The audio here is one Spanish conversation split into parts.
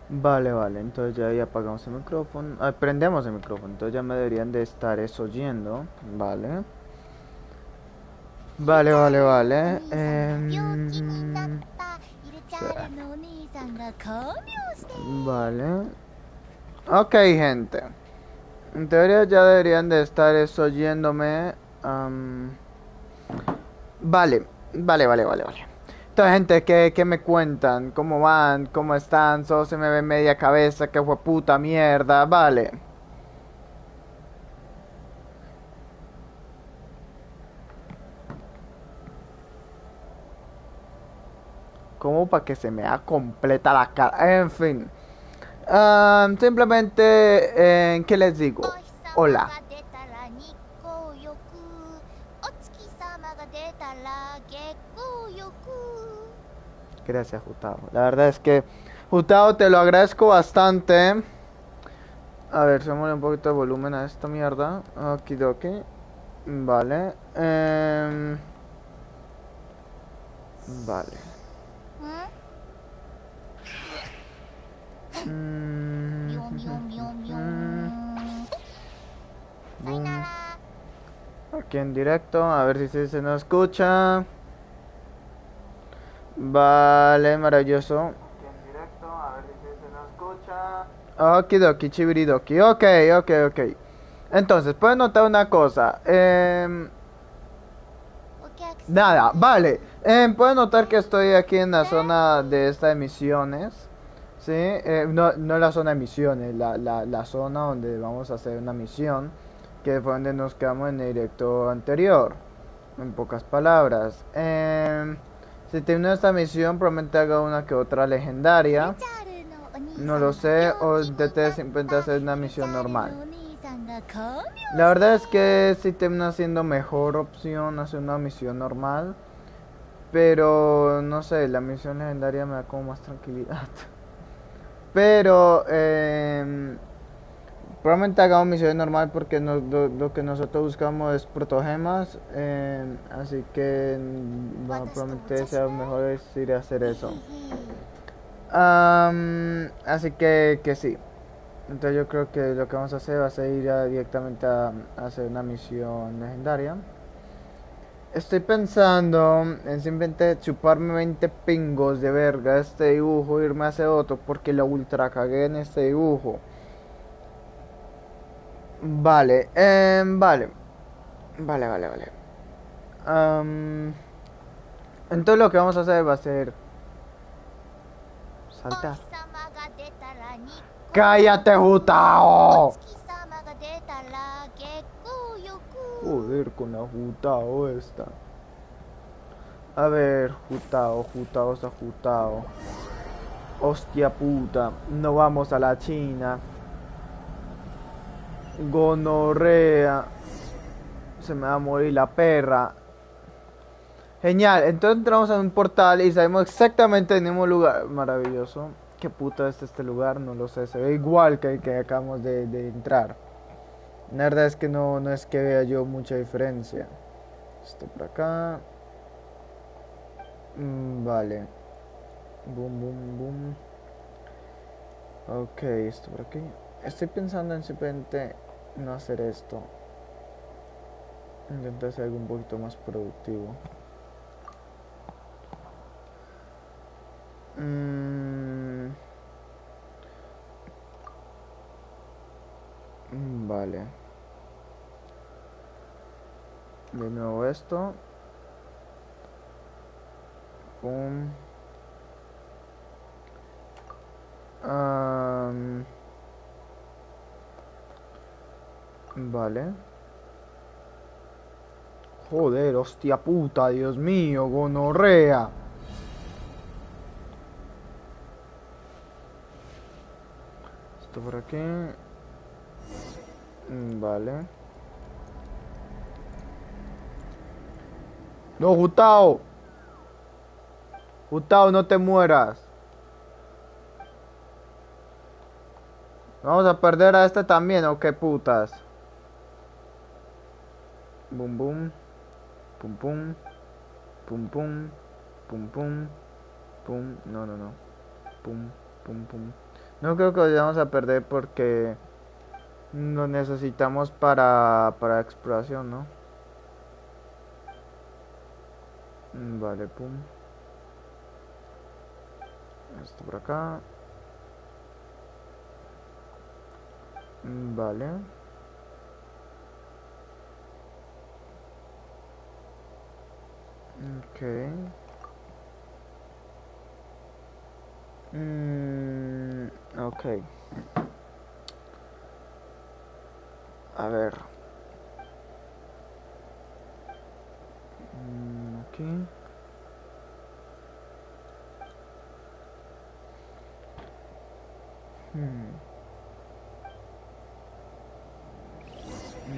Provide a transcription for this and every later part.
Vale, vale, entonces ya ahí apagamos el micrófono, prendemos el micrófono, entonces ya me deberían de estar eso oyendo, vale, vale, vale, vale, vale, ok gente, en teoría ya deberían de estar eso oyéndome, vale, vale, vale, vale, vale. Entonces gente, ¿qué me cuentan? ¿Cómo van? ¿Cómo están? Solo se me ve media cabeza, que fue puta mierda, vale. Como para que se me haga completa la cara. En fin. Simplemente, ¿qué les digo? お日様 Hola. が出たら日光浴お月様が出たら月光浴 Gracias, Jutao. La verdad es que, Jutao, te lo agradezco bastante. A ver, subimos un poquito de volumen a esta mierda. Okidoki. Vale. Vale. んみょみょみょみょ Mm, んさよな boom. ら Aquí en directo, a ver si se nos escucha. Vale, maravilloso. Aquí en directo, a ver si se nos escucha. Okidoki, chibiridoki. Ok, ok, ok. Entonces, puedes notar una cosa. お客さん Nada, vale. Puedes notar que estoy aquí en la zona de esta de misiones. Sí, no, no la zona de misiones, la zona donde vamos a hacer una misión. Que fue donde nos quedamos en el directo anterior. En pocas palabras. Si termino esta misión, probablemente haga una que otra ルチ legendaria. ャールのお兄 No さ lo んが sé. 病 O 気になっ intenté た simplemente hacer una ルチャ misión ール normal. のお兄さんが看病 La し verdad es que sí termina siendo mejor opción hacer una misión normal. Pero no sé, la misión legendaria me da como más tranquilidad. Pero probablemente hagamos misión normal porque lo que nosotros buscamos es protogemas. Así que bueno, 私とお probablemente 茶し sea ない mejor es ir a hacer へへ eso. へ Así que sí. Entonces yo creo que lo que vamos a hacer va a ser ir directamente a hacer una misión legendaria. Estoy pensando en simplemente chuparme 20 pingos de verga este dibujo, irme a hacer otro porque lo ultra cagué en este dibujo. Vale, vale, vale, vale, vale. Am, entonces lo que vamos a hacer va a ser お saltar. 日様が出たら日光浴 ¡Cállate, お Jutao! 月様が出たら月光浴 Joder con la Jutao esta. A ver, Jutao, Jutao está Jutao. Hostia puta, no vamos a la China. Gonorrea. Se me va a morir la perra. Genial, entonces entramos a un portal y sabemos exactamente el mismo lugar. Maravilloso. ¿Qué puta es este lugar? No lo sé. Se ve igual que el que acabamos de entrar. La verdad es que no es que vea yo mucha diferencia. Esto por acá. Vale. Boom, boom, boom. Ok, esto por aquí. Estoy pensando en simplemente no hacer esto. Intentar hacer algo un poquito más productivo. Mm, vale. De nuevo esto. Pum. Am, vale. Joder, hostia puta, Dios mío, gonorrea. Esto por aquí. Vale. No, Gustavo. Gustavo, no te mueras. Vamos a perder a este también, ¿o qué putas? Bum, bum. Pum, pum. Pum, pum. Pum, pum. Pum. No, no, no. Pum, pum, pum. No creo que vayamos a perder porque lo necesitamos para exploración, ¿no? Vale, pum. Esto por acá. Vale. Ok. Ok. A ver. Aquí. Hmm,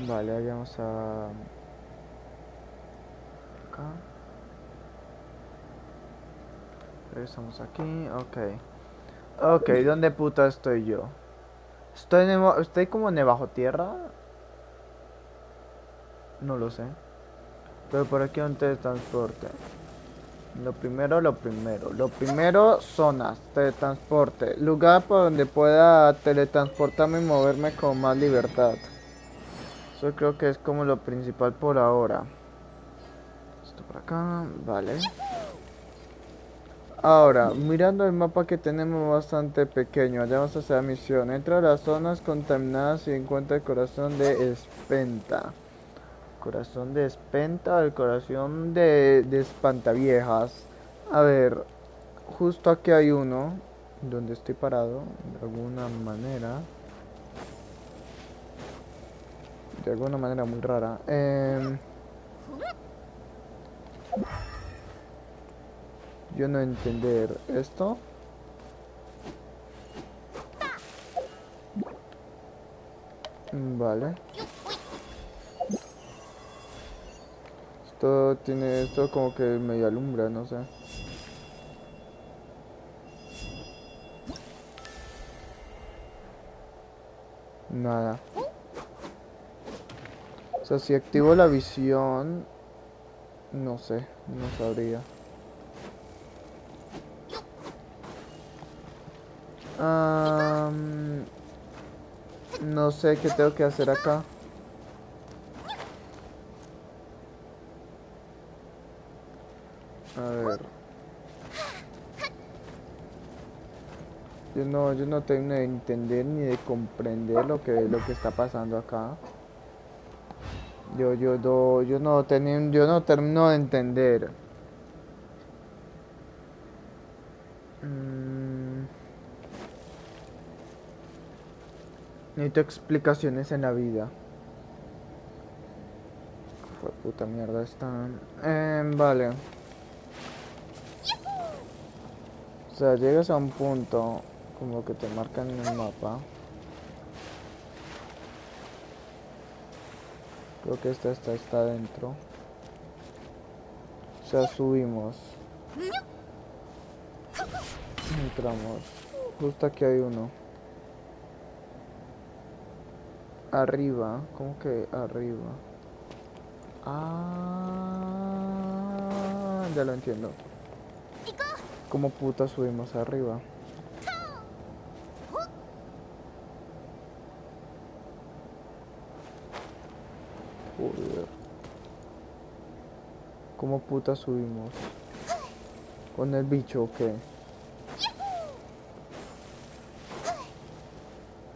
Vale, vayamos a... Acá. Regresamos aquí. Ok. Ok, ¿dónde puta estoy yo? ¿Estoy como en bajo tierra? No lo sé. Pero por aquí un teletransporte. Lo primero, lo primero. Lo primero, zonas, teletransporte. Lugar por donde pueda teletransportarme y moverme con más libertad. Eso creo que es como lo principal por ahora. Esto por acá, vale. Ahora, mirando el mapa que tenemos bastante pequeño, allá vamos a hacer la misión. Entra a las zonas contaminadas y encuentra el corazón de Espenta. Corazón de Espenta, el corazón de Espantaviejas. A ver, justo aquí hay uno, donde estoy parado, de alguna manera. De alguna manera muy rara. Yo no entender esto. Vale. Esto tiene esto como que medio alumbra, no sé. Nada. O sea, si activo la visión, no sé, no sabría. Am, no sé qué tengo que hacer acá. A ver. Yo no termino de entender ni de comprender lo que está pasando acá. Yo no termino de entender. Mm, Necesito explicaciones en la vida. Fue puta mierda están. Vale. O sea, llegas a un punto como que te marcan en el mapa. Creo que esta está adentro. O sea, subimos. Entramos. Justo aquí hay uno. Arriba. ¿Cómo que arriba? Ah, ya lo entiendo. ¿Cómo puta subimos arriba? Joder. ¿Cómo puta subimos? ¿Con el bicho o qué?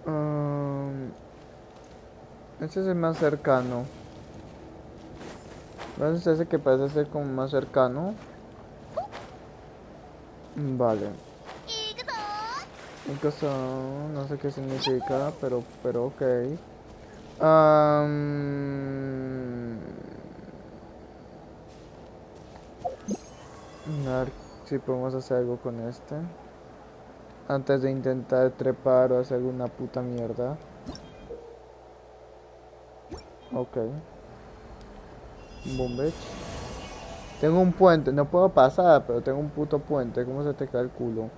Um, Este es el más cercano. ¿No es ese que parece ser como más cercano? Vale. Un cosón, no sé qué significa, pero ok. Am, a ver si podemos hacer algo con este. Antes de intentar trepar o hacer alguna puta mierda. Ok. Boom, bitch. Tengo un puente, no puedo pasar, pero tengo un puto puente. ¿Cómo se te cae el culo?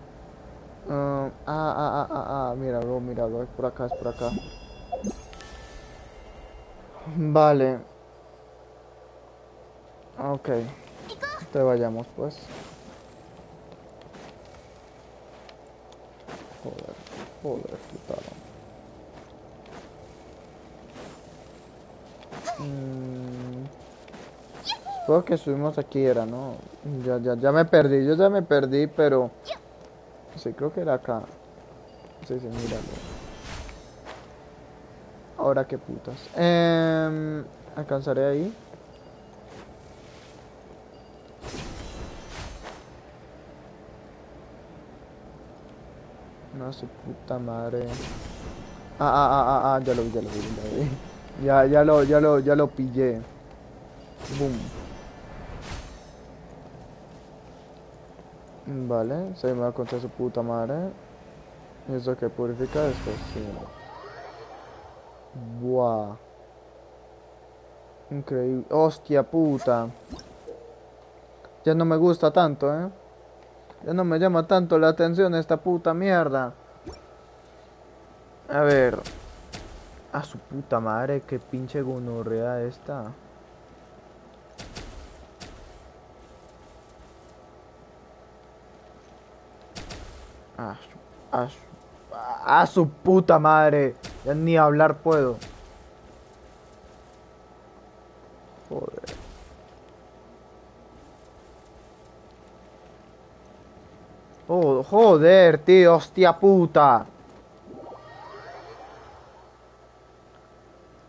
Míralo, míralo. Es por acá, es por acá. Vale. Ok. Te vayamos, pues. Joder. Joder, puta. Supongo que subimos aquí era, ¿no? Ya me perdí, yo ya me perdí, pero... Sí, creo que era acá. Sí, sí, míralo. Ahora qué putas. ¿Alcanzaré ahí? No, su puta madre. Ya lo vi, ya lo vi, ya lo vi. Ya lo pillé. Boom. Vale, se me va contra su puta madre. ¿Y eso que purifica esto? Sí. Buah. Increíble. Hostia puta. Ya no me gusta tanto, ¿eh? Ya no me llama tanto la atención esta puta mierda. A ver. A su puta madre, qué pinche gonorrea esta. A su, a su, a su puta madre. Ya ni hablar puedo. Joder. Oh, joder, tío, hostia puta.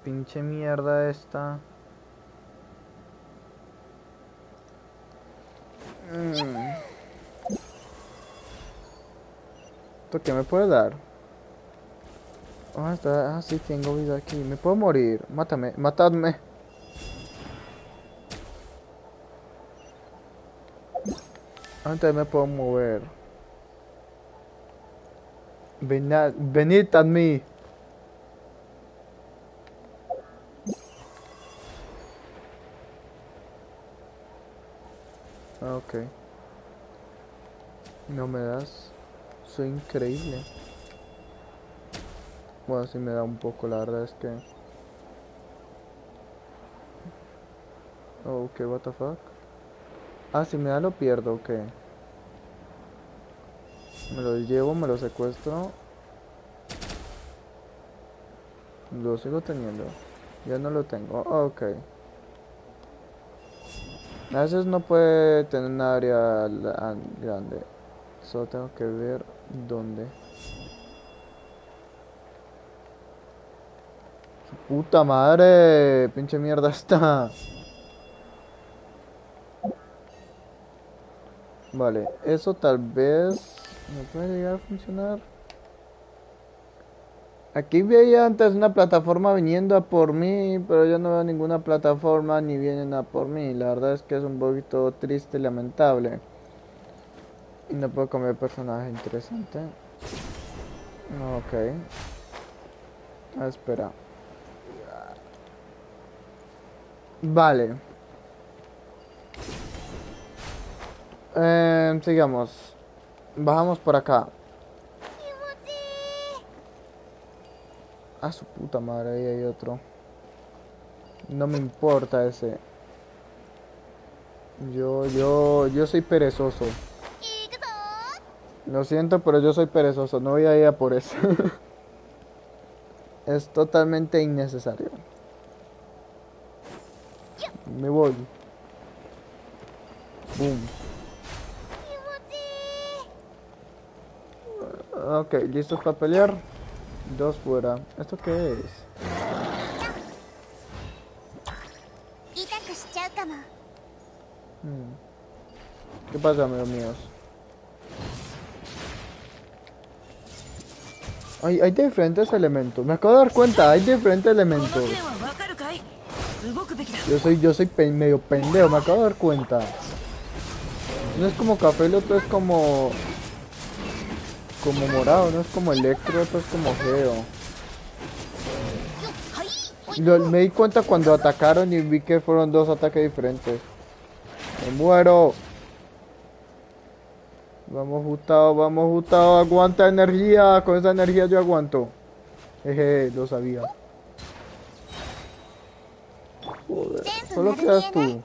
Pinche mierda esta. ¿Esto qué me puede dar? Ah, está, sí, tengo vida aquí. Me puedo morir. Mátame, matadme. Antes me puedo mover. Venid a mí. Ah, ok. No me das. Soy increíble. Bueno, sí me da un poco, la verdad es que... Oh, ok, what the fuck. Ah, si me da lo pierdo, ok. Me lo llevo, me lo secuestro. Lo sigo teniendo. Ya no lo tengo. Ok. A veces no puede tener un área grande. Solo tengo que ver dónde. Puta madre, pinche mierda está. Vale, eso tal vez no puede llegar a funcionar. Aquí veía antes una plataforma viniendo a por mí, pero yo no veo ninguna plataforma ni vienen a por mí. La verdad es que es un poquito triste y lamentable. Y no puedo cambiar personaje interesante. Ok. Espera. Vale. Sigamos. Bajamos por acá. A su puta madre, ahí hay otro. No me importa ese. Yo soy perezoso. Lo siento, pero yo soy perezoso. No voy a ir a por eso. Es totalmente innecesario. Me voy. Boom. Ok, listos para pelear. Dos fuera. ¿Esto qué es? ¿Qué pasa, amigos míos? Hay diferentes elementos. Me acabo de dar cuenta, hay diferentes elementos. Yo soy medio pendejo, me acabo de dar cuenta. No es como café, el otro es como morado, no es como electro, otro es como geo. Me di cuenta cuando atacaron y vi que fueron dos ataques diferentes. Me muero. Vamos Gustavo, aguanta energía. Con esa energía yo aguanto. Jeje, lo sabía. Joder, solo quedas tú.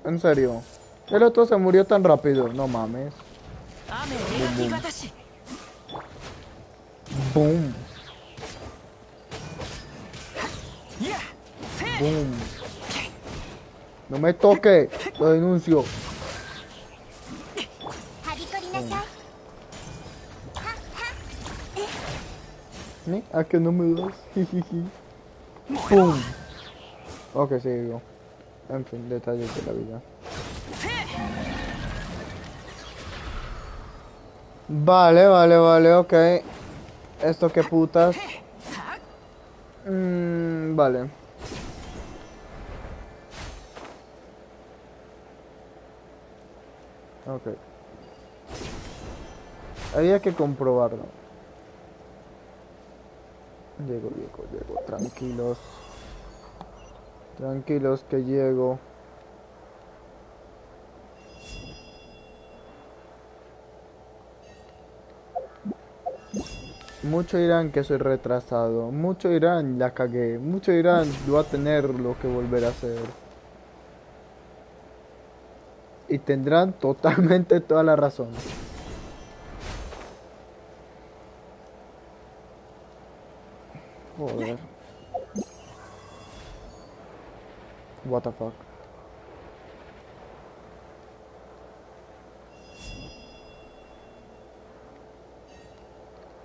En serio. El otro se murió tan rápido. No mames. Boom, boom. Boom. Boom. No me toque, lo denuncio. はびこりなさい。はっはっ。¿Eh? ¿A que no me das? Jijiji. Boom. Ok, sigo. En fin, detalles de la vida. Vale, vale, vale, ok. ¿Esto qué putas? Vale. Ok. Había que comprobarlo. Llego. Tranquilos. Tranquilos que llego. Muchos dirán que soy retrasado. Muchos dirán la cagué. Muchos dirán voy a tener lo que volver a hacer. Y tendrán totalmente toda la razón. Joder. What the fuck.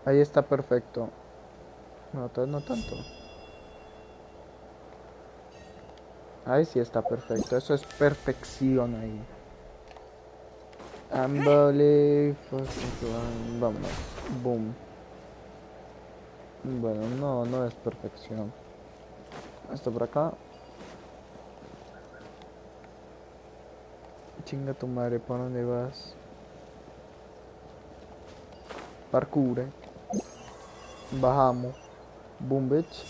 Ahí está perfecto. No, no tanto. Ahí sí está perfecto. Eso es perfección ahí. Ambole. Vámonos. Boom. Bueno, no es perfección. Esto por acá. Chinga tu madre, ¿para dónde vas? Parkour. Bajamos. Boom, bitch.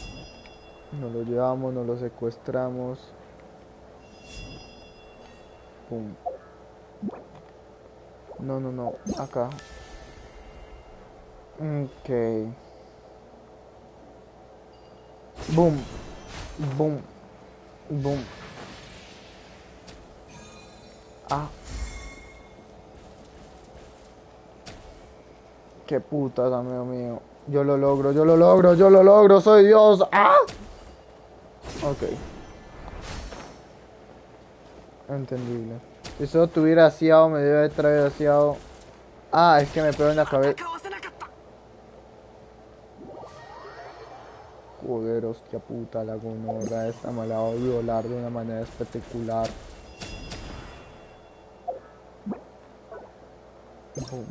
Nos lo llevamos, nos lo secuestramos. Boom. No. Acá. Ok. Boom. Boom. Boom. Ah. Qué putas, amigo mío. Yo lo logro, soy Dios. ¡Ah! Ok. Entendible. Si solo tuviera asiado, me debe haber traído asiado. Ah, es que me pegó en la cabeza. Joder, hostia puta, la gonorra esta me la voy a violar de una manera espectacular. Boom.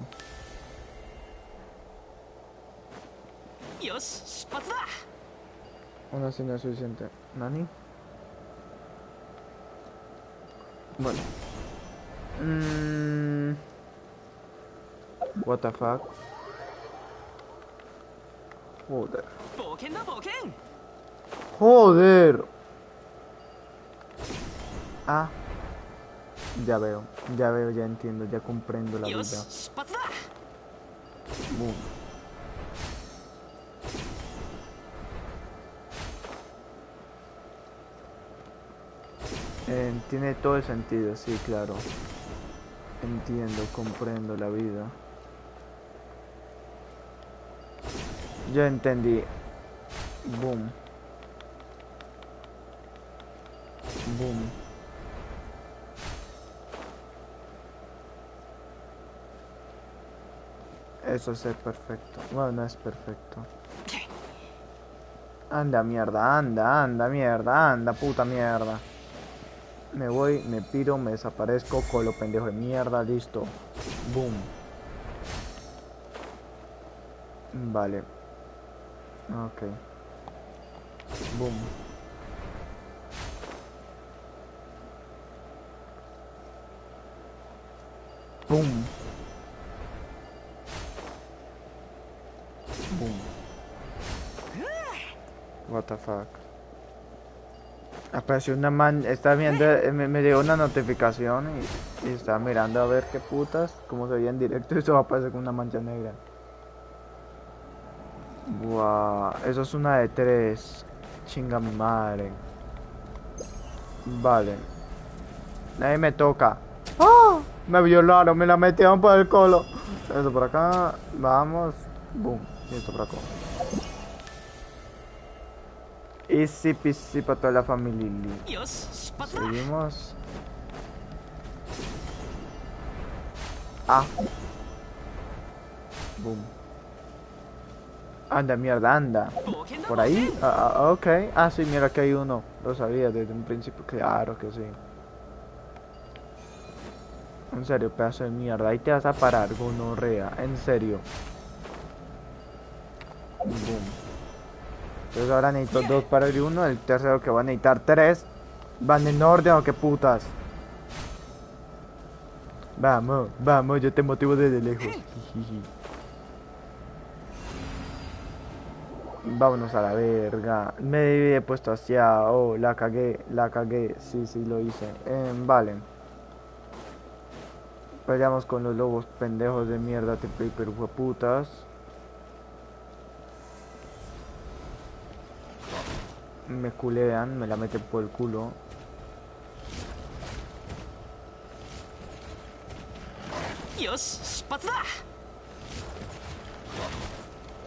Una así no es suficiente. ¿Nani? Bueno. What the fuck? Joder. Joder. Ah. Ya veo, ya entiendo, ya comprendo la vida. Boom. Tiene todo el sentido, sí, claro. Entiendo, comprendo la vida. Ya entendí. Boom. Boom. Eso es perfecto. Bueno, no es perfecto. Anda, mierda, anda, puta mierda. Me voy, me piro, me desaparezco, colo pendejo de mierda, listo. Boom. Vale. Ok. Boom. Boom. Boom. What the fuck. Apareció una man, estaba viendo, me dio una notificación y estaba mirando a ver qué putas, cómo se veía en directo y eso va a aparecer con una mancha negra. Buah, eso es una de 3. Chinga mi madre. Vale. Ahí me toca. ¡Ah! Me violaron, me la metieron por el colo. Eso por acá. Vamos. Boom. Y esto por acá. Easy peasy para toda la familia. Seguimos. Ah. Boom. Anda, mierda, anda. ¿Por ahí? Ok. Ah, sí, mira que hay uno. Lo sabía desde un principio. Claro que sí. En serio, pedazo de mierda. Ahí te vas a parar, gonorrea. En serio. Boom. Entonces ahora necesito 2 para abrir uno. El tercero que va a necesitar 3. ¿Van en orden o qué putas? Vamos, vamos, yo te motivo desde lejos. Vámonos a la verga. Me he puesto hacia... Oh, la cagué, la cagué. Sí, sí, lo hice. Vale. Peleamos con los lobos pendejos de mierda, triple hiper hueputas. Me culean, me la meten por el culo.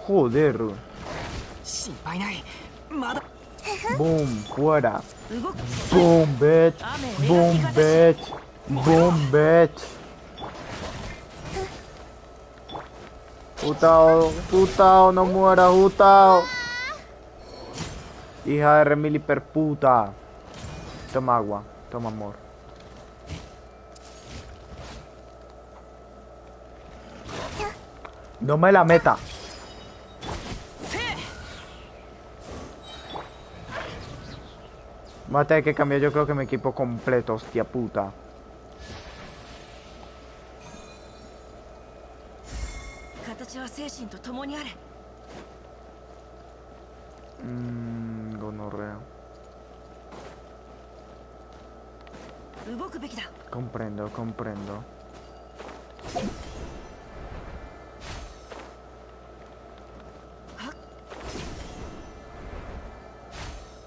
Joder. Boom, fuera. Boom, bitch. Boom, bitch. Boom, bitch. Jutao, Jutao, no muera, Jutao. Hija de remil hiperputa. Toma agua, toma amor. No me la meta. Voy a tener que cambiar, yo creo que mi equipo completo, hostia puta. Gonorrea. Comprendo, comprendo.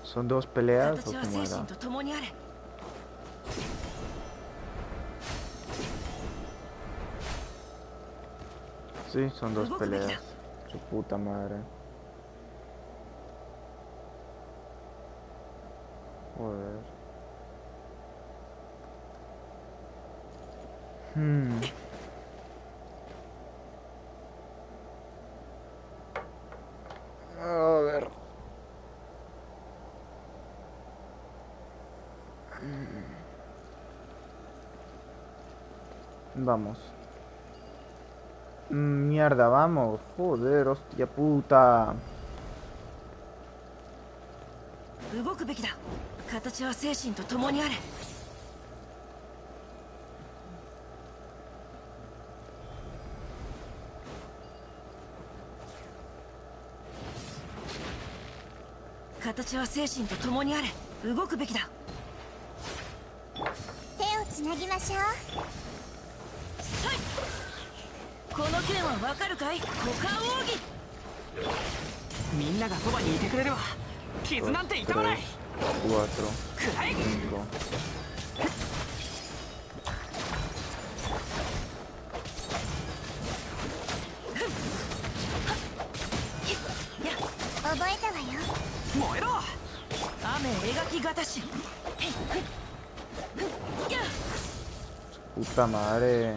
¿Son 2 peleas o cómo era? Sí, son 2 peleas. Su puta madre. Joder. A ver. Vamos. Mierda, vamos. Joder, hostia puta. Tres, cuatro, cinco. Puta madre.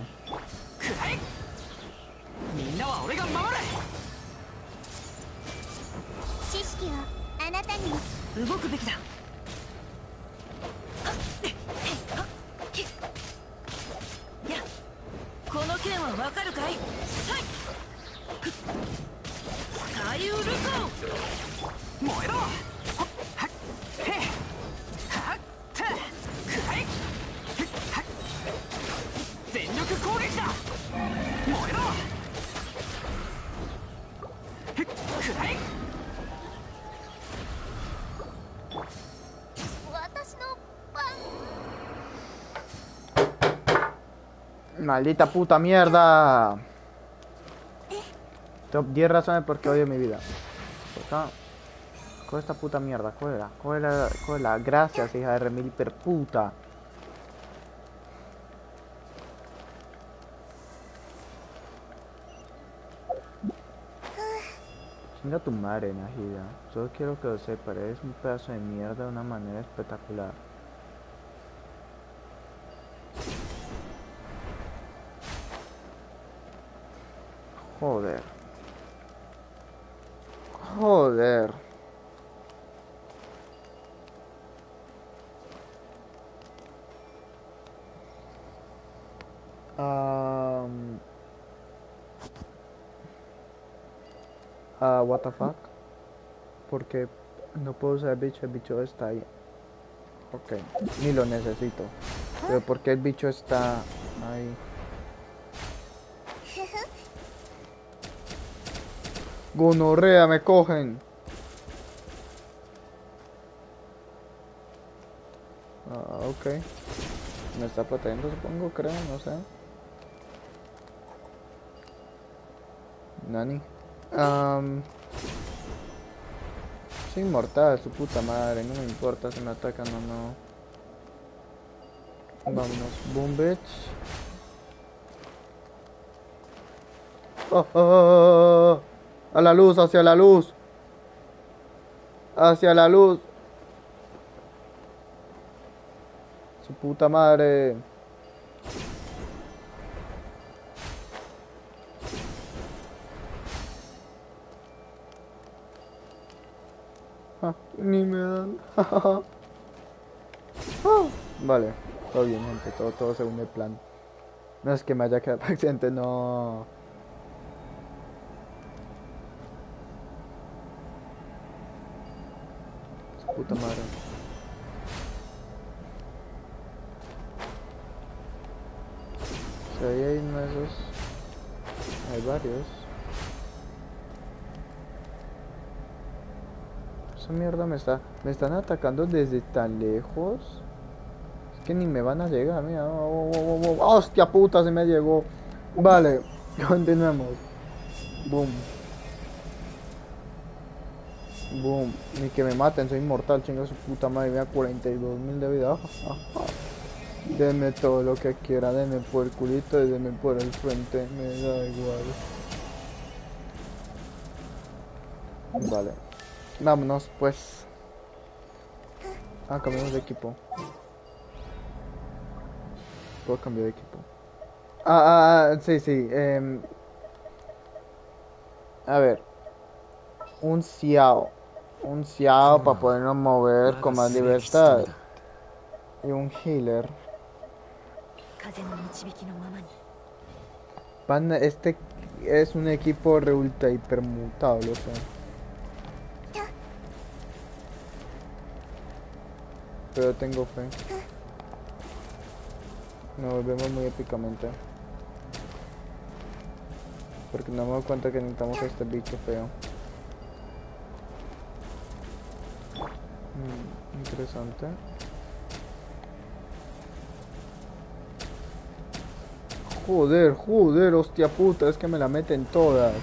Maldita puta mierda. Top 10 razones por qué odio mi vida. Acá. Coge esta puta mierda, cógela, cógela, cógela. Gracias, hija de remil hiperputa. Chinga tu madre, Najida. Solo quiero que lo sepas, eres un pedazo de mierda de una manera espectacular. Joder. Joder. Um, what the fuck? Porque no puedo usar el bicho está ahí. Ok, ni lo necesito. Pero ¿por qué el bicho está ahí? Gonorrea, me cogen. Ok. Me está protegiendo, supongo, creo, no sé. Nani. Soy inmortal, su puta madre. No me importa si me atacan o no. Vámonos. Boom, bitch. Oh, oh, oh, oh. A la luz, hacia la luz. Hacia la luz. Su puta madre. Ni me dan. Vale, todo bien, gente. Todo según el plan. No es que me haya quedado por accidente, no. Su puta madre. Si ahí hay uno de esos. Hay varios. Esa mierda me están atacando desde tan lejos. Es que ni me van a llegar, mira. Hostia puta, se me llegó. Vale, continuemos. Boom. Boom. Ni que me maten, soy inmortal, chinga su puta madre. Mira, 42.000 de vida. Denme todo lo que quiera, denme por el culito y denme por el frente, me da igual. Vale. Vámonos, pues. Cambiamos de equipo. Puedo cambiar de equipo. Sí, sí. A ver. Un Xiao. Un Xiao para podernos mover con más libertad. Y un healer. Este es un equipo re ultra hipermutable, o sea. Pero tengo fe. Nos volvemos muy épicamente. Porque no me doy cuenta que necesitamos a este bicho feo. Interesante. Joder, hostia puta, es que me la meten todas.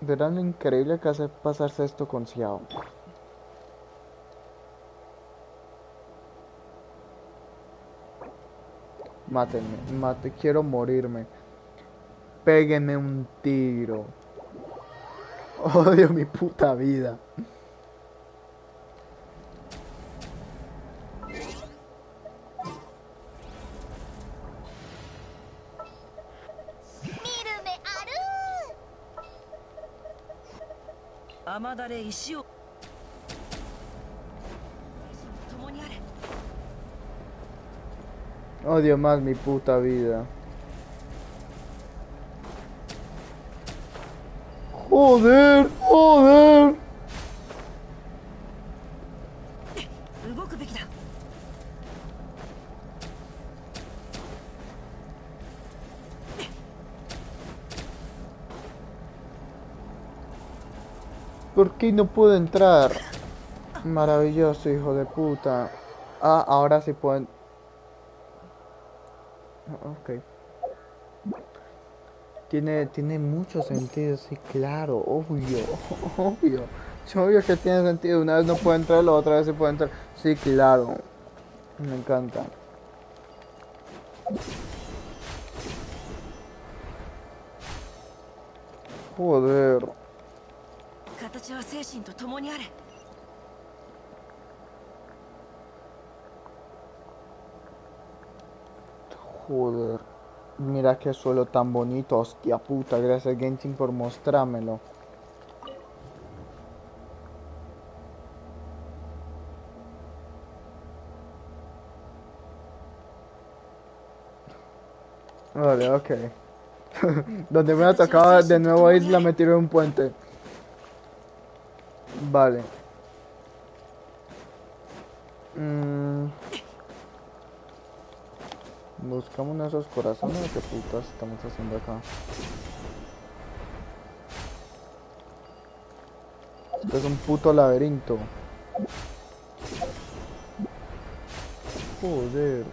Verán lo increíble que hace pasarse esto con Xiao. Mátenme, quiero morirme. Péguenme un tiro. Odio mi puta vida. Odio más mi puta vida. Joder. ¿Por qué no puedo entrar? Maravilloso, hijo de puta. Ahora sí pueden. Ok. Tiene mucho sentido, sí, claro, obvio, obvio. Es obvio que tiene sentido. Una vez no puede entrar, la otra vez sí puede entrar. Sí, claro. Me encanta. Joder. 形は精神と共にあれ。 Joder. Mira qué suelo tan bonito, hostia puta. Gracias Genshin por mostrármelo. Vale, ok. Donde me ha tocado de nuevo isla me tiré un puente. Vale. Buscamos uno de esos corazones. ¿Qué putas estamos haciendo acá? Esto es un puto laberinto. Joder.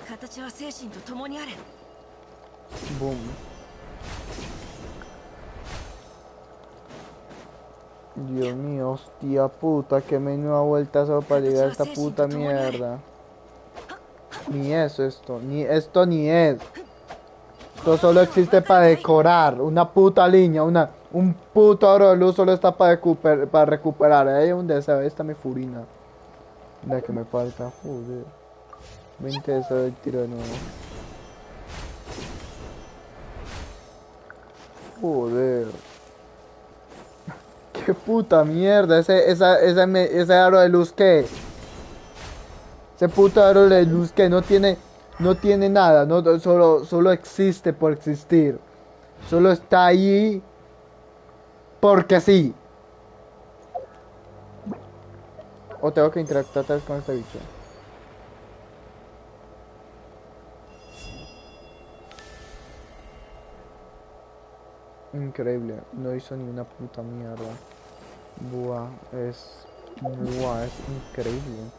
形は精神と共にあれ。 Boom. Dios mío, hostia puta, que menuda vuelta solo para llegar a esta puta mierda. Ni es esto, ni esto ni es. Esto solo existe para decorar. Una puta línea, un puto aro de luz solo está para recuperar. Ahí es un deseo, ahí está mi furina. La que me falta, joder. 20 deseos del tiro de nuevo. Joder. Qué puta mierda, ese aro de luz que... Ese puto aro de luz que no tiene nada, solo existe por existir. Solo está ahí porque sí. O tengo que interactuar otra vez con este bicho. Increíble, no hizo ni una puta mierda. Buah, es increíble.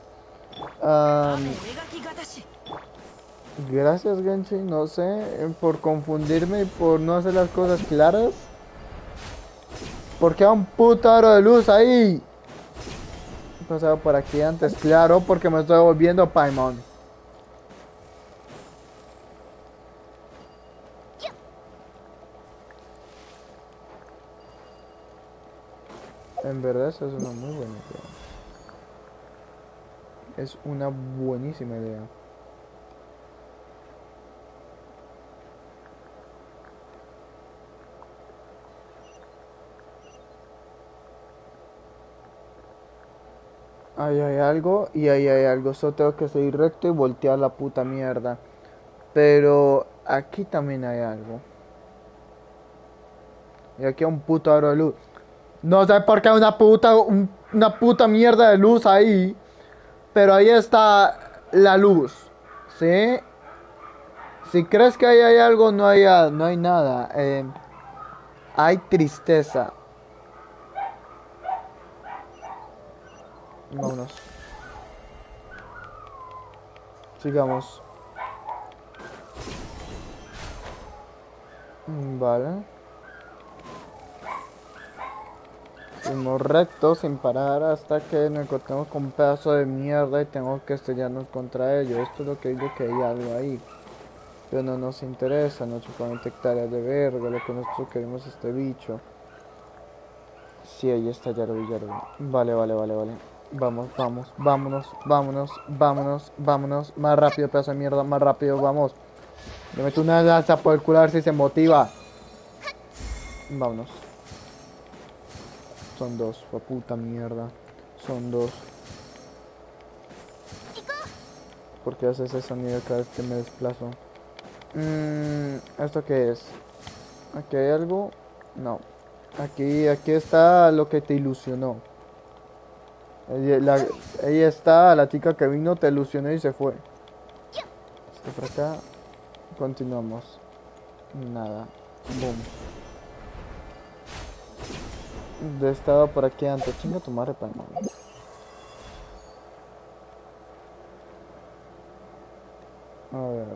Gracias Genshin, no sé, por confundirme y por no hacer las cosas claras. ¿Por qué hay un puto aro de luz ahí? He pasado por aquí antes, claro, porque me estoy volviendo Paimon. En verdad, eso es una muy buena idea. Es una buenísima idea. Ahí hay algo y ahí hay algo. Solo tengo que seguir recto y voltear la puta mierda. Pero aquí también hay algo. Y aquí hay un puto aro de luz. No sé por qué hay una puta mierda de luz ahí. Pero ahí está la luz. ¿Sí? Si crees que ahí hay algo, no hay nada. Hay tristeza. Vámonos. Sigamos. Vale. Seguimos recto sin parar hasta que nos encontremos con un pedazo de mierda y tengo que estrellarnos contra ello. Esto es lo que digo, que hay algo ahí. Pero no nos interesa, no chupan hectáreas de verga, lo que nosotros queremos es este bicho. Sí, ahí está, ya lo vi, ya lo vi. Vale, vale, vale, vale. Vamos, vamos, vámonos, vámonos, vámonos, vámonos. Más rápido, pedazo de mierda, más rápido, vamos. Le meto una lanza por el culo a ver si se motiva. Vámonos. Son dos, fue puta mierda. Son dos. ¿Por qué hace ese sonido cada vez que me desplazo? ¿Esto qué es? ¿Aquí hay algo? No. Aquí está lo que te ilusionó. Ahí está la chica que vino, te ilusionó y se fue. Esto por acá. Continuamos. Nada. Boom. Estaba por aquí antes. Chinga tu madre, Paimon. A ver.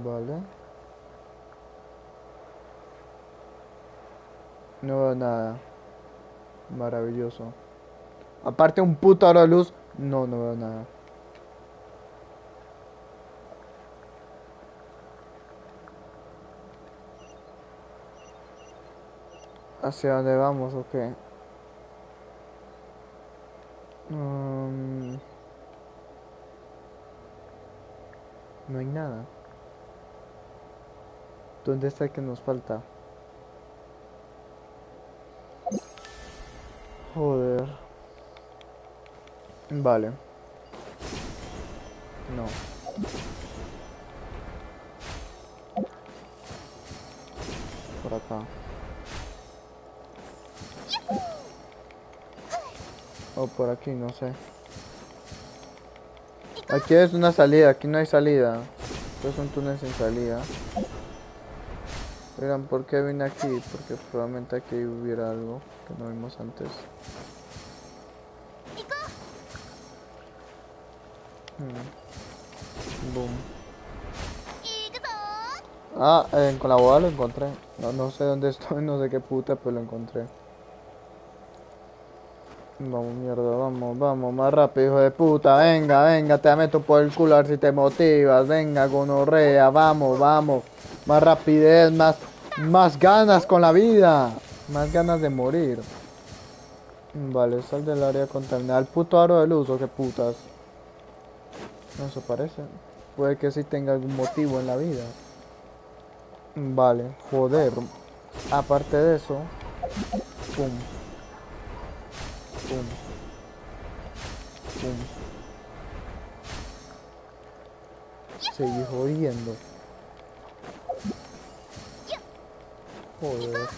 Vale. No veo nada. Maravilloso. Aparte un puto aro de luz. No, no veo nada. ¿Hacia dónde vamos o qué? Mm, no hay nada. ¿Dónde está el que nos falta? Joder. Vale. No. Por acá. O por aquí, no sé. Aquí es una salida, aquí no hay salida. Esto es un túnel sin salida. Oigan, ¿por qué vine aquí? Porque probablemente aquí hubiera algo que no vimos antes. Boom. Ah, con la boda lo encontré. No, no sé dónde estoy, no sé qué puta, pero lo encontré. Vamos, mierda, vamos, vamos, más rápido, hijo de puta. Venga, venga, te meto por el culo a ver si te motivas. Venga, gonorrea, vamos, vamos. Más rapidez, más ganas con la vida. Más ganas de morir. Vale, sal del área contaminada. ¿El puto aro de luz o qué putas? No, eso parece. Puede que sí tenga algún motivo en la vida. Vale, joder. Aparte de eso, pum, pum, pum. Seguí jodiendo. Joder.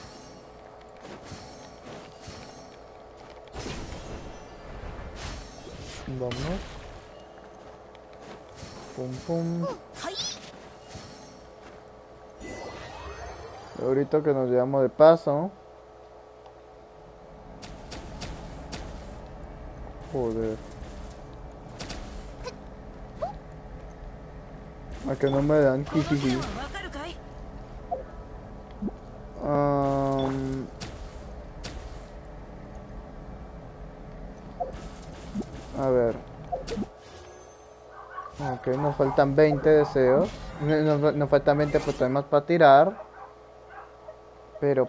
Vámonos. Pum, pum. Ahorita que nos llevamos de paso. Joder. A que no me dan この剣 jijiji. はわかるかい？ Am, a ver. Ok, nos faltan 20 deseos. Nos faltan 20 problemas para tirar. Pero.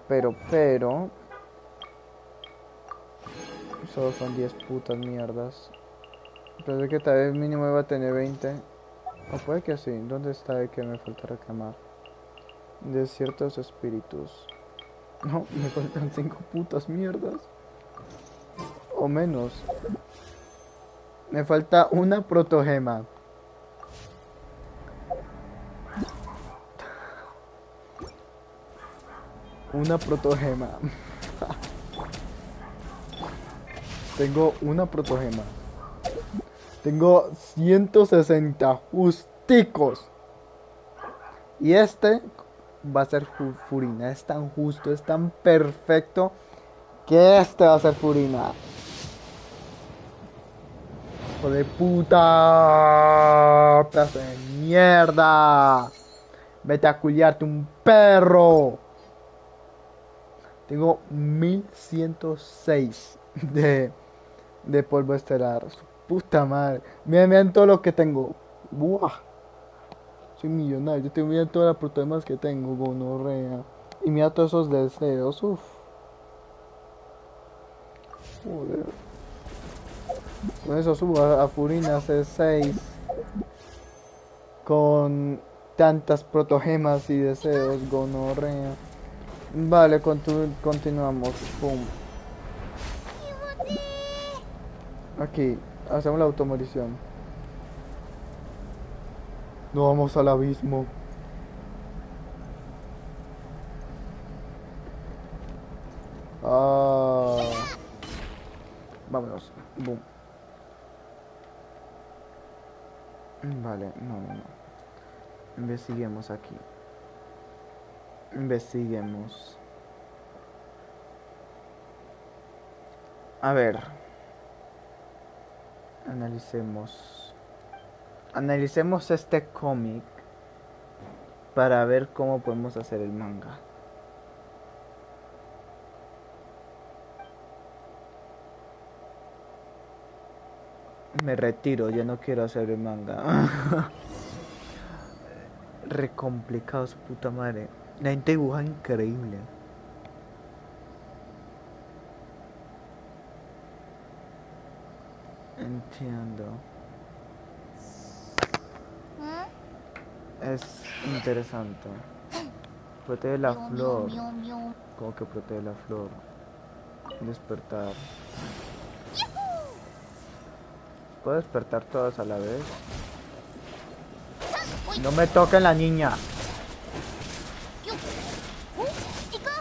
Solo son 10 putas mierdas. Pensé que tal vez mínimo iba a tener 20. O puede que sí. ¿Dónde está el que me falta reclamar? De ciertos espíritus. No, me faltan 5 putas mierdas. O menos. Me falta una protogema. Una protogema. Tengo una protogema. Tengo 160 justicos. Y este va a ser furina. Es tan justo, es tan perfecto que este va a ser furina. Hijo de puta. Pedazo de mierda. Vete a culiarte un perro. Tengo 1106 de polvo estelar. Su puta madre. Miren, miren todo lo que tengo. Buah. Soy millonario. Yo tengo miren todas las proteínas que tengo. Gonorrea. Y mira todos esos deseos. Uf. Joder. Con eso subo a Furina C6. Con tantas protogemas y deseos. Gonorrea. Vale, continuamos. Pum. Aquí. Hacemos la automorición. No vamos al abismo. Ah, vámonos. Boom. Vale, no, no, no. Investiguemos aquí. Investiguemos. A ver. Analicemos. Analicemos este cómic para ver cómo podemos hacer el manga. Me retiro, ya no quiero hacer el manga. Re complicado su puta madre. La gente dibuja increíble. Entiendo. ん Es interesante. Protege み la ょみょ flor. みょみょ Como que protege la flor. Despertar. ¿Puedo despertar todas a la vez? ほい No me toquen la niña. よっお行こ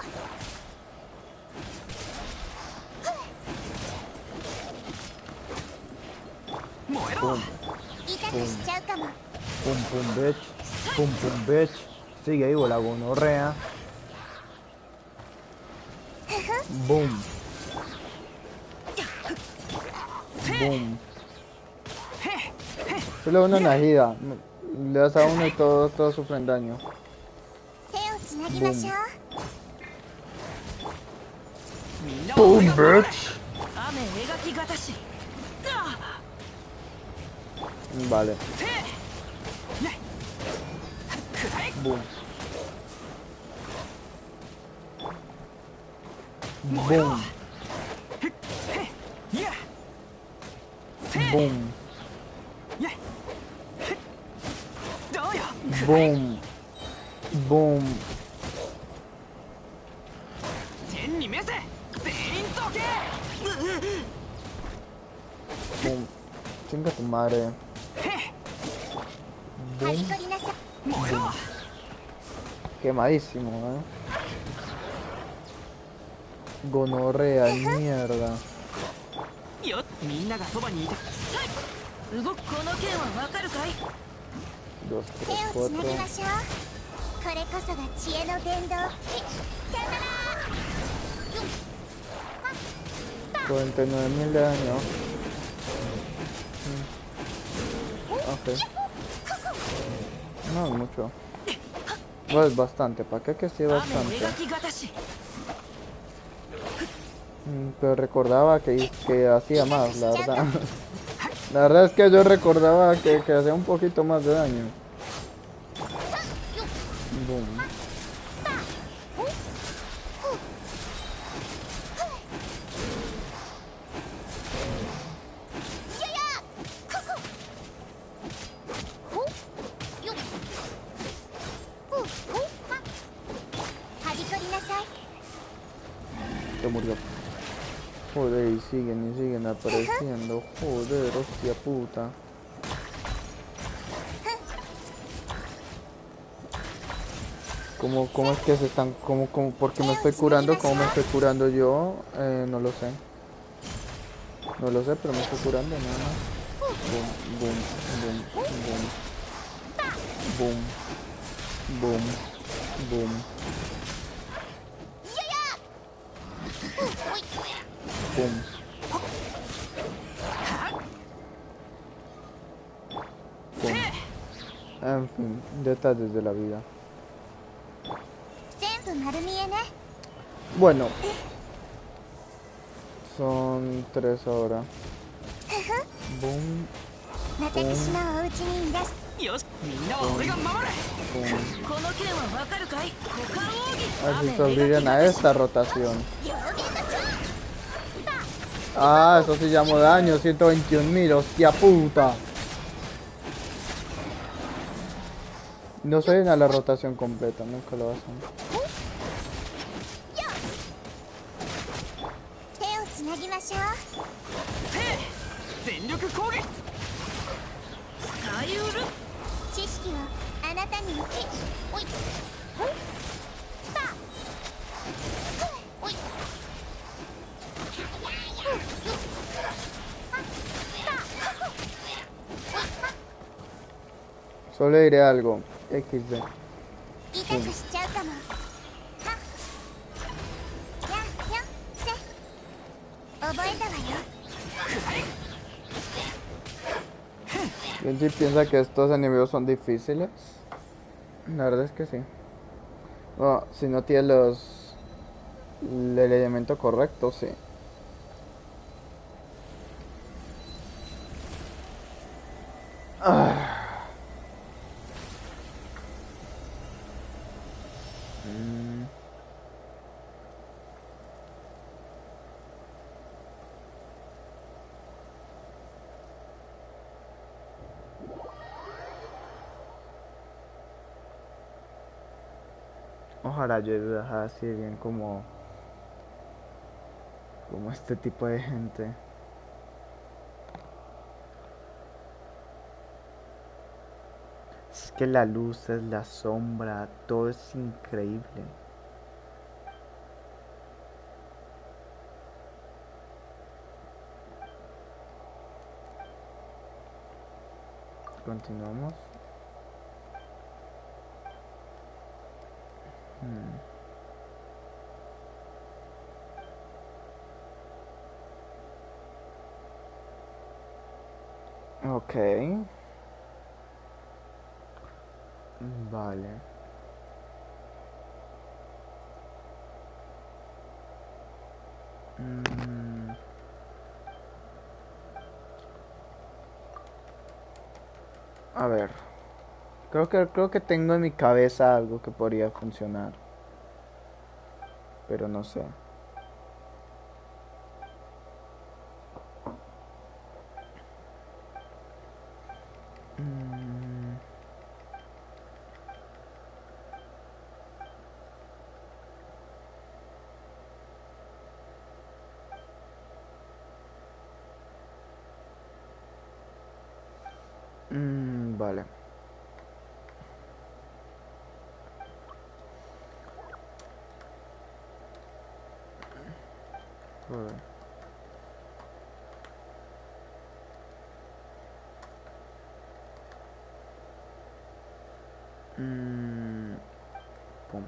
Pum, う痛くしちゃうかも pum, pum, bitch. Pum, pum, bitch. Sigue vivo la gonorrea. Boom. Boom. Solo una najida. Le das a uno y todos sufren daño. 手をつなぎましょう Boom, bitch. 雨描きがたし Vale. Boom. Boom. Boom. Boom. Boom. 天に召せ全員どけ Boom. Chinga tu madre. 張り Boom. 取りなさい 燃えろ Quemadísimo, Gonorrea, mierda. よみんながそばにいて動くこの剣はわかるかい 2, 手 3, をつなぎ 4. ましょうこれこそが知恵の伝道さよなら 49.000 de daño. Ok. No es mucho. No es bastante. ¿Para qué que sí es 雨 bastante? 描きがたし Pero recordaba que hacía más, la verdad. La verdad es que yo recordaba que hacía un poquito más de daño. Boom. Se murió. Joder, y siguen apareciendo. Joder, hostia puta. ¿Cómo es que se están? ¿Por qué me estoy curando? ¿Cómo me estoy curando yo? No lo sé. No lo sé, pero me estoy curando nada más. Boom, boom, boom, boom. Boom. Boom. Boom. Boom. Boom. En fin, detalles de la vida. 全部丸見えね Bueno, son 3 ahora. Boom, また私のお家にいらっしよしみんなは俺が守れ boom. この剣はわかるかい股間奥 A ver 義 si sobreviven a esta rotación. ゃ両言の長 Ah, eso sí llamó daño, 121.000, hostia puta. No se ven a la rotación completa, nunca lo hacen. 手をつなぎましょう全力攻撃サイウル知識をあなたに受けおいほいさあほい Solo diré algo. XD. 痛くしちゃうかもはやよせ覚えたわよ Genshin piensa que estos enemigos son difíciles. La verdad es que sí. Bueno, si no tiene el elemento correcto, sí. Ah. Mm. Ojalá yo dejara así bien como este tipo de gente. Es que la luz es la sombra, todo es increíble. Continuamos. Hmm. Ok, vale. Mm, a ver, creo que tengo en mi cabeza algo que podría funcionar, pero no sé. Mm, vale. Joder. Mm, pum.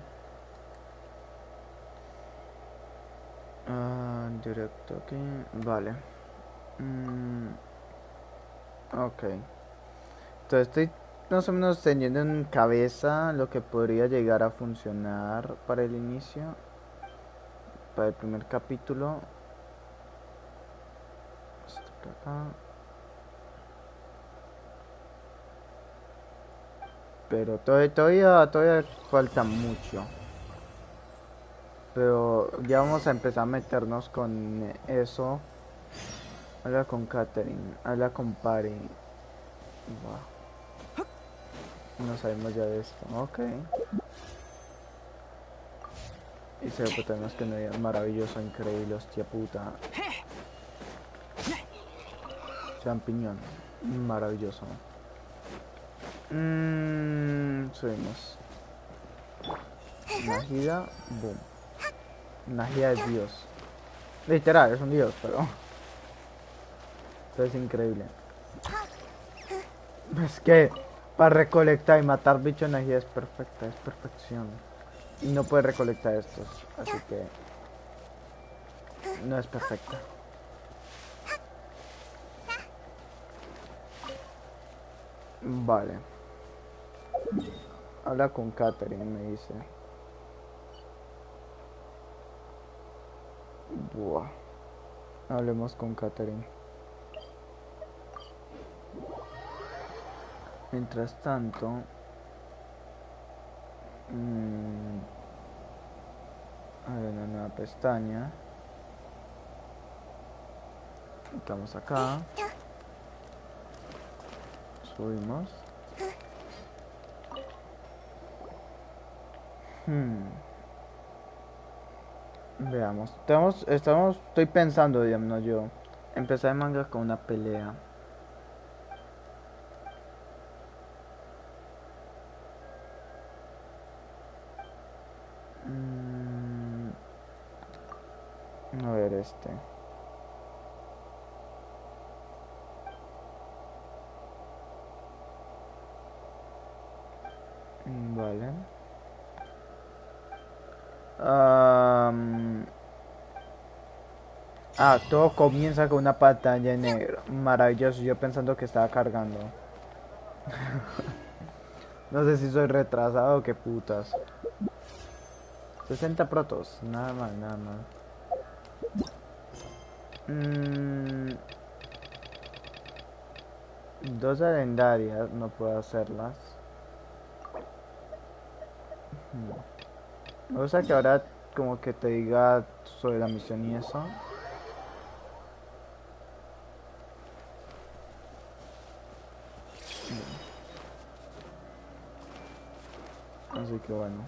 Ah, directo aquí. Vale. Mm, ok. Entonces estoy más o menos teniendo en cabeza lo que podría llegar a funcionar para el inicio, para el primer capítulo. Esto por acá. Pero todavía falta mucho. Pero ya vamos a empezar a meternos con eso. Habla con Catherine, habla con Pari. Buah, no sabemos ya de esto. Ok. Y se pues tenemos que no maravilloso, increíble, hostia puta. Champiñón. Maravilloso. Subimos. Najida, boom. Najida es Dios. Literal, es un Dios, pero. Esto es increíble. Es que para recolectar y matar bichos Najida es perfecta, es perfección. Y no puede recolectar estos, así que no es perfecta. Vale. Habla con Catherine, me dice. Buah. Hablemos con Catherine. Mientras tanto, hay una nueva pestaña. Estamos acá. Subimos. Hmm, Veamos. Estoy pensando, digamos, yo. Empezar el manga con una pelea. Mm, a ver este. Vale. Am, todo comienza con una pantalla en negro. Maravilloso. Yo pensando que estaba cargando. No sé si soy retrasado o qué putas. 60 protos. Nada mal, nada mal. Mm, Dos legendarias, no puedo hacerlas. Me gusta que ahora como que te diga sobre la misión y eso. Así que bueno.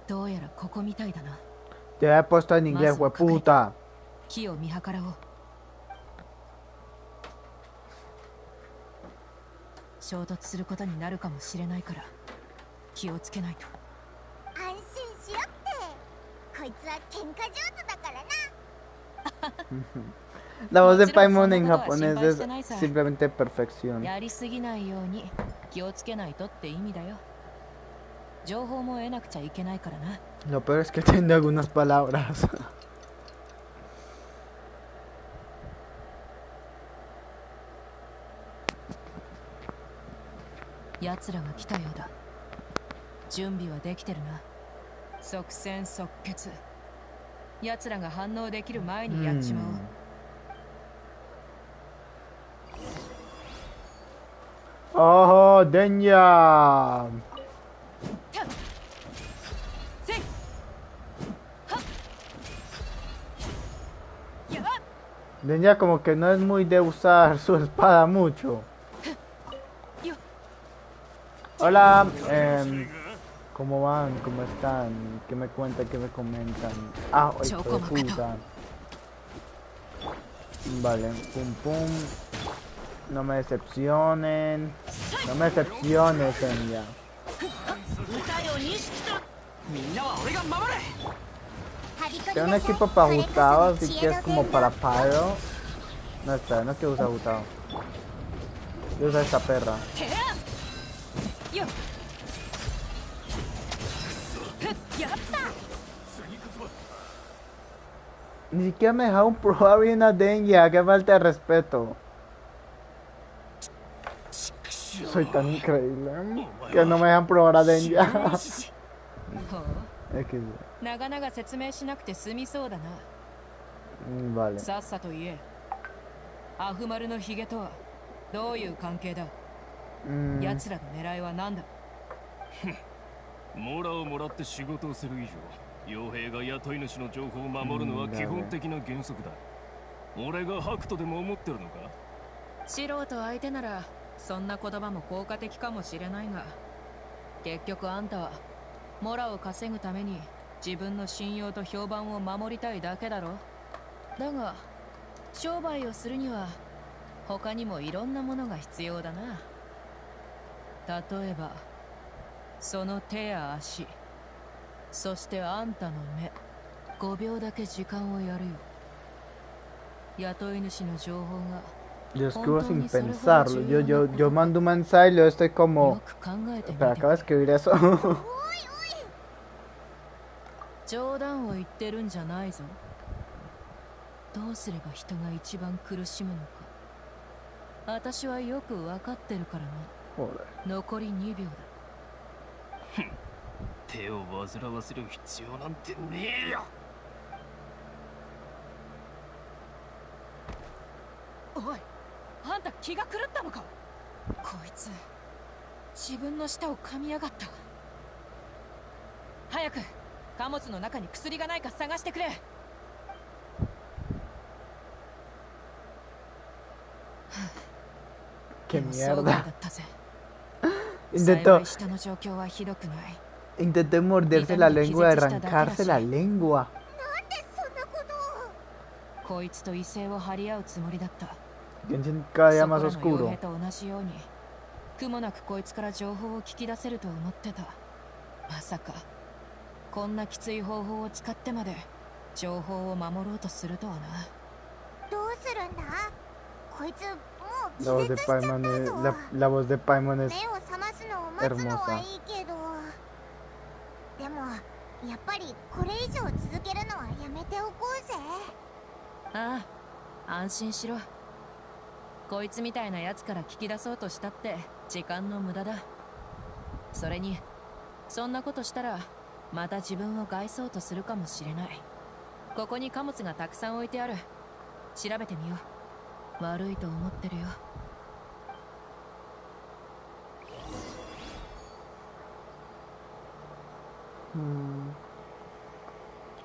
どうやらここみたいだな。 Te había puesto en ま inglés, ずは隠れて hueputa. 木を見計らおう。衝突することになるかもしれないから気をつけないと。安心しろって。こいつは喧嘩上手だからな。 La voz de もちろんそ Paimon んな en ことは japonés 心配し es てないさ。 simplemente perfección. やりすぎないように気をつけないとって意味だよ。情報も得なくちゃいけないからな。 Lo peor es que entiendo algunas palabras. 奴らが来たようだ。準備はできてるな。即戦即決。奴らが反応できる前にやっちまおう。Oh, Denya. Denya como que no es muy de usar su espada mucho. Hola, ¿cómo van? ¿Cómo están? ¿Qué me cuentan? ¿Qué me comentan? Ah, hijo de puta. Vale, pum pum. No me decepcionen. No me decepciones, Denya. Tengo un equipo para Gustavo, así que es como para Pyro. No, espera, no quiero usar Gustavo. Quiero usar esta perra. Ni siquiera me dejaron probar bien a Denya, qué falta de respeto. Soy tan increíble que no me dejan probar a Denya. Vale. さっさと言え。アフマルのヒゲとはどういう関係だ。奴らの狙いは何だ。モラをもらって仕事をする以上、傭兵が雇い主の情報を守るのは基本的な原則だ。俺がハクとでも思ってるのか。素人相手ならそんな言葉も効果的かもしれないが、結局あんたはモラを稼ぐために自分の信用と評判を守りたいだけだろ。だが商売をするには他にもいろんなものが必要だな。例えばその手や足、そしてあんたの目。5秒だけ時間をやるよ。雇い主の情報が Yo escribo sin pensarlo. Yo mando un mensaje y luego estoy como... Espera, acabo de escribir eso. 冗談を言ってるんじゃないぞ。どうすれば人が一番苦しむのか私はよく分かってるからな。残り2秒だ。手を煩わせる必要なんてねえよ。おい、あんた気が狂ったのか。こいつ自分の舌を噛みやがった。早く貨物の中に薬がないか探してくれ。Qué mierda. 幸 Intentó い下の状況はひどくない。 Intenté morderse la lengua y arrancarse la lengua. なんでそんなことを。こいつと威勢を張り合うつもりだった。 Genshin cada día そ más こらの傭 oscuro. 兵と同じように苦もなくこいつから情報を聞き出せると思ってた。まさかこんなきつい方法を使ってまで情報を守ろうとするとはな。どうするんだ。こいつもう La voz 気 de 絶しちゃった Paimon ぞ。 la voz de Paimon es 目を覚ますのを待つのはいいけど、でもやっぱりこれ以上続けるのはやめておこうぜ。ああ、安心しろ。こいつみたいなやつから聞き出そうとしたって時間の無駄だ。それにそんなことしたらまた自分を害そうとするかもしれない。ここに貨物がたくさん置いてある。調べてみよう。悪いと思ってるよ。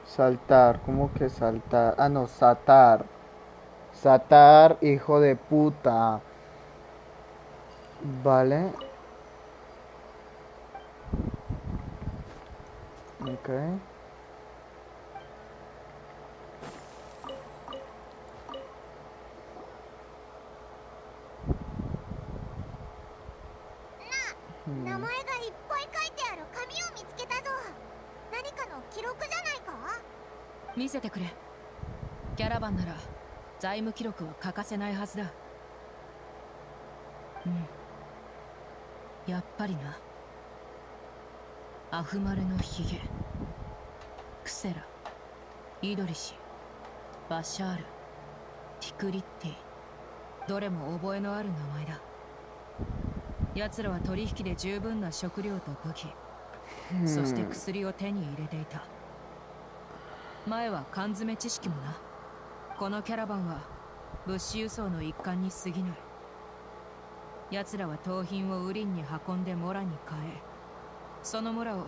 Saltar, ¿cómo que saltar? Ah, no, satar. Satar, hijo de puta. Vale. Ok. Hmm. 名前がいっぱい書いてある紙を見つけたぞ。何かの記録じゃないか？見せてくれ。キャラバンなら財務記録は欠かせないはずだ。うん、やっぱりな。アフマルのヒゲ、クセラ、イドリシ、バシャール、ティクリッティ、どれも覚えのある名前だ。奴らは取引で十分な食料と武器、そして薬を手に入れていた。前は缶詰知識もな。このキャラバンは物資輸送の一環に過ぎない。奴らは盗品をウリンに運んでモラに変え、そのモラを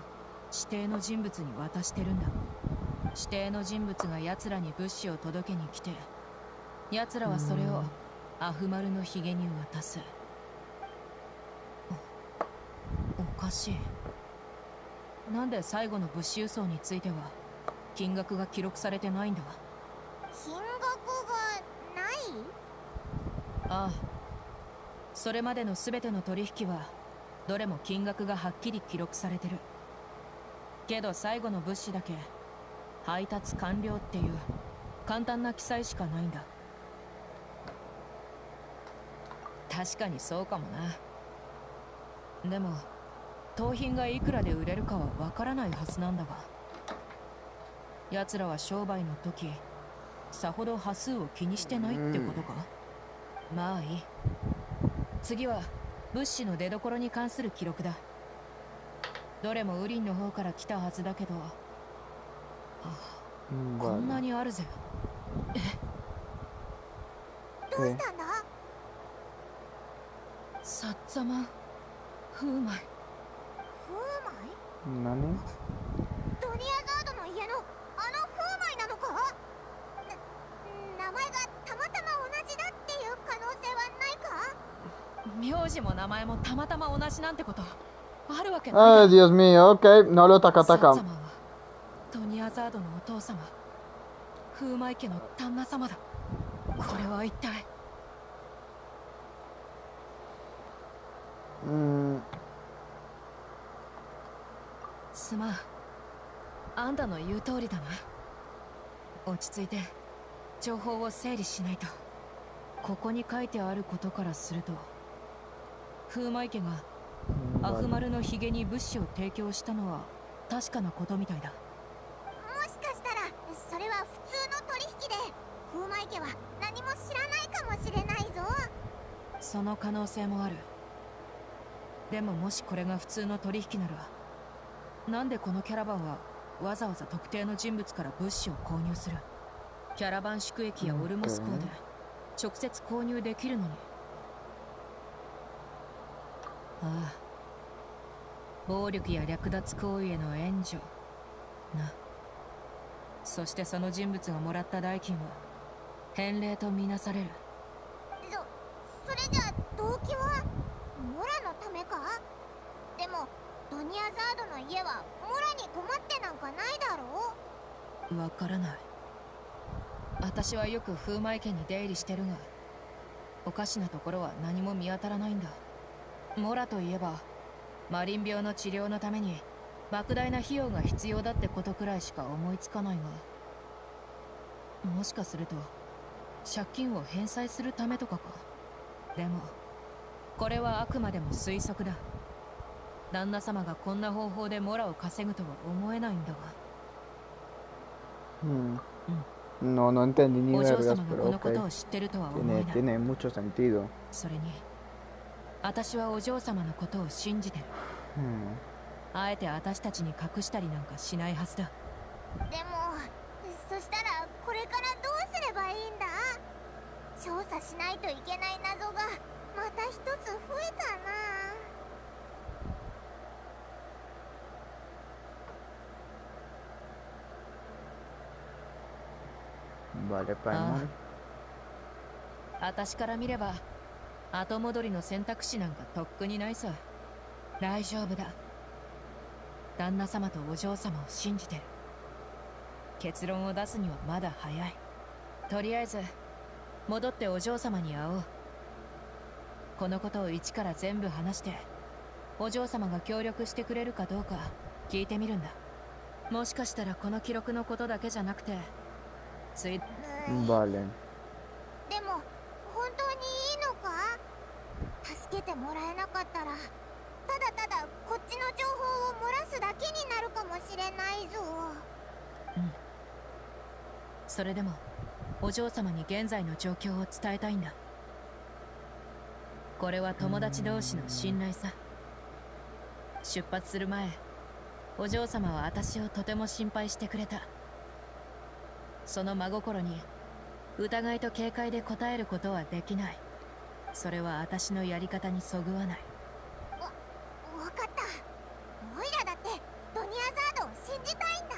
指定の人物に渡してるんだ。指定の人物が奴らに物資を届けに来て、奴らはそれをアフマルのヒゲに渡す。おかしい。なんで最後の物資輸送については金額が記録されてないんだ？金額がない？ああ、それまでの全ての取引はどれも金額がはっきり記録されてる。けど最後の物資だけ配達完了っていう簡単な記載しかないんだ。確かにそうかもな。でも盗品がいくらで売れるかはわからないはずなんだが。奴らは商売の時さほど端数を気にしてないってことか？まあいい。次は物資の出所に関する記録だ。どれもウリンの方から来たはずだけど、こんなにあるぜ。どうしたんだ？サッザマンフーマイ。フーマイ？何？ドニアザードの家のあのフーマイなのか？名前がたまたま同じだっていう可能性はないか？名字も名前もたまたま同じなんてことあるわけないだろ。Ay, Dios mío, ok, no lo サッザ taca-taca. マンはドニアザードのお父様、フーマイ家の旦那様だ。これは一体。すまん。あんたの言う通りだな。落ち着いて情報を整理しないと。ここに書いてあることからすると、フーマイ家がアフマルのヒゲに物資を提供したのは確かなことみたいだ。もしかしたらそれは普通の取引でフーマイ家は何も知らないかもしれないぞ。その可能性もある。でももしこれが普通の取引なら、なんでこのキャラバンはわざわざ特定の人物から物資を購入する？キャラバン宿駅やオルモス港で直接購入できるのに。ああ、暴力や略奪行為への援助な。そしてその人物がもらった代金は返礼とみなされる。それじゃあ動機はモラのためか？でもドニアザードの家はモラに困ってなんかないだろう？わからない。私はよくフーマイ家に出入りしてるが、おかしなところは何も見当たらないんだ。モラといえばマリン病の治療のために莫大な費用が必要だってことくらいしか思いつかないが、もしかすると借金を返済するためとかか。でもこれはあくまでも推測だ。旦那様がこんな方法でモラを稼ぐとは思えないんだが。No, no entendí ni お嬢 vergas, 様が pero このこと ok. を知ってるとは思えない。 Tiene mucho sentido. それに私はお嬢様のことを信じてる。あえて私たちに隠したりなんかしないはずだ。でもそしたらこれからどうすればいいんだ？調査しないといけない謎がまた一つ増えたな。Vale, あ Paimon. あ、私から見れば後戻りの選択肢なんかとっくにないさ。大丈夫だ。旦那様とお嬢様を信じてる。結論を出すにはまだ早い。とりあえず戻ってお嬢様に会おう。このことを一から全部話してお嬢様が協力してくれるかどうか聞いてみるんだ。もしかしたらこの記録のことだけじゃなくてつい Vale. でも本当にいいのか？助けてもらえなかったらただただこっちの情報を漏らすだけになるかもしれないぞ。それでもお嬢様に現在の状況を伝えたいんだ。これは友達同士の信頼さ。出発する前お嬢様は私をとても心配してくれた。その真心に疑いと警戒で応えることはできない。それは私のやり方にそぐわない。わかった。オイラだってドニアザードを信じたいんだ。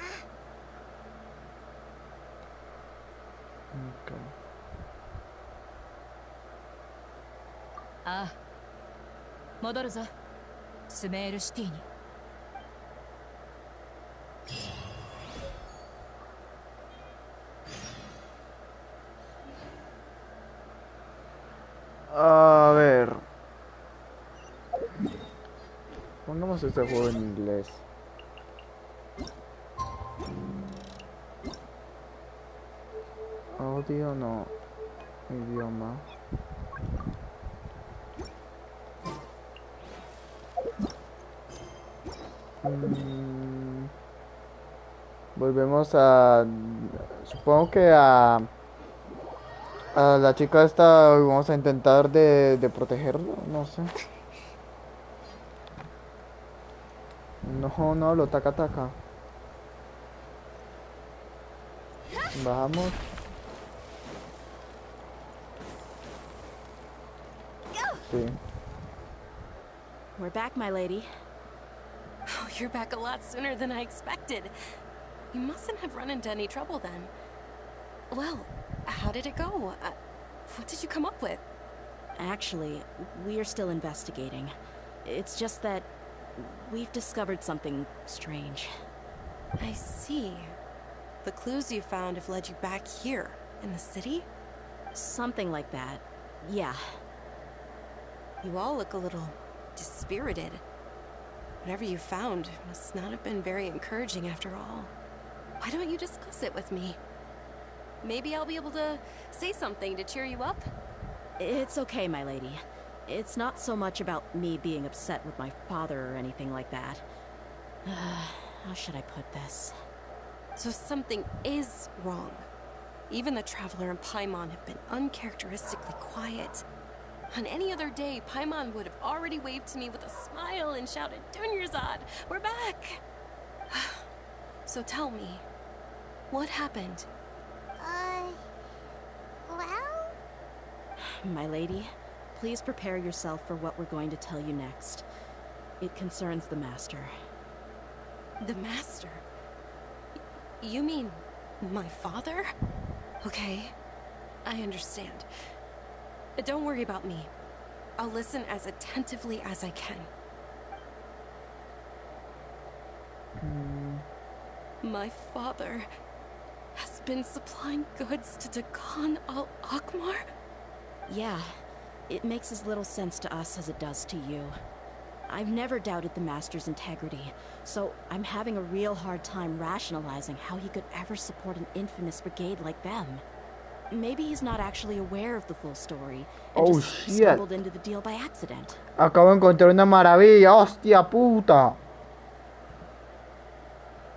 Okay. ああ、戻るぞスメールシティに。A ver. Pongamos este juego en inglés. Audio no. Idioma. Volvemos a... Supongo que a la chica esta vamos a intentar de protegerlo, no sé. No, no, lo taca taca. Bajamos. Sí. We're back, my lady. Oh, you're back a lot sooner than I expected. You mustn't have run into any trouble then. Well, how did it go? What did you come up with? Actually, we are still investigating. It's just that we've discovered something strange. I see. The clues you found have led you back here, in the city? Something like that. Yeah. You all look a little dispirited. Whatever you found must not have been very encouraging after all. Why don't you discuss it with me? Maybe I'll be able to say something to cheer you up? It's okay, my lady. It's not so much about me being upset with my father or anything like that. How should I put this? So something is wrong. Even the Traveler and Paimon have been uncharacteristically quiet. On any other day, Paimon would have already waved to me with a smile and shouted, "Dunyarzad, we're back!" So tell me, what happened? Well? My lady, please prepare yourself for what we're going to tell you next. It concerns the Master. The Master? You mean my father? Okay, I understand. Don't worry about me. I'll listen as attentively as I can. My father has been supplying goods to Dakan al-Akmar? Yeah, it makes as little sense to us as it does to you. I've never doubted the Master's integrity, so I'm having a real hard time rationalizing how he could ever support an infamous brigade like them. Maybe he's not actually aware of the full story and Oh, just shit. stumbled into the deal by accident. Acabo de encontrar una maravilla, hostia puta.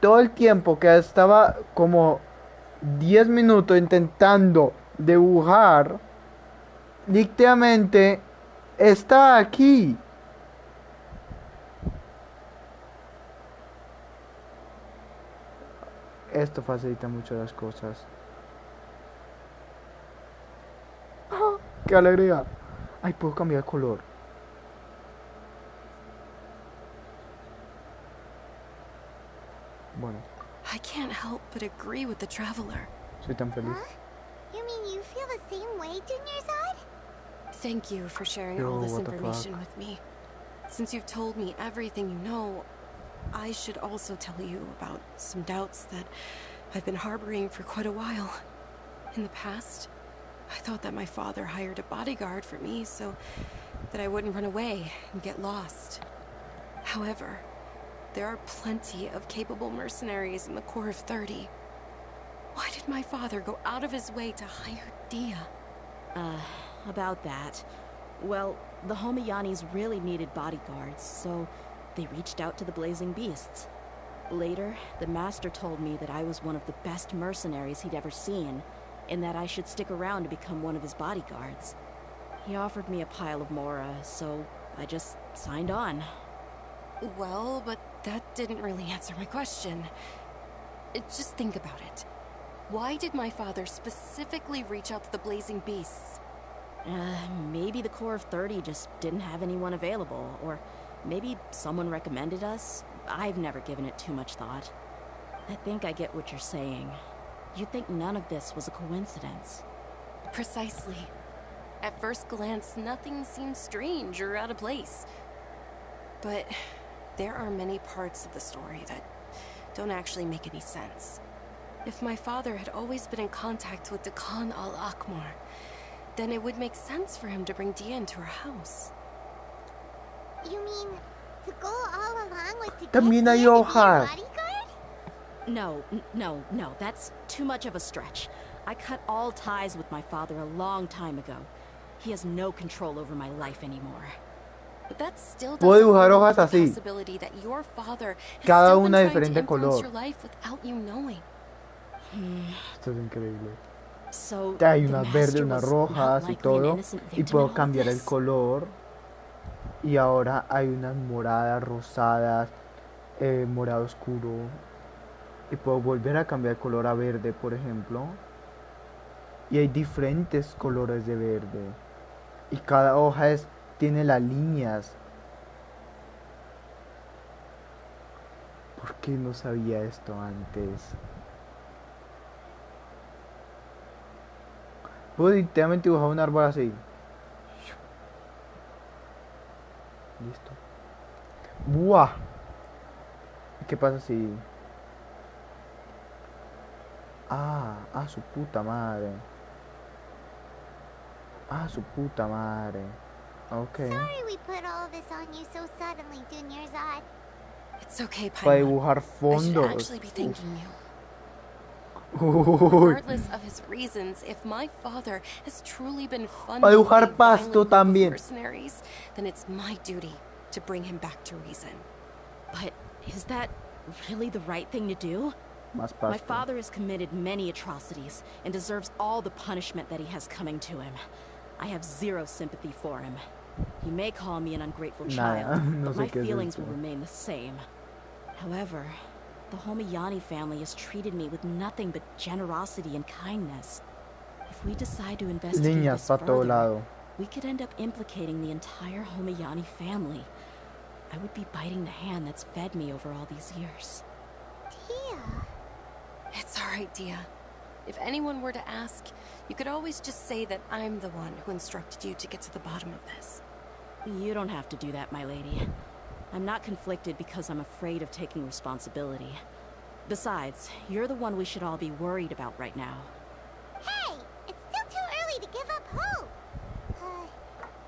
Todo el tiempo que estaba como 10 minutos intentando dibujar, literalmente está aquí. Esto facilita mucho las cosas. ¡Qué alegría! Ay, puedo cambiar el color. Bueno, I can't help but agree with the traveler. soy tan feliz. Huh? You mean you feel the same way, Junior Zod? Thank you for sharing Yo, all this what the information fuck? with me. Since you've told me everything you know, I should also tell you about some doubts that I've been harboring for quite a while. In the past, I thought that my father hired a bodyguard for me so that I wouldn't run away and get lost. However, there are plenty of capable mercenaries in the Corps of 30. Why did my father go out of his way to hire Dia? About that. Well, the Homiyanis really needed bodyguards, so they reached out to the Blazing Beasts. Later, the Master told me that I was one of the best mercenaries he'd ever seen, and that I should stick around to become one of his bodyguards. He offered me a pile of Mora, so I just signed on. Well, but that didn't really answer my question. Just think about it. Why did my father specifically reach out to the Blazing Beasts? Maybe the Corps of 30 just didn't have anyone available, or maybe someone recommended us. I've never given it too much thought. I think I get what you're saying. You think none of this was a coincidence. Precisely. At first glance, nothing seems strange or out of place. But there are many parts of the story that don't actually make any sense. If my father had always been in contact with Dekan al-Akmar, then it would make sense for him to bring Dia into our house. You mean the goal all along was to get También Dia hay to be your hojas. bodyguard? No, that's too much of a stretch. I cut all ties with my father a long time ago. He has no control over my life anymore. But that still Puedo doesn't dibujar rule hojas out the así. possibility that your father has Cada still been una trying to diferente influence color. your life without you knowing. Esto es increíble. So Hay the unas verdes, Master unas was rojas not y likely an todo. innocent Y victim in puedo all of cambiar el this. color. Y ahora hay unas moradas, rosadas, morado oscuro. Y puedo volver a cambiar el color a verde, por ejemplo. Y hay diferentes colores de verde. Y cada hoja tiene las líneas. ¿Por qué no sabía esto antes? Puedo literalmente dibujar un árbol así. Listo. ¡Buah! ¿Qué pasa si...? Su puta madre. Su puta madre. Ok. Sorry we put all this on you so suddenly, Junior Zod. It's okay, Para Paimon. dibujar I should fondos. actually be thanking you. Uy. Regardless of his reasons, if my father has truly been funding Para dibujar a violent pasto group of también. mercenaries, then it's my duty to bring him back to reason. But is that really the right thing to do? Más My pasto. father has committed many atrocities and deserves all the punishment that he has coming to him. I have zero sympathy for him. He may call me an ungrateful child, no but sé my qué es feelings esto. will remain the same. However, the Homayani family has treated me with nothing but generosity and kindness. If we decide to investigate Líneas this para todo further, lado. we could end up implicating the entire Homayani family. I would be biting the hand that's fed me over all these years. Dia. It's all right, Dia. If anyone were to ask, you could always just say that I'm the one who instructed you to get to the bottom of this. You don't have to do that, my lady. I'm not conflicted because I'm afraid of taking responsibility. Besides, you're the one we should all be worried about right now. Hey, it's still too early to give up hope.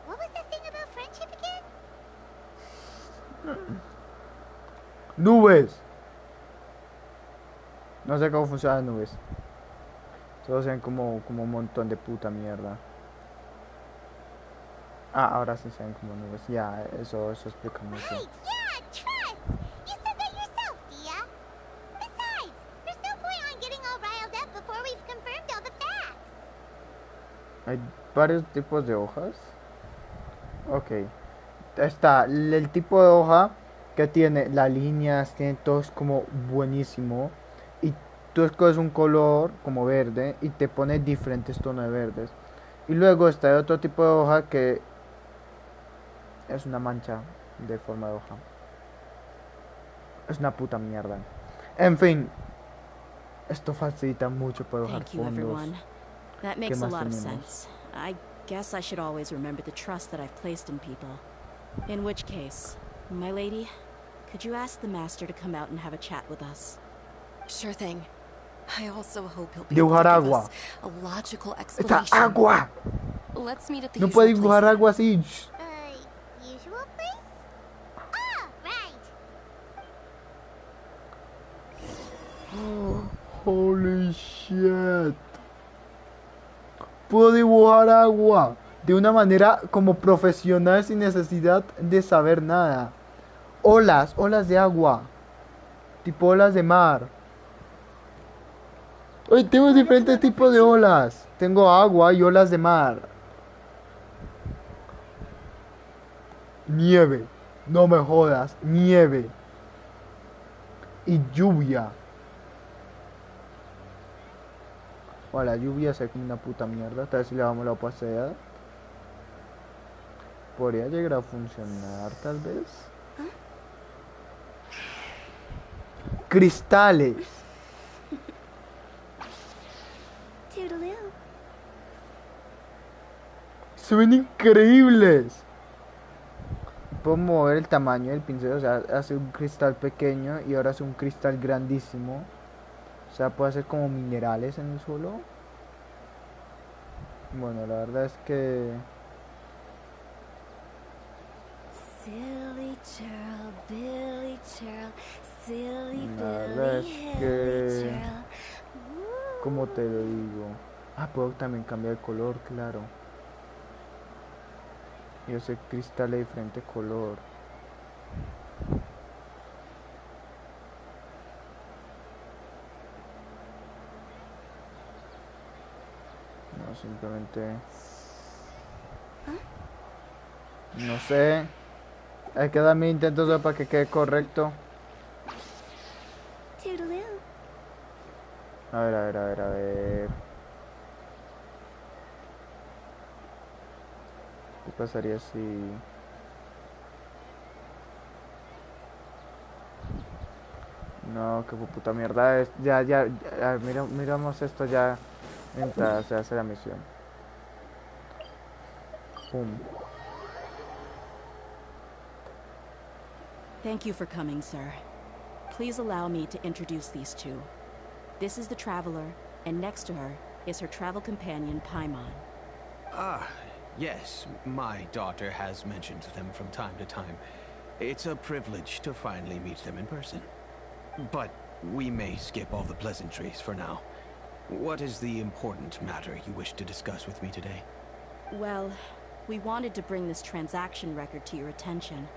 What was the thing about friendship again? Nubes. No sé cómo funcionan las nubes. Solo se ven como un montón de puta mierda. Ahora sí se ven como nubes. Ya, eso explica mucho. Right, yeah, trust. You said that yourself, Dia. Besides, there's no point on getting all riled up before we've confirmed all the facts. Hay varios tipos de hojas. Ok. Está el tipo de hoja que tiene las líneas, tiene todo, es como buenísimo. Y tú escoges un color como verde y te pone diferentes tonos de verdes. Y luego está otro tipo de hoja que es una mancha de forma de hoja. Es una puta mierda. En fin, esto facilita mucho para dibujar Thank you, fondos. everyone. That ¿Qué makes a más lot of tenemos? sense. I guess I should always remember the trust that I've placed in people. In which case, my lady, could you ask the master to come out and have a chat with us? Sure thing. I also hope he'll be able to Dibujar give agua. us a logical ¡Está explanation. agua! Let's meet at the No puede usual place dibujar then. agua así. Usual place? Ah, right. Holy shit. Puedo dibujar agua de una manera como profesional sin necesidad de saber nada. Olas, olas de agua. Tipo olas de mar. Hoy tengo diferentes tipos de olas. Tengo agua y olas de mar. Nieve. No me jodas. Nieve. Y lluvia. O la lluvia se como una puta mierda. Tal vez si le damos la opacidad. Podría llegar a funcionar, tal vez. Cristales. Toodaloo. Se ven increíbles. Puedo mover el tamaño del pincel. O sea, hace un cristal pequeño y ahora hace un cristal grandísimo. O sea, puede hacer como minerales en el suelo. Bueno, la verdad es que... Silly churl, Billy churl, silly La verdad Billy, es Hilly que... churl. ¿Cómo te lo digo? Ah, puedo también cambiar el color, claro. Y hacer cristal de diferente color. No, simplemente... No sé. Hay que dar mi intento solo para que quede correcto. Toodaloo. A ver, a ver, a ver, a ver. ¿Qué pasaría si... No, qué puta mierda es. Ya, ya, ya, miramos esto ya mientras se hace la misión. Pum. Thank you for coming, sir. Please allow me to introduce these two. This is the Traveler, and next to her is her travel companion, Paimon. Ah, yes, my daughter has mentioned them from time to time. It's a privilege to finally meet them in person. But we may skip all the pleasantries for now. What is the important matter you wish to discuss with me today? Well, we wanted to bring this transaction record to your attention.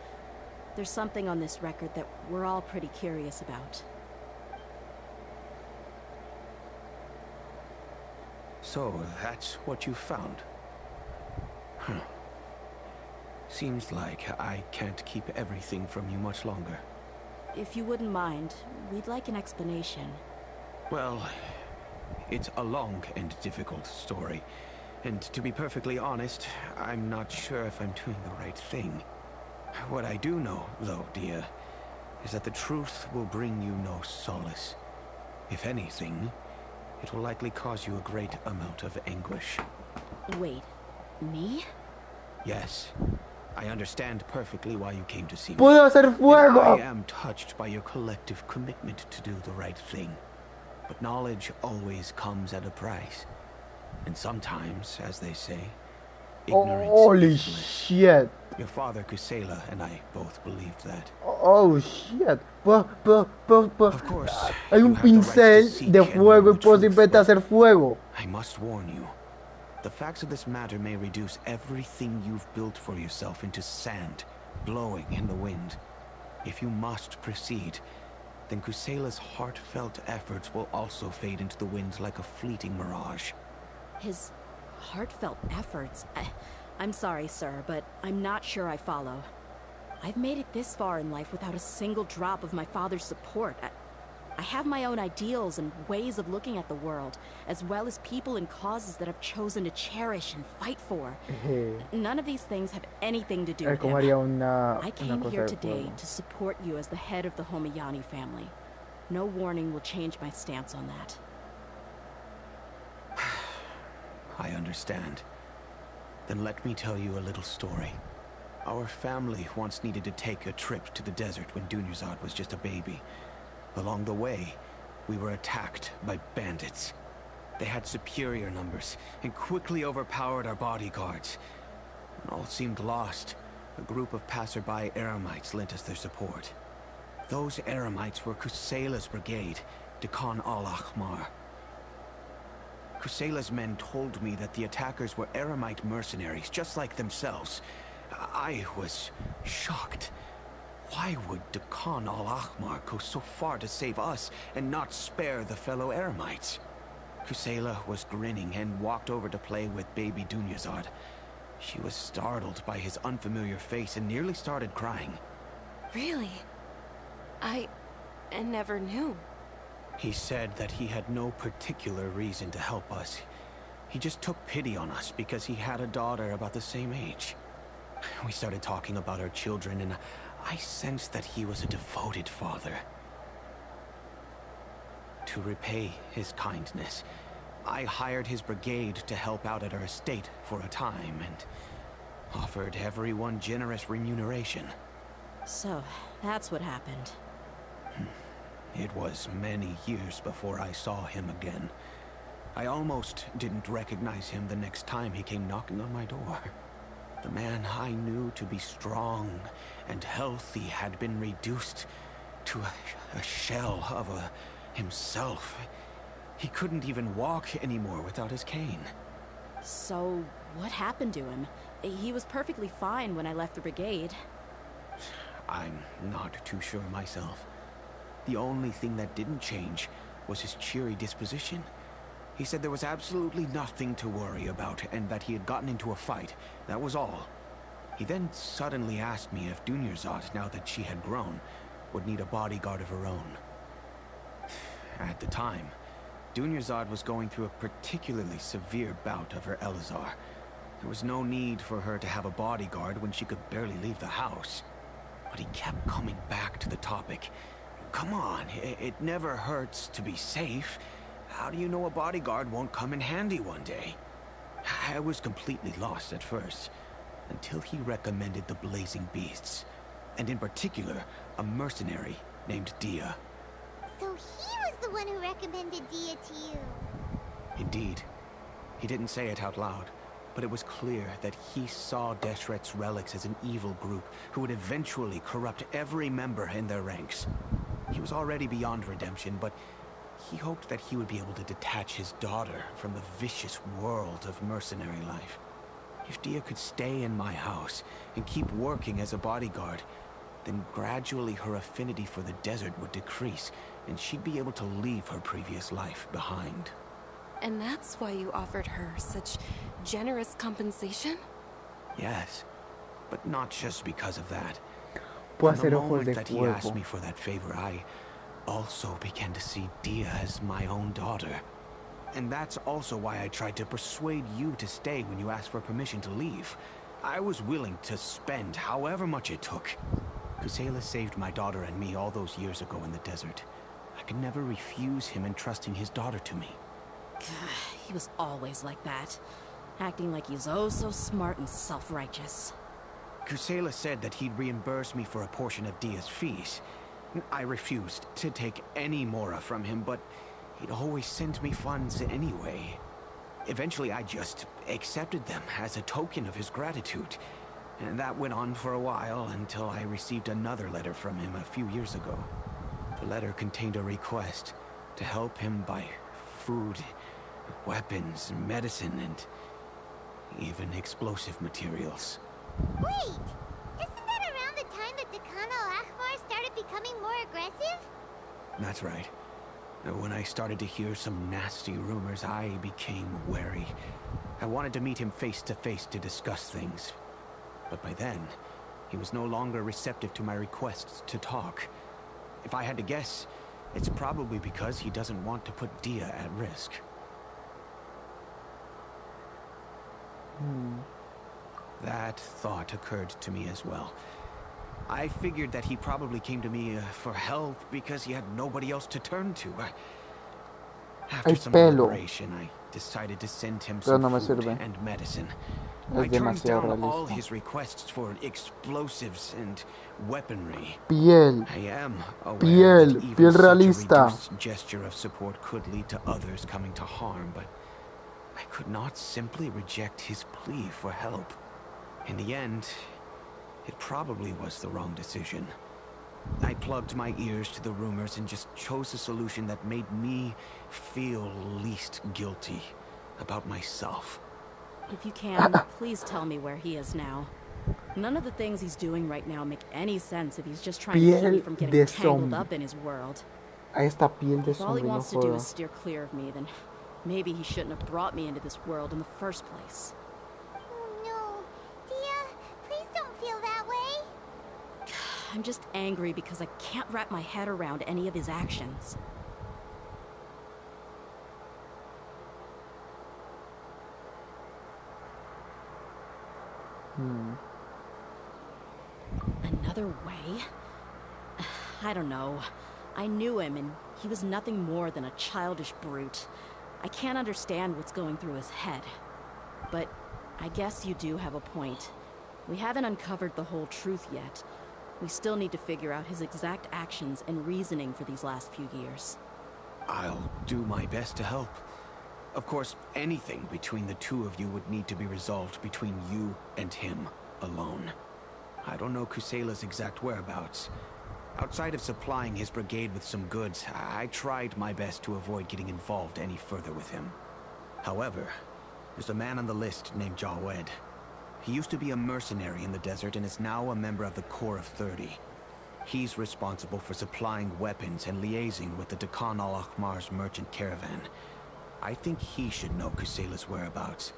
There's something on this record that we're all pretty curious about. So, that's what you found. Huh. Seems like I can't keep everything from you much longer. If you wouldn't mind, we'd like an explanation. Well, it's a long and difficult story. And to be perfectly honest, I'm not sure if I'm doing the right thing. What I do know, though, dear, is that the truth will bring you no solace. If anything, it will likely cause you a great amount of anguish. Wait, me? Yes, I understand perfectly why you came to see me. ¡Puedo hacer And fuego! I am touched by your collective commitment to do the right thing. But knowledge always comes at a price. And sometimes, as they say, ignorance Holy is bliss. shit. Your father, Kusela, and I both believed that. Oh shit. Of course, Hay you un have the right to pincel seek de and know fuego y the puedo truth, simplemente but hacer fuego. I must warn you. The facts of this matter may reduce everything you've built for yourself into sand, blowing in the wind. If you must proceed, then Kusela's heartfelt efforts will also fade into the wind like a fleeting mirage. His heartfelt efforts? I'm sorry, sir, but I'm not sure I follow. I've made it this far in life without a single drop of my father's support. I have my own ideals and ways of looking at the world, as well as people and causes that I've chosen to cherish and fight for. None of these things have anything to do with ¿Cómo him. haría I una came cosa here de today fuego? to support you as the head of the Homayani family. No warning will change my stance on that. I understand. Then let me tell you a little story. Our family once needed to take a trip to the desert when Dunyarzad was just a baby. Along the way, we were attacked by bandits. They had superior numbers and quickly overpowered our bodyguards. When all seemed lost, a group of passerby Eremites lent us their support. Those Eremites were Kusela's brigade, Dekan al-Ahmar. Kusela's men told me that the attackers were Eremite mercenaries, just like themselves. I was shocked. Why would Dekan al-Ahmar go so far to save us and not spare the fellow Eremites? Kusela was grinning and walked over to play with baby Dunyarzad. She was startled by his unfamiliar face and nearly started crying. Really? I never knew. He said that he had no particular reason to help us. He just took pity on us because he had a daughter about the same age. We started talking about our children, and I sensed that he was a devoted father. To repay his kindness, I hired his brigade to help out at our estate for a time, and offered everyone generous remuneration. So, that's what happened. It was many years before I saw him again. I almost didn't recognize him the next time he came knocking on my door. The man I knew to be strong and healthy had been reduced to a shell of himself. He couldn't even walk anymore without his cane. So, what happened to him? He was perfectly fine when I left the brigade. I'm not too sure myself. The only thing that didn't change was his cheery disposition. He said there was absolutely nothing to worry about and that he had gotten into a fight. That was all. He then suddenly asked me if Dunyarzad, now that she had grown, would need a bodyguard of her own. At the time, Dunyarzad was going through a particularly severe bout of her Elazar. There was no need for her to have a bodyguard when she could barely leave the house. But he kept coming back to the topic. Come on, it never hurts to be safe. How do you know a bodyguard won't come in handy one day? I was completely lost at first, until he recommended the Blazing Beasts, and in particular, a mercenary named Dia. So he was the one who recommended Dia to you. Indeed. He didn't say it out loud, but it was clear that he saw Deshret's relics as an evil group who would eventually corrupt every member in their ranks. He was already beyond redemption, but he hoped that he would be able to detach his daughter from the vicious world of mercenary life. If Dia could stay in my house and keep working as a bodyguard, then gradually her affinity for the desert would decrease, and she'd be able to leave her previous life behind. And that's why you offered her such generous compensation? Yes, but not just because of that. Puedo From the hacer ojos moment de that he asked fuego. me for that favor, I also began to see Dia as my own daughter. And that's also why I tried to persuade you to stay when you asked for permission to leave. I was willing to spend however much it took. Kusela saved my daughter and me all those years ago in the desert. I could never refuse him entrusting his daughter to me. He was always like that, acting like he's oh so smart and self-righteous. Kusela said that he'd reimburse me for a portion of Dia's fees. I refused to take any mora from him, but he'd always send me funds anyway. Eventually, I just accepted them as a token of his gratitude. And that went on for a while until I received another letter from him a few years ago. The letter contained a request to help him buy food, weapons, medicine, and even explosive materials. Wait! Isn't that around the time that Dekan al-Ahmar started becoming more aggressive? That's right. When I started to hear some nasty rumors, I became wary. I wanted to meet him face to face to discuss things. But by then, he was no longer receptive to my requests to talk. If I had to guess, It's probably because he doesn't want to put Dia at risk. That thought occurred to me as well. I figured that he probably came to me for help because he had nobody else to turn to. After Hay some pelo, deliberation, I decided to send him pero some no me food sirve. and medicine. I Es turned demasiado down all realista. his requests for explosives and weaponry. Piel, I am aware that piel, even piel such a realista. reduced gesture of support could lead to others coming to harm, but I could not simply reject his plea for help. In the end, it probably was the wrong decision. I plugged my ears to the rumors and just chose a solution that made me feel least guilty about myself. If you can, please tell me where he is now. None of the things he's doing right now make any sense if he's just trying to keep me Piel from getting de tangled zombie. up in his world. Ahí está piel de If all he zombie, no wants to do is jodas. steer clear of me, then maybe he shouldn't have brought me into this world in the first place. Oh no. Dia, please don't feel that way. I'm just angry because I can't wrap my head around any of his actions. Another way? I don't know. I knew him, and he was nothing more than a childish brute. I can't understand what's going through his head. But I guess you do have a point. We haven't uncovered the whole truth yet. We still need to figure out his exact actions and reasoning for these last few years. I'll do my best to help. Of course, anything between the two of you would need to be resolved between you and him alone. I don't know Kusela's exact whereabouts. Outside of supplying his brigade with some goods, I tried my best to avoid getting involved any further with him. However, there's a man on the list named Jawed. He used to be a mercenary in the desert and is now a member of the Corps of 30. He's responsible for supplying weapons and liaising with the Dakan al-Akhmar's merchant caravan. I think he should know Kusela's whereabouts.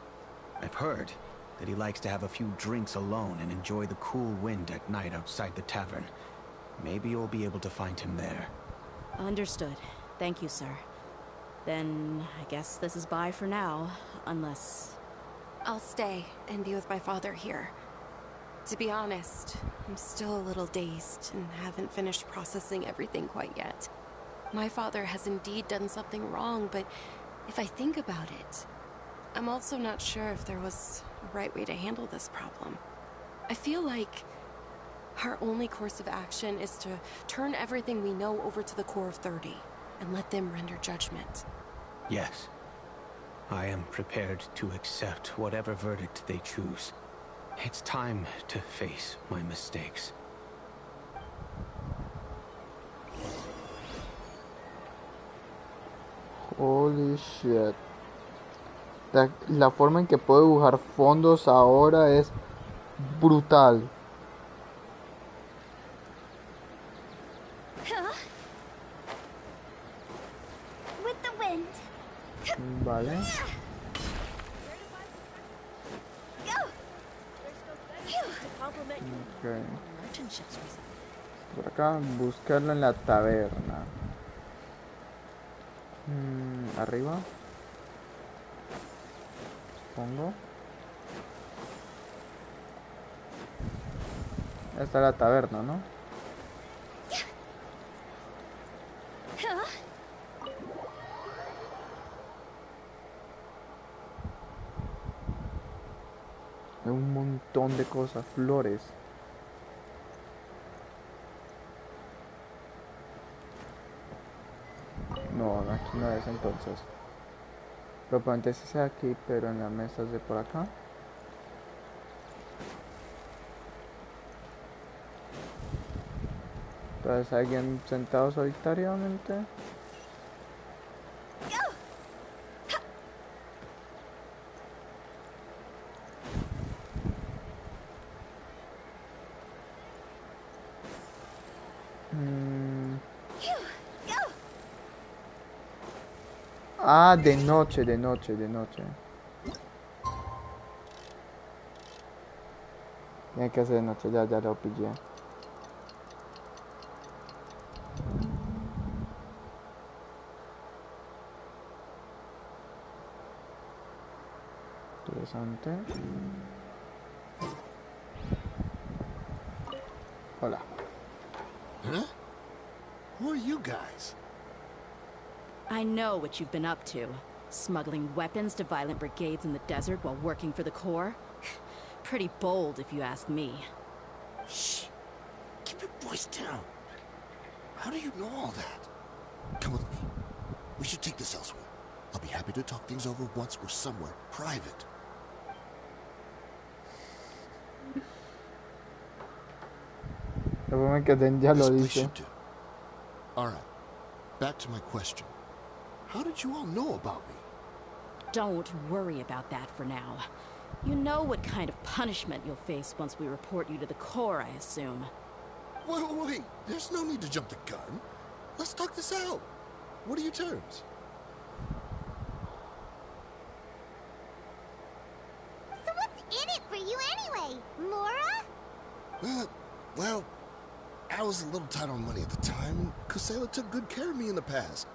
I've heard that he likes to have a few drinks alone and enjoy the cool wind at night outside the tavern. Maybe you'll be able to find him there. Understood. Thank you, sir. Then I guess this is bye for now, unless... I'll stay and be with my father here. To be honest, I'm still a little dazed and haven't finished processing everything quite yet. My father has indeed done something wrong, but if I think about it, I'm also not sure if there was a right way to handle this problem. I feel like our only course of action is to turn everything we know over to the Corps of 30 and let them render judgment. Yes. I am prepared to accept whatever verdict they choose. It's time to face my mistakes. Holy shit. La forma en que puedo dibujar fondos ahora es brutal. With the wind. Vale. Okay. Por acá, buscarlo en la taberna. Arriba. Pongo. Esta es la taberna, ¿no? Hay un montón de cosas, flores. No, aquí no es entonces. Probablemente sí sea aquí, pero en las mesas de por acá. Entonces, ¿alguien sentado solitariamente? Ah, de noche, de noche, de noche. Tiene que ser de noche, ya lo pillé. Interesante. Hola. Huh? Who are you guys? I know what you've been up to. Smuggling weapons to violent brigades in the desert while working for the Corps? Pretty bold, if you ask me. Shh. Keep your voice down. How do you know all that? Come with me. We should take this elsewhere. I'll be happy to talk things over once we're somewhere private. Lo bueno es que Den ya This lo place dice. should do. All right. Back to my question. How did you all know about me? Don't worry about that for now. You know what kind of punishment you'll face once we report you to the Corps, I assume. Wait. There's no need to jump the gun. Let's talk this out. What are your terms? So what's in it for you anyway, Mora? Well, I was a little tight on money at the time, and Kusela took good care of me in the past.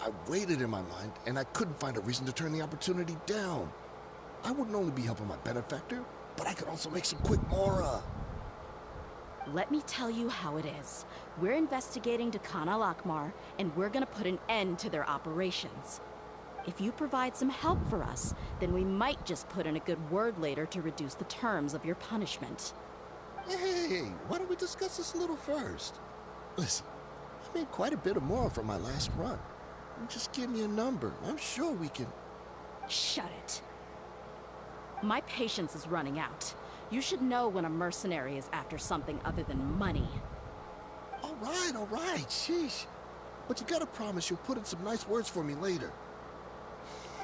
I weighed it in my mind, and I couldn't find a reason to turn the opportunity down. I wouldn't only be helping my benefactor, but I could also make some quick Mora. Let me tell you how it is. We're investigating Dakan al-Akmar, and we're gonna put an end to their operations. If you provide some help for us, then we might just put in a good word later to reduce the terms of your punishment. Hey, why don't we discuss this a little first? Listen, I made quite a bit of Mora from my last run. Just give me a number. I'm sure we can... Shut it. My patience is running out. You should know when a mercenary is after something other than money. All right. Sheesh. But you gotta promise you'll put in some nice words for me later.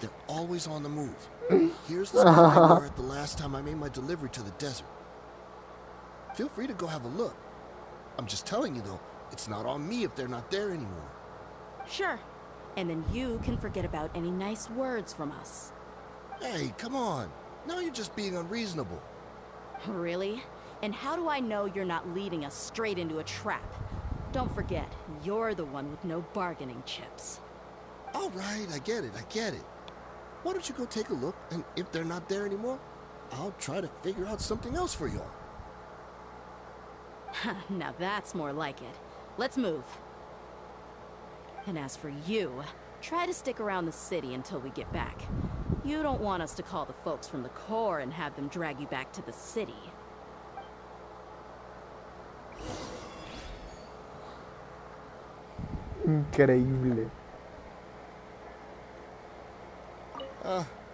They're always on the move. Here's the spot they were at the last time I made my delivery to the desert. Feel free to go have a look. I'm just telling you, though, it's not on me if they're not there anymore. Sure. And then you can forget about any nice words from us. Hey, come on. Now you're just being unreasonable. Really? And how do I know you're not leading us straight into a trap? Don't forget, you're the one with no bargaining chips. All right, I get it. Why don't you go take a look, and if they're not there anymore, I'll try to figure out something else for y'all. Now that's more like it. Let's move. And as for you, try to stick around the city until we get back. You don't want us to call the folks from the Corps and have them drag you back to the city. Increíble.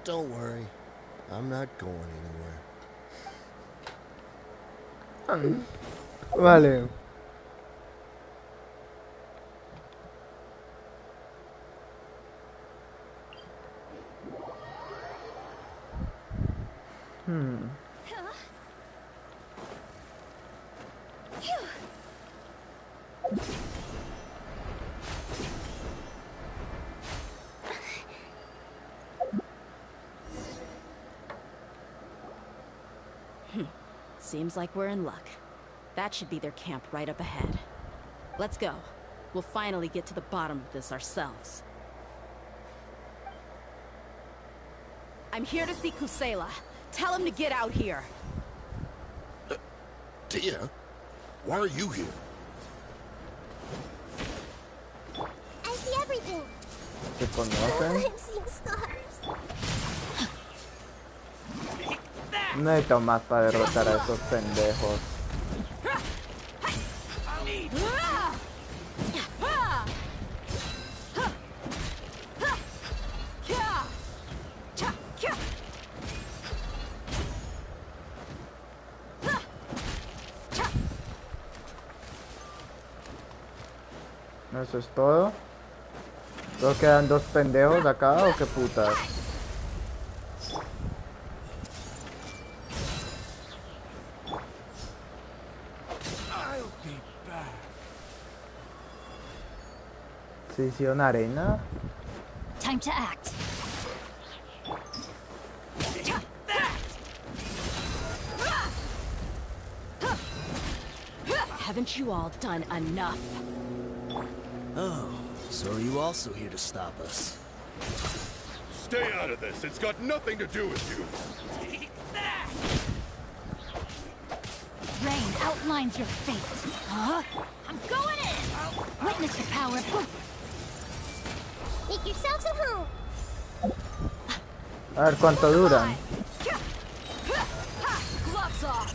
Don't worry. I'm not going anywhere. Vale. Seems like we're in luck. That should be their camp right up ahead. Let's go. We'll finally get to the bottom of this ourselves. I'm here to see Kusela. Tell him to get out here. Tia, why are you here? I see everything. ¿Se conocen? I'm seeing stars. No necesito más para derrotar a esos pendejos. ¿Eso es todo? ¿Solo quedan dos pendejos acá o qué putas? ¿Se hicieron arena? Time to act. Haven't you all done enough? Oh, so are you also here to stop us? Stay out of this. It's got nothing to do with you. Rain outlines your fate. Huh? I'm going in! Witness the power of... Make yourselves at home! A ver cuánto duran. Gloves off!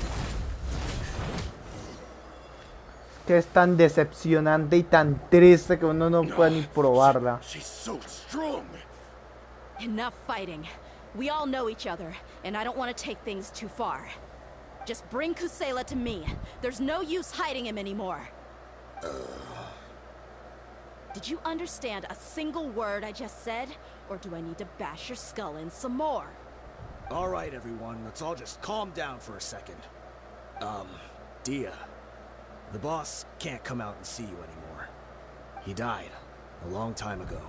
Que es tan decepcionante y tan triste que uno no puede ni probarla. She's so strong. Enough fighting. We all know each other, and I don't want to take things too far. Just bring Kusela to me. There's no use hiding him anymore. Did you understand a single word I just said? Or do I need to bash your skull in some more? All right, everyone, let's all just calm down for a second. Dia, the boss can't come out and see you anymore. He died a long time ago.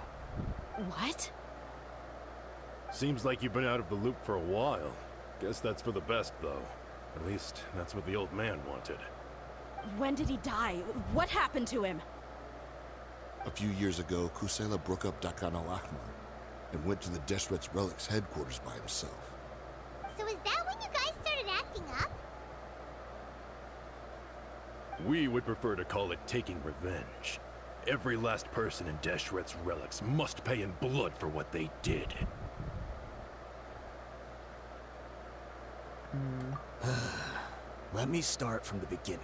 What? Seems like you've been out of the loop for a while. Guess that's for the best, though. At least, that's what the old man wanted. When did he die? What happened to him? A few years ago, Kusela broke up Dakan al-Ahmar and went to the Deshret's Relics headquarters by himself. So is that when you guys started acting up? We would prefer to call it taking revenge. Every last person in Deshret's Relics must pay in blood for what they did. Let me start from the beginning.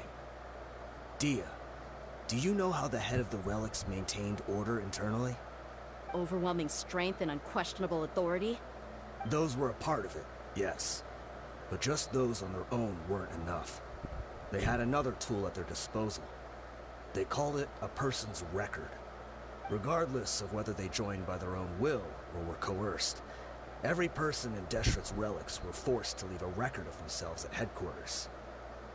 Dia, do you know how the head of the Relics maintained order internally? Overwhelming strength and unquestionable authority? Those were a part of it, yes. But just those on their own weren't enough. They had another tool at their disposal. They called it a person's record. Regardless of whether they joined by their own will or were coerced, every person in Deshret's Relics were forced to leave a record of themselves at headquarters.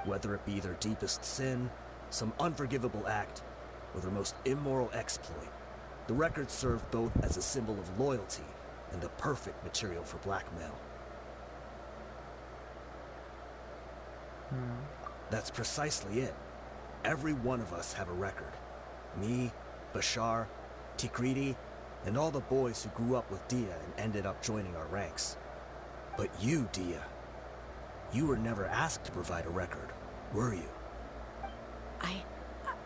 Whether it be their deepest sin, some unforgivable act, or their most immoral exploit, the record served both as a symbol of loyalty and the perfect material for blackmail. That's precisely it. Every one of us have a record. Me, Bashar, Tikriti, and all the boys who grew up with Dia and ended up joining our ranks. But you, Dia, you were never asked to provide a record, were you?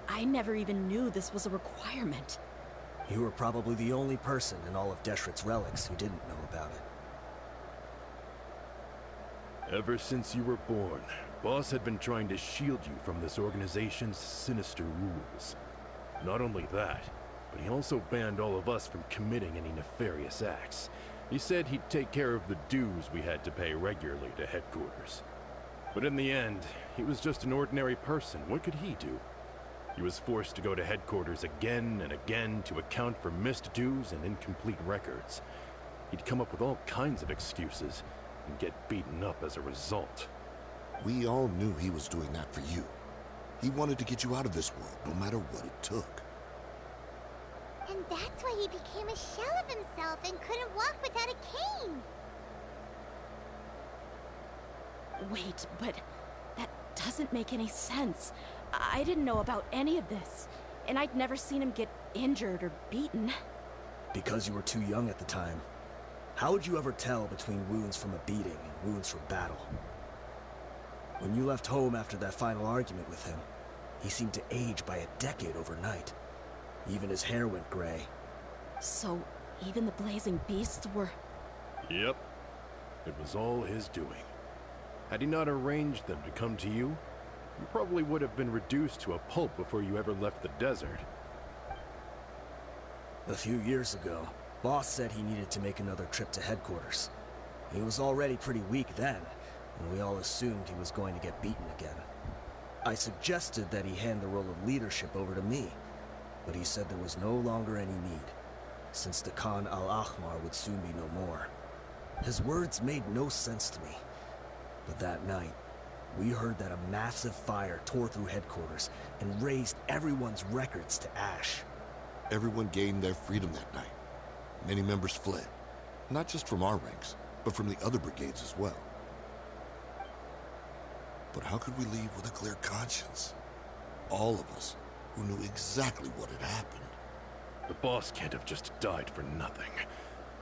I never even knew this was a requirement. You were probably the only person in all of Deshret's Relics who didn't know about it. Ever since you were born, Boss had been trying to shield you from this organization's sinister rules. Not only that, but he also banned all of us from committing any nefarious acts. He said he'd take care of the dues we had to pay regularly to headquarters. But in the end, he was just an ordinary person. What could he do? He was forced to go to headquarters again and again to account for missed dues and incomplete records. He'd come up with all kinds of excuses and get beaten up as a result. We all knew he was doing that for you. He wanted to get you out of this world, no matter what it took. And that's why he became a shell of himself and couldn't walk without a cane. Wait, but that doesn't make any sense. I didn't know about any of this, and I'd never seen him get injured or beaten. Because you were too young at the time. How would you ever tell between wounds from a beating and wounds from battle? When you left home after that final argument with him, he seemed to age by a decade overnight. Even his hair went gray. So, even the blazing beasts were... Yep. It was all his doing. Had he not arranged them to come to you, you probably would have been reduced to a pulp before you ever left the desert. A few years ago, Boss said he needed to make another trip to headquarters. He was already pretty weak then, and we all assumed he was going to get beaten again. I suggested that he hand the role of leadership over to me, but he said there was no longer any need, since the Khan al-Ahmar would soon be no more. His words made no sense to me, but that night, we heard that a massive fire tore through headquarters and razed everyone's records to ash. Everyone gained their freedom that night. Many members fled, not just from our ranks, but from the other brigades as well. But how could we leave with a clear conscience? All of us who knew exactly what had happened. The boss can't have just died for nothing.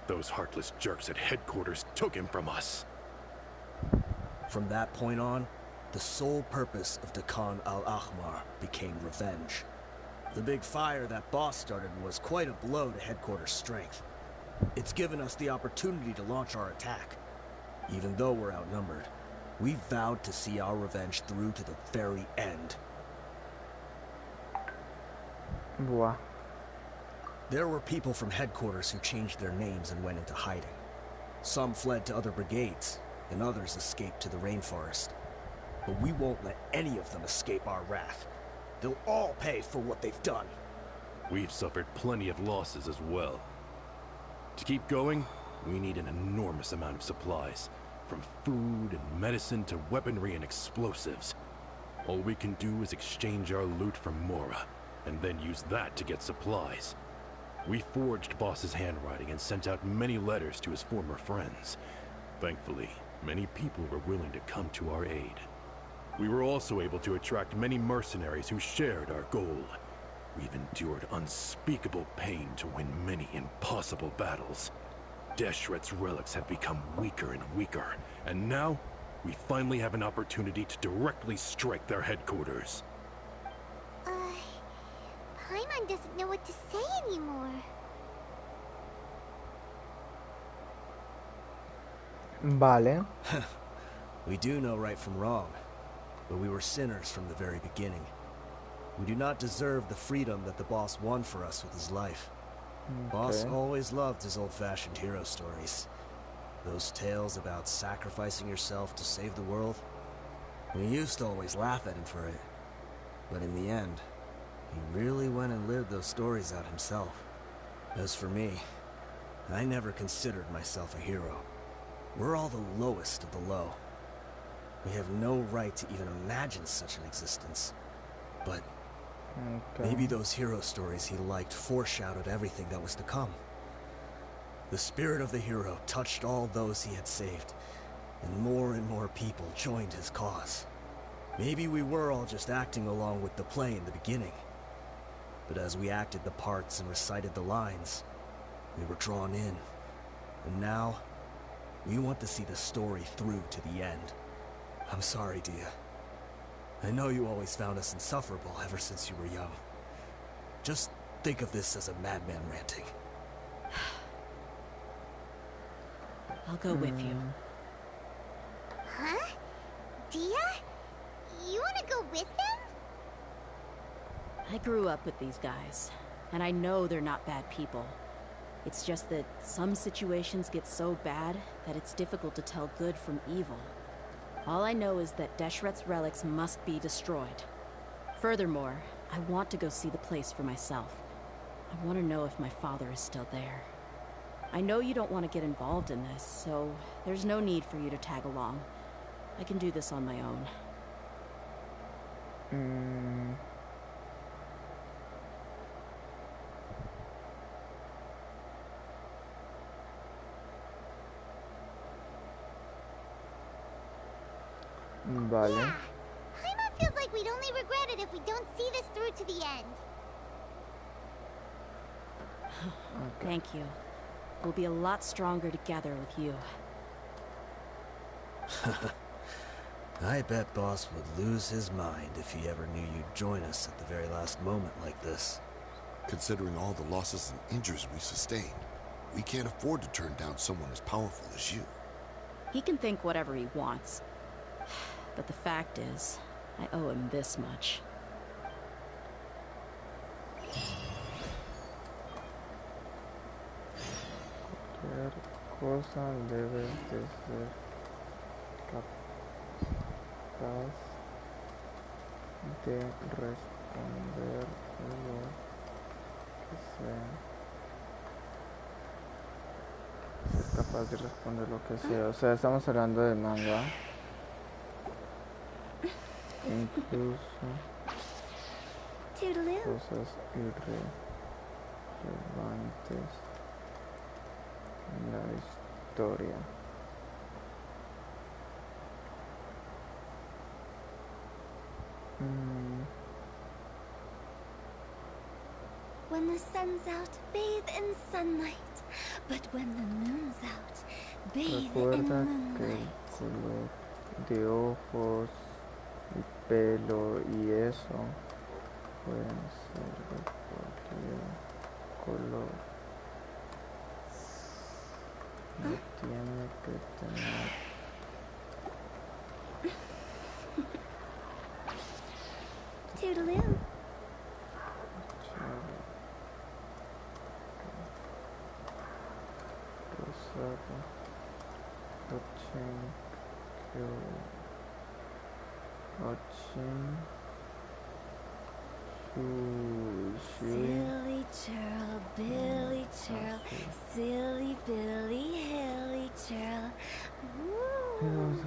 Those heartless jerks at headquarters took him from us. From that point on, the sole purpose of Dakan al-Ahmar became revenge. The big fire that boss started was quite a blow to headquarters' strength. It's given us the opportunity to launch our attack. Even though we're outnumbered, we vowed to see our revenge through to the very end. Buah. There were people from headquarters who changed their names and went into hiding. Some fled to other brigades, and others escaped to the rainforest. But we won't let any of them escape our wrath. They'll all pay for what they've done. We've suffered plenty of losses as well. To keep going, we need an enormous amount of supplies, from food and medicine to weaponry and explosives. All we can do is exchange our loot from Mora, and then use that to get supplies. We forged Boss's handwriting and sent out many letters to his former friends. Thankfully, many people were willing to come to our aid. We were also able to attract many mercenaries who shared our goal. We've endured unspeakable pain to win many impossible battles. Deshret's relics have become weaker and weaker, and now we finally have an opportunity to directly strike their headquarters. Paimon doesn't know what to say anymore. Vale. We do know right from wrong, but we were sinners from the very beginning. We do not deserve the freedom that the boss won for us with his life. Boss always loved his old-fashioned hero stories. Those tales about sacrificing yourself to save the world. We used to always laugh at him for it. But in the end, he really went and lived those stories out himself. As for me, I never considered myself a hero. We're all the lowest of the low. We have no right to even imagine such an existence. But maybe those hero stories he liked foreshadowed everything that was to come. The spirit of the hero touched all those he had saved, and more people joined his cause. Maybe we were all just acting along with the play in the beginning. But as we acted the parts and recited the lines, we were drawn in. And now, we want to see the story through to the end. I'm sorry, Dia. I know you always found us insufferable ever since you were young. Just think of this as a madman ranting. I'll go with you. Huh? Dia? You wanna go with them? I grew up with these guys, and I know they're not bad people. It's just that some situations get so bad that it's difficult to tell good from evil. All I know is that Deshret's relics must be destroyed. Furthermore, I want to go see the place for myself. I want to know if my father is still there. I know you don't want to get involved in this, so there's no need for you to tag along. I can do this on my own. Vale. Yeah. Paimon feels like we'd only regret it if we don't see this through to the end. Thank you. We'll be a lot stronger together with you. I bet Boss would lose his mind if he ever knew you'd join us at the very last moment like this. Considering all the losses and injuries we sustained, we can't afford to turn down someone as powerful as you. He can think whatever he wants. But the fact is, I owe him this much. Cualquier cosa debe de ser capaz de responder lo que sea. Ser capaz de responder lo que sea. O sea, estamos hablando de manga. Incluso Toodaloo. cosas irrelevantes en la historia. When the sun's out, bathe in sunlight. But when the moon's out, bathe in Recuerda que el moonlight. color de ojos y pelo y eso pueden ser de cualquier color. No tiene que tener Toodaloo. rosado, Silly churl, Billy churl, silly Billy, hilly churl. Ooh.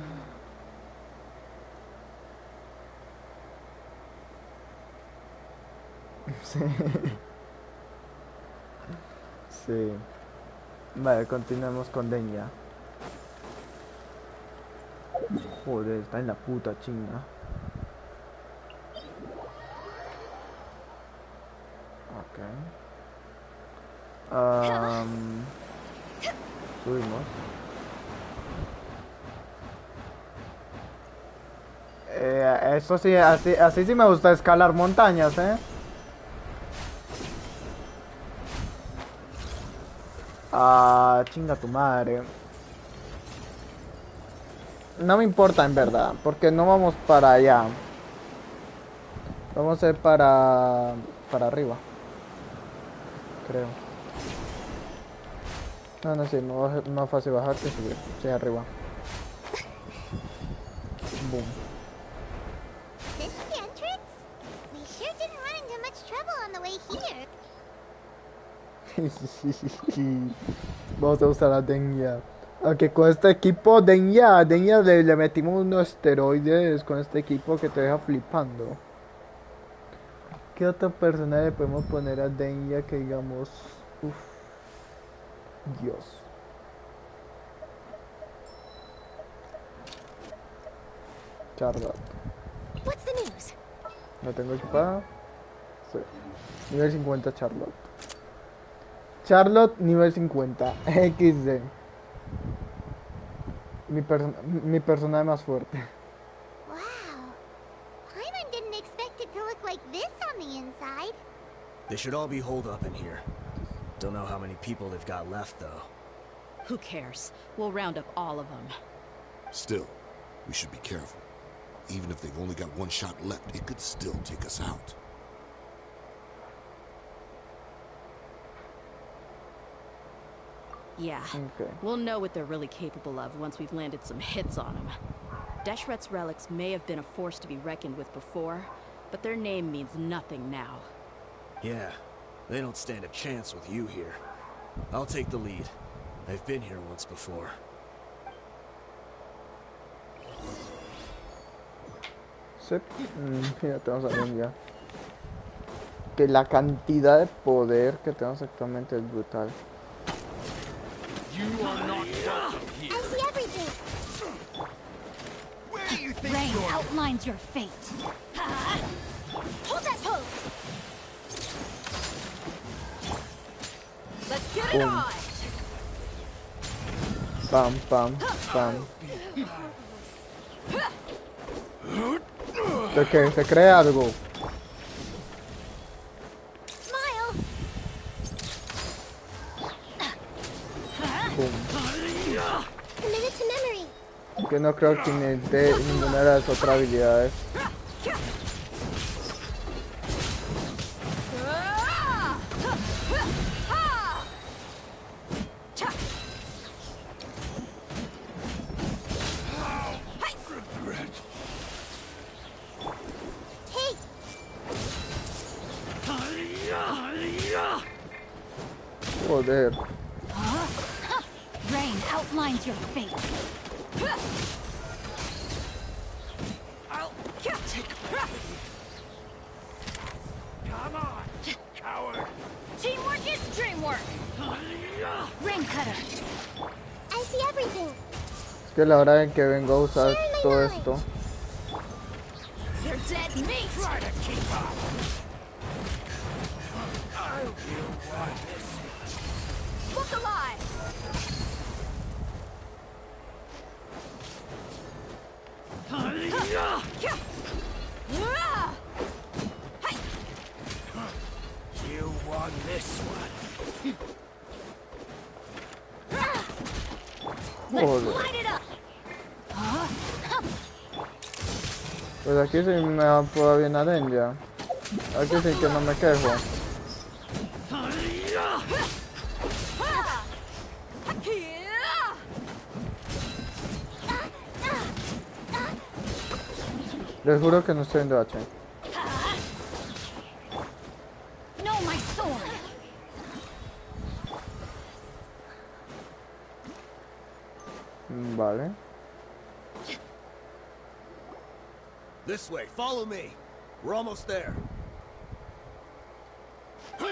Sí. Sí. Vale, continuemos con Denya. Joder, está en la puta China. Ok. Subimos. Eso sí, así sí me gusta escalar montañas, ¿eh? Ah, chinga tu madre. No me importa en verdad, porque no vamos para allá. Vamos a ir para arriba. Creo. No, sí, más fácil bajar que subir. Sí, arriba. Boom. This is the entrance? We sure didn't run into much trouble on the way here. Vamos a usar a Denya. Aunque con este equipo Denya le metimos unos esteroides con este equipo que te deja flipando. ¿Qué otro personaje podemos poner a Denya que digamos... Uff. Dios. Charlotte. What's the news? ¿La tengo equipada? Sí. Nivel 50 Charlotte. Charlotte nivel 50. XD. Mi personaje más fuerte. Wow. Paimon didn't expect it to look like this on the inside. They should all be holed up in here. Don't know how many people they've got left, though. Who cares? We'll round up all of them. Still, we should be careful. Even if they've only got one shot left, it could still take us out. Yeah. Okay. We'll know what they're really capable of once we've landed some hits on them. Deshret's relics may have been a force to be reckoned with before, but their name means nothing now. Yeah, they don't stand a chance with you here. I'll take the lead. I've been here once before. Sí. Ya tenemos a Denya. Que la cantidad de poder que tenemos actualmente es brutal. I see everything. Where do you think Rain outlines your fate. Hold that pose. Let's get it Boom. on! Pam, pam, pam. ¿De qué? ¿Se cree algo? Smile. Boom. Commit it to memory. Que no creo que necesite ninguna de las otras habilidades. Hey, Joder. rain outlines your fate. I'll take Come on, coward! Teamwork is dreamwork. Rain cutter. I see everything. Es que la hora en que vengo a usar todo esto. You're dead meat. Try to keep up! Look alive! You won this one. Joder. Light it up! Pues aquí sí me va todavía bien arenja. Aquí sí que no me quejo. Les juro que no estoy en H. No, my sword! Vale. This way, follow me. We're almost there. Wait!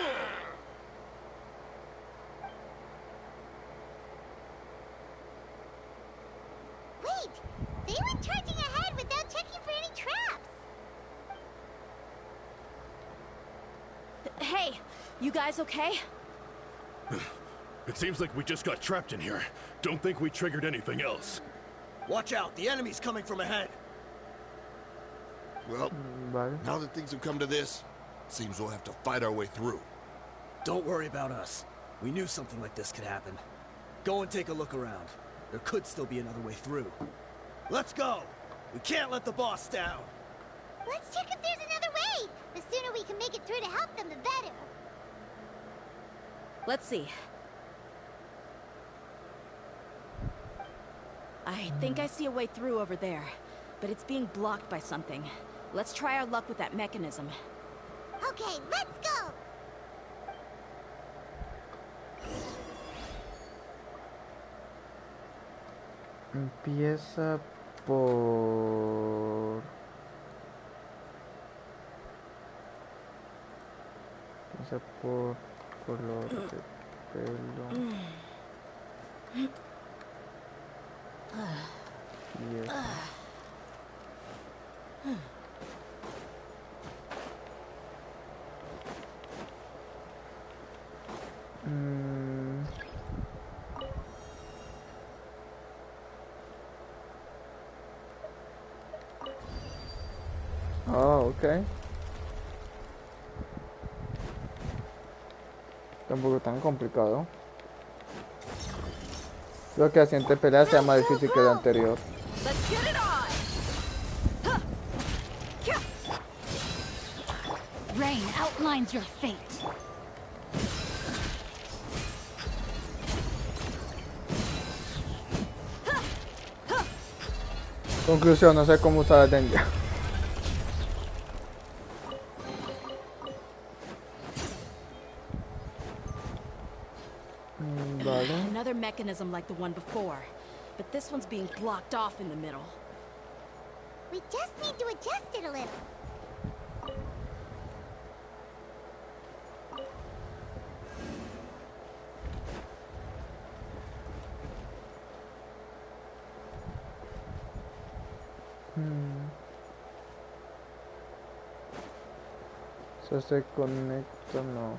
They went charging ahead without checking for any traps! Hey, you guys okay? It seems like we just got trapped in here. Don't think we triggered anything else. Watch out, the enemy's coming from ahead. Well, Vale. now that things have come to this, seems we'll have to fight our way through. Don't worry about us. We knew something like this could happen. Go and take a look around. There could still be another way through. Let's go! We can't let the boss down! Let's check if there's another way! The sooner we can make it through to help them, the better! Let's see. I think I see a way through over there, but it's being blocked by something. Let's try our luck with that mechanism. Okay, let's go! Empieza por... Empieza por color de pelo. Y eso. Oh, ok. Tampoco tan complicado. Lo que la siguiente pelea sea más difícil que la anterior. Let's get it on! Rain outlines your fate. Conclusión, no sé cómo usar el Denja. Vale. Another mechanism like the one before, but this one's being blocked off in the middle. We just need to adjust it a little. Eso se conecta, no.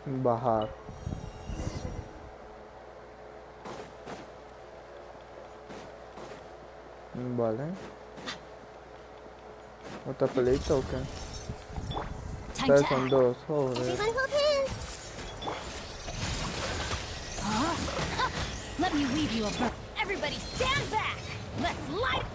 Bajar. Vale. ¿Otra peleita o qué? Ustedes son dos, joder. Everyone hold hands! Let me weave you a bird. Everybody stand back! Let's light...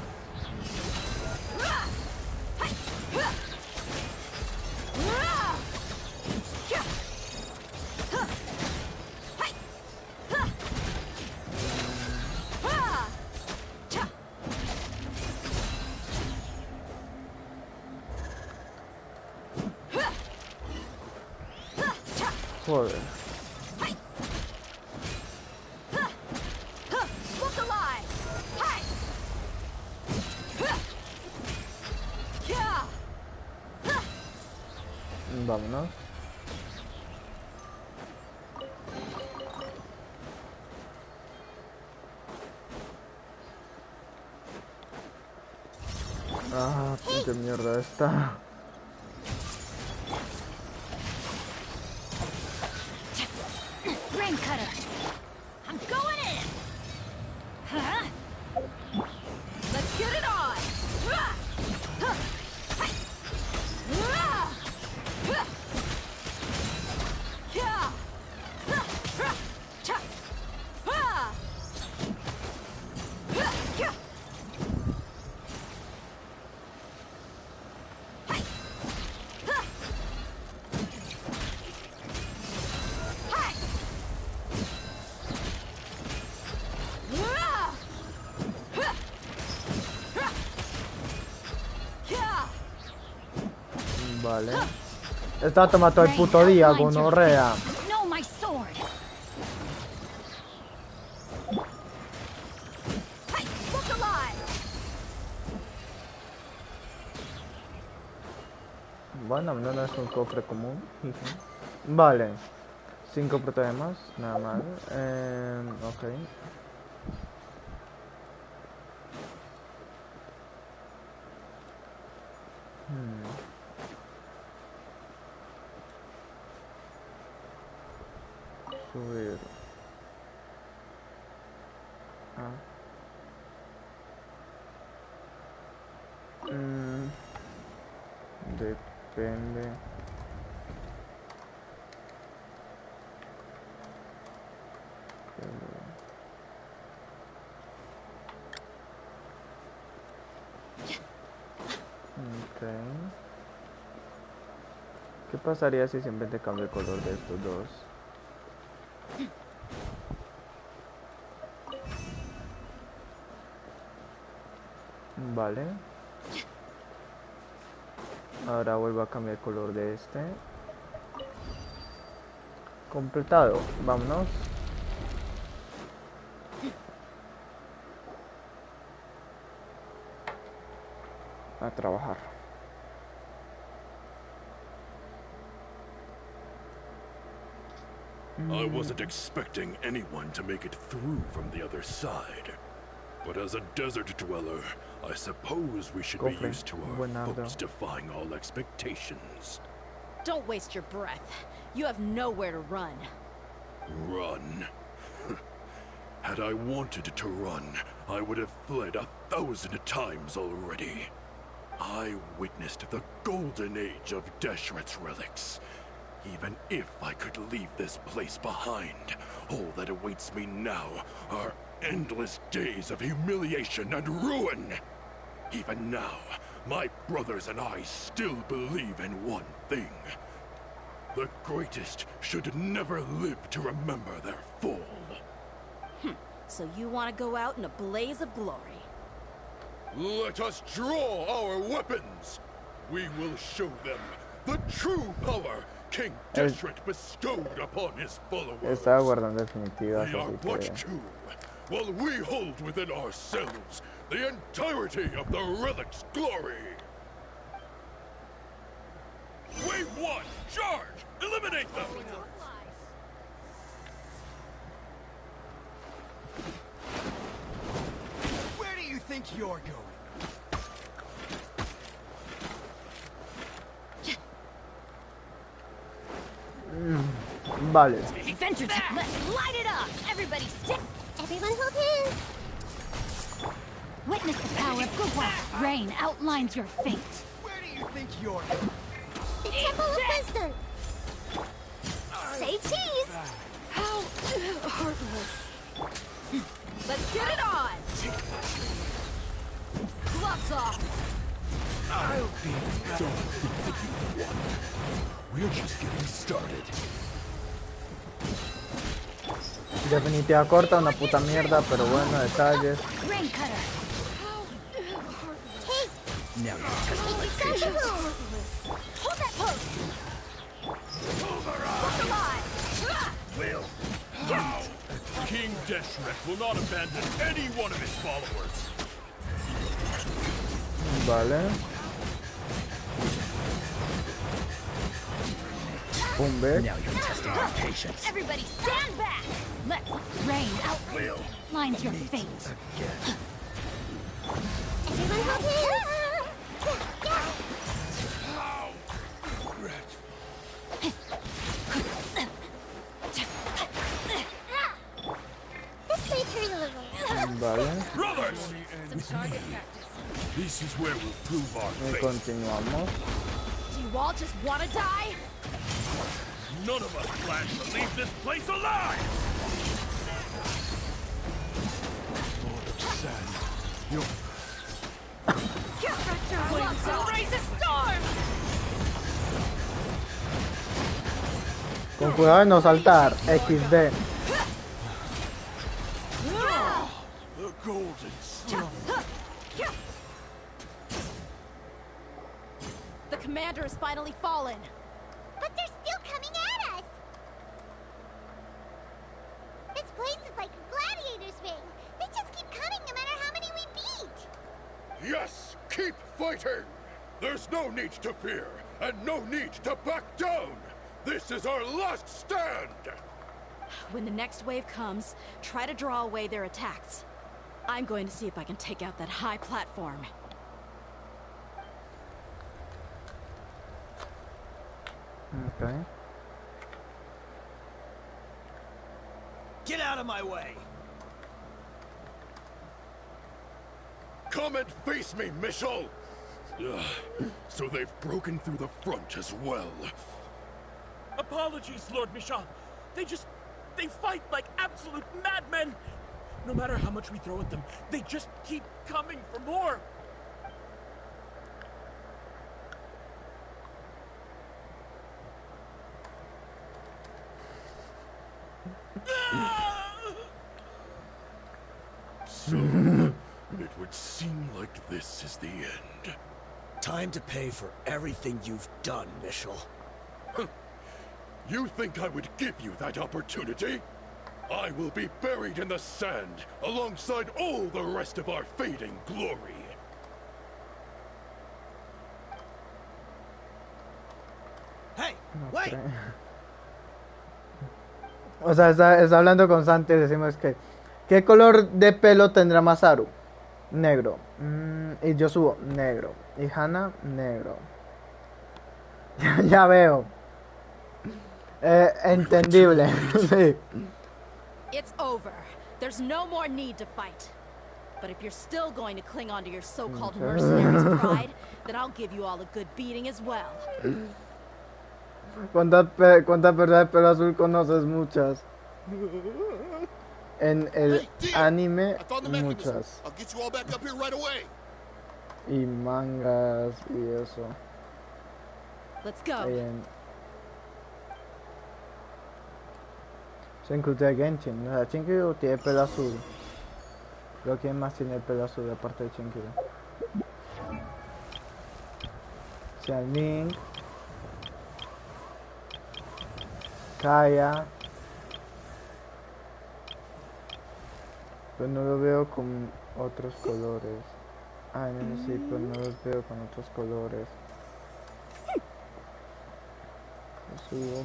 Joder. Look alive! Hey! Vámonos. Ah, qué mierda está. Rain cutter. I'm going in. Huh? Let's get it on! Vale. Está tomando todo el puto día, gonorrea. No, my sword. Bueno, no es un cofre común. Vale. 5 protemas, nada mal. Ok. Subir. Depende. Ok. ¿Qué pasaría si simplemente cambio el color de estos dos? Vale. Ahora vuelvo a cambiar el color de este. Completado. Vámonos. A trabajar. I wasn't expecting anyone to make it through from the other side. But as a desert dweller, I suppose we should be used to our foes defying all expectations. Don't waste your breath. You have nowhere to run. Run? Had I wanted to run, I would have fled 1,000 times already. I witnessed the golden age of Deshret's relics. Even if I could leave this place behind, all that awaits me now are endless days of humiliation and ruin. Even now, my brothers and I still believe in one thing. The greatest should never live to remember their fall. So you want to go out in a blaze of glory? Let us draw our weapons! We will show them the true power King Deshret bestowed upon his followers. Estaba guardando definitivas, We are así but que... two, while we hold within ourselves the entirety of the relic's glory. Wave 1, charge! Eliminate them! Where do you think you're going? Vale. Adventure time. Let's light it up. Everybody stick. Everyone hold hands. Witness the power of goodwill. Rain outlines your fate. Where do you think you're going? The Temple of Wisdom. Say cheese. How heartless. Let's get it on! Gloves off! I'll be back. Don't think that you won. We're just getting started. Definitiva corta, una puta mierda, pero bueno, detalles. Rain cutter. Now you're testing my patience. Hold that post. Will. King Deshret will not abandon any one of his followers. Vale. Boom, back. Now you're testing my patience. Everybody stand back. Let's rain outlines your fate. Again. Everyone hold hands. Vale. Brothers! Some target practice. This is where we'll prove our Y faith. continuamos. Do you all just want to die? None of us plan to leave this place alive! Lord of Sand, you're... Love will raise a storm! Con cuidado de no saltar. XD. The golden sun. The commander has finally fallen. But they're still coming at us! This place is like a gladiator's ring. They just keep coming no matter how many we beat! Yes, keep fighting! There's no need to fear, and no need to back down! This is our last stand! When the next wave comes, try to draw away their attacks. I'm going to see if I can take out that high platform. Okay. Get out of my way! Come and face me, Michel! So they've broken through the front as well. Apologies, Lord Michel. They fight like absolute madmen. No matter how much we throw at them, they just keep coming for more. So, it would seem like this is the end. Time to pay for everything you've done, Michel. You think I would give you that opportunity? I will be buried in the sand, alongside all the rest of our fading glory. Hey, No wait! creo. O sea, está hablando con Santi y decimos que ¿qué color de pelo tendrá Masaru? Negro. Y yo subo negro. Y Hana, negro. Ya veo. Entendible. Sí. It's over. There's no more need to fight. But if you're still going to cling on to your so-called Okay. mercenaries' pride, then I'll give you all a good beating as well. ¿Cuántas personas de pelo azul conoces? Muchas. En el Hey, dear, anime, I found the mechanism. muchas. I'll get you all back up here right away. Y mangas y eso. Let's go. Se incluye Genshin. O sea, Chinkyu tiene pelo azul. Pero ¿quién más tiene el pelo azul aparte de Chinkyu? Xianling, Kaya. Pero no lo veo con otros colores. Ah, no, sí, pero no los veo con otros colores. Lo subo.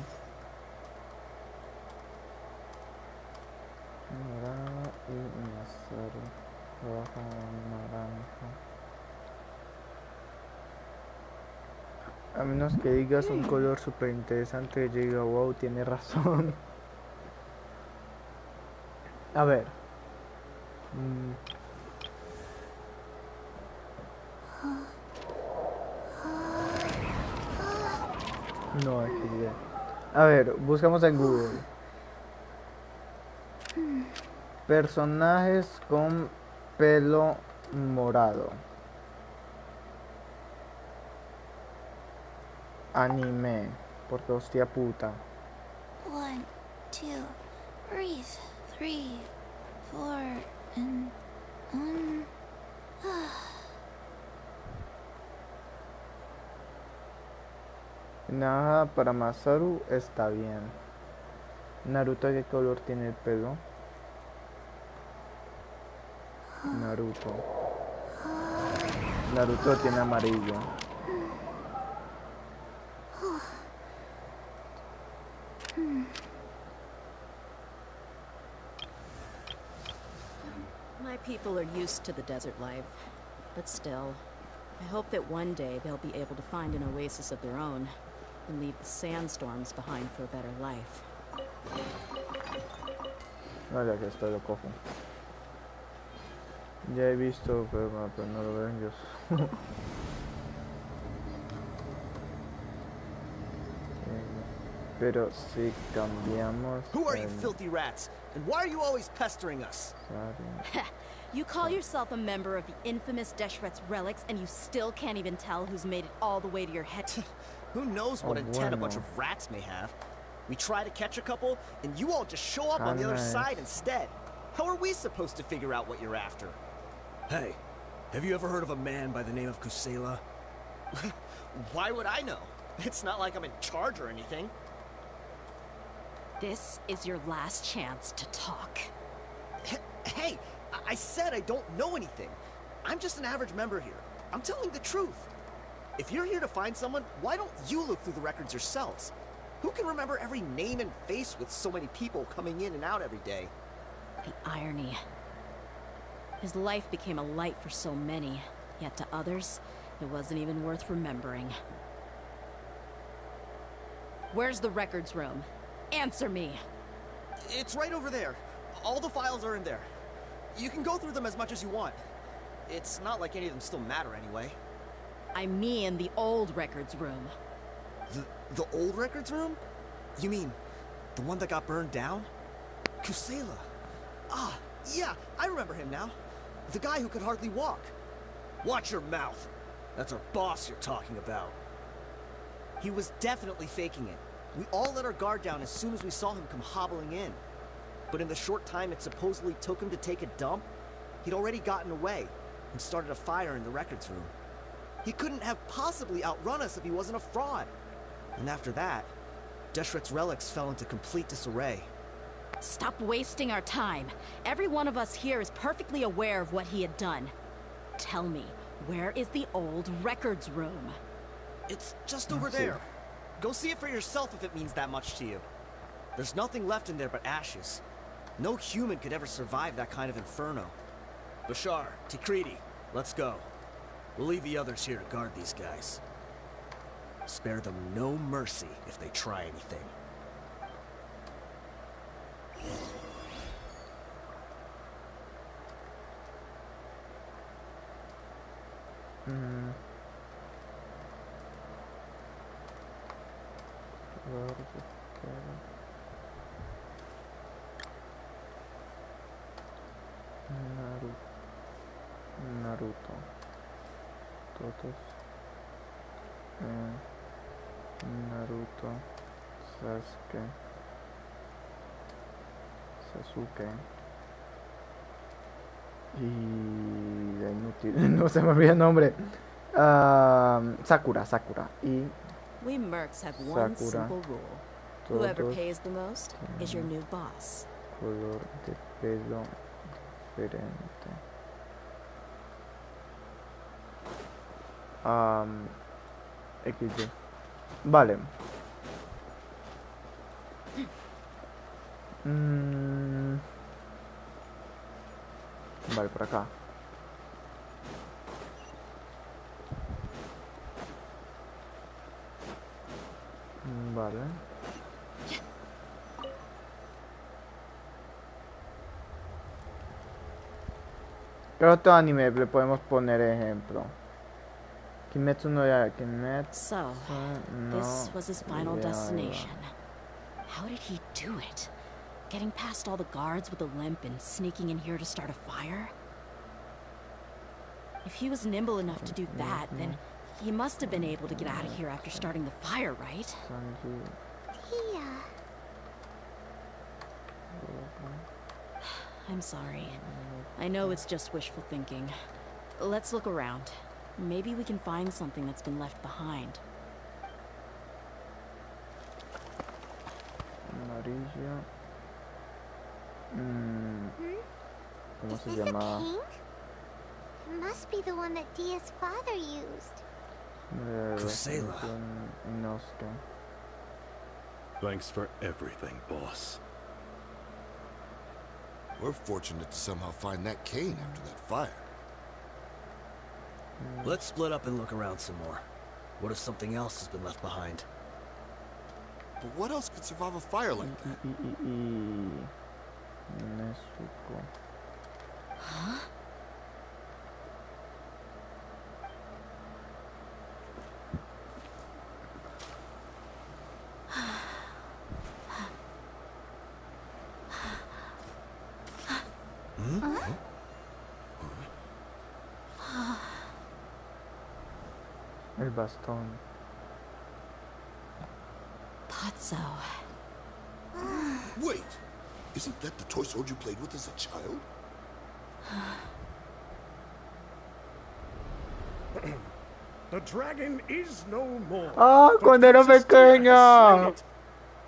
Naranja y Masaru. Roja, naranja. A menos que digas un color súper interesante, yo digo, wow, tiene razón. A ver. No, aquí. A ver, buscamos en Google. Personajes con pelo morado. Anime. Porque hostia puta. 1, 2, breathe. 3, 4, and 1. Nada para Masaru está bien. Naruto, ¿qué color tiene el pelo? Naruto. Naruto tiene amarillo. My people are used to the desert life, but still, I hope that one day they'll be able to find an oasis of their own and leave the sandstorms behind for a better life. No, ya que esto lo cojo. Ya he visto, pero no lo veo yo. Pero si cambiamos Who are you el filthy rats? And why are you always pestering us? You call yourself a member of the infamous Deshret's relics, and you still can't even tell who's made it all the way to your head. Who knows what intent a bunch of rats may have? We try to catch a couple, and you all just show up on the other side instead. How are we supposed to figure out what you're after? Hey, have you ever heard of a man by the name of Kusela? Why would I know? It's not like I'm in charge or anything. This is your last chance to talk. Hey, I said I don't know anything. I'm just an average member here. I'm telling the truth. If you're here to find someone, why don't you look through the records yourselves? Who can remember every name and face with so many people coming in and out every day? The irony. His life became a light for so many, yet to others, it wasn't even worth remembering. Where's the records room? Answer me! It's right over there. All the files are in there. You can go through them as much as you want. It's not like any of them still matter anyway. I mean the old records room. The old records room? You mean the one that got burned down? Kusela. Ah, yeah, I remember him now. The guy who could hardly walk. Watch your mouth. That's our boss you're talking about. He was definitely faking it. We all let our guard down as soon as we saw him come hobbling in. But in the short time it supposedly took him to take a dump, he'd already gotten away and started a fire in the records room. He couldn't have possibly outrun us if he wasn't a fraud. And after that, Deshret's relics fell into complete disarray. Stop wasting our time. Every one of us here is perfectly aware of what he had done. Tell me, where is the old records room? It's just over there. Go see it for yourself if it means that much to you. There's nothing left in there but ashes. No human could ever survive that kind of inferno. Bashar, Tikriti, let's go. We'll leave the others here to guard these guys. Spare them no mercy if they try anything. Naruto. Todos. Naruto. Sasuke. Y de inútil. No se me olvida el nombre. Sakura. Y We mercs have one simple rule. Whoever pays the most is your new boss. Color de pelo diferente. XD. Vale. Vale, por acá. Vale. ¿Qué otro anime le podemos poner ejemplo? Kimetsu no Yaiba. So, this was his final destination. How did he do it? Getting past all the guards with a limp and sneaking in here to start a fire? If he was nimble enough to do that, then he must have been able to get out of here after starting the fire, right? Yeah. I'm sorry. I know it's just wishful thinking. Let's look around. Maybe we can find something that's been left behind. Amarillo. ¿Cómo Is se this llama? a king? It must be the one that Dia's father used. Kusela. Inosuke. Thanks for everything, boss. We're fortunate to somehow find that cane after that fire. Let's split up and look around some more. What if something else has been left behind? But what else could survive a fire like that? Nezuko. Huh? El bastón. Thought so. Wait! Isn't that the toy sword you played with as a child? The dragon is no more. Ah, The cuando era Princess Tia has pequeña. slain it.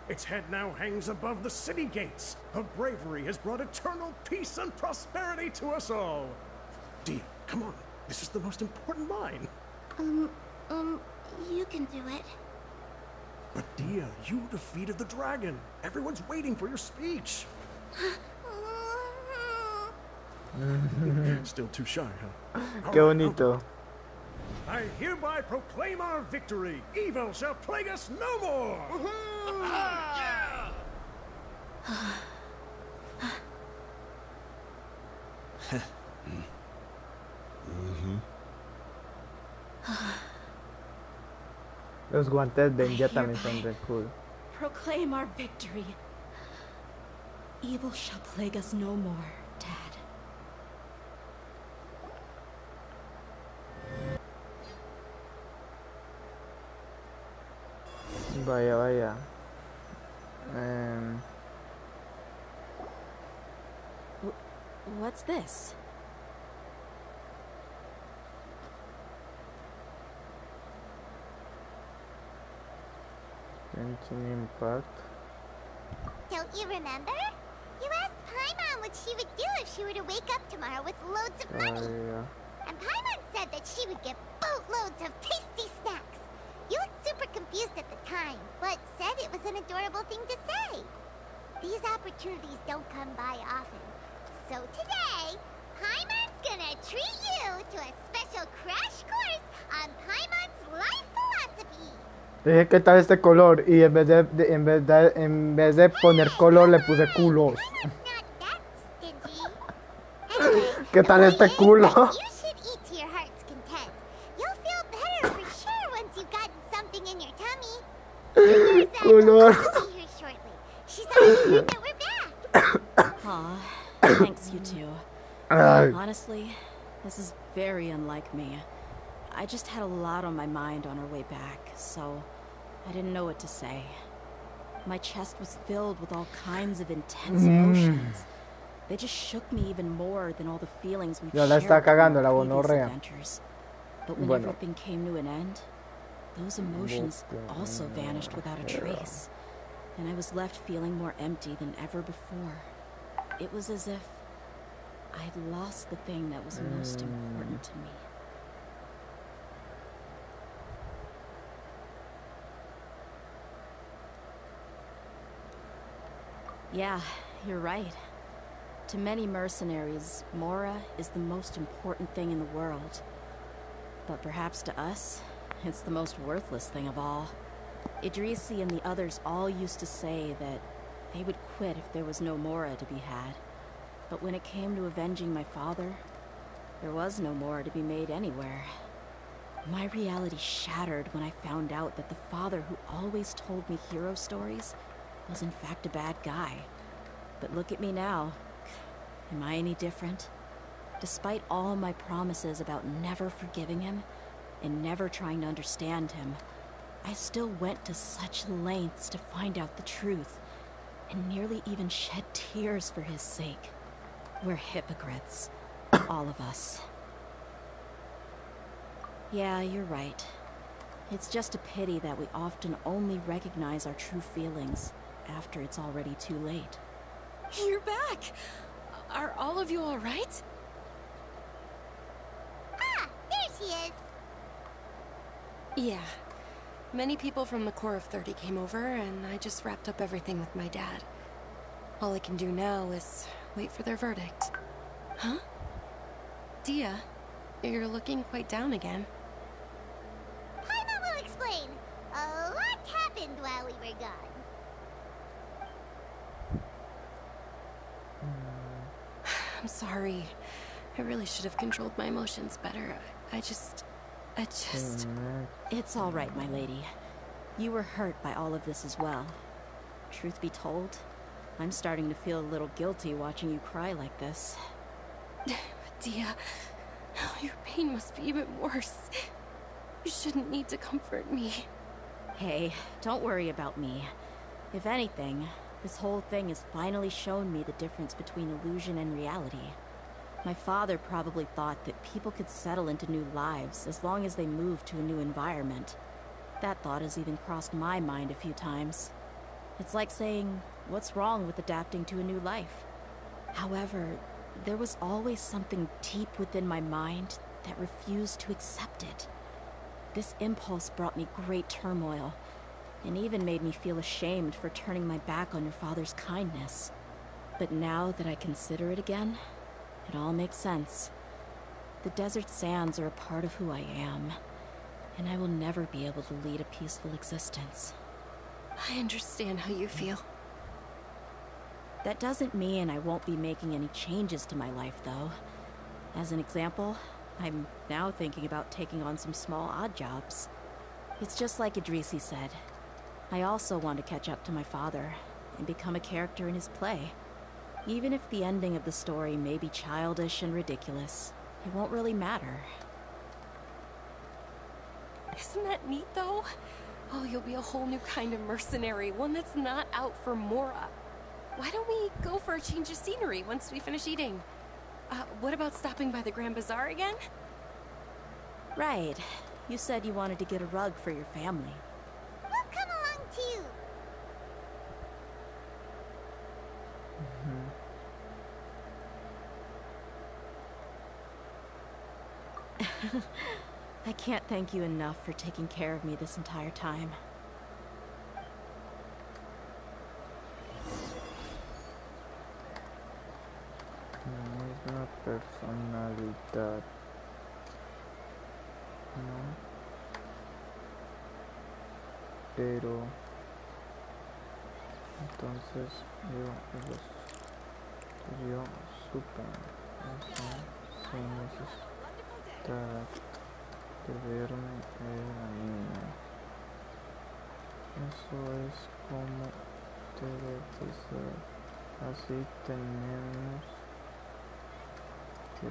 Its head now hangs above the city gates. Her bravery has brought eternal peace and prosperity to us all. Dia, come on. This is the most important line. You can do it. But Dia, you defeated the dragon. Everyone's waiting for your speech. Still too shy, huh? Qué bonito. I hereby proclaim our victory. Evil shall plague us no more. Los guantes de India también son re cool. Proclaim our victory. Evil shall plague us no more, Dad. Vaya, vaya. What's this? Genshin Impact. Don't you remember? You asked Paimon what she would do if she were to wake up tomorrow with loads of money. And Paimon said that she would get boatloads of tasty snacks. You looked super confused at the time, but said it was an adorable thing to say. These opportunities don't come by often. So today, Paimon's gonna treat you to a special crash course on Paimon's life philosophy. Dije qué tal este color y en vez de poner color le puse culos. ¿Qué tal este culo? You should eat to your heart's content. You'll feel better for sure once you've gotten something in your tummy. Color. I'll be here shortly. She's already heard that we're back. Aw, thanks you two. Honestly, this is very unlike me. I just had a lot on my mind on our way back, so I didn't know what to say. My chest was filled with all kinds of intense emotions. They just shook me even more than all the feelings we've Ya la shared está cagando la during our previous gonorrea. adventures. But when Bueno. everything came to an end, those emotions also vanished without a trace. And I was left feeling more empty than ever before. It was as if I'd lost the thing that was most important to me. Yeah, you're right. To many mercenaries, Mora is the most important thing in the world. But perhaps to us, it's the most worthless thing of all. Idrisi and the others all used to say that they would quit if there was no Mora to be had. But when it came to avenging my father, there was no Mora to be made anywhere. My reality shattered when I found out that the father who always told me hero stories was in fact a bad guy. But look at me now. Am I any different? Despite all my promises about never forgiving him and never trying to understand him, I still went to such lengths to find out the truth and nearly even shed tears for his sake. We're hypocrites. All of us. Yeah, you're right. It's just a pity that we often only recognize our true feelings after it's already too late. You're back! Are all of you alright? Ah, there she is. Yeah. Many people from the Corps of 30 came over, and I just wrapped up everything with my dad. All I can do now is wait for their verdict. Huh? Dia, you're looking quite down again. Paimon will explain. A lot happened while we were gone. I'm sorry. I really should have controlled my emotions better. I just... It's all right, my lady. You were hurt by all of this as well. Truth be told, I'm starting to feel a little guilty watching you cry like this. Dia, your pain must be even worse. You shouldn't need to comfort me. Hey, don't worry about me. If anything, this whole thing has finally shown me the difference between illusion and reality. My father probably thought that people could settle into new lives as long as they moved to a new environment. That thought has even crossed my mind a few times. It's like saying, what's wrong with adapting to a new life? However, there was always something deep within my mind that refused to accept it. This impulse brought me great turmoil, and even made me feel ashamed for turning my back on your father's kindness. But now that I consider it again, it all makes sense. The desert sands are a part of who I am, and I will never be able to lead a peaceful existence. I understand how you feel. That doesn't mean I won't be making any changes to my life, though. As an example, I'm now thinking about taking on some small odd jobs. It's just like Idrisi said. I also want to catch up to my father and become a character in his play. Even if the ending of the story may be childish and ridiculous, it won't really matter. Isn't that neat, though? Oh, you'll be a whole new kind of mercenary, one that's not out for Mora. Why don't we go for a change of scenery once we finish eating? What about stopping by the Grand Bazaar again? Right. You said you wanted to get a rug for your family. We'll come along too. I can't thank you enough for taking care of me this entire time. No es una personalidad, ¿no? Pero entonces yo supe eso se necesitaba de verme la niña. Eso es como debe de ser. Así tenemos que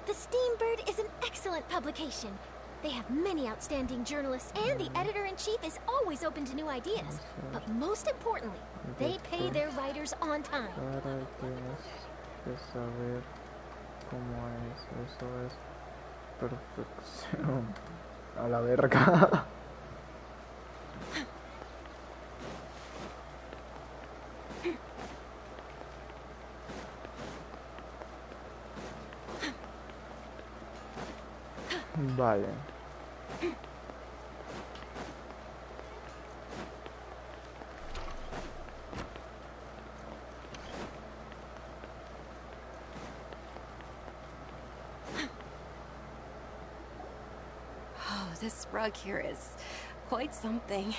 The Steambird is an excellent publication. They have many outstanding journalists, and the editor-in-chief is always open to new ideas. But most importantly, they pay their writers on time. Ahora tienes que saber cómo es. Eso es perfección. A la verga. Vale. Oh, this rug here is quite something.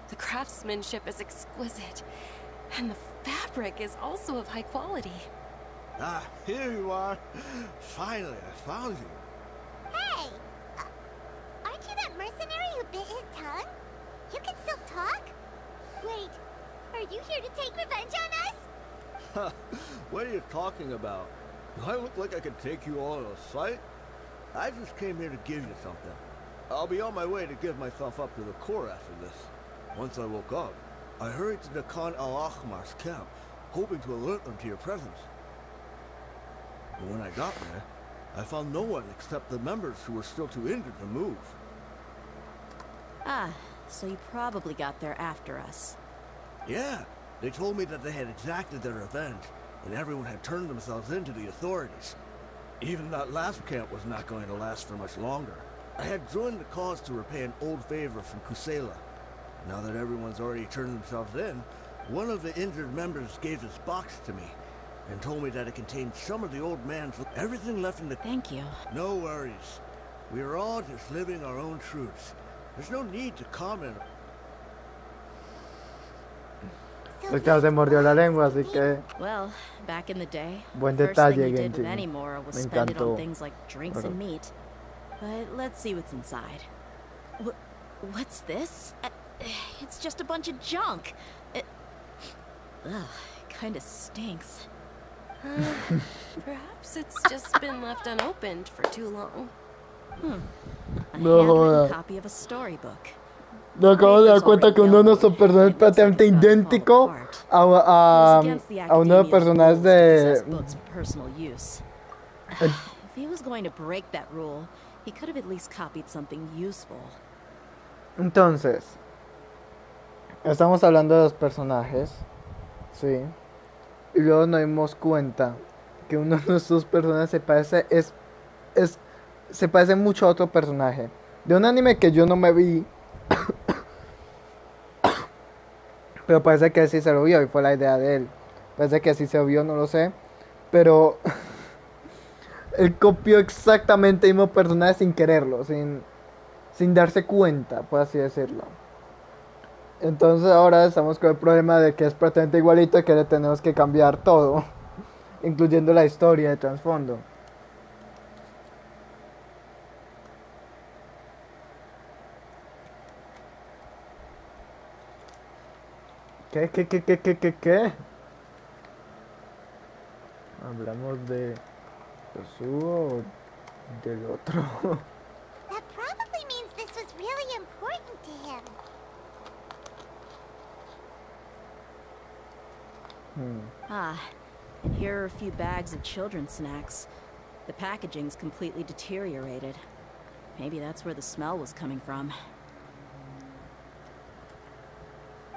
The craftsmanship is exquisite, and the fabric is also of high quality. Ah, here you are. Finally, I found you. Hey! Aren't you that mercenary who bit his tongue? You can still talk? Wait, are you here to take revenge on us? What are you talking about? Do I look like I could take you all in a fight? I just came here to give you something. I'll be on my way to give myself up to the Corps after this. Once I woke up, I hurried to the Khan al-Ahmar's camp, hoping to alert them to your presence. But when I got there, I found no one except the members who were still too injured to move. Ah, so you probably got there after us. Yeah, they told me that they had exacted their revenge, and everyone had turned themselves in to the authorities. Even that last camp was not going to last for much longer. I had joined the cause to repay an old favor from Kusela. Now that everyone's already turned themselves in, one of the injured members gave this box to me, and told me that it contained some of the old man's everything left in the— Thank you. No worries. We are all just living our own truths. There's no need to comment. Pues claro, se mordió la lengua, así que Well, back in the day, buen the first thing detalle, you did with Genshin. any Mora was Me spend it on encantó. things like drinks and meat. But let's see what's inside. What's this? It's just a bunch of junk. Ugh, it kinda stinks. Perhaps it's just been left unopened for too long. A No handwritten joda. copy of a storybook. Me acabo de dar cuenta que uno de nuestros personajes es prácticamente idéntico a uno de los personajes de... Personal use. If he was going to break that rule, he could have at least copied something useful. Entonces, estamos hablando de los personajes, sí, y luego nos dimos cuenta que uno de nuestros personajes se parece mucho a otro personaje de un anime que yo no me vi, pero parece que sí se lo vio y fue la idea de él. Parece que sí se lo vio, no lo sé, pero él copió exactamente el mismo personaje sin quererlo, sin darse cuenta, por así decirlo. Entonces ahora estamos con el problema de que es prácticamente igualito y que le tenemos que cambiar todo, incluyendo la historia de trasfondo. ¿Qué? Hablamos de Yasuo o del otro. That probably means this was really important to him. And here are a few bags of children's snacks. The packaging's completely deteriorated. Maybe that's where the smell was coming from.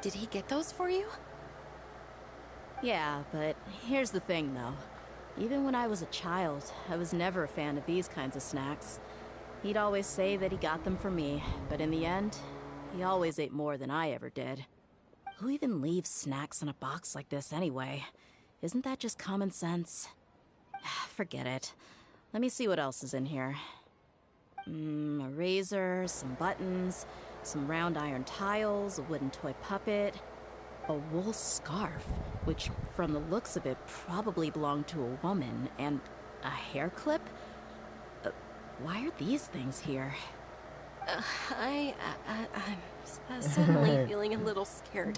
Did he get those for you? Yeah, but here's the thing, though. Even when I was a child, I was never a fan of these kinds of snacks. He'd always say that he got them for me, but in the end, he always ate more than I ever did. Who even leaves snacks in a box like this anyway? Isn't that just common sense? Forget it. Let me see what else is in here. A razor, some buttons, some round iron tiles, a wooden toy puppet, a wool scarf, which, from the looks of it, probably belonged to a woman, and a hair clip? Why are these things here? I'm suddenly feeling a little scared.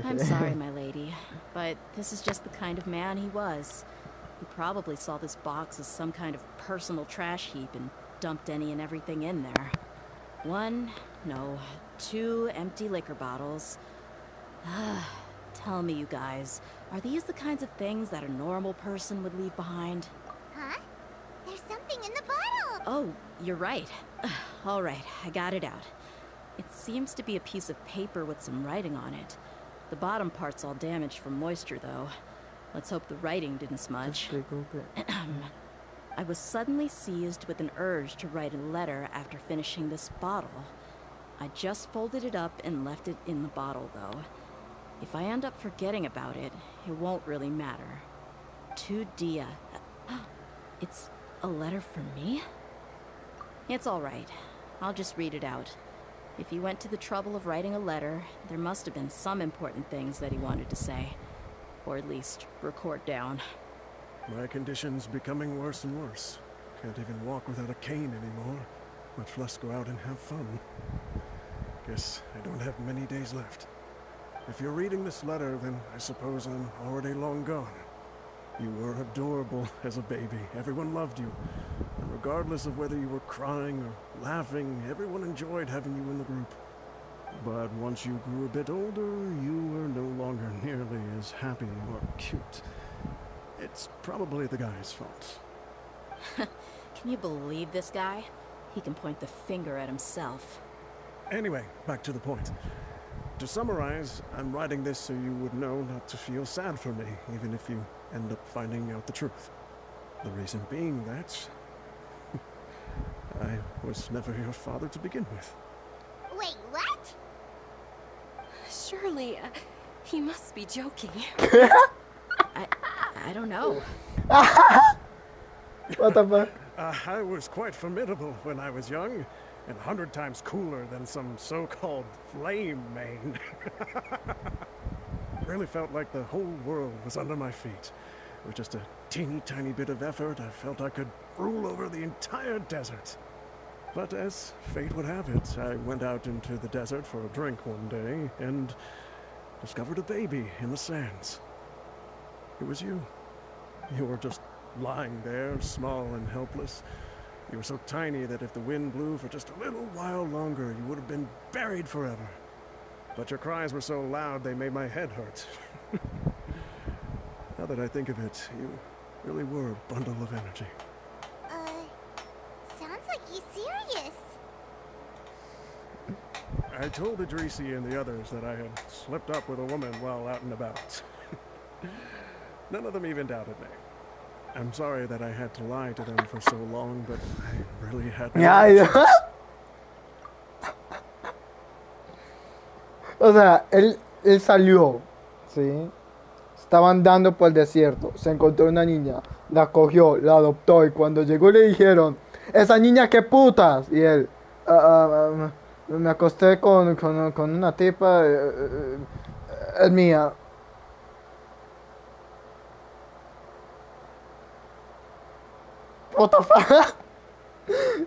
I'm sorry, my lady, but this is just the kind of man he was. He probably saw this box as some kind of personal trash heap and dumped any and everything in there. 2 empty liquor bottles. Tell me, you guys, are these the kinds of things that a normal person would leave behind? Huh? There's something in the bottle! Oh, you're right. All right, I got it out. It seems to be a piece of paper with some writing on it. The bottom part's all damaged from moisture, though. Let's hope the writing didn't smudge. I was suddenly seized with an urge to write a letter after finishing this bottle. I just folded it up and left it in the bottle, though. If I end up forgetting about it, it won't really matter. To Dia. It's a letter for me? It's all right. I'll just read it out. If he went to the trouble of writing a letter, there must have been some important things that he wanted to say. Or at least record down. My condition's becoming worse and worse. Can't even walk without a cane anymore, much less go out and have fun. Guess I don't have many days left. If you're reading this letter, then I suppose I'm already long gone. You were adorable as a baby. Everyone loved you. And regardless of whether you were crying or laughing, everyone enjoyed having you in the group. But once you grew a bit older, you were no longer nearly as happy or cute. It's probably the guy's fault. Can you believe this guy? He can point the finger at himself. Anyway, back to the point. To summarize, I'm writing this so you would know not to feel sad for me, even if you end up finding out the truth. The reason being that I was never your father to begin with. Wait, what? Surely, he must be joking. I don't know. What the fuck? I was quite formidable when I was young, and 100 times cooler than some so-called flame main. Really felt like the whole world was under my feet. With just a teeny tiny bit of effort, I felt I could rule over the entire desert. But as fate would have it, I went out into the desert for a drink one day and discovered a baby in the sands. It was you. You were just lying there, small and helpless. You were so tiny that if the wind blew for just a little while longer, you would have been buried forever. But your cries were so loud they made my head hurt. Now that I think of it, you really were a bundle of energy. Sounds like he's serious. I told Idrisi and the others that I had slept up with a woman while out and about. None of them even doubted me. I'm sorry that I had to lie to them for so long, but I really had no choice. O sea, él salió, ¿sí? Estaba andando por el desierto, se encontró una niña, la cogió, la adoptó y cuando llegó le dijeron, ¡esa niña qué putas! Y él, me acosté con una tipa, es mía. What the fuck?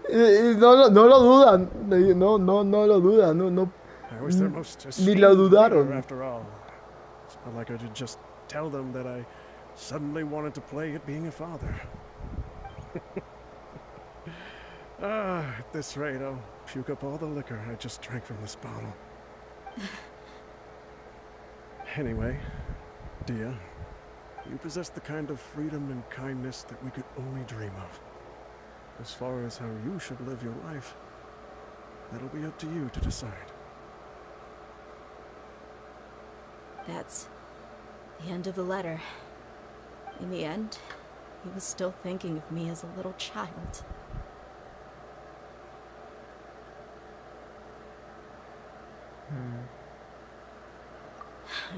Y no lo dudan, no lo dudan, I was their most ni lo esteemed leader, dudaron. after all. It's not like I could just tell them that I suddenly wanted to play at being a father. At this rate, I'll puke up all the liquor I just drank from this bottle. Anyway, Dia, you possess the kind of freedom and kindness that we could only dream of. As far as how you should live your life, that'll be up to you to decide. That's the end of the letter. In the end, he was still thinking of me as a little child.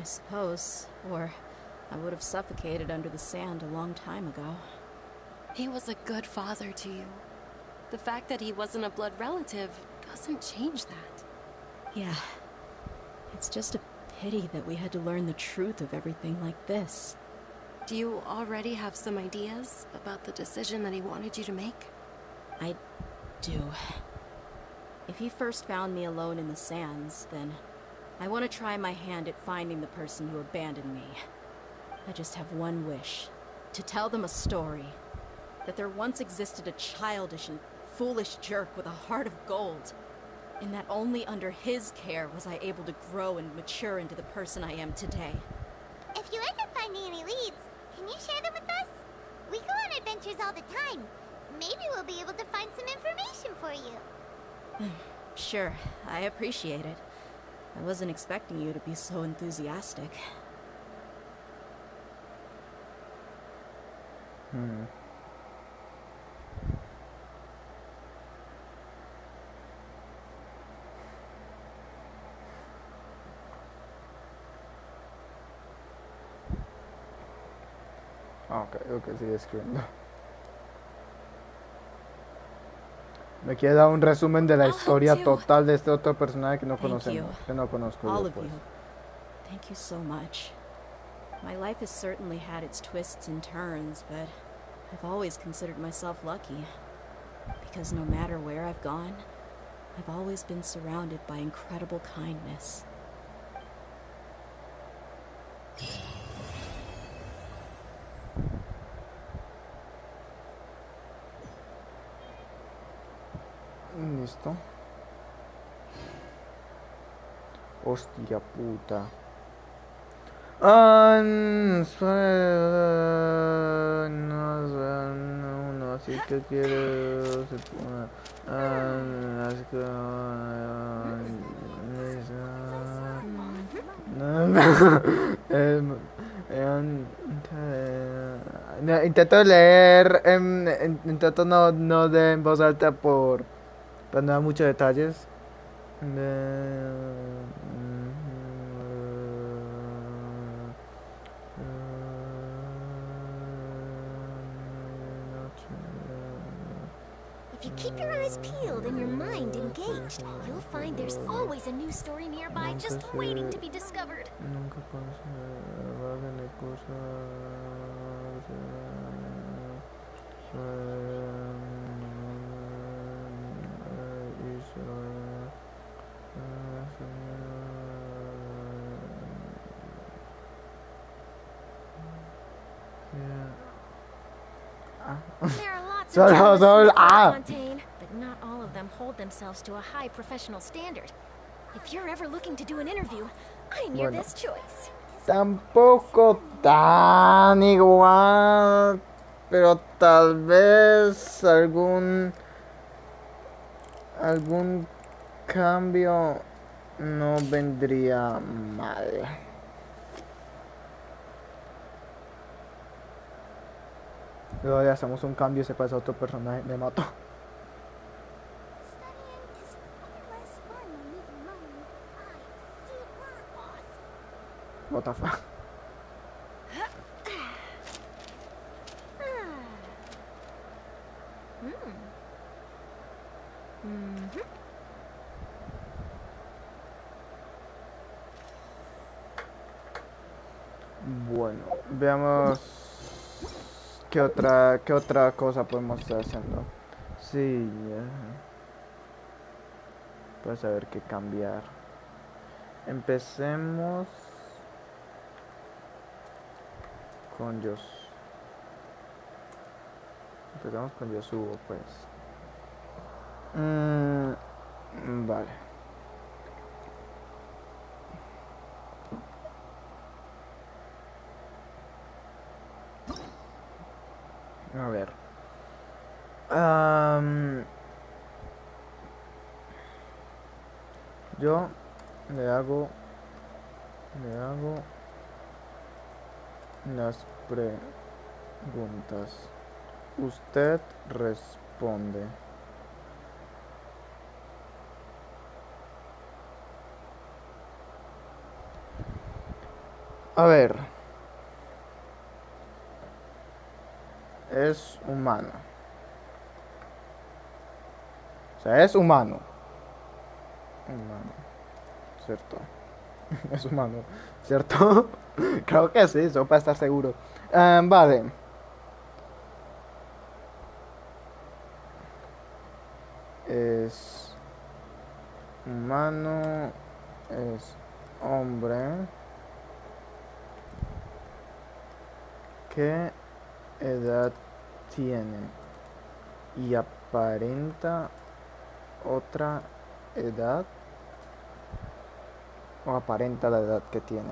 I suppose, or I would have suffocated under the sand a long time ago. He was a good father to you. The fact that he wasn't a blood relative doesn't change that. Yeah. It's just a pity that we had to learn the truth of everything like this. Do you already have some ideas about the decision that he wanted you to make? I do. If he first found me alone in the sands, then I want to try my hand at finding the person who abandoned me. I just have one wish. To tell them a story. That there once existed a childish and foolish jerk with a heart of gold. And that only under his care was I able to grow and mature into the person I am today. If you end up finding any leads, can you share them with us? We go on adventures all the time. Maybe we'll be able to find some information for you. Sure, I appreciate it. I wasn't expecting you to be so enthusiastic. Ok, sigue escribiendo. Me quiere dar un resumen de la historia total de este otro personaje que no conocemos, que no conozco All yo, of pues. you. Thank you so much. My life has certainly had its twists and turns, but I've always considered myself lucky. Because no matter where I've gone, I've always been surrounded by incredible kindness. Listo. Hostia puta. No, así que quiero se pone. Intento leer, intento no de en voz alta para no dar muchos detalles. If you keep your eyes peeled and your mind engaged, you'll find there's always a new story nearby just waiting to be discovered. There are lots of Solo, journalists in solo, the ah. Fontaine, but not all of them hold themselves to a high professional standard. If you're ever looking to do an interview, I'm your Bueno. best choice. Tampoco tan igual, pero tal vez algún cambio no vendría mal. Luego le hacemos un cambio y se pasa a otro personaje, me mato. Studying is far less fun than making money. I'm super awesome. What the fuck. Bueno, veamos qué otra cosa podemos estar haciendo. Sí, para saber qué cambiar. Empecemos con Empezamos con Yosubo, pues. Vale. A ver. Yo le hago las preguntas. Usted responde. A ver. Es humano. O sea, es humano. Humano. ¿Cierto? Es humano. ¿Cierto? Creo que sí, eso para estar seguro. Vale. Es humano. Es hombre. ¿Qué edad tiene? Y aparenta otra edad. O aparenta la edad que tiene.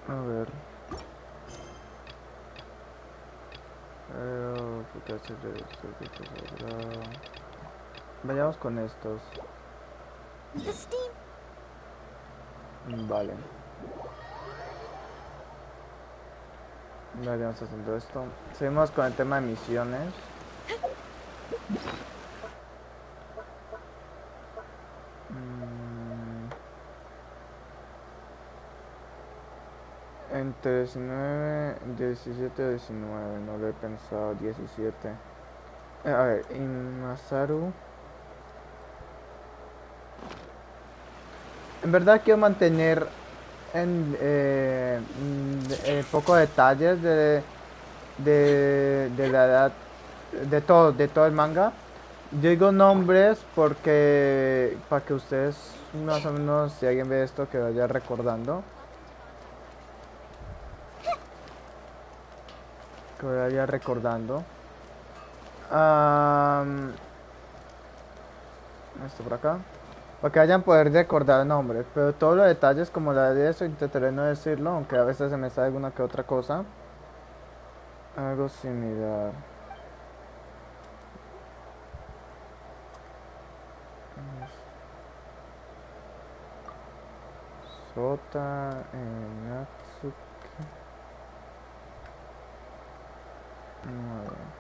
A ver. Vayamos con estos. Vale. Vayamos haciendo esto. Seguimos con el tema de misiones. Entre 19, 17 o 19, no lo he pensado, 17. A ver, Masaru. En verdad quiero mantener poco detalles de la edad, de todo el manga. Yo digo nombres porque para que ustedes más o menos, si alguien ve esto, que vaya recordando. Que vaya recordando. Esto por acá. Para que vayan a poder recordar nombres. Pero todos los detalles como la de eso intentaré no decirlo, aunque a veces se me sale alguna que otra cosa. Algo similar. Sota, Natsuki. A ver.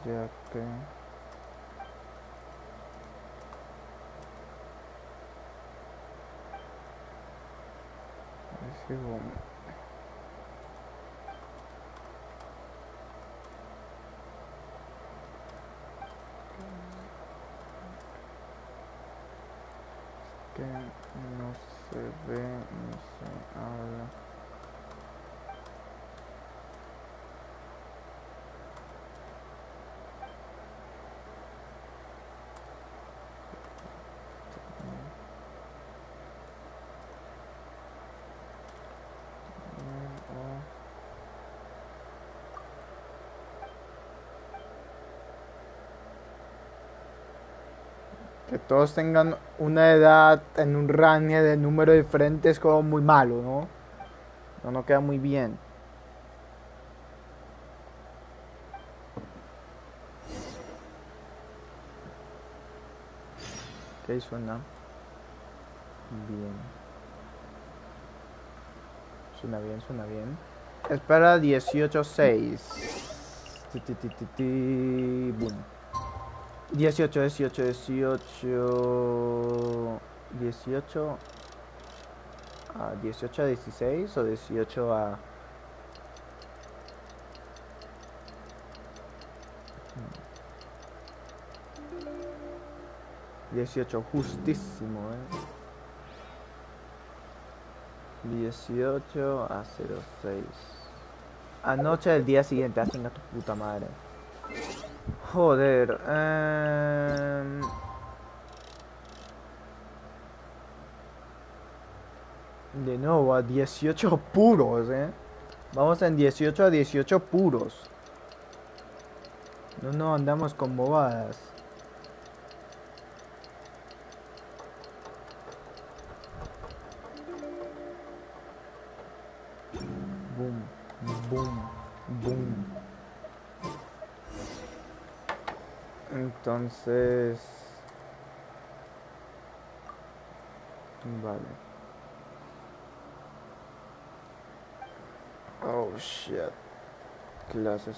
Ya que Qué bueno. Que no se ve ni se habla. Que todos tengan una edad en un rango de número diferente es como muy malo, ¿no? No queda muy bien. Ok, suena bien. Suena bien, suena bien. Espera 18.6. Boom. 18, 18, 18. 18 a 18 a 16 o 18 a. 18, justísimo, 18 a 06. Anoche del día siguiente, hacen a tu puta madre. Joder. De nuevo, a 18 puros, Vamos en 18 a 18 puros. No andamos con bobadas. Boom, boom, boom. Entonces... Vale. Oh, shit. Clases.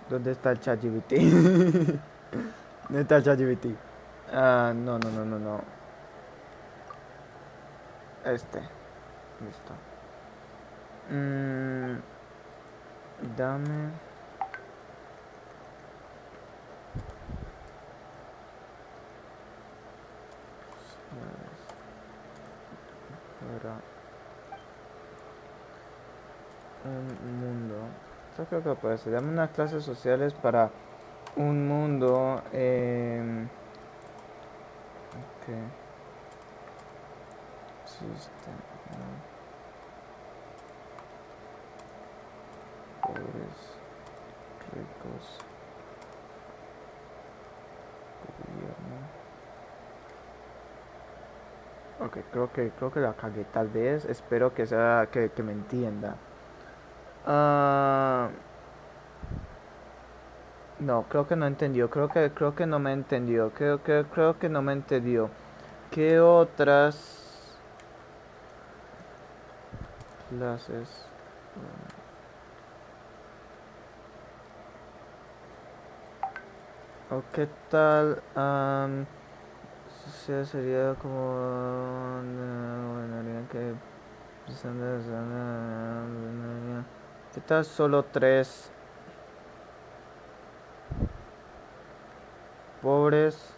¿Dónde está el ChatGPT? ¿Dónde está el ChatGPT? Ah, no. Este. Listo. Dame. Para un mundo. Esto creo que puede ser. Dame unas clases sociales para un mundo. Ok. Sistema. Pobres, ricos, gobierno. Ok, creo que la cagué. Tal vez. Espero que sea. Que me entienda. Ah. No, creo que no entendió. Creo que no me entendió. Creo que no me entendió. ¿Qué otras clases? ¿O qué tal? Sería como que ¿qué tal solo tres pobres,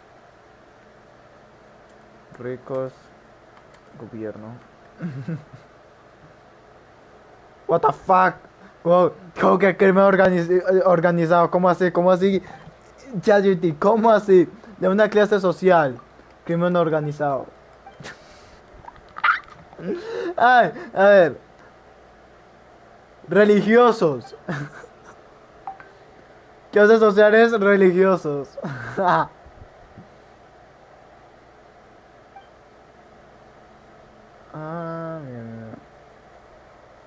ricos, gobierno? What the fuck? ¿Cómo que crimen organizado? ¿Cómo así? ¿Cómo así? ChatGPT, ¿cómo así? De una clase social. Crimen organizado. Ay, a ver. Religiosos. Clases sociales religiosos. Mira.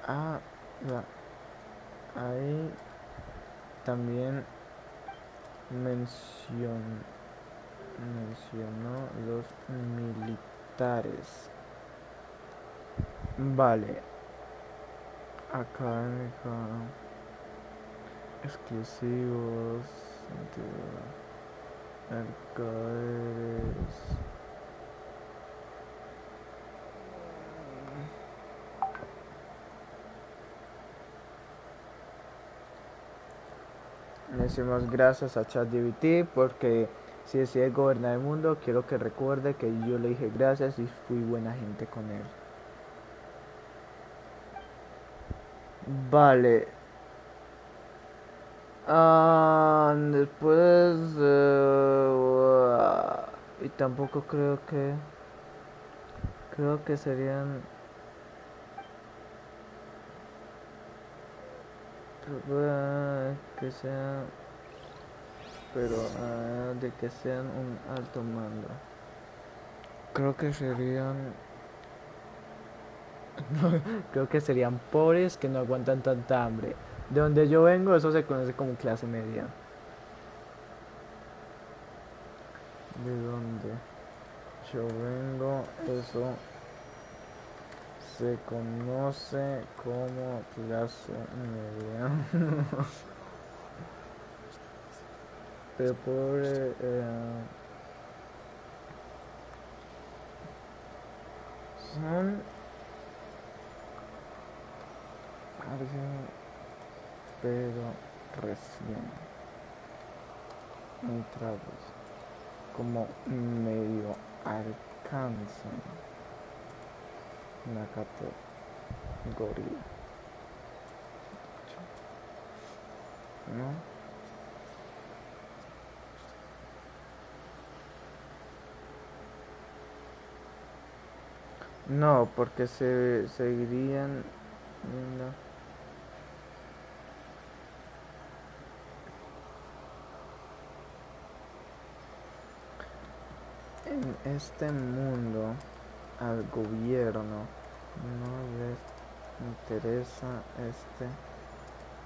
Ah, ya. Ahí también mencionó los militares. Vale. académica, exclusivos, mercaderes. Le decimos gracias a ChatGPT porque si decide gobernar el mundo, quiero que recuerde que yo le dije gracias y fui buena gente con él. Vale. Después... y tampoco creo que... Creo que serían... que sean... Pero de que sean un alto mando. Creo que serían... Creo que serían pobres que no aguantan tanta hambre. De donde yo vengo, eso se conoce como clase media. De donde yo vengo, eso se conoce como clase media. Pero pobre... son... alguien, pero recién entrados, como medio alcanzan una categoría, ¿no? No, porque se seguirían viendo en este mundo. Al gobierno no les interesa este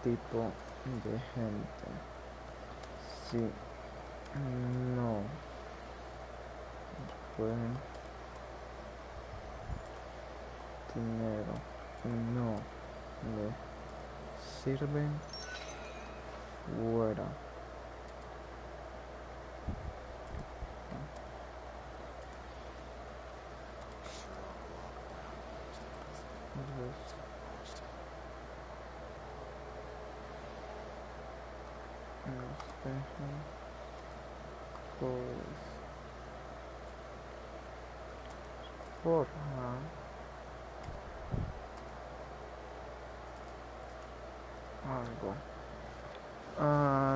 tipo de gente. Si no pueden dinero y no le sirven, fuera. Forma algo.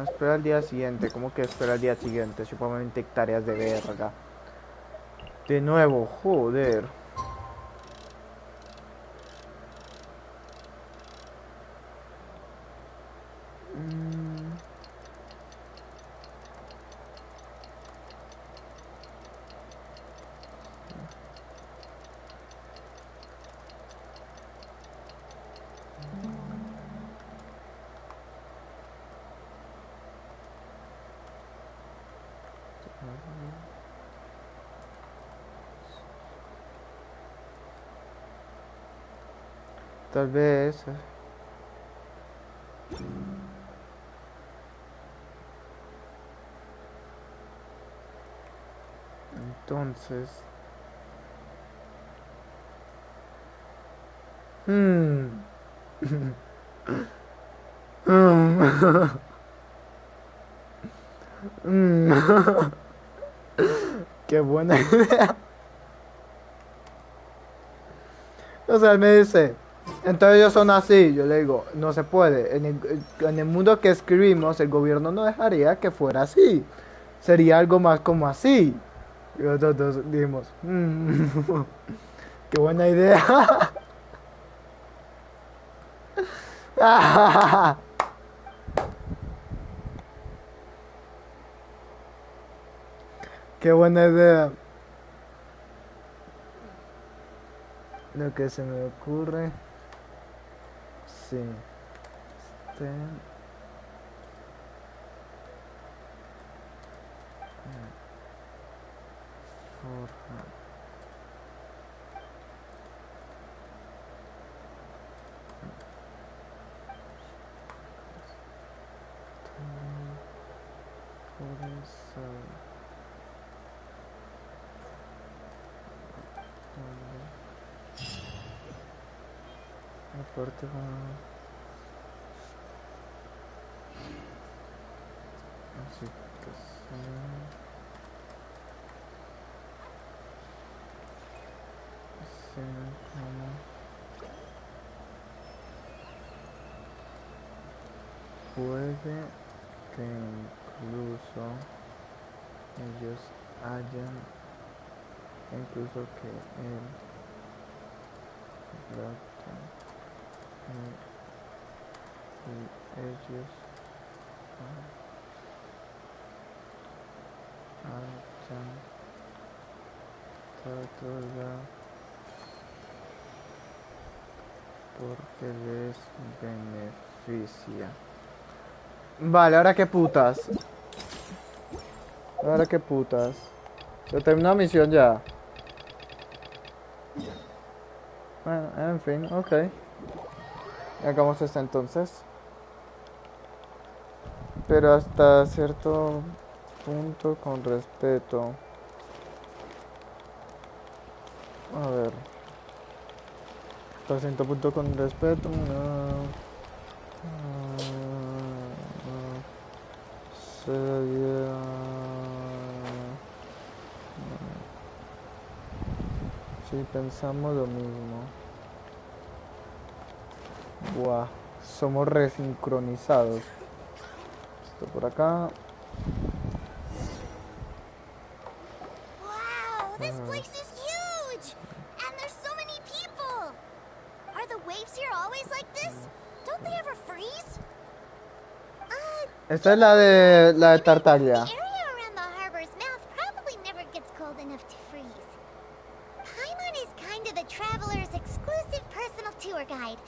Espera al día siguiente. ¿Cómo que espera al día siguiente? Supuestamente tareas de verga. De nuevo, joder. Tal vez. Entonces. Qué buena idea. O sea, él me dice, entonces ellos son así. Yo le digo, no se puede. En el mundo que escribimos, el gobierno no dejaría que fuera así. Sería algo más como así. Y nosotros dijimos, qué buena idea. Qué buena idea. Lo que se me ocurre. Sí. Forja. Aparte así que sí, puede que incluso ellos hayan incluso que el rato y ellos hayan tratado porque les beneficia. Vale, ahora qué putas. Ahora qué putas. Yo terminé la misión ya. Bueno, en fin, ok. Hagamos esto entonces. Pero hasta cierto punto con respeto. A ver. Hasta cierto punto con respeto. Sería... Si pensamos lo mismo. Buah, somos resincronizados. Esto por acá. Wow, this place is huge! And there's so many people! Are the waves here always like this? Don't they ever freeze? Esta es la de Tartaglia. The area around the harbor's mouth probably never gets cold enough to freeze. Paimon is kind of the traveler's exclusive personal tour guide.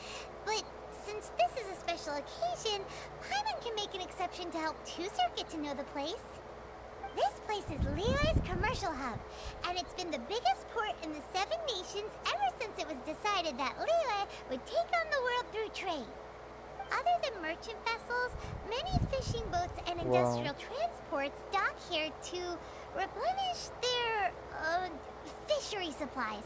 But since this is a special occasion, Paimon can make an exception to help Tusser get to know the place. This place is Lee's commercial hub, and it's been the biggest port in the Seven Nations ever since it was decided that Lee would take on the world through trade. Other than merchant vessels, many fishing boats and industrial transports dock here to replenish their fishery supplies.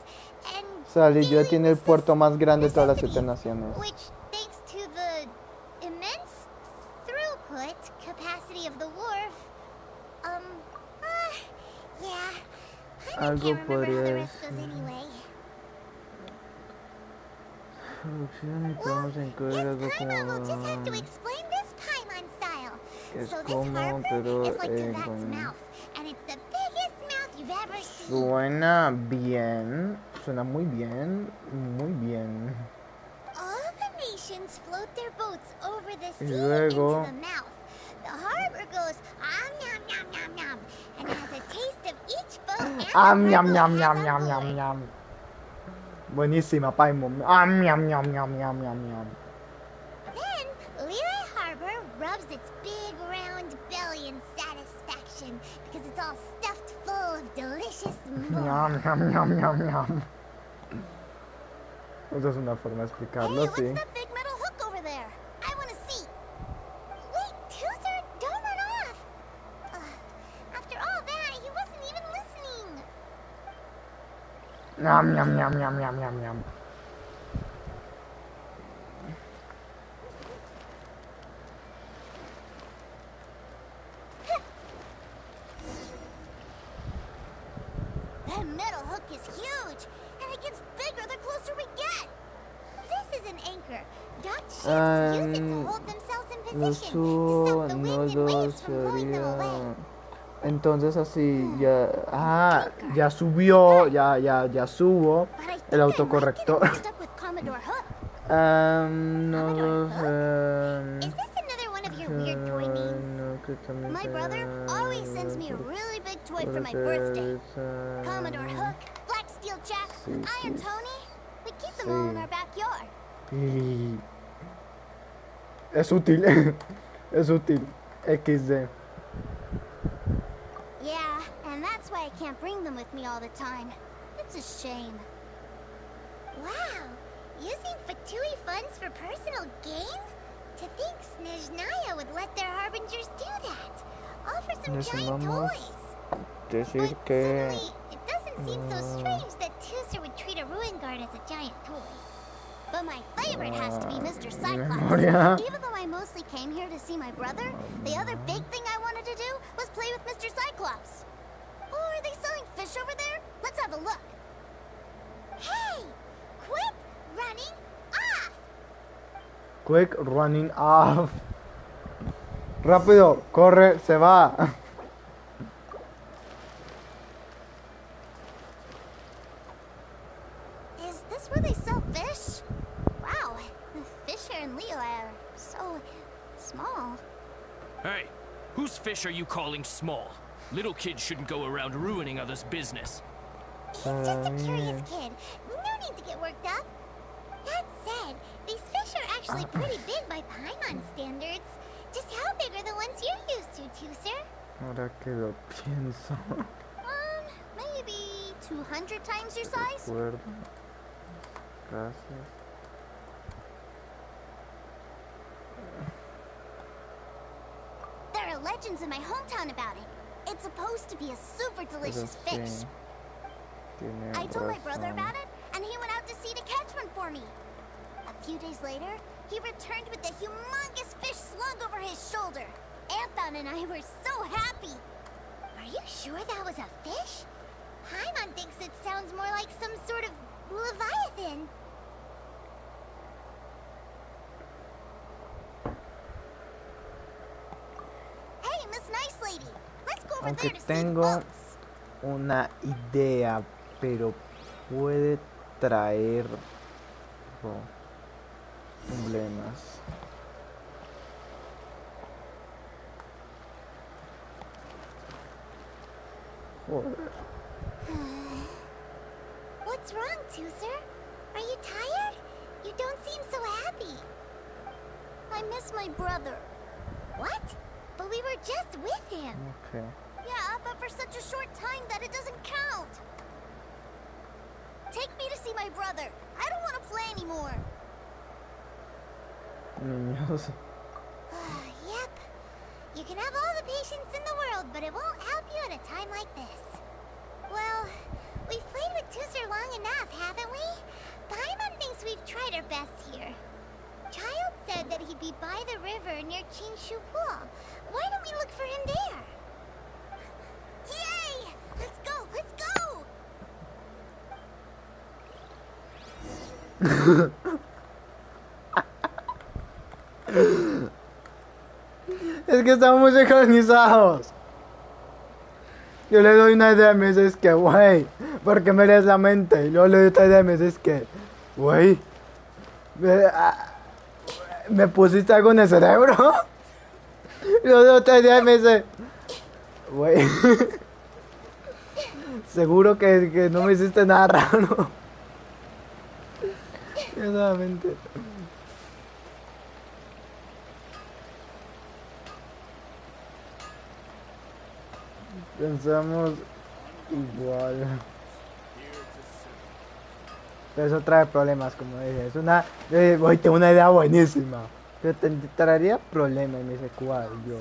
And O sea, Liyue tiene el puerto más grande de todas las 7 naciones. Which, thanks to the immense throughput capacity of the wharf, yeah, I can't remember how the rest goes anyway. Producción y podemos incluir algo como... Es como, pero suena bien, suena muy bien, muy bien. Y luego... Ñam, ñam, ñam, ñam, ñam, ñam. Buenísima, Paimon. Ñam, ñam, ñam, ñam, ñam, ñam. Then, Lehigh Harbor rubs its big round belly in satisfaction because it's all stuffed full of delicious Ñam, ñam, ñam, ñam, ñam. Esa es una forma de explicarlo, hey, sí. What's that big metal hook over there? I want to see. Wait, Tusser, don't run off. After all that, he wasn't even listening. Ñam, ñam, ñam, ñam, ñam, ñam, ñam. That metal hook is huge, and it gets bigger the closer we get. This is an anchor. Docked ships use it to hold themselves in position to stop the wind and waves from blowing them away. Entonces así ya ya subió, ya subo el autocorrector. No lo sé. Is this another one of your weird toy names? My brother always sends me a really big toy for my birthday. Commodore Hook, Black Steel Jack, Iron Tony. We keep them all in our backyard. Es útil, es útil. XD. Yeah, and that's why I can't bring them with me all the time. It's a shame. Wow, using Fatui funds for personal gain? To think Snezhnaya would let their harbingers do that. All for some giant Necesitamos toys. decir But que suddenly, it doesn't seem so strange that Tooser would treat a ruin guard as a giant toy. But my favorite has to be Mr. Cyclops. memoria. Even though I mostly came here to see my brother, the other big thing I wanted to do was play with Mr. Cyclops. Oh, are they selling fish over there? Let's have a look. Hey! Quick! Running off! Quick running off. Rápido, corre, se va. Is this where they sell fish? Wow, the fish here in Leo are so small. Hey, whose fish are you calling small? Little kids shouldn't go around ruining others' business. He's just a curious kid. No need to get worked up. That said, these fish are actually pretty big by Paimon standards. Just how big are the ones you're used to, Tooser? Ahora que lo pienso. Maybe 200 times your size? Recuerdo. Gracias. There are legends in my hometown about it. It's supposed to be a super delicious fish. I told my brother about it, and he went out to sea to catch one for me. A few days later, he returned with a humongous fish slung over his shoulder. Anton and I were so happy. Are you sure that was a fish? Paimon thinks it sounds more like some sort of leviathan. Hey, Miss Nice Lady, let's go over Aunque there to see the tengo boats. una idea, pero puede traer problemas. Joder. What's wrong, Tooser? Are you tired? You don't seem so happy. I miss my brother. What? But we were just with him. Okay. Yeah, but for such a short time that it doesn't count. Take me to see my brother. I don't want to play anymore. Niños. Yep. You can have all the patience in the world, but it won't help you at a time like this. Well, we've played with Tooser long enough, haven't we? Paimon thinks we've tried our best here. Child said that he'd be by the river near Chinshu Pool. Why don't we look for him there? Yay! Let's go! Let's go! Es que estamos muy sincronizados. Yo le doy una idea y me dices que, güey, porque me lees la mente. Y luego le doy otra idea y me dices que, güey, me pusiste algo en el cerebro. Y luego le doy otra idea y me dice, güey, seguro que no me hiciste nada raro. Exactamente. Pensamos igual. Pero eso trae problemas, como dije. Es una... Hoy tengo una idea buenísima. Pero te traería problemas. Y me dice, ¿cuál? Yo.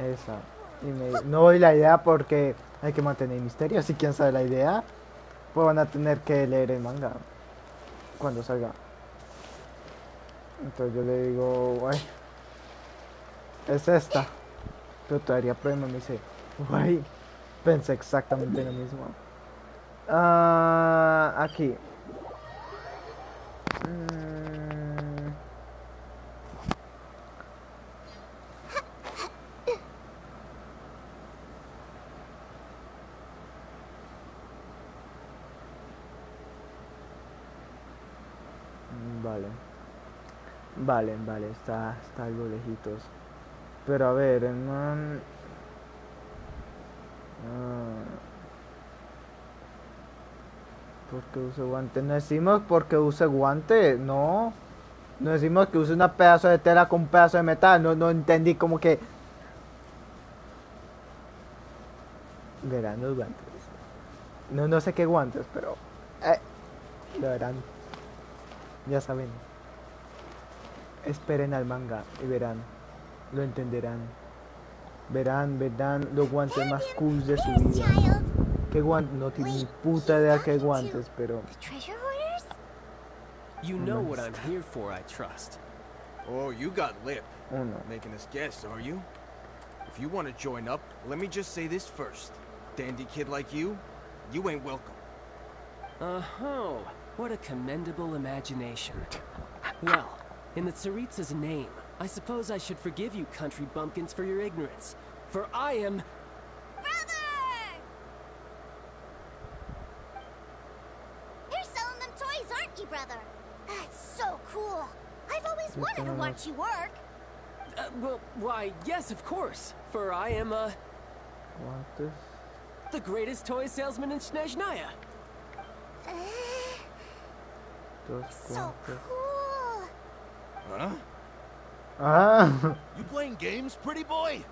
Esa. Y me no doy la idea porque hay que mantener misterio. Si quieren saber la idea, pues van a tener que leer el manga cuando salga. Entonces yo le digo, güey, es esta. Pero traería problemas. Me dice, güey, pensé exactamente lo mismo. Aquí. Vale, está algo lejitos. Pero a ver, el man... ¿Por qué use guante? ¿No decimos porque use guante? No. No decimos que use una pedazo de tela con un pedazo de metal. No entendí como que... Verán los guantes. No sé qué guantes, pero... lo verán. Ya saben. Esperen al manga y verán. Lo entenderán. Verán los guantes más cool de su vida. ¿Qué guantes? No tiene ni puta idea qué guantes, pero... The treasure hoarders? You know what I'm here for, I trust. Oh, you got lip. Uno. Making us guess, are you? If you want to join up, let me just say this first. Dandy kid like you ain't welcome. Oh, what a commendable imagination. Well, in the Tsaritsa's name, I suppose I should forgive you country bumpkins for your ignorance. For I am... Brother! You're selling them toys, aren't you, brother? That's so cool. I've always wanted to watch you work. Well, why, yes, of course. For I am, Guantes. the greatest toy salesman in Snezhnaya. Dos So guantes. cool. Huh? Ah! You playing games, pretty boy?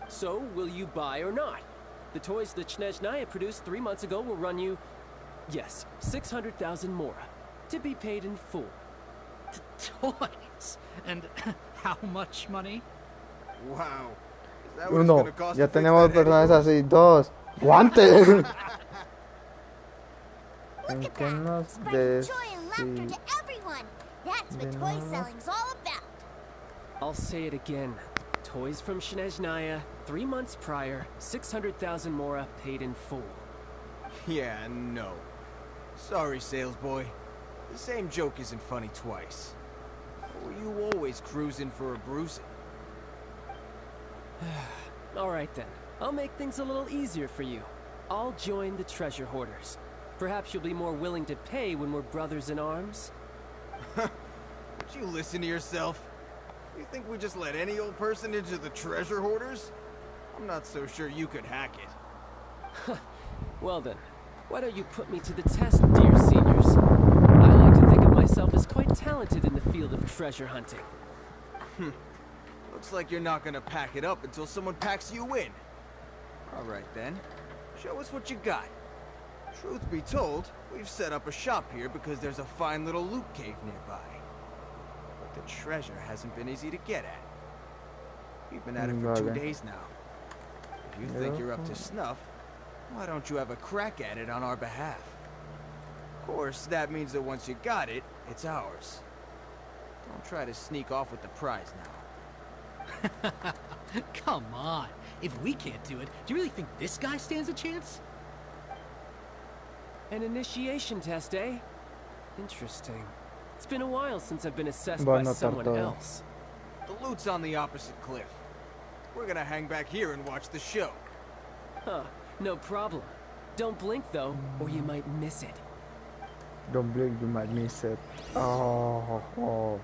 So, will you buy or not? The toys that Snezhnaya produced 3 months ago will run you, yes, 600,000 mora, to be paid in full. Toys? And how much money? Wow. Is that what it's Uno. gonna cost Ya to fix tenemos that personas head? así. Dos. ¡Guantes! Look at ¿En qué that. nos Spreading joy and laughter to everyone. That's what de toy nada. selling's all about. I'll say it again. Toys from Snezhnaya, 3 months prior, 600,000 mora paid in full. Yeah, no. Sorry, sales boy. The same joke isn't funny twice. Or you always cruising for a bruising? All right then. I'll make things a little easier for you. I'll join the treasure hoarders. Perhaps you'll be more willing to pay when we're brothers in arms? Would you listen to yourself? You think we just let any old person into the treasure hoarders? I'm not so sure you could hack it. Well then, why don't you put me to the test, dear seniors? I like to think of myself as quite talented in the field of treasure hunting. Looks like you're not gonna pack it up until someone packs you in. Alright then, show us what you got. Truth be told, we've set up a shop here because there's a fine little loot cave nearby. But the treasure hasn't been easy to get at. We've been at it for 2 days now. If you think you're up to snuff, why don't you have a crack at it on our behalf? Of course, that means that once you got it, it's ours. Don't try to sneak off with the prize now. Come on. If we can't do it, do you really think this guy stands a chance? An initiation test, eh? Interesting. It's been a while since I've been assessed Voy a by anotar someone todo. else. The loot's on the opposite cliff. We're gonna hang back here and watch the show. Huh, no problem. Don't blink though, or you might miss it. Don't blink, you might miss it. Oh.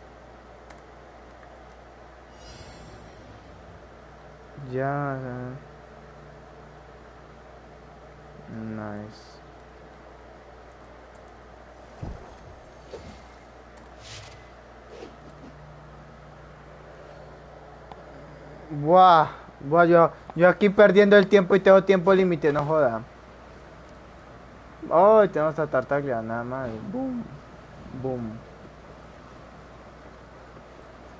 Ya. Nice. Buah, yo aquí perdiendo el tiempo y tengo tiempo límite, no joda. Oh, tenemos a Tartaglia, nada más. Boom. Boom.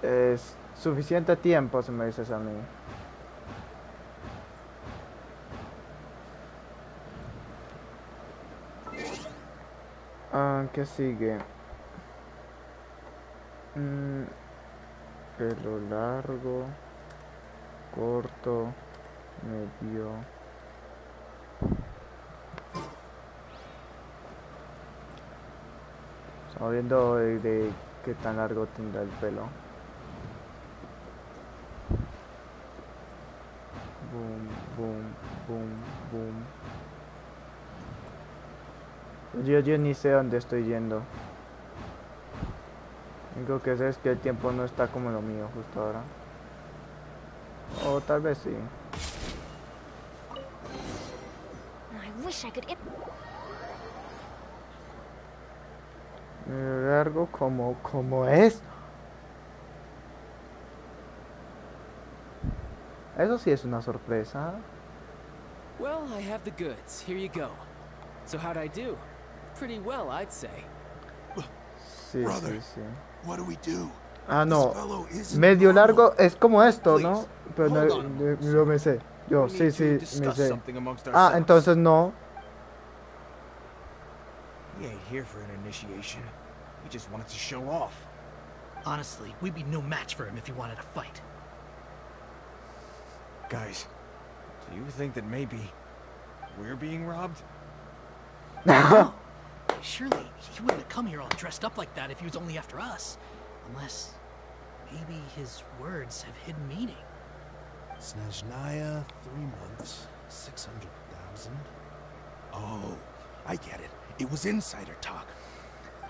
Es suficiente tiempo, si me dices a mí. ¿Qué sigue? Pelo largo, corto, medio. Estamos viendo de qué tan largo tendrá el pelo. Boom, boom, boom, boom. Yo ni sé dónde estoy yendo. Lo único que sé es que el tiempo no está como lo mío justo ahora. O tal vez sí. I wish I could. Largo como es. Eso sí es una sorpresa. Well, I have the goods. Here you go. So how'd I do? Pretty well, I'd say. Sí, Brother, sí. what do we do? Ah, no. Medio largo es como esto, ¿no? Pero no, yo me sé. Yo, sí, sí, me sé. Ah, entonces no. He ain't here for an initiation. He just wanted to show off. Honestly, we'd be no match for him if he wanted to fight. Guys, do you think that maybe we're being robbed? No. Surely he wouldn't have come here all dressed up like that if he was only after us. Unless maybe his words have hidden meaning. Snezhnaya, 3 months, 600,000. Oh, I get it. It was insider talk.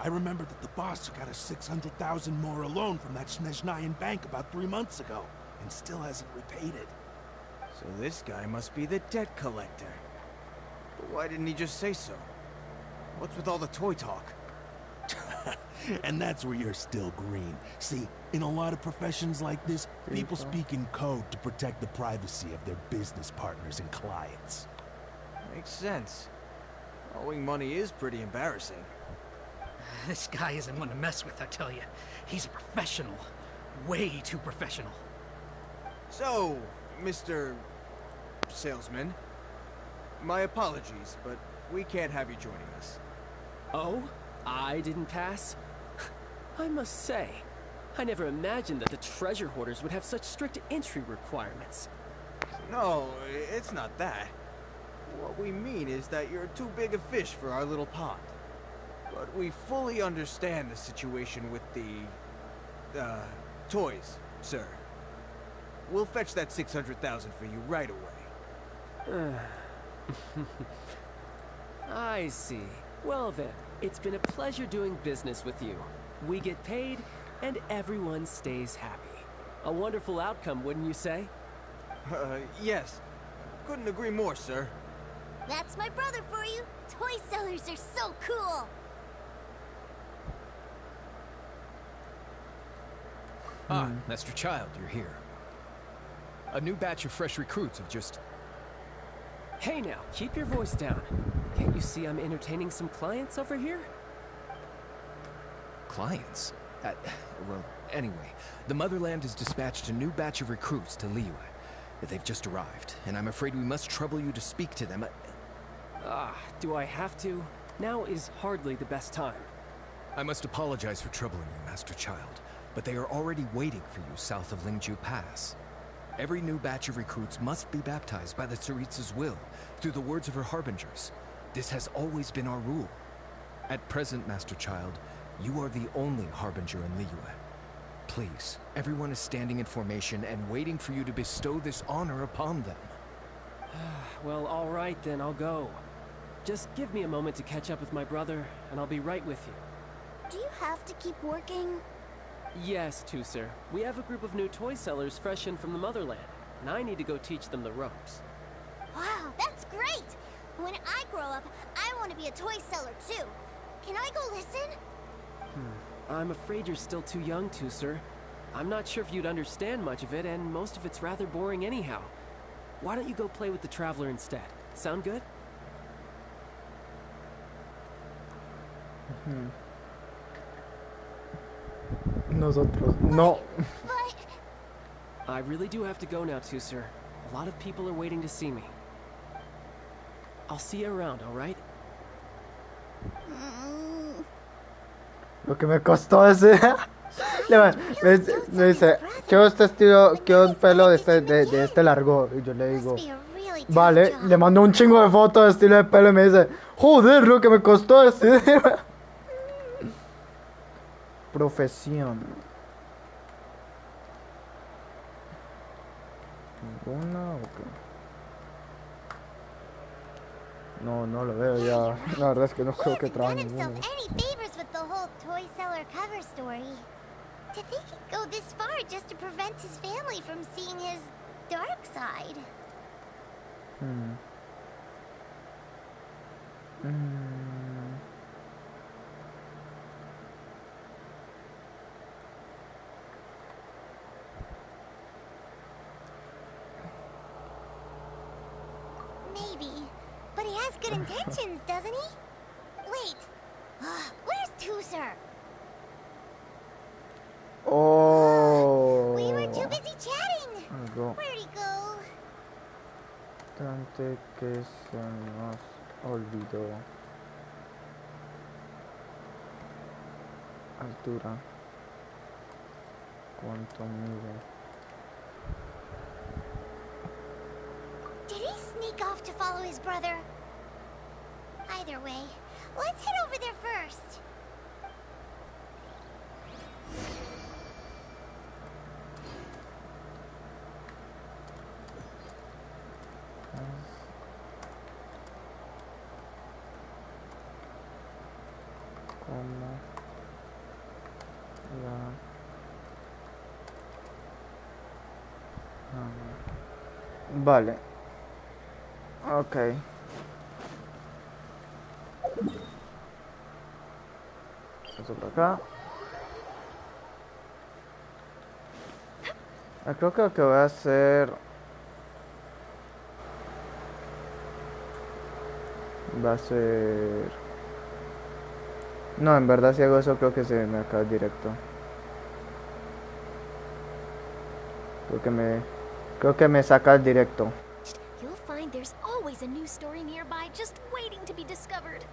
I remember that the boss got us 600,000 more alone from that Snezhnayan bank about 3 months ago, and still hasn't repaid it. So this guy must be the debt collector. But why didn't he just say so? What's with all the toy talk? And that's where you're still green. See, in a lot of professions like this, people speak in code to protect the privacy of their business partners and clients. Makes sense. Owing money is pretty embarrassing. This guy isn't one to mess with, I tell you. He's a professional. Way too professional. So, Mr. Salesman, my apologies, but we can't have you joining us. Oh? I didn't pass? I must say, I never imagined that the treasure hoarders would have such strict entry requirements. No, it's not that. What we mean is that you're too big a fish for our little pond. But we fully understand the situation with the, toys, sir. We'll fetch that 600,000 for you right away. I see. Well then, it's been a pleasure doing business with you. We get paid, and everyone stays happy. A wonderful outcome, wouldn't you say? Yes. Couldn't agree more, sir. That's my brother for you. Toy sellers are so cool. Ah, Master Child, you're here. A new batch of fresh recruits have just... Hey now, keep your voice down. Can't you see I'm entertaining some clients over here? Clients? Well, anyway, the Motherland has dispatched a new batch of recruits to Liyue. They've just arrived, and I'm afraid we must trouble you to speak to them. Do I have to? Now is hardly the best time. I must apologize for troubling you, Master Child, but they are already waiting for you south of Lingju Pass. Every new batch of recruits must be baptized by the Tsaritsa's will, through the words of her harbingers. This has always been our rule. At present, Master Child, you are the only harbinger in Liyue. Please, everyone is standing in formation and waiting for you to bestow this honor upon them. Well, all right then, I'll go. Just give me a moment to catch up with my brother, and I'll be right with you. Do you have to keep working? Yes, Tusser. We have a group of new toy sellers fresh in from the Motherland, and I need to go teach them the ropes. Wow, that's great! When I grow up, I want to be a toy seller too. Can I go listen? I'm afraid you're still too young, Tusser. I'm not sure if you'd understand much of it, and most of it's rather boring anyhow. Why don't you go play with the Traveler instead? Sound good? Nosotros, no. I really do have to go now, Tusser. A lot of people are waiting to see me. I'll see you around, all right? Lo que me costó decir. Me dice, quiero este estilo, quiero un pelo de este largo. Y yo le digo, vale, le mando un chingo de fotos de estilo de pelo y me dice, joder, lo que me costó decir. Profesión. ¿Ninguna o qué? No, no lo veo ya. La verdad es que no creo que trabaje ninguno. The whole toy seller cover story. To think he'd go this far just to prevent his family from seeing his dark side. Maybe, but he has good intentions, doesn't he? Wait. Where's Tusser? Oh. este que se nos olvidó. Altura. ¿Cuánto mide? Did he sneak off to follow his brother? Either way, let's head over there first. ¿Cómo? Vale. Ok. Eso por acá. Creo que lo que voy a hacer va a ser... No, en verdad si hago eso creo que se me acaba el directo. Creo que me saca el directo. You'll find there's always a new story nearby just waiting to be discovered.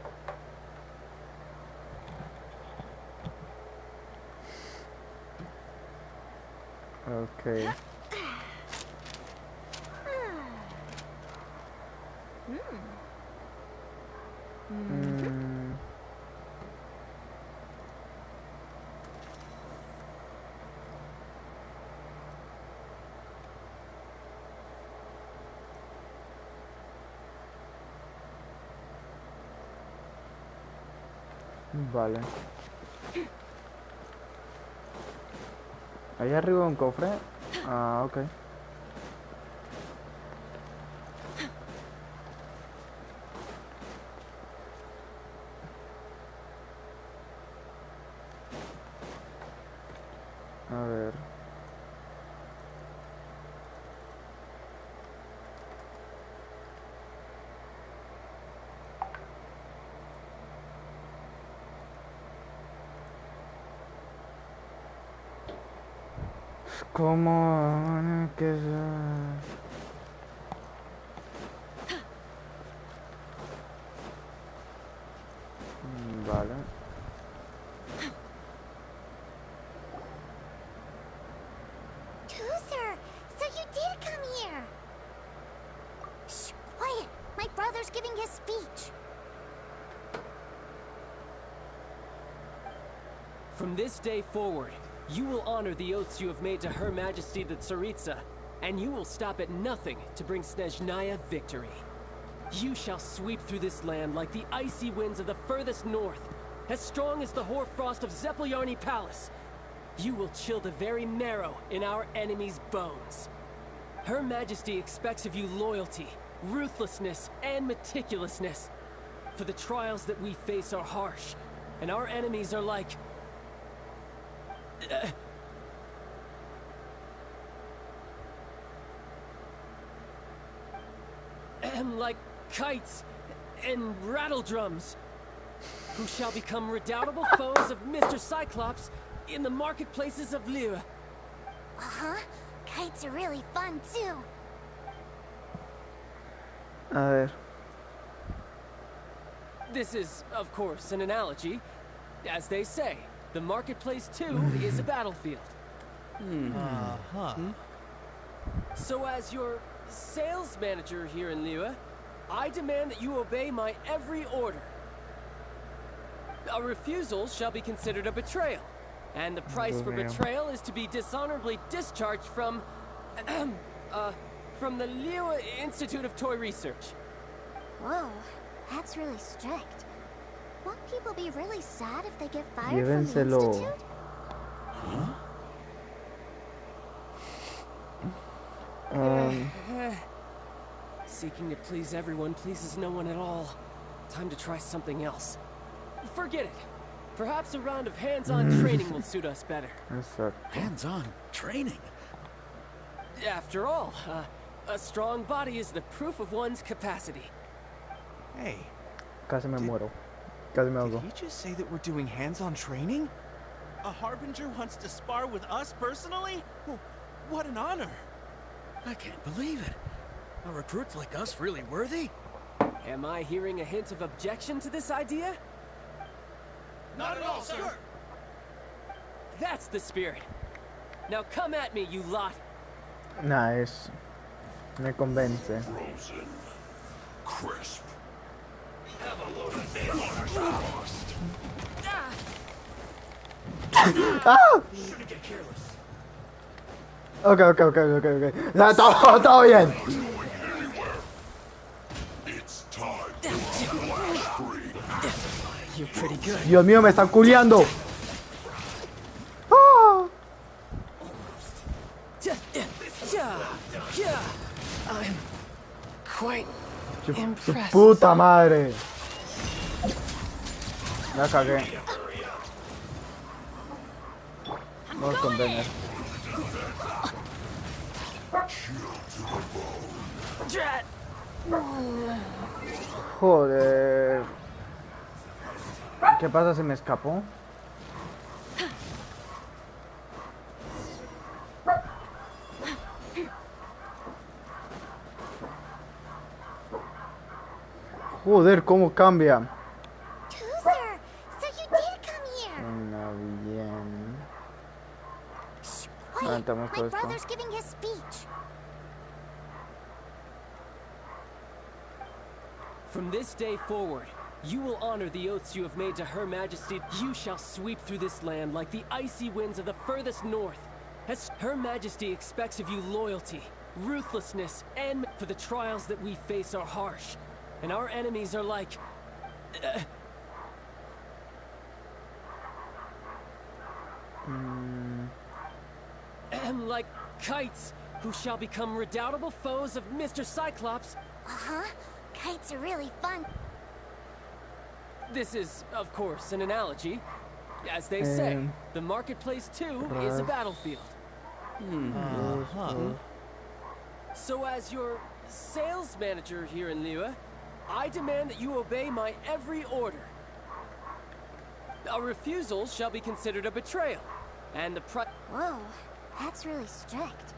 Okay. Vale. Ahí arriba un cofre. Ah, ok. A ver. ¿Cómo? ¿Qué es? Vale. Toozer, so you did come here. Shh, quiet. My brother's giving his speech. From this day forward, you will honor the oaths you have made to Her Majesty the Tsaritsa, and you will stop at nothing to bring Snezhnaya victory. You shall sweep through this land like the icy winds of the furthest north, as strong as the hoarfrost of Zepelyarny Palace. You will chill the very marrow in our enemies' bones. Her Majesty expects of you loyalty, ruthlessness, and meticulousness. For the trials that we face are harsh, and our enemies are like... like kites and rattledrums, who shall become redoubtable foes of Mr. Cyclops in the marketplaces of Liyue. Uh-huh. Kites are really fun, too. A ver. This is, of course, an analogy. As they say, the marketplace, too, is a battlefield. So as your sales manager here in Liyue, I demand that you obey my every order. A refusal shall be considered a betrayal, and the price for betrayal is to be dishonorably discharged from the Liyue Institute of Toy Research. Whoa, that's really strict. Won't people be really sad if they get fired from the Institute? Seeking to please everyone pleases no one at all. Time to try something else. Forget it. Perhaps a round of hands-on training will suit us better. Hands-on training? After all, a strong body is the proof of one's capacity. Hey. Casi me muero. Casi me ahogo. Did he just say that we're doing hands-on training? A Harbinger wants to spar with us personally? What an honor! I can't believe it. Are recruits like us really worthy? Am I hearing a hint of objection to this idea? Not at all, sir. That's the spirit. Now come at me, you lot. Nice. Me convence. Frozen. Crisp. Have a load of frost. Shouldn't get careless. Ok. Ya, todo bien. You're pretty good. Dios mío, me están culiando. I'm quite Su impressed. puta madre. La cagué. Vamos con Benner. Joder. ¿Qué pasa si me escapó? Joder, cómo cambia. Toozer, so you did come here. Venga, bien. Quiet, Levantamos my todo esto. brother's giving his speech. From this day forward, you will honor the oaths you have made to Her Majesty. You shall sweep through this land like the icy winds of the furthest north. As Her Majesty expects of you loyalty, ruthlessness, and for the trials that we face are harsh. And our enemies are like... like kites, who shall become redoubtable foes of Mr. Cyclops. Uh-huh. Kites are really fun. This is, of course, an analogy. As they say, the marketplace too is a battlefield. So as your sales manager here in Liyue, I demand that you obey my every order. A refusal shall be considered a betrayal, and the Whoa, that's really strict.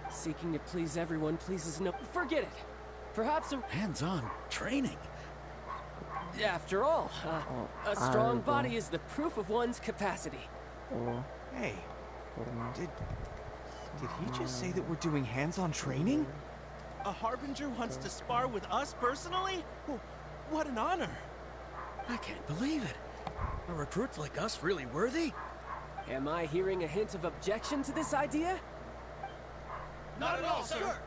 Seeking to please everyone pleases no... Forget it. Perhaps a... Hands-on training. After all, a strong body is the proof of one's capacity. Hey, did he just say that we're doing hands-on training? A Harbinger wants to spar with us personally? What an honor! I can't believe it. Are recruits like us really worthy? Am I hearing a hint of objection to this idea? Not at all, sir.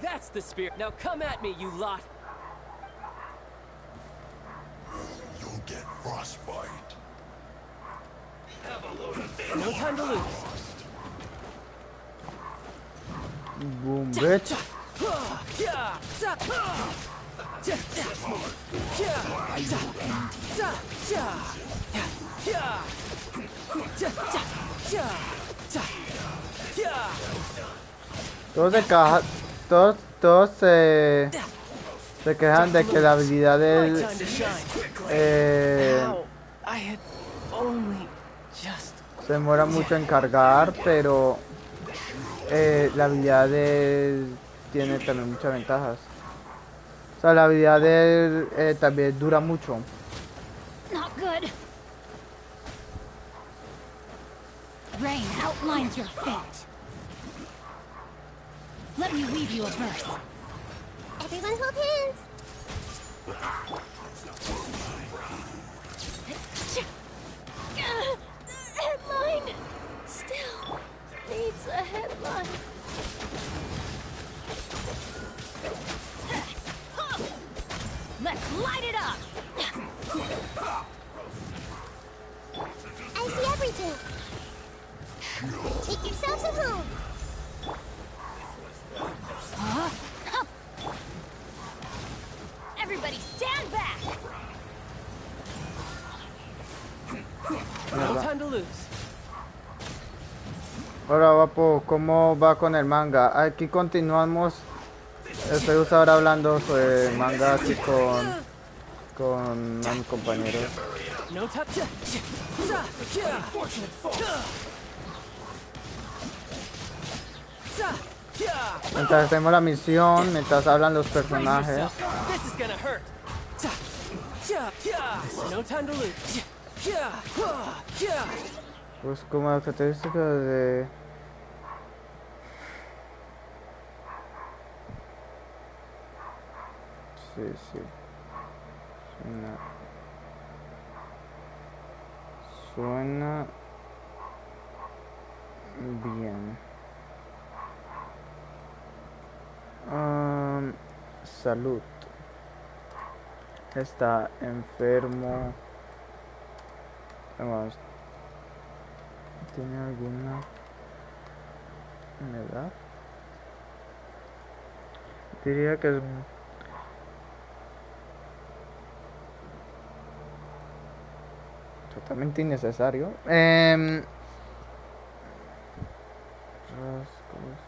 That's the spirit. Now come at me, you lot. You'll get frostbite. Have a load of No time to lose. Boom, bitch. Todos se quejan de que la habilidad de se demora mucho en cargar, pero la habilidad de él tiene también muchas ventajas. O sea, la habilidad de él también dura mucho. Not good. Rain outlines your fate. Let me weave you a verse. Everyone hold hands. Headline still needs a headline. Let's light it up. I see everything. Take yourselves at home. Everybody stand back. No time to lose. Ahora, guapo, ¿cómo va con el manga? Aquí continuamos. Estoy justo ahora hablando sobre el manga aquí con mis compañeros. No touch. Mientras hacemos la misión, mientras hablan los personajes. Pues como características de... Sí, sí. Suena bien. Salud. Está enfermo. Vamos. ¿Tiene alguna edad? Diría que es totalmente innecesario. Rasgos.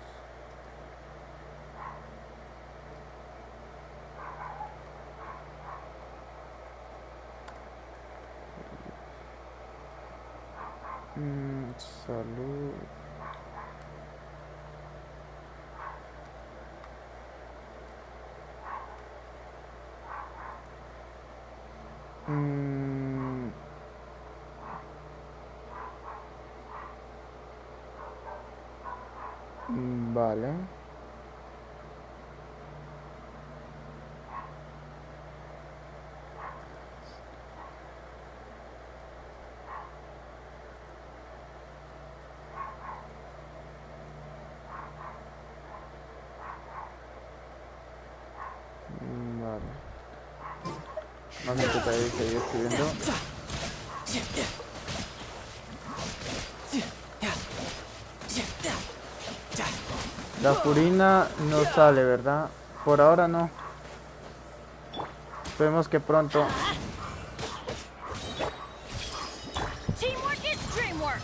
Salud. Vale. Vale. Vamos a intentar seguir escribiendo. La furina no sale, ¿verdad? Por ahora no. Esperemos que pronto. Teamwork is dreamwork.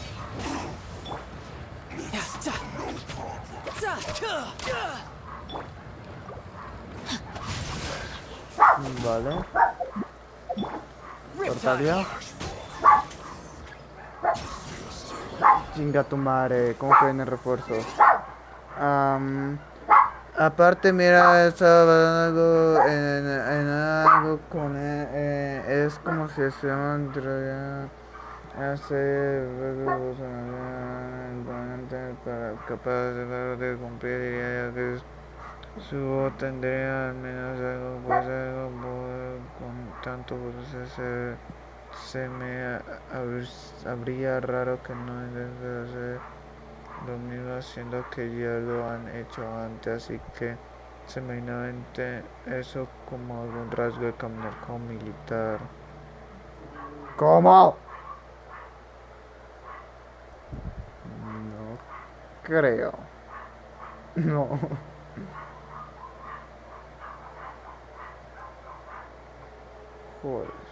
Vale. Cortalia. Chinga tu madre. ¿Cómo que viene refuerzo? Aparte, mira, estaba algo en algo con es como si se llaman hace para capaz de cumplir, diría yo que su voz tendría al menos algo, pues algo con tanto se me habría raro que no intente hacer lo mismo, siendo que ya lo han hecho antes, así que se me vino eso como algún rasgo de caminar como militar. ¿Cómo? No creo. No. Joder.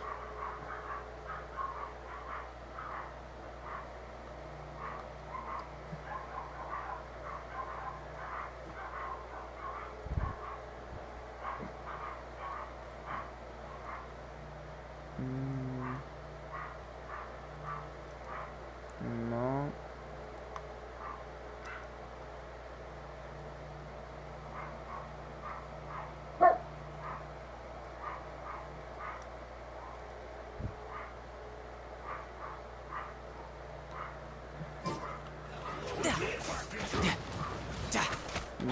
No.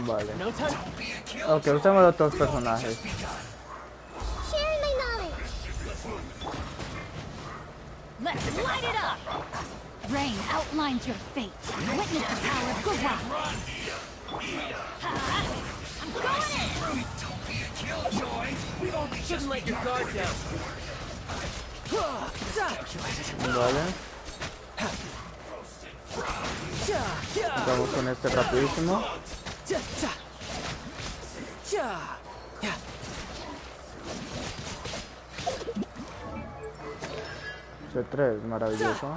Vale. Ok, usamos los dos personajes. Sharing my knowledge. Let's light it up. Rain outlines your fate. Witness the power of good luck. I'm going in. Don't be a killjoy. We've only just let your guard down. Vale. Vamos con este rapidísimo. C3, maravilloso.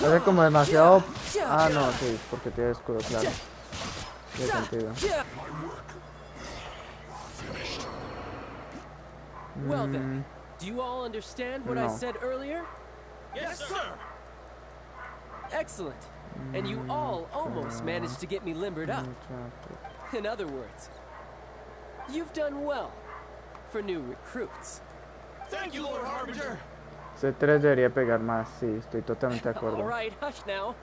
Parece como demasiado... Ah, no, sí, porque tiene escudo, claro. Tiene sentido. Well then, do you all understand what I said earlier? Yes, sir. Excellent. And you all almost managed to get me limbered up. In other words, you've done well for new recruits. Thank you, Lord Harbinger. C3 debería pegar más, sí, estoy totalmente de acuerdo. All right, hush now.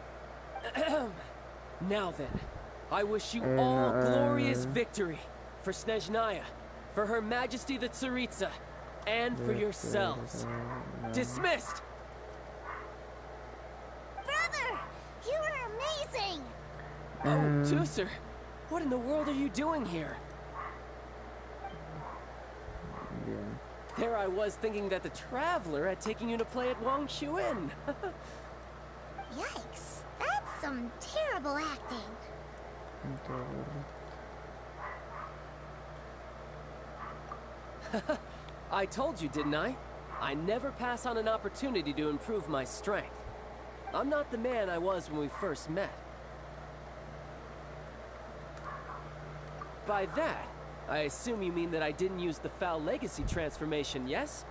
Now then, I wish you all glorious victory for Snezhnaya, for Her Majesty the Tsaritsa, and for yourselves. Dismissed! Brother, you are amazing. Oh, Tooser, what in the world are you doing here? Bien. There I was thinking that the Traveler had taken you to play at Wang Chuin. Yikes, that's some terrible acting. I told you, didn't I? I never pass on an opportunity to improve my strength. I'm not the man I was when we first met. By that, I assume you mean that I didn't use the Foul Legacy transformation, yes?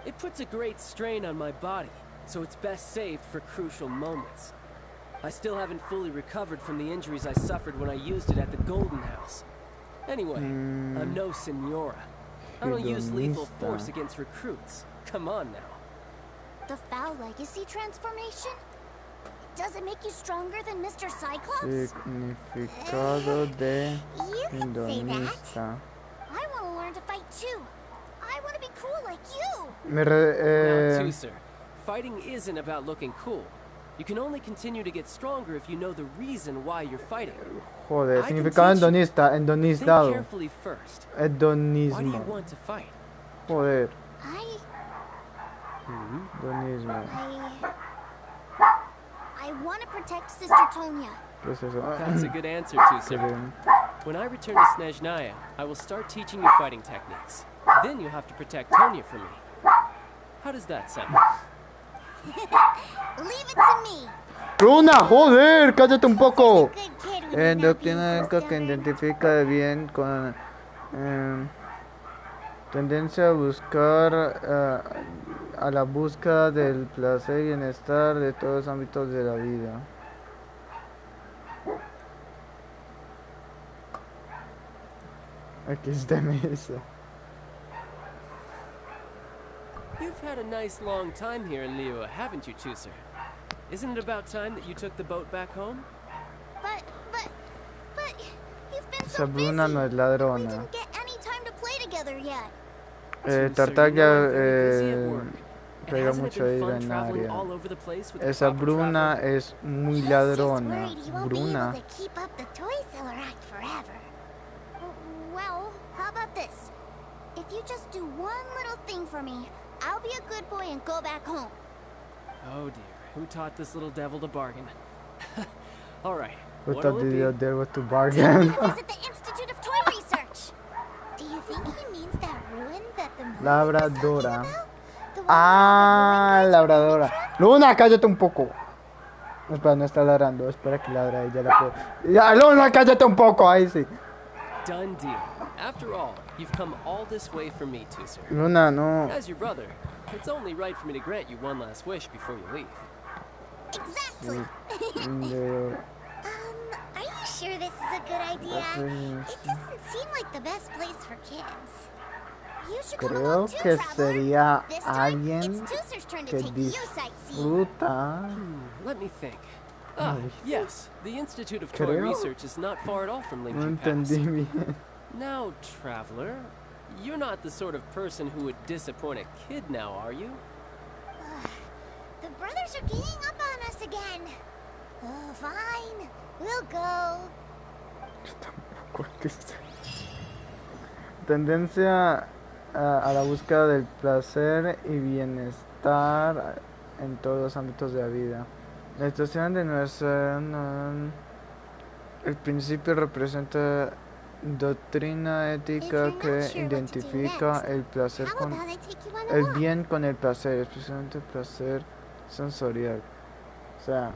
It puts a great strain on my body, so it's best saved for crucial moments. I still haven't fully recovered from the injuries I suffered when I used it at the Golden House. Anyway, I'm no Senora. I don't use lethal force against recruits. Come on now. The Foul Legacy transformation? Does it make you stronger than Mr. Cyclops? Significado de hedonista. I want to learn to fight too. I want to be cool like you. Now, Tooser, fighting isn't about looking cool. You can only continue to get stronger if you know the reason why you're fighting. Joder, significado hedonista, hedonistado. Think carefully first. Hedonismo. Why do you want to fight? Joder. Hedonismo. I want to protect Sister Tonya. ¿Qué es eso? That's a good answer, Tooser. When I return to Snezhnaya, I will start teaching you fighting techniques. Then you'll have to protect Tonya from me. How does that sound? Leave it to me. Runa, joder, cállate un poco. Obtiene que identifica bien con tendencia a buscar a la búsqueda del placer y bienestar de todos los ámbitos de la vida. Aquí está mesa. You've had a nice long time here in Liyue, haven't you, Tooser? Isn't it about time that you took the boat back home? But you've been so Esa Bruna no es ladrona. We didn't get any time to play together yet. Tartaglia pega mucho ahí en la área. Esa Bruna es muy ladrona. Bruna. Well, how about this? If you just do one little thing for me, I'll be a good boy and go back home. Oh dear, who taught this little devil to bargain? All right. Who taught the little devil to bargain? Visit the Institute of Toy Research. Do you think he means that ruin that the movie Labradora. Ah, labradora. Luna, cállate un poco. Espera, no está ladrando. Espera que ladra y ya la puedo. Ya, Luna, cállate un poco. Ahí sí. Done deal. After all, you've come all this way for me, Tooser. Luna, no. As your brother, it's only right for me to grant you one last wish before you leave. Exactly. Are you sure this is a good idea? It doesn't seem like the best place for kids. You should come along too, que Traveler. sería This time, alguien it's Tooser's turn to que take you sightseeing. disfruta. Let me think. Ah, yes. The Institute of Toy Creo. Research is not far at all from No Lingju Pass. entendí bien. Now, Traveler, you're not the sort of person who would disappoint a kid now, are you? The brothers are ganging up on us again. Oh, fine. We'll go. Tendencia a la búsqueda del placer y bienestar en todos los ámbitos de la vida. La situación de nuestra... el principio representa doctrina ética que identifica el placer con el bien con el placer, especialmente el placer sensorial. O sea,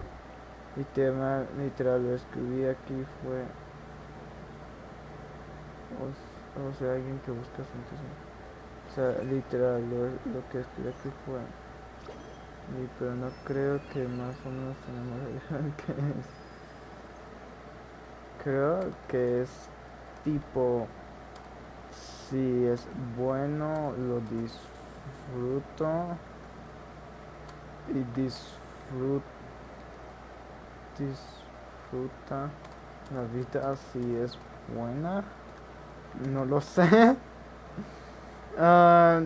literal lo escribí aquí fue... O sea, alguien que busca sensación. O sea, literal, lo que escribí aquí fue Y, pero no creo que más o menos tenemos la idea que es. Creo que es tipo, si es bueno, lo disfruto. Y disfruta la vida si es buena. No lo sé. Ah,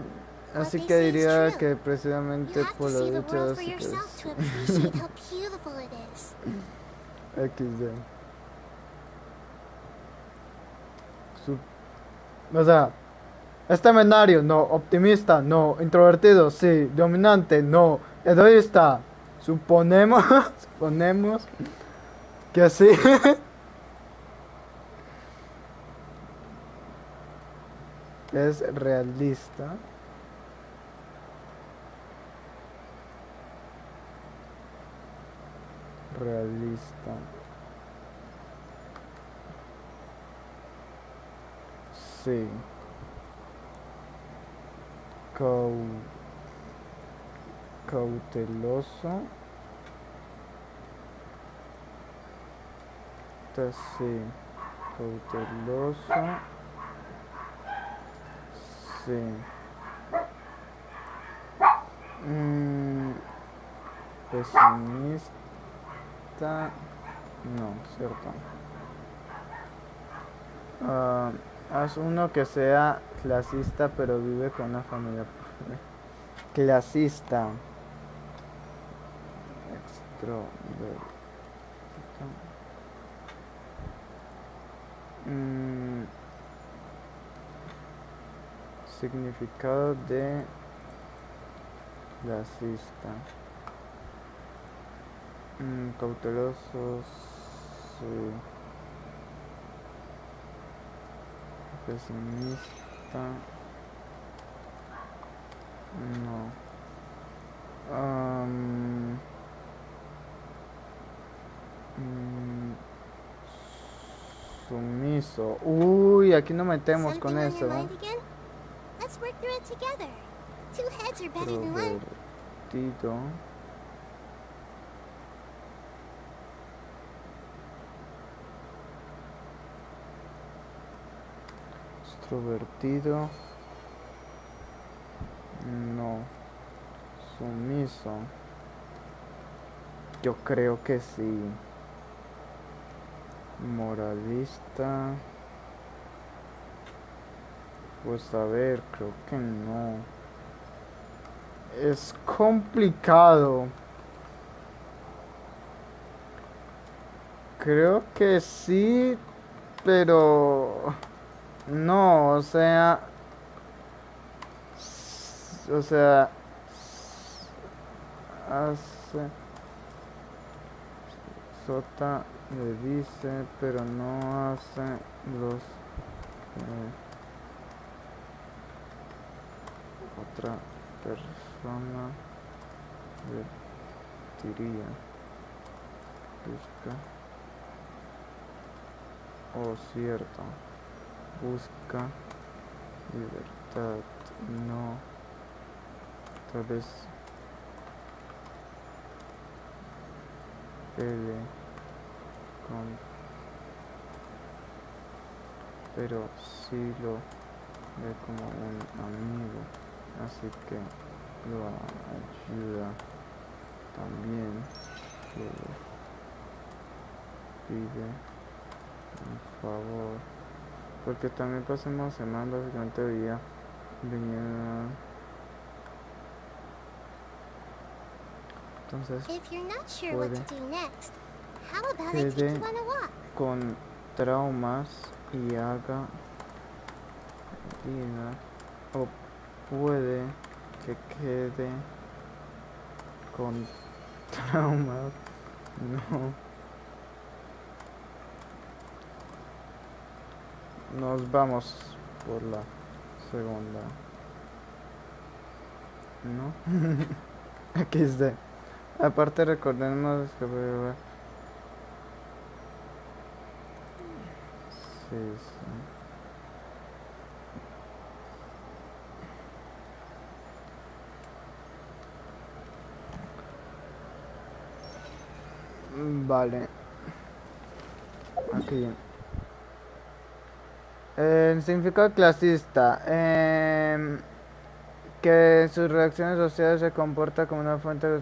What así they que say is diría true. que You precisamente have to por lo see the dicho, world for así que yourself to es appreciate how beautiful it is. XD. O sea, escenario, no. Optimista, no. Introvertido, sí. Dominante, no. Egoísta, suponemos, suponemos que sí. Es realista. Realista. Sí. Cauteloso. Sí. Cauteloso. Sí. Pesimista. No, cierto. Haz uno que sea clasista pero vive con una familia pobre. Clasista. Extrovertido. Significado de clasista. Cautelosos. Sí. Pesimista. No. Sumiso. Uy, aquí nos metemos con Something on your eso. mind again? Let's work through it together. Two heads are better than one. Extrovertido. Extrovertido. No. Sumiso. Yo creo que sí. Moralista. Pues a ver, creo que no. Es complicado. Creo que sí, pero no, o sea, hace, Sota le dice, pero no hace los otra persona le diría. Busca, cierto, busca libertad, no, tal vez pele con, pero sí lo ve como un amigo, así que lo ayuda también, que le pide un favor, porque también pasamos semanas básicamente venía entonces If you're not sure what puede to do next, how about I take quede you on a walk? con traumas y haga vida, o puede que quede con traumas, no, nos vamos por la segunda, ¿no? XD. Aparte recordemos que sí, sí. Vale. Aquí. El significado clasista. Que sus reacciones sociales se comporta como una fuente de...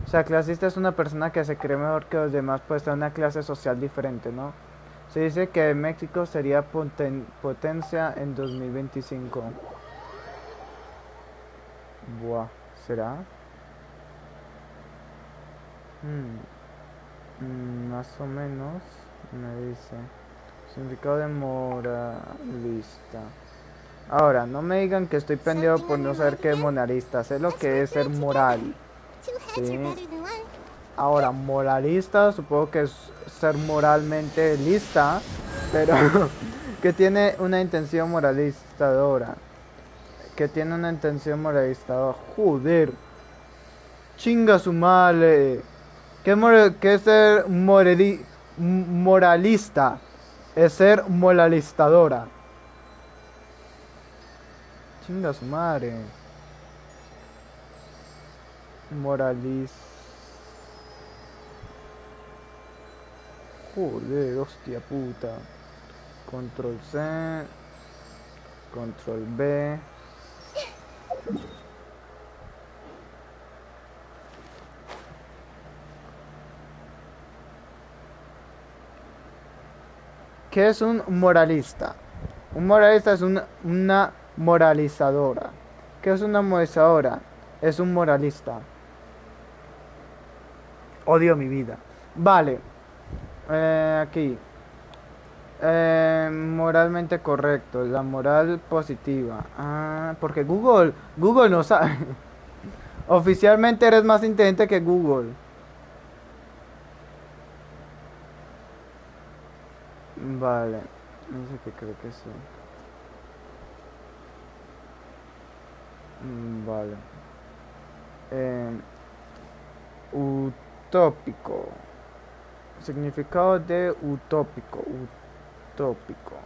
O sea, clasista es una persona que se cree mejor que los demás, pues está en una clase social diferente, ¿no? Se dice que México sería potencia en 2025. Buah, ¿será? Más o menos, me dice. Significado de moralista. Ahora, no me digan que estoy pendiente por no saber qué es moralista. Sé lo que es ser moral. Sí. Ahora, moralista, supongo que es ser moralmente lista, pero que tiene una intención moralizadora. Que tiene una intención moralizadora. Joder. Chinga su madre. ¿Qué es ser moralista? Es ser moralizadora. Chinga su madre. Joder, hostia puta. Control C. Control B. ¿Qué es un moralista? Un moralista es una moralizadora. ¿Qué es una moralizadora? Es un moralista. Odio mi vida. Vale. Aquí. Moralmente correcto. La moral positiva. Ah, porque Google no sabe. Oficialmente eres más inteligente que Google. Vale. No sé qué creo que sí. Vale. Utópico. Significado de utópico. Utópico.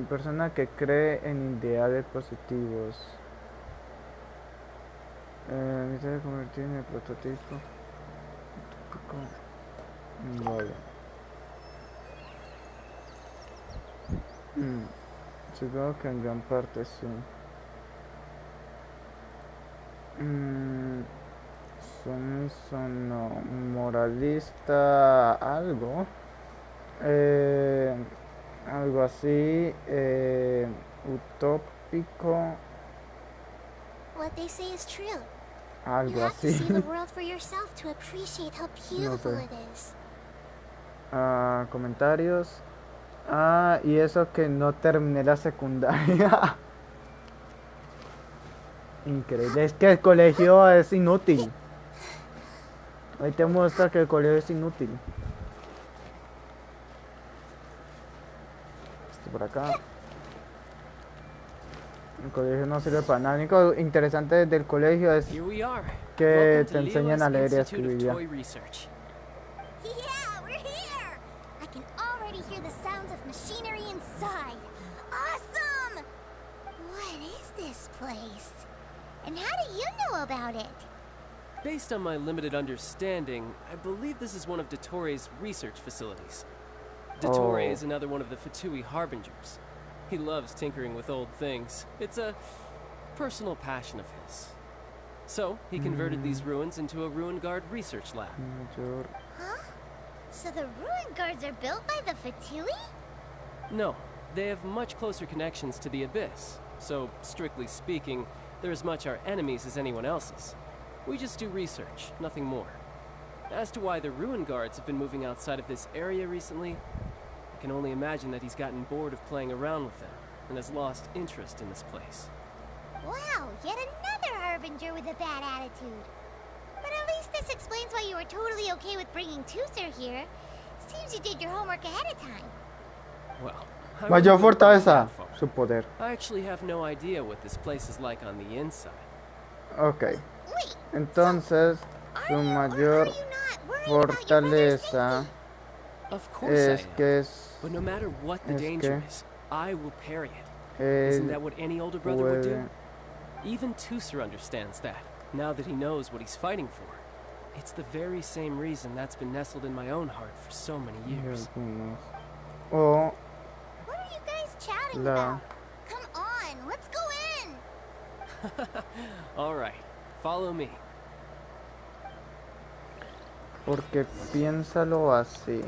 Persona que cree en ideales positivos. Se convertir en el prototipo. Utópico. Vale. Supongo que en gran parte sí. No, moralista, algo. Algo así. Utópico. What they say is true. You Algo have to así. see the world for yourself to appreciate how beautiful sé. it is. Comentarios. Y eso que no terminé la secundaria. Increíble. Es que el colegio es inútil. Ahí te muestra que el colegio es inútil. Esto por acá. El colegio no sirve para nada. Lo único interesante del colegio es que te enseñan a leer y a escribir. Yeah, we're here! I can already hear the sounds of machinery inside. Awesome! What is this place? And how do you know about it? Based on my limited understanding, I believe this is one of Dottore research facilities. Dottore is another one of the Fatui Harbingers. He loves tinkering with old things. It's a personal passion of his. So, he converted these ruins into a Ruin Guard research lab. Huh? So the Ruin Guards are built by the Fatui? No, they have much closer connections to the Abyss. So, strictly speaking, they're as much our enemies as anyone else's. We just do research, nothing more. As to why the Ruin Guards have been moving outside of this area recently, I can only imagine that he's gotten bored of playing around with them and has lost interest in this place. Wow, yet another Harbinger with a bad attitude. But at least this explains why you were totally okay with bringing Tusser here. Seems you did your homework ahead of time. Well, Mayor fortaleza, su poder. I actually have no idea what this place is like on the inside. Ok. Entonces, su mayor fortaleza es que es... But no matter what the danger is, I will parry it. Isn't that what any older brother would do? Even Tusser understands that. now that he knows what he's fighting for. It's the very same reason that's been nestled in my own heart for so many years. O What are you guys chatting la about? Come on, let's go in. All right, follow me. porque piénsalo así.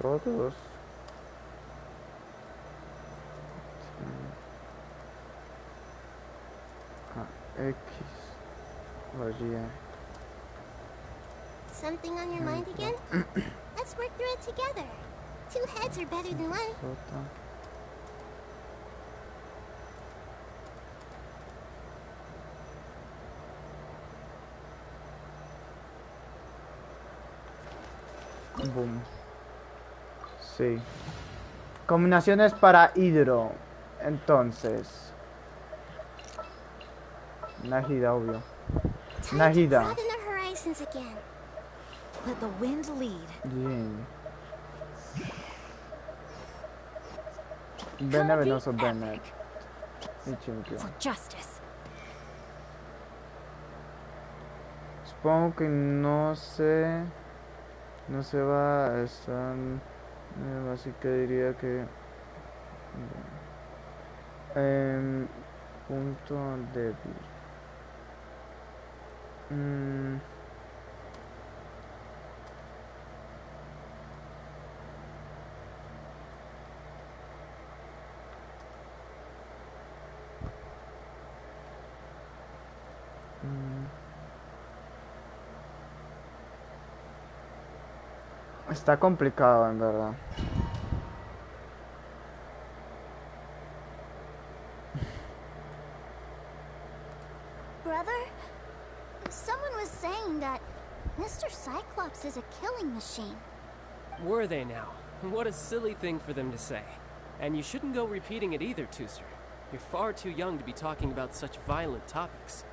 Todos. X o Y. Something on your mind again? Let's work through it together. Two heads are better than one. J. Boom. Sí. Combinaciones para hidro. Entonces. Nahida, obvio. Nahida. Broaden the horizons again. Let the wind lead. Bien. Benevenoso Bennett. For justice. Supongo que no se va a estar, así que diría que punto débil. Está complicado, en verdad. Brother, someone was saying that Mr. Cyclops is a killing machine. Were they now? What a silly thing for them to say. And you shouldn't go repeating it either, Tooster. You're far too young to be talking about such violent topics.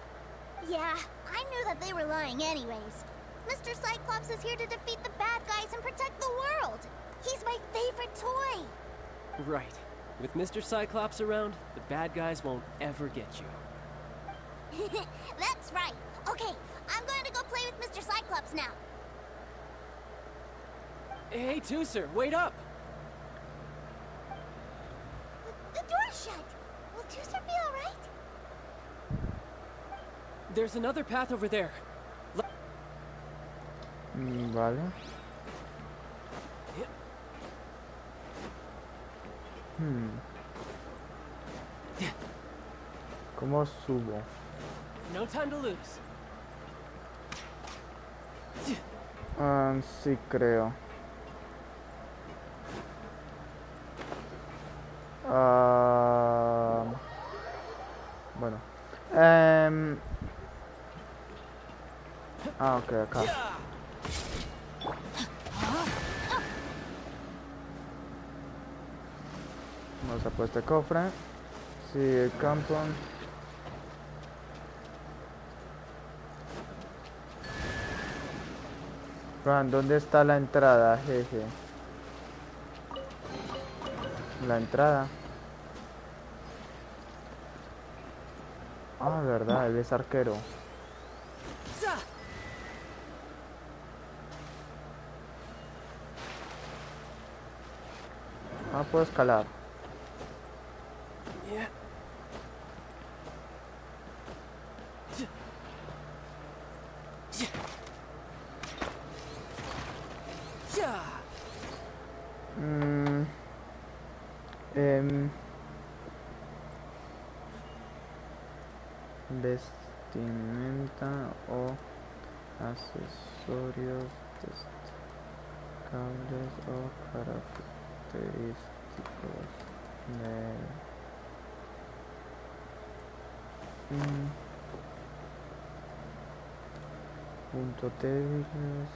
Yeah, I knew that they were lying anyways. Mr. Cyclops is here to defeat the bad guys and protect the world. He's my favorite toy. Right. With Mr. Cyclops around, the bad guys won't ever get you. That's right. Okay, I'm going to go play with Mr. Cyclops now. Hey, Tooster, wait up! The door's shut. Will Tooster be alright? There's another path over there. Vale. ¿Cómo subo? No time to lose. Sí, creo. Bueno. Ok, acá. Vamos a por este cofre. Sí, el campo. ¿Dónde está la entrada, jeje? La entrada. Ah, verdad, él es arquero. Ah, puedo escalar. Vestimenta o accesorios destacables o característicos de puntos débiles.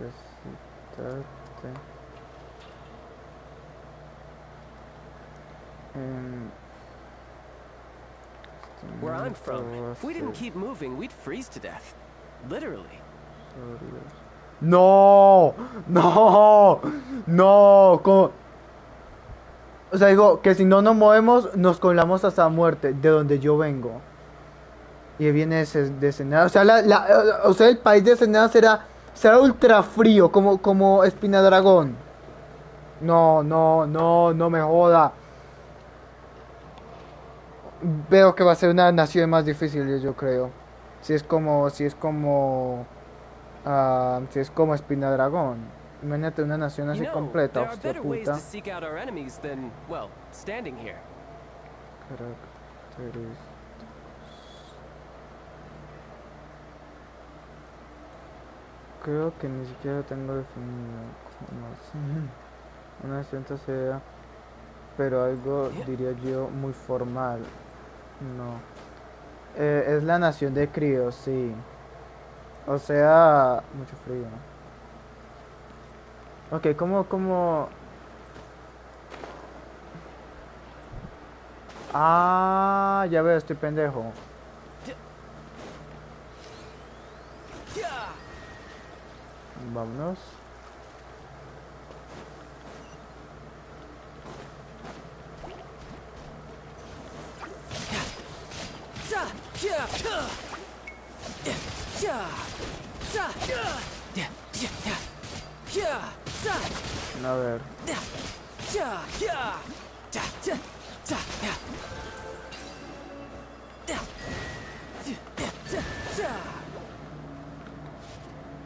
Recitarte. Where I'm from, if we didn't keep moving, we'd freeze to death. Literally. No, no, no. O sea, digo que si no nos movemos, nos colamos hasta muerte, de donde yo vengo. Y viene de Senada. O sea, o sea, el país de Senada será ultra frío, como Espinadragón. No, no, no, no me joda. Veo que va a ser una nación más difícil, yo creo. Si es como Espinadragón. Imagínate una nación así completa, there are hostia better ways puta. to seek out our enemies than, well, standing here. Características. Creo que ni siquiera tengo definido cómo así. Una nación sea, pero algo diría yo muy formal. No. Es la nación de críos, sí. O sea, mucho frío. Ok, ¿cómo? Ah, ya veo, estoy pendejo. Vámonos. A ver.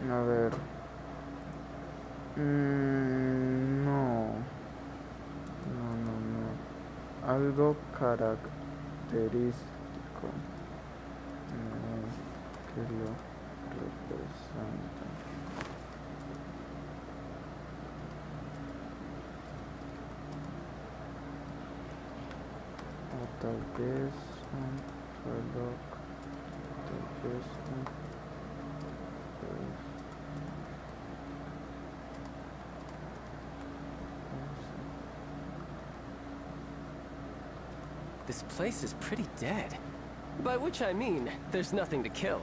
A ver. No. No. Algo característico. Que lo representa. O tal vez un reloj. Tal vez un... This place is pretty dead. By which I mean, there's nothing to kill.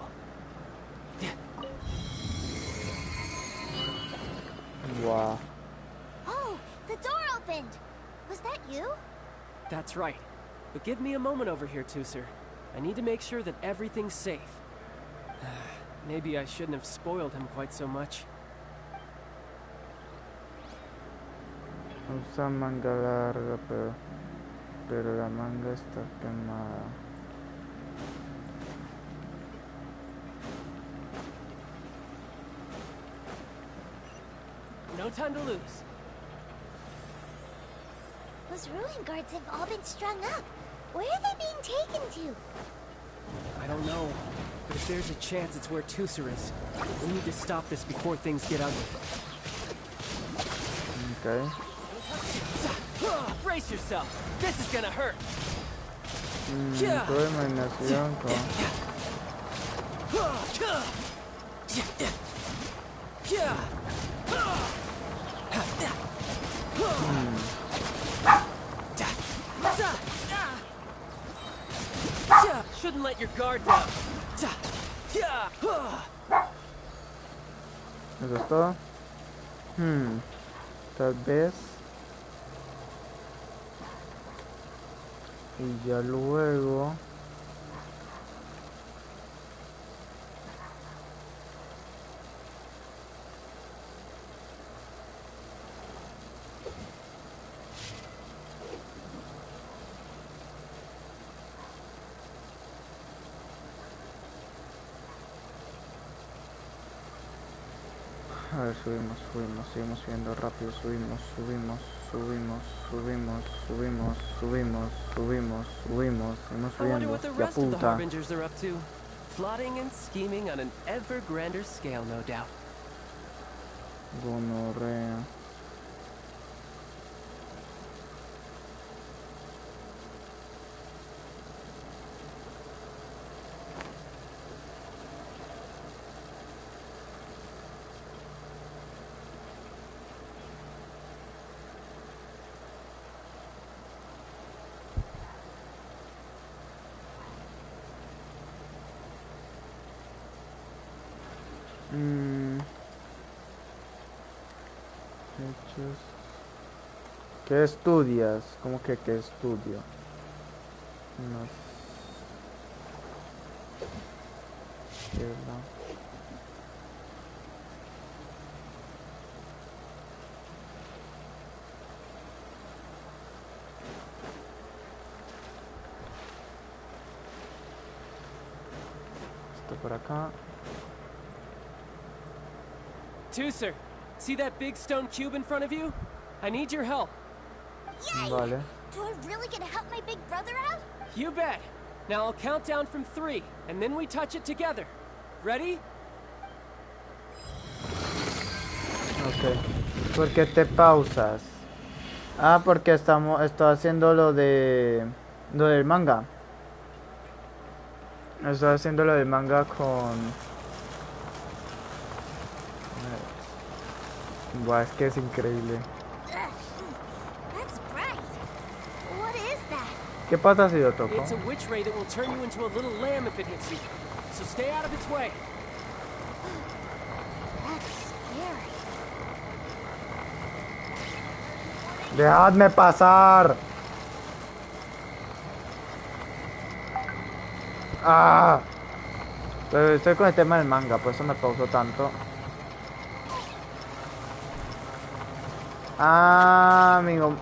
Wow. Oh, the door opened! Was that you? That's right. But give me a moment over here, Tusser. I need to make sure that everything's safe. Maybe I shouldn't have spoiled him quite so much. Usa manga larga, pero la manga está quemada. No time to lose. Those ruin guards have all been strung up. Where are they being taken to? I don't know. But if there's a chance it's where Tusser is, we need to stop this before things get ugly. Okay. Brace yourself. This is gonna hurt. Toda imaginación Shouldn't let your guard down. ¿Eso es todo? Tal vez. Y ya luego. A ver, seguimos subiendo rápido, subimos, seguimos I wonder subiendo, what the hostia rest of the puta. Harbingers are up to. Plotting and scheming on an ever grander scale, no doubt. Gonorrea. Hechos. ¿Qué estudias? ¿Cómo que qué estudio? No. Izquierda. Esto por acá. Tooser, see that big stone cube in front of you? I need your help. Yay! Vale. Do I really get to help my big brother out? You bet. Now I'll count down from 3, and then we touch it together. Ready? Ok. ¿Por qué te pausas? Ah, porque estoy haciendo lo del manga. Estoy haciendo lo del manga con... Buah, es que es increíble. That's bright. What is that? ¿Qué pasa si yo toco? It's a witch ray that will turn you into a little lamb if it hits you. So stay out of its way. That's scary. ¡Dejadme pasar! ¡Ah! Pero estoy con el tema del manga, por eso me pauso tanto. Ah, amigo.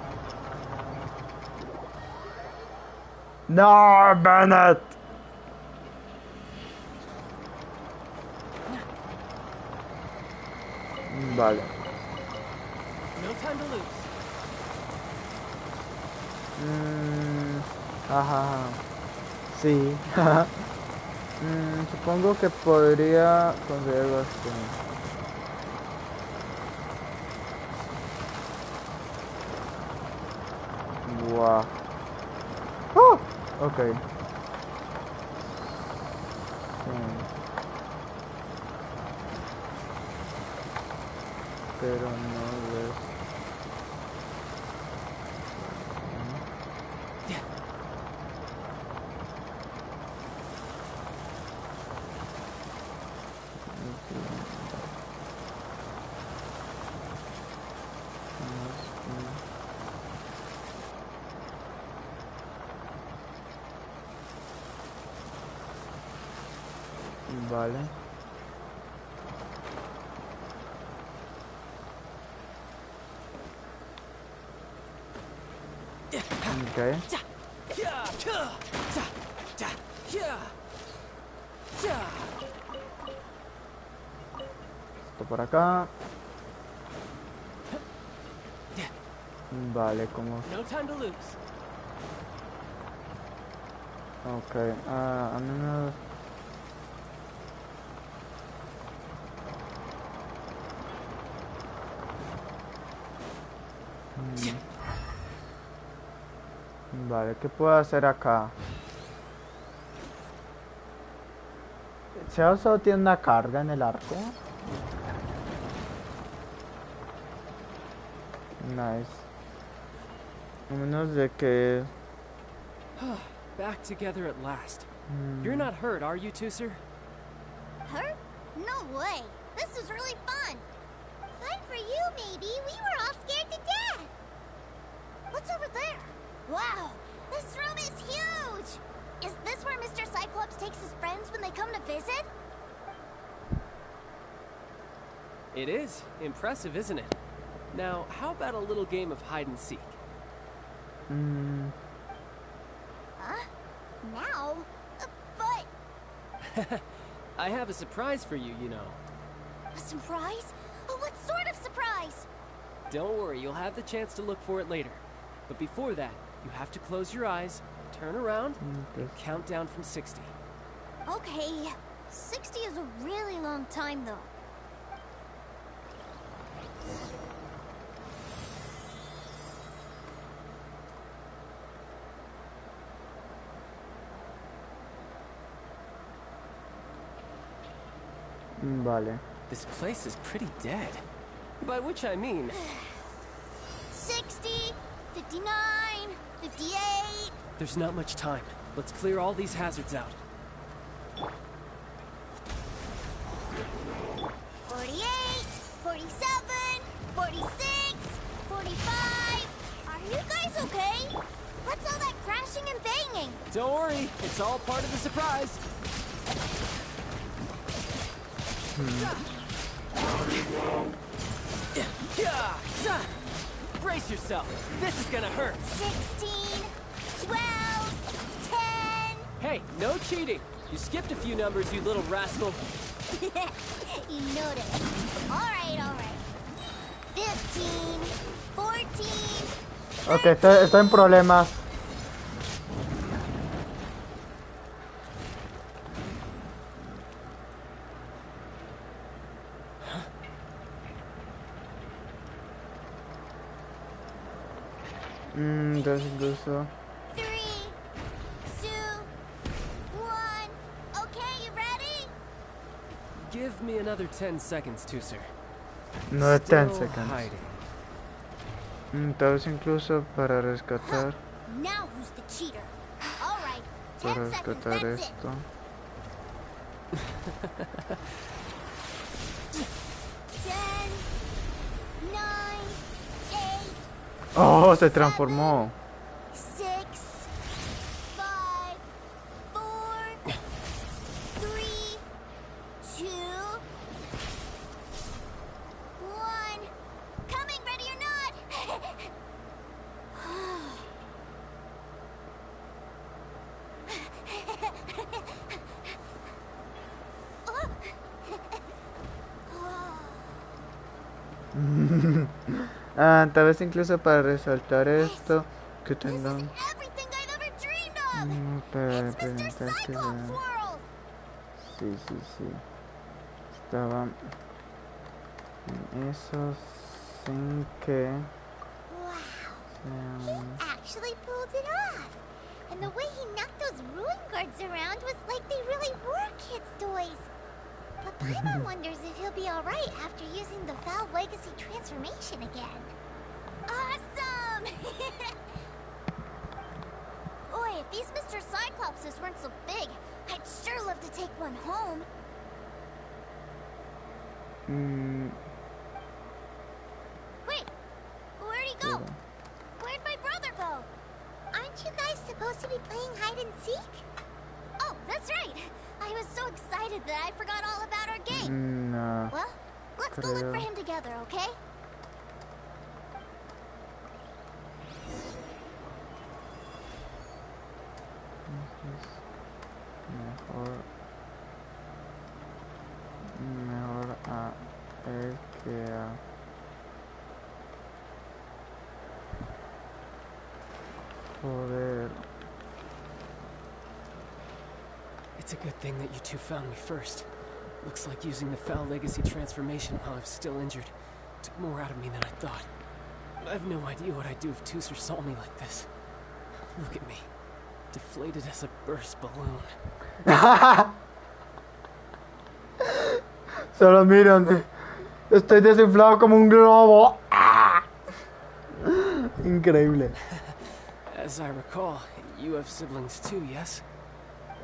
No, Bennett. Vale. No time to lose. Ajá. Sí. Supongo que podría conseguir algo así. Wow. Ok. Pero no ves. Vale. Okay. Esto por acá. Vale, como... No time to lose. Ok, a menos... Vale, ¿qué puedo hacer acá? ¿Se solo tiene una carga en el arco? Nice. A menos de que... Back together at last. You're not hurt, are you, Tooser? Hurt? No way. This was really fun. Fun for you, maybe. We were all scared to death. What's over there? Wow, this room is huge. Is this where Mr. Cyclops takes his friends when they come to visit? It is. Impressive, isn't it? Now, how about a little game of hide and seek? Huh? Now? But... I have a surprise for you, you know. A surprise? Oh, what sort of surprise? Don't worry, you'll have the chance to look for it later. But before that, you have to close your eyes, turn around, and count down from 60. Okay. 60 is a really long time, though. Vale. This place is pretty dead. By which I mean... 60, 59, 58... There's not much time. Let's clear all these hazards out. 48, 47, 46, 45. Are you guys okay? What's all that crashing and banging? Don't worry, it's all part of the surprise. Brace yourself. This is gonna hurt. 16, 12, 10. Hey, no cheating. You skipped a few numbers, you little rascal. You noticed. All right. 15, 14. Ok, estoy en problemas. Entonces incluso... 3, 2, 1. Okay, you ready? Give me another 10 seconds, Tooser. No, 10 Still seconds. hiding. Entonces incluso para rescatar... Now who's the cheater? All right, 10 Para seconds, rescatar that's esto. it. 10, 9, 8. Oh, se transformó. 6, 5, 4, 3, 2, 1. Coming, ready or not? Tal vez incluso para resaltar esto que tengan... Para preguntar que sí. Estaban en eso sin que... Actually pulled it off. And the way he knocked those ruin guards around was like they really were kids' toys. But Paimon wonders if he'll be alright after using the Valve Legacy transformation again. Awesome! Boy, if these Mr. Cyclopses weren't so big, I'd sure love to take one home. Wait, where'd he go? Where'd my brother go? Aren't you guys supposed to be playing hide and seek? Oh, that's right. I was so excited that I forgot all about our game. No. Well, let's go look for him together, okay? Mejor a él que a... Joder. It's a good thing that you two found me first. Looks like using the Foul Legacy transformation while I'm still injured took more out of me than I thought. I have no idea what I'd do if Tooser saw me like this. Look at me. Deflated as a burst balloon. Solo mírame. Estoy desinflado como un globo. Increíble. As I recall, you have siblings too, yes?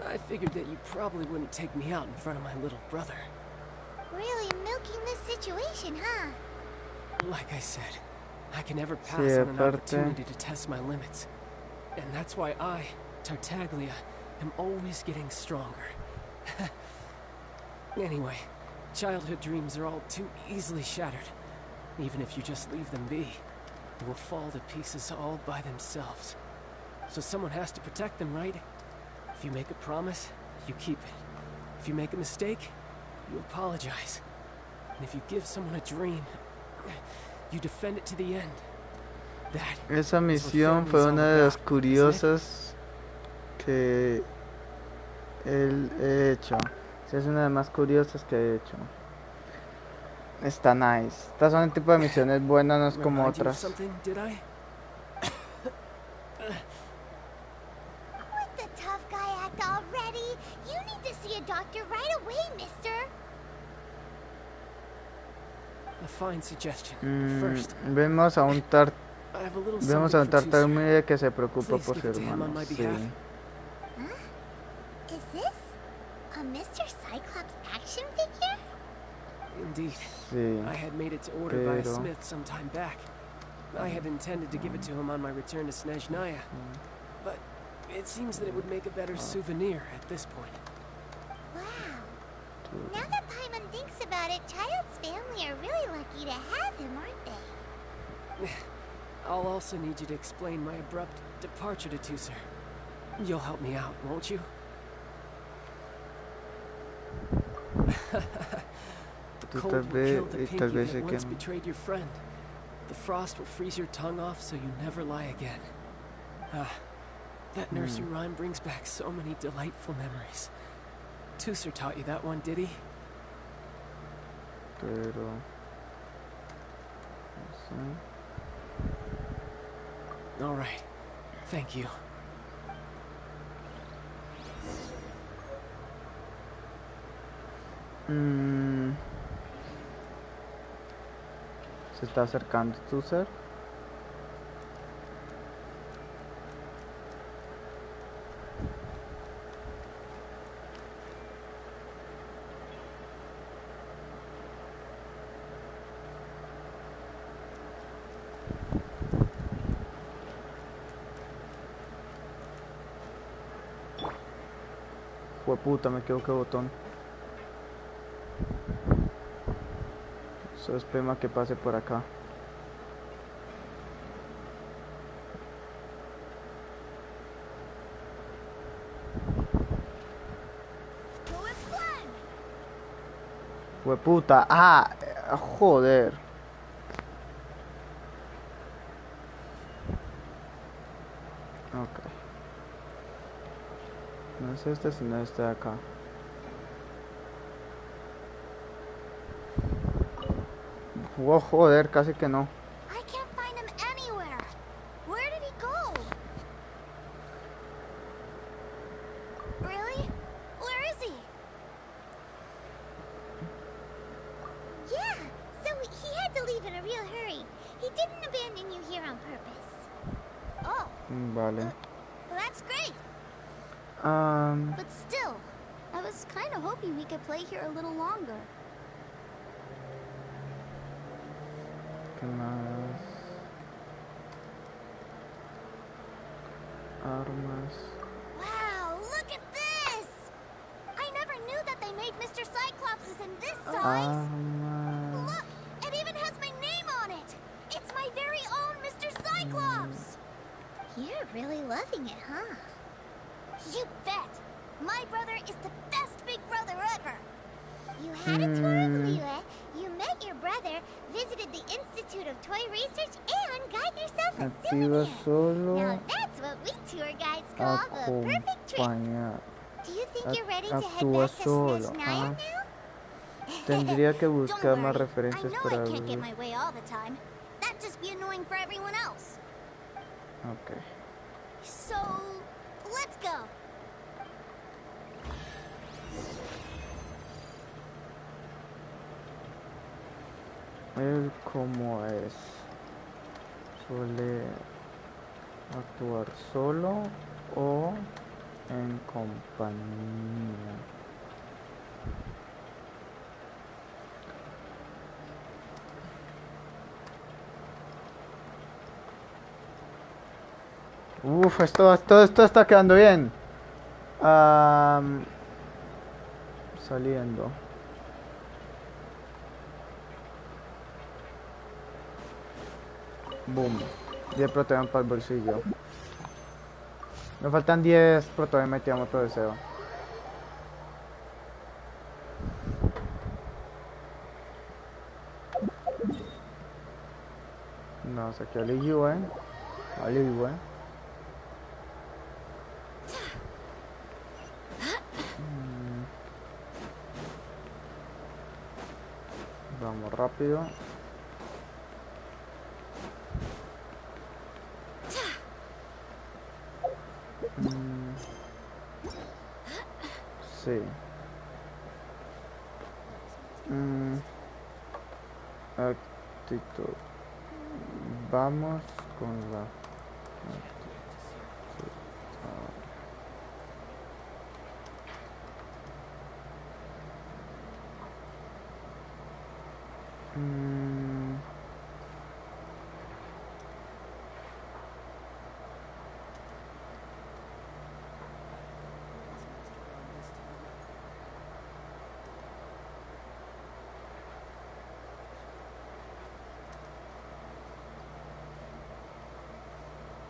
I figured that you probably wouldn't take me out in front of my little brother. Really milking this situation, huh? Like I said, I can never pass on an opportunity to test my limits. And that's why I, Tartaglia, am always getting stronger. Anyway, childhood dreams are all too easily shattered. Even if you just leave them be, they will fall to pieces all by themselves. So someone has to protect them, right? If you make a promise, you keep it. If you make a mistake, you apologize. And if you give someone a dream, you defend it to the end. Esa misión fue una de las curiosas que he hecho. Es una de las más curiosas que he hecho. Está nice. Estas son el tipo de misiones buenas, no es como otras. Vemos a un tartamudo que se preocupa por su hermano. Sí. Is this a Mr. Cyclops action figure? Indeed. Sí, I had made it to order by a pero... smith some time back. I had intended to give it to him on my return to Snezhnaya, but it seems that it would make a better souvenir at this point. Wow. Now that Paimon thinks about it, Child's family are really lucky to have him, aren't they? I'll also need you to explain my abrupt departure to Tusser. You'll help me out, won't you? The cold will kill the pinky that once betrayed your friend. The frost will freeze your tongue off so you never lie again. Ah, that nursery rhyme brings back so many delightful memories. Tusser taught you that one, did he? Pero... no sé. All right. Thank you. Se está acercando Tusser. Puta, me equivoqué botón. Eso espera que pase por acá. Puta, joder. Ok. No es este, sino este de acá. Oh, joder, casi que no. I can't find him anywhere. Where did he go? Really? Where is he? Yeah, so he had to leave in a real hurry. He didn't abandon you here on purpose. Oh. Vale. Well, that's great. But still, I was kind of hoping we could play here a little longer. ¿Qué más? Armas. Wow, look at this! I never knew that they made Mr. Cyclops in this size. Look, it even has my name on it. It's my very own Mr. Cyclops. You're really loving it, huh? You bet. My brother is the best big brother ever. You had a tour of Liyue, you met your brother, visited the Institute of Toy Research, and got yourself a souvenir. Now that's what we tour guides call the perfect trip. Do you think you're ready to head back to Snezhnaya now? Tendría que buscar Don't más worry. referencias I know para I can't get ver. my way all the time. That'd just be annoying for everyone else. Okay. So, let's go. Él como es. Suele actuar solo o en compañía. Uf, esto está quedando bien. Saliendo. Boom. 10 proteínas para el bolsillo. Me faltan 10 proteínas y metíamos otro deseo. No, saqué a Liyue. Vamos rápido. Sí. Actitud. Vamos con la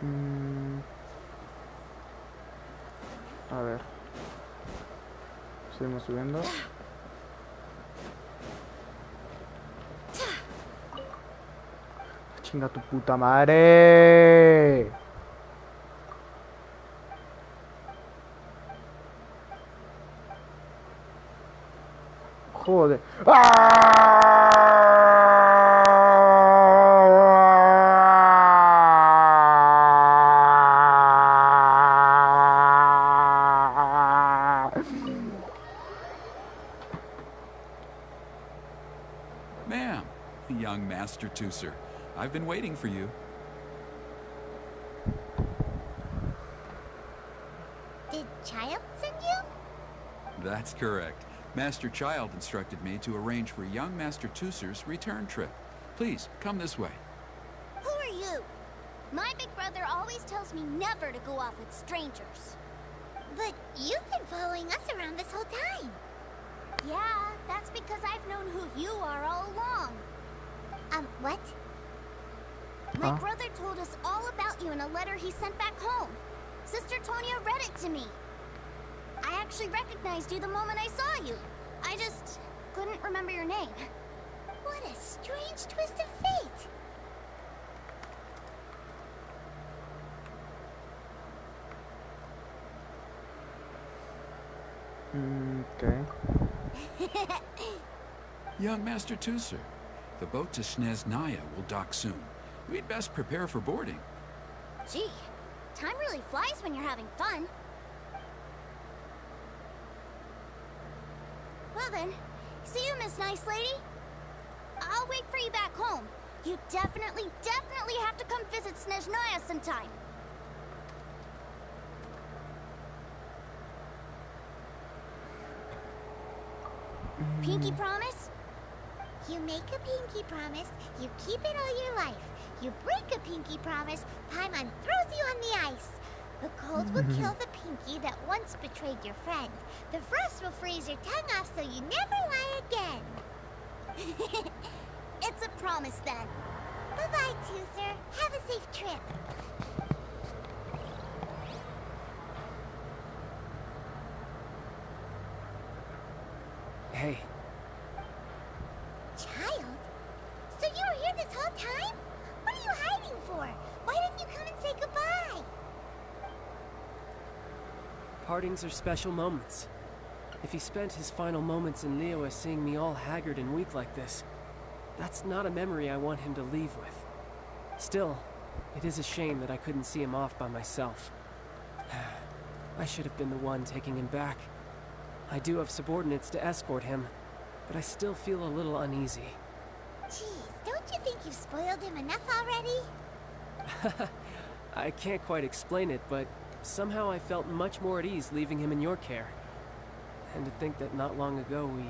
Mm, a ver. Seguimos subiendo. Chinga tu puta madre. Joder. Ma'am, young Master Tooser, I've been waiting for you. Did Child send you? That's correct. Master Child instructed me to arrange for young Master Tooser's return trip. Please, come this way. Who are you? My big brother always tells me never to go off with strangers. But you've been following us around this whole time. Yeah, that's because I've known who you are all along. What? My brother told us all about you in a letter he sent back home. Sister Tonya read it to me. I actually recognized you the moment I saw you. I just couldn't remember your name. What a strange twist of fate. Okay. Young Master Tooser, the boat to Snezhnaya will dock soon. We'd best prepare for boarding. Gee, time really flies when you're having fun. Well then, see you, Miss Nice Lady. I'll wait for you back home. You definitely have to come visit Snezhnaya sometime. Pinky promise? You make a pinky promise, you keep it all your life. You break a pinky promise, Paimon throws you on the ice. The cold will kill the pinky that once betrayed your friend. The frost will freeze your tongue off so you never lie again. It's a promise then. Bye-bye, Tooser. Have a safe trip. Hey. Child? So you were here this whole time? What are you hiding for? Why didn't you come and say goodbye? Partings are special moments. If he spent his final moments in Liyue seeing me all haggard and weak like this, that's not a memory I want him to leave with. Still, it is a shame that I couldn't see him off by myself. I should have been the one taking him back. I do have subordinates to escort him, but I still feel a little uneasy. Geez, don't you think you've spoiled him enough already? I can't quite explain it, but somehow I felt much more at ease leaving him in your care. And to think that not long ago we...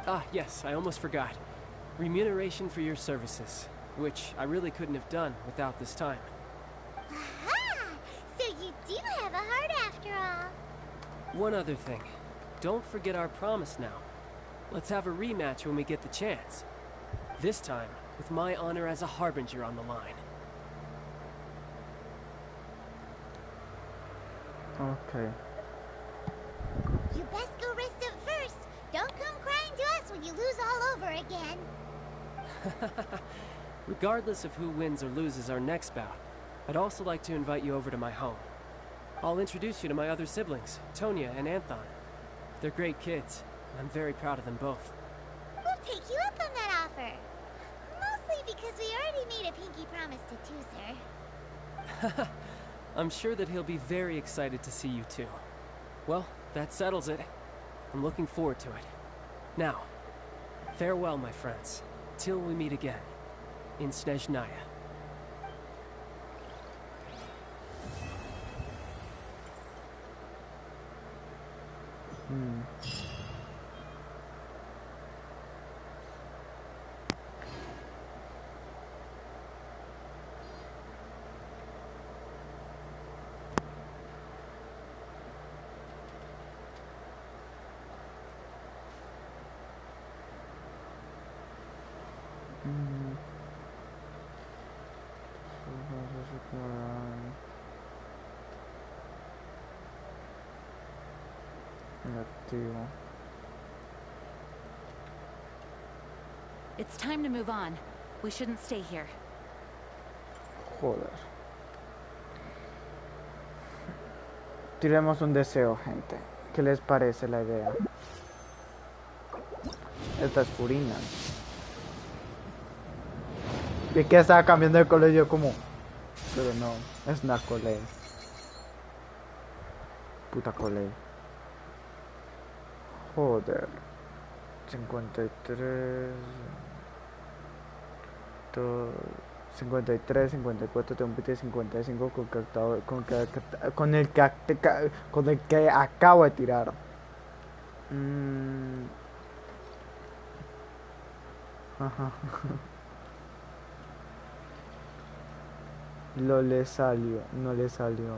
Ah, yes, I almost forgot. Remuneration for your services, which I really couldn't have done without this time. Aha! So you do have a heart after all. One other thing. Don't forget our promise now. Let's have a rematch when we get the chance. This time, with my honor as a harbinger on the line. Okay. You best go rest up first. Don't come crying to us when you lose all over again. Regardless of who wins or loses our next bout, I'd also like to invite you over to my home. I'll introduce you to my other siblings, Tonya and Anthon. They're great kids, and I'm very proud of them both. We'll take you up on that offer. Mostly because we already made a pinky promise to Tooser. I'm sure that he'll be very excited to see you too. Well, that settles it. I'm looking forward to it. Now, farewell, my friends, till we meet again, in Snezhnaya. Negativo. It's time to move on. We shouldn't stay here. Joder. Tiremos un deseo, gente. ¿Qué les parece la idea? Esta es furina. Vi que estaba cambiando de color yo como... Pero no, es una coley. Puta coley. Joder. 53... 53, 54, tengo un PT 55 con el que acabo de tirar. Ajá. No le salió. No me salió.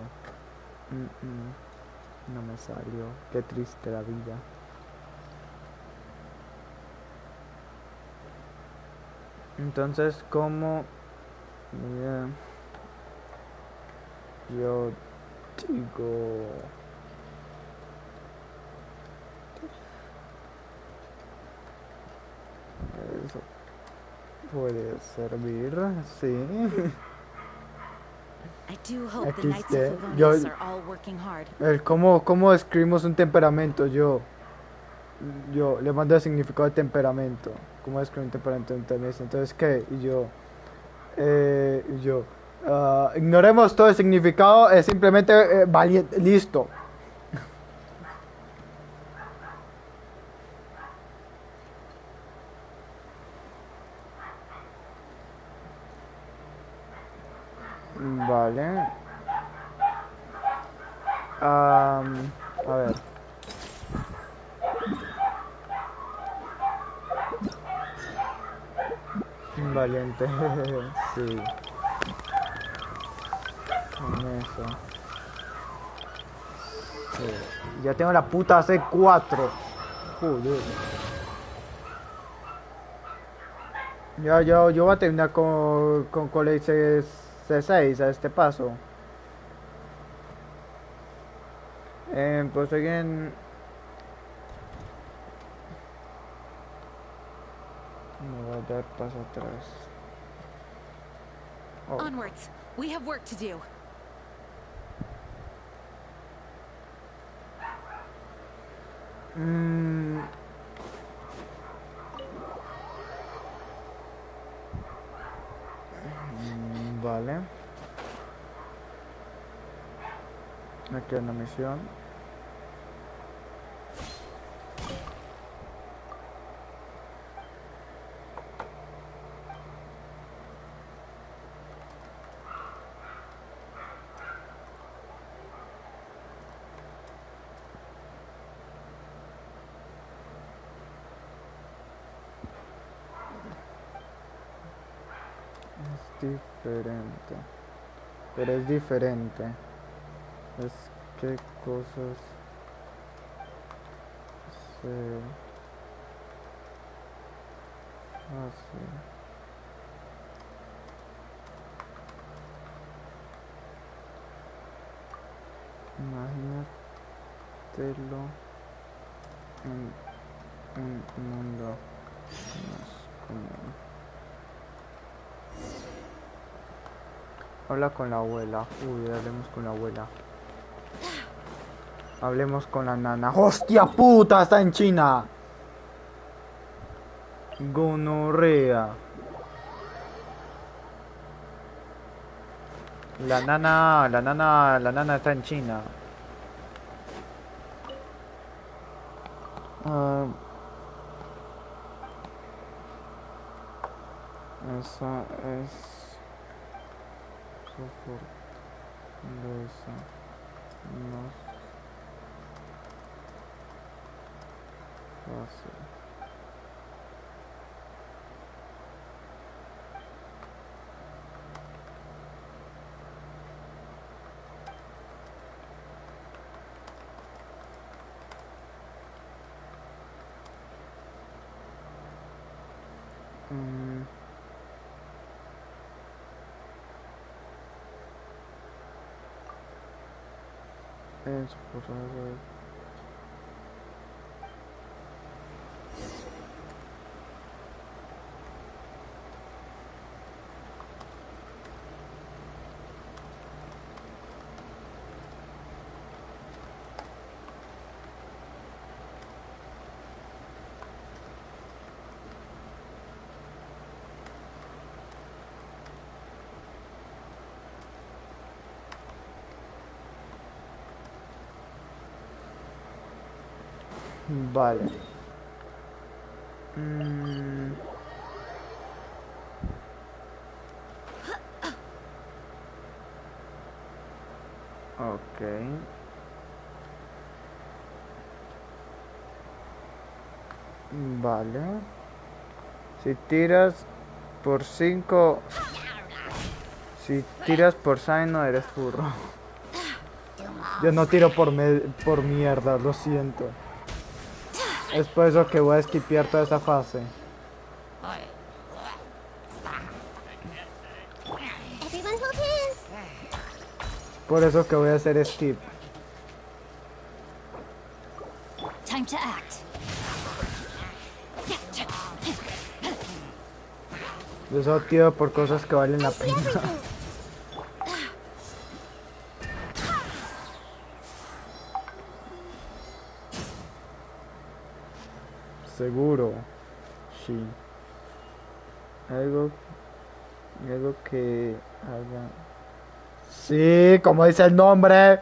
Qué triste la vida. Entonces, ¿cómo? Mira, yo digo... Eso puede servir, sí. Aquí esté. ¿Cómo describimos un temperamento? Yo le mando el significado de temperamento. ¿Cómo describir un temperamento? Entonces, ¿qué? Ignoremos todo el significado, es simplemente valiente, listo. Vale. A ver. Valiente, sí. Con eso. Sí. Ya tengo la puta C4. Joder. Yo voy a terminar con College C6 a este paso. Pues alguien... Me voy a dar paso atrás. Oh. Onwards. We have work to do. Vale. Aquí hay una misión. Diferente, pero es diferente. Es qué cosas se hace. Imagínatelo en un mundo más común. Habla con la abuela. Uy, hablemos con la abuela. Hablemos con la nana. ¡Hostia puta! Está en China. Gonorrea. La nana está en China. Esa es su fortaleza. No es fácil. Es por Vale. Ok. Vale. Si tiras por 5... Si tiras por 6 no eres furro. Yo no tiro por mierda, lo siento. Es por eso que voy a skipear toda esa fase. Everyone hold hands. Por eso que voy a hacer skip. Time to act. Yo solo tiro por cosas que valen la pena. Seguro. Sí. Algo que haga. Sí, como dice el nombre.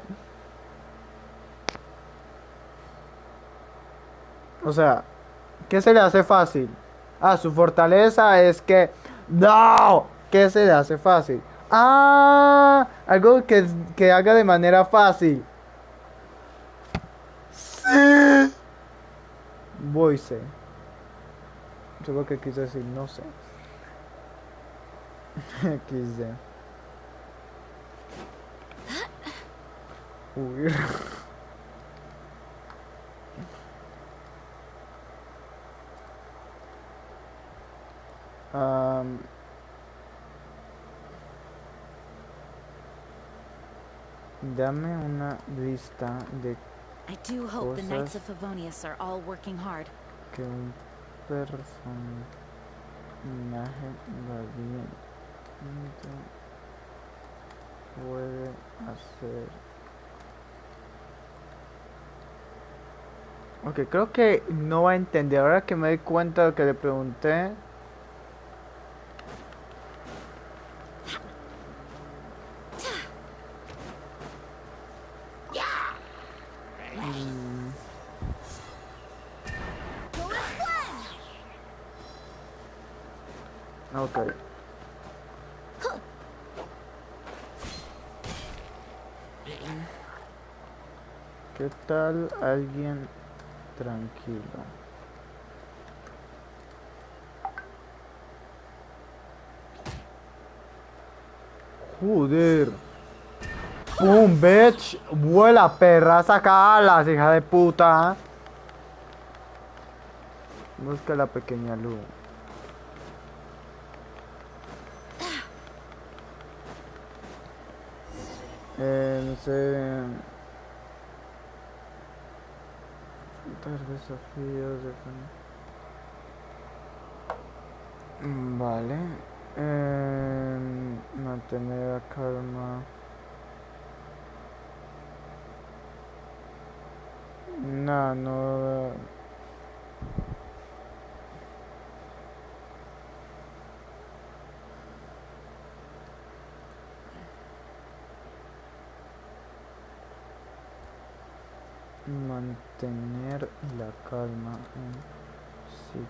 O sea, ¿qué se le hace fácil? Ah, su fortaleza es que... ¡No! ¿Qué se le hace fácil? Ah, algo que haga de manera fácil. Sí. Voice. Eso es lo que quise decir, no sé. XD. Uy. Dame una lista de I do hope the Knights cosas of Favonius are all working hard. que un personaje valiente puede hacer. Ok, creo que no va a entender. Ahora que me doy cuenta de lo que le pregunté. Ok. ¿Qué tal alguien tranquilo? Joder. ¡Pum, bitch! ¡Vuela, perra! ¡Saca alas, hija de puta! Busca la pequeña luz. No sé... Enfrentar desafíos de... Vale. Mantener la calma. No, no. Mantener la calma en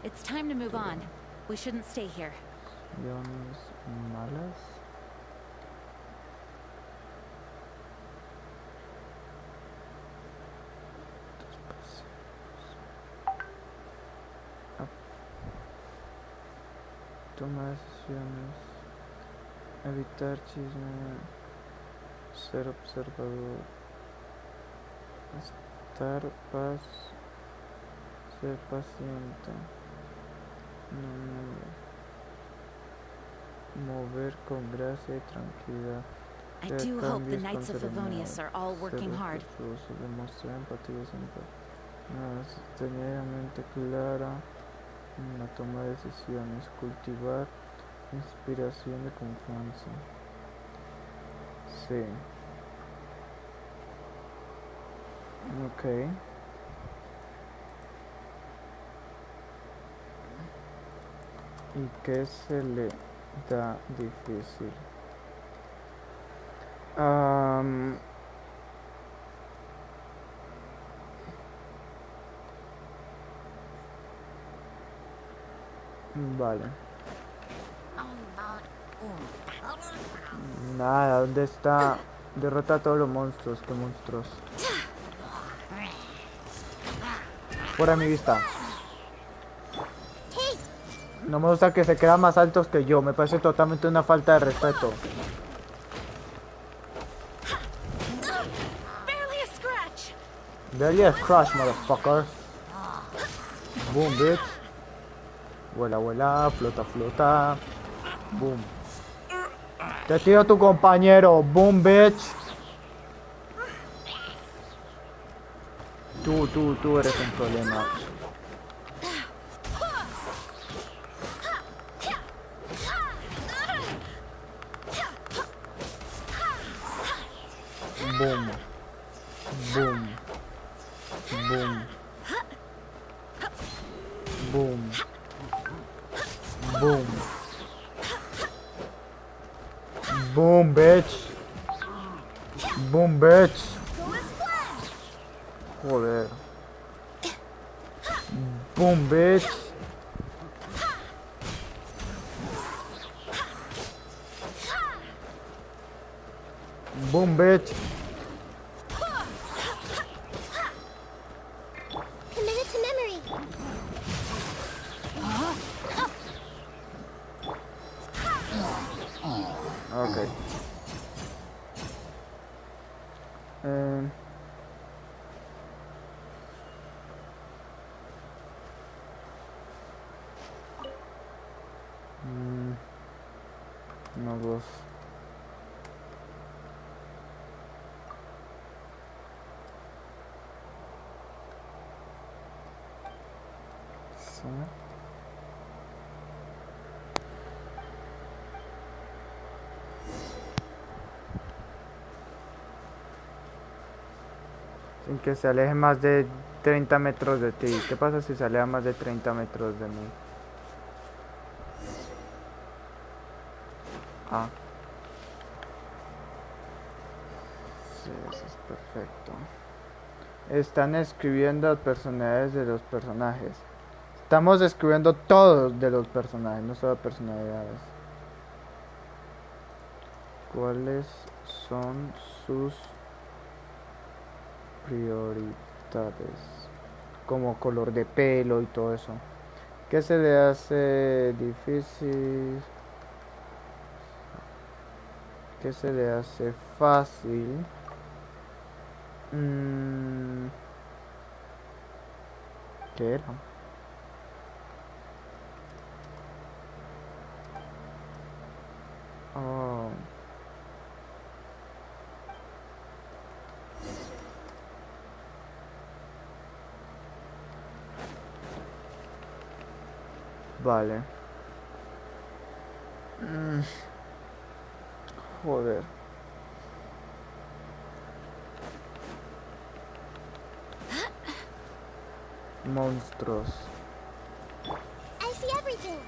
It's time to move on. We shouldn't stay here. situaciones malas. Toma decisiones. Evitar chisme. Ser observador. Estar paz. Ser paciente. Mover con gracia y tranquilidad. I do hope the Knights of Favonius are all working hard. Demostrar empatía siempre. Tener la mente clara. La toma de decisiones. Cultivar inspiración de confianza. Sí. Ok. ¿Y qué se le da difícil? Vale. Nada, ¿dónde está? Derrota a todos los monstruos. ¿Qué monstruos? Fuera de mi vista. No me gusta que se quedan más altos que yo. Me parece totalmente una falta de respeto. Barely a scratch, motherfucker. Boom, bitch. Vuela, vuela, flota, flota. Boom. Te tiro a tu compañero. Boom, bitch. Tú eres un problema. Boom. Boom. Boom. Boom. Boom. Boom, bitch. Boom, bitch. Joder. Boom, bitch. Boom, bitch. Commit to memory. Okay. No dos. Sí. Sin que se aleje más de 30 metros de ti. ¿Qué pasa si se aleja más de 30 metros de mí? Ah. Sí, eso es perfecto. Están escribiendo personalidades de los personajes. Estamos escribiendo todos de los personajes, no solo personalidades. ¿Cuáles son sus prioridades? Como color de pelo y todo eso. ¿Qué se le hace difícil? ¿Qué se le hace fácil? ¿Qué era? Oh. Vale. Joder. Monstruos. I see everything.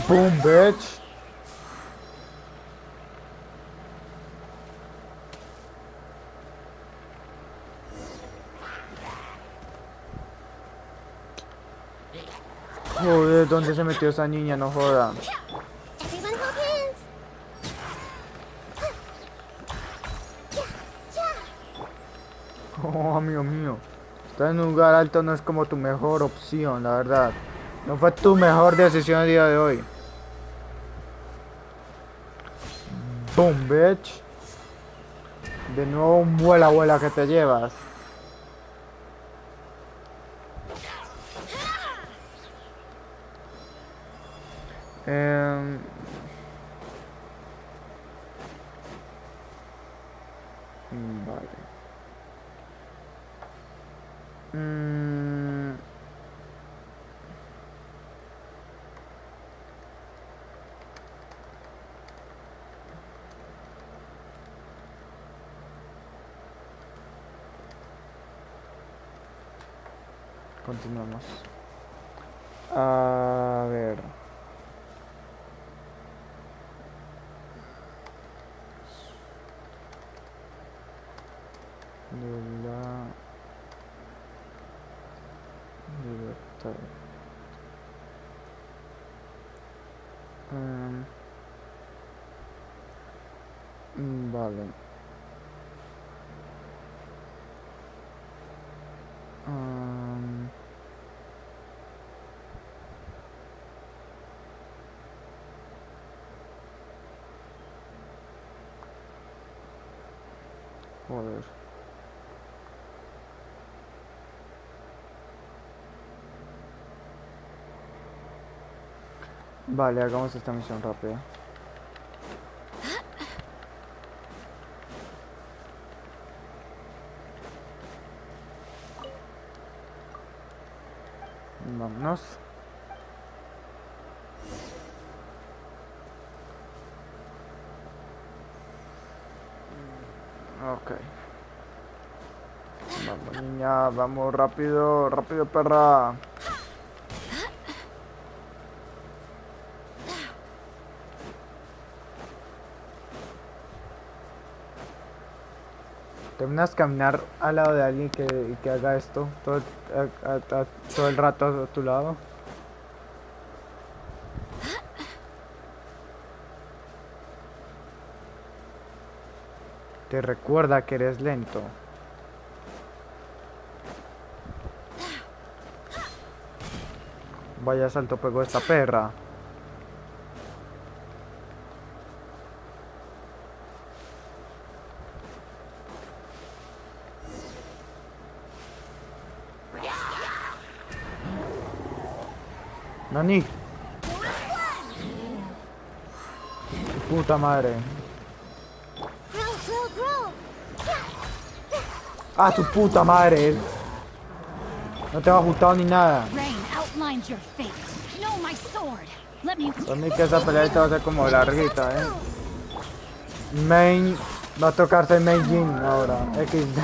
Boom, bitch. Joder, ¿dónde se metió esa niña? No joda. Everyone hold hands. Oh, amigo mío. Estar en un lugar alto no es como tu mejor opción, la verdad. No fue tu mejor decisión el día de hoy. Boom, bitch. De nuevo un vuela, vuela que te llevas. Vale. Continuamos. A ver. de la libertad. Vale. Joder. Vale, hagamos esta misión rápida. Vámonos. Ok. Vamos, niña, vamos rápido, rápido, perra. Terminas de caminar al lado de alguien que haga esto todo el rato a tu lado. Te recuerda que eres lento. Vaya salto pegó esta perra. Nani. Puta madre. Ah, tu puta madre. No te va ajustado ni nada. Para mí que esa peleadita va a ser como larguita, Main. Va a tocarse Main Jin ahora. XD.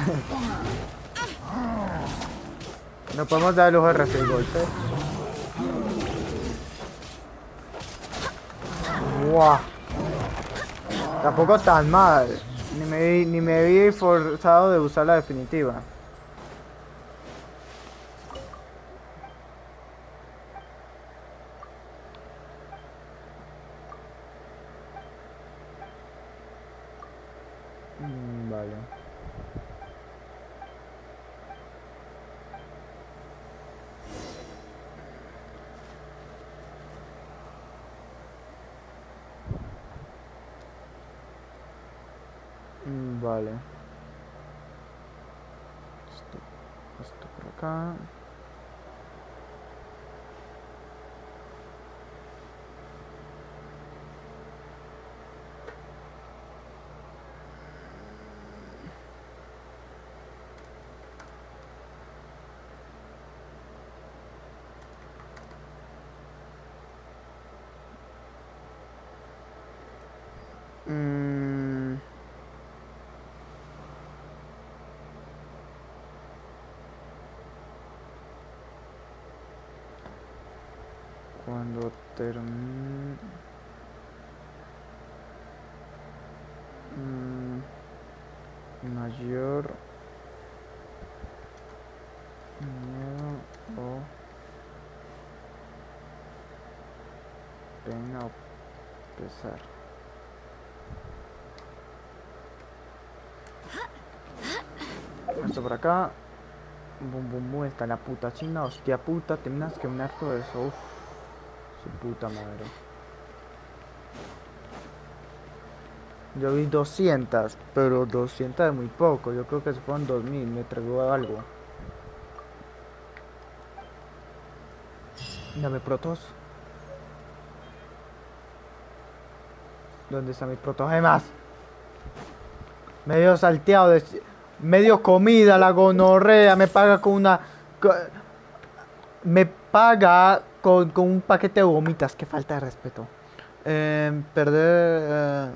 No podemos dar el lujo de recibir golpes. Wow. Tampoco tan mal. Ni me vi forzado de usar la definitiva. Vale. Vale. Esto por acá. Cuando termine... mayor miedo o pena o pesar. Esto por acá. Bum bum bum, está la puta china, hostia puta, terminas que mirar todo eso. Uff, su puta madre. Yo vi 200, pero 200 es muy poco. Yo creo que se fueron 2000, me entregó algo. Dame protos. ¿Dónde está mi protogemas? Medio salteado, medio comida, la gonorrea, me paga con una... Me paga con un paquete de gomitas, que falta de respeto. Perder...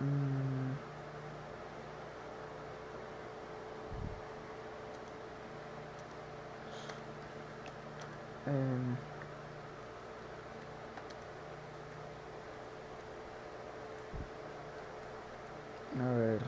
Mm. Em. A ver.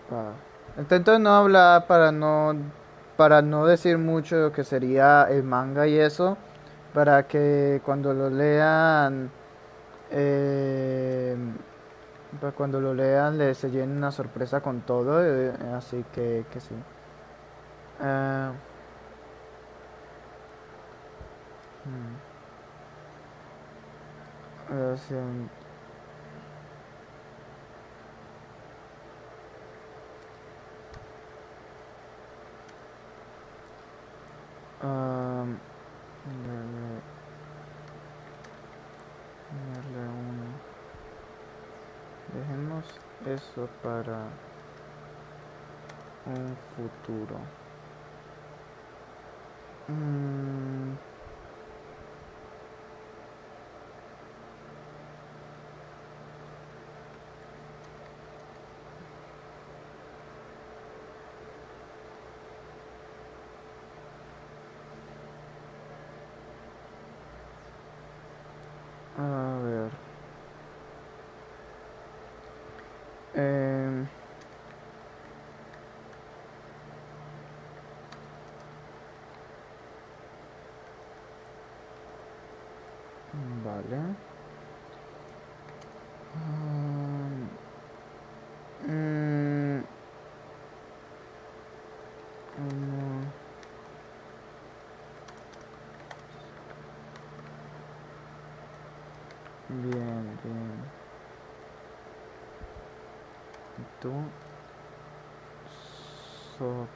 Para... Intento no hablar para no decir mucho de lo que sería el manga y eso, para que cuando lo lean, eh, para cuando lo lean les se llenen una sorpresa con todo, así que sí. Ah, hmm. Sí, um, darle uno. Dejemos eso para un futuro. Mm, a ver. Em, vale. Mm, mm, bien, bien. Tú. So.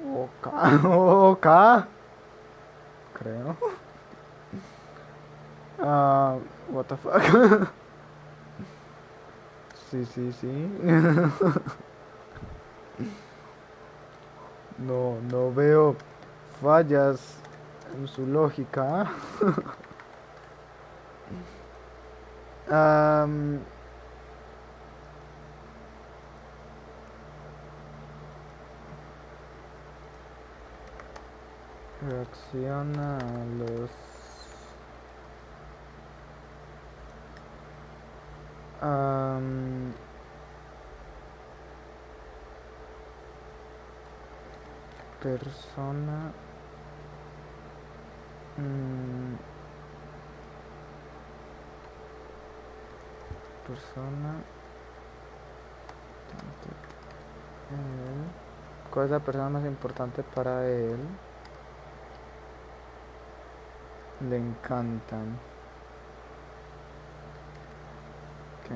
Oka. Oka. Creo. What the fuck. Sí, sí, sí. No veo fallas en su lógica. Am, reacciona a los am, persona mm, persona él. ¿Cuál es la persona más importante para él? Le encantan. ¿Qué?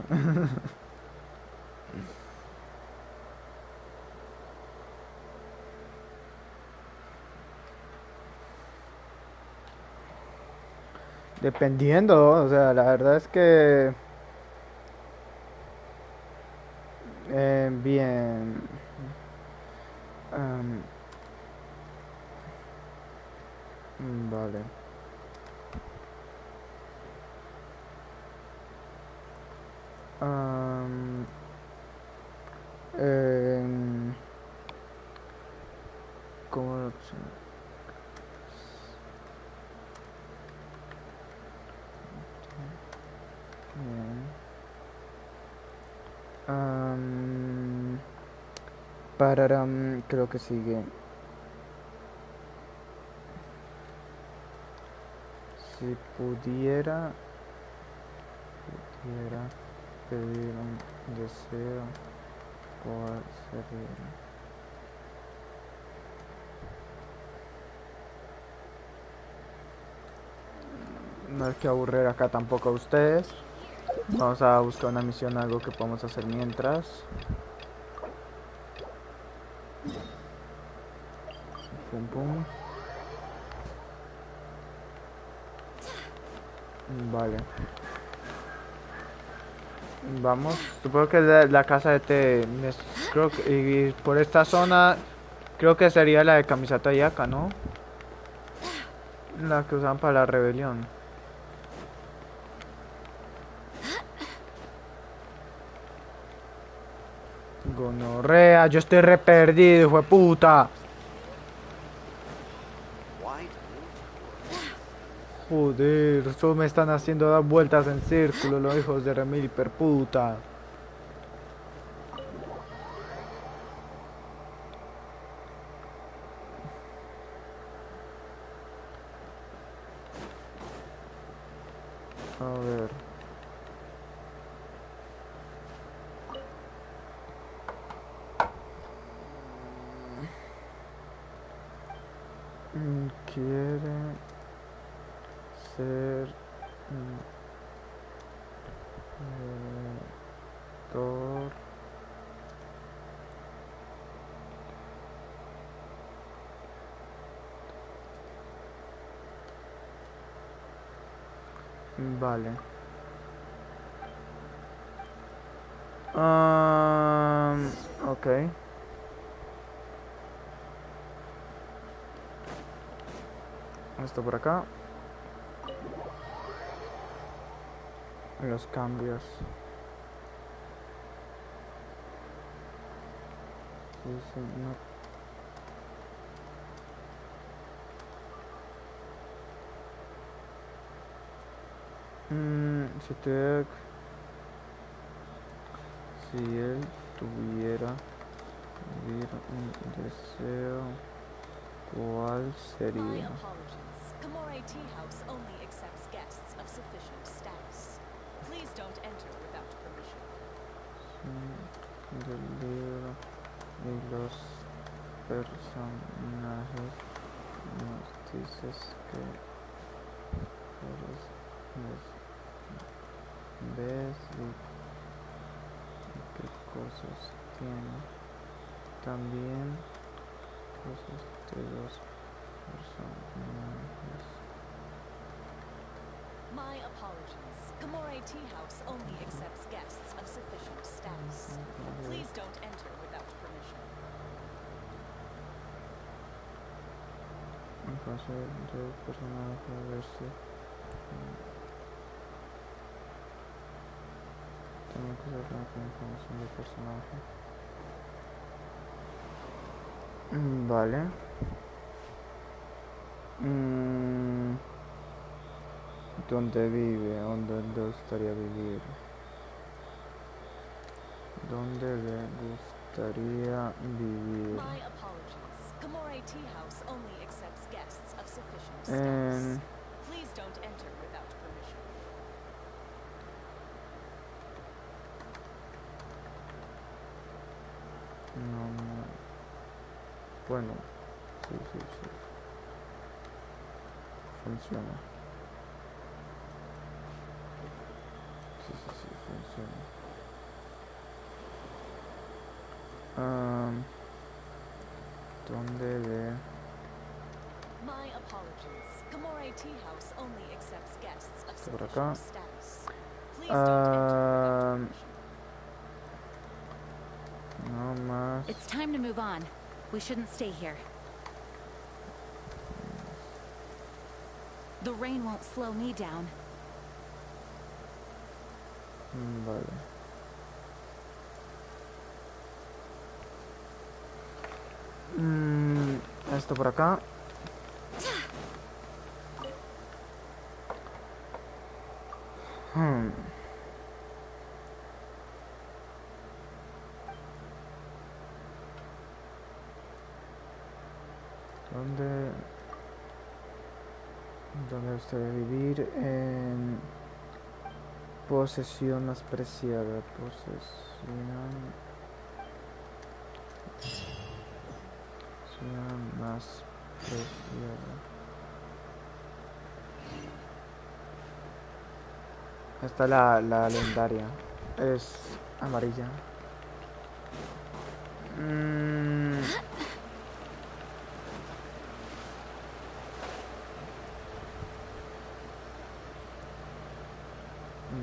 Dependiendo, o sea, la verdad es que bien. Am, vale. Am, em, ¿cómo bien. Pararam, creo que sigue. Si pudiera pedir un deseo, ¿cuál sería? No hay que aburrir acá tampoco a ustedes. Vamos a buscar una misión, algo que podamos hacer mientras. Pum pum. Vale. Vamos. Supongo que es la casa de té. Creo que y por esta zona creo que sería la de Kamisata Yaka, ¿no? La que usaban para la rebelión. Gonorrea, yo estoy re perdido, hijo de puta. Joder, solo me están haciendo dar vueltas en círculo los hijos de remil hiperputa. A ver. Quiere ser lector. Vale. Ok. Esto por acá. Los cambios. Sí, sí, no. Si él tuviera un deseo, ¿cuál sería? Kamore Tea House only accepts guests of sufficient status. Please don't enter without permission. Del libro y los personajes nos dices que ves y qué cosas tiene. También cosas de los personajes. My apologies. Kamore Tea House only accepts guests of sufficient status. Please don't enter without permission. En caso del personaje verse. Tengo que saber la información del personaje. Vale. ¿Dónde vive? ¿Dónde le gustaría vivir? ¿Dónde le gustaría vivir? My apologies. Kamore Tea House only accepts guests of sufficient status. Please don't enter without permission. No. Bueno, sí. Funciona. Sí, funciona. ¿Dónde ve? My apologies. Kamore Tea House only accepts guests of Por acá. sufficient status. Please don't enter without permission. No más. It's time to move on. We shouldn't stay here. The rain won't slow me down. Vale. Esto por acá. ¿Dónde gustaría vivir? En posesión más preciada. Posesión más preciada. Esta es la legendaria. Es amarilla.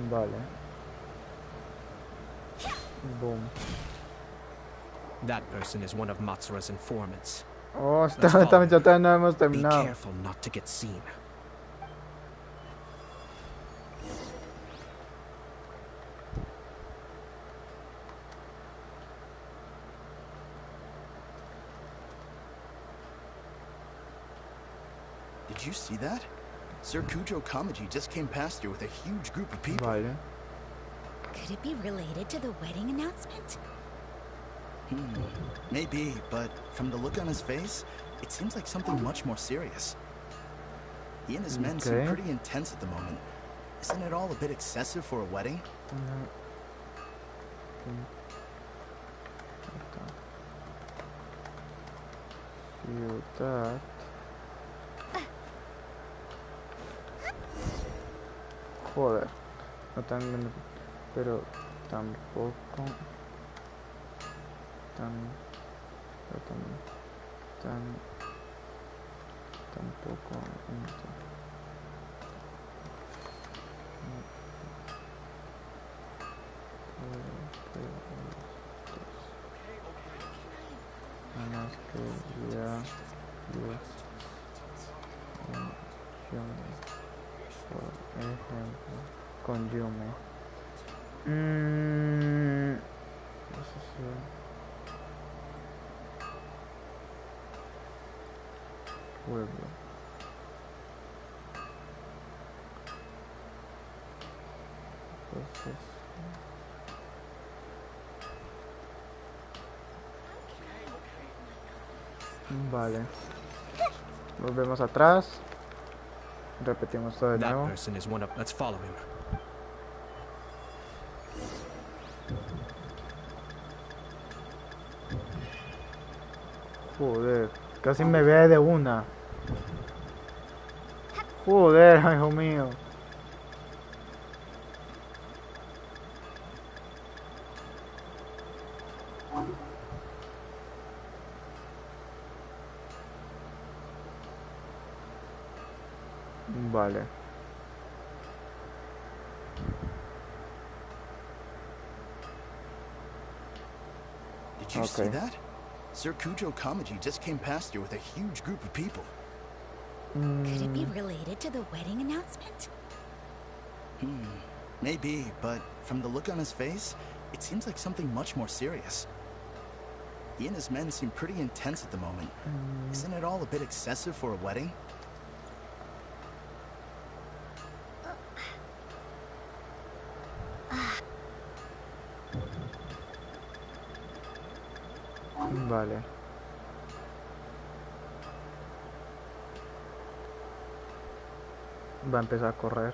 Vale. Boom. That person is one of Matsura's informants. Oh, Let's follow esta him. misión no hemos Be terminado. careful not to get seen. Did you see that? Sir Kujo Kamaji just came past here with a huge group of people. Vale. Could it be related to the wedding announcement? Maybe, but from the look on his face, it seems like something much more serious. He and his men seem pretty intense at the moment. Isn't it all a bit excessive for a wedding? Ciudad. Joder, no tan grande, pero tampoco tampoco más que ya por ejemplo con Yume. Pueblo. Entonces, vale. Volvemos atrás. Repetimos todo de nuevo. That person is one of. Let's follow him. Joder, casi me ve de una. Joder, hijo mío. Vale. Did you see that? Sir Kujo Kamaji just came past here with a huge group of people. Could it be related to the wedding announcement? Maybe, but from the look on his face, it seems like something much more serious. He and his men seem pretty intense at the moment. Isn't it all a bit excessive for a wedding? Vale. Va a empezar a correr.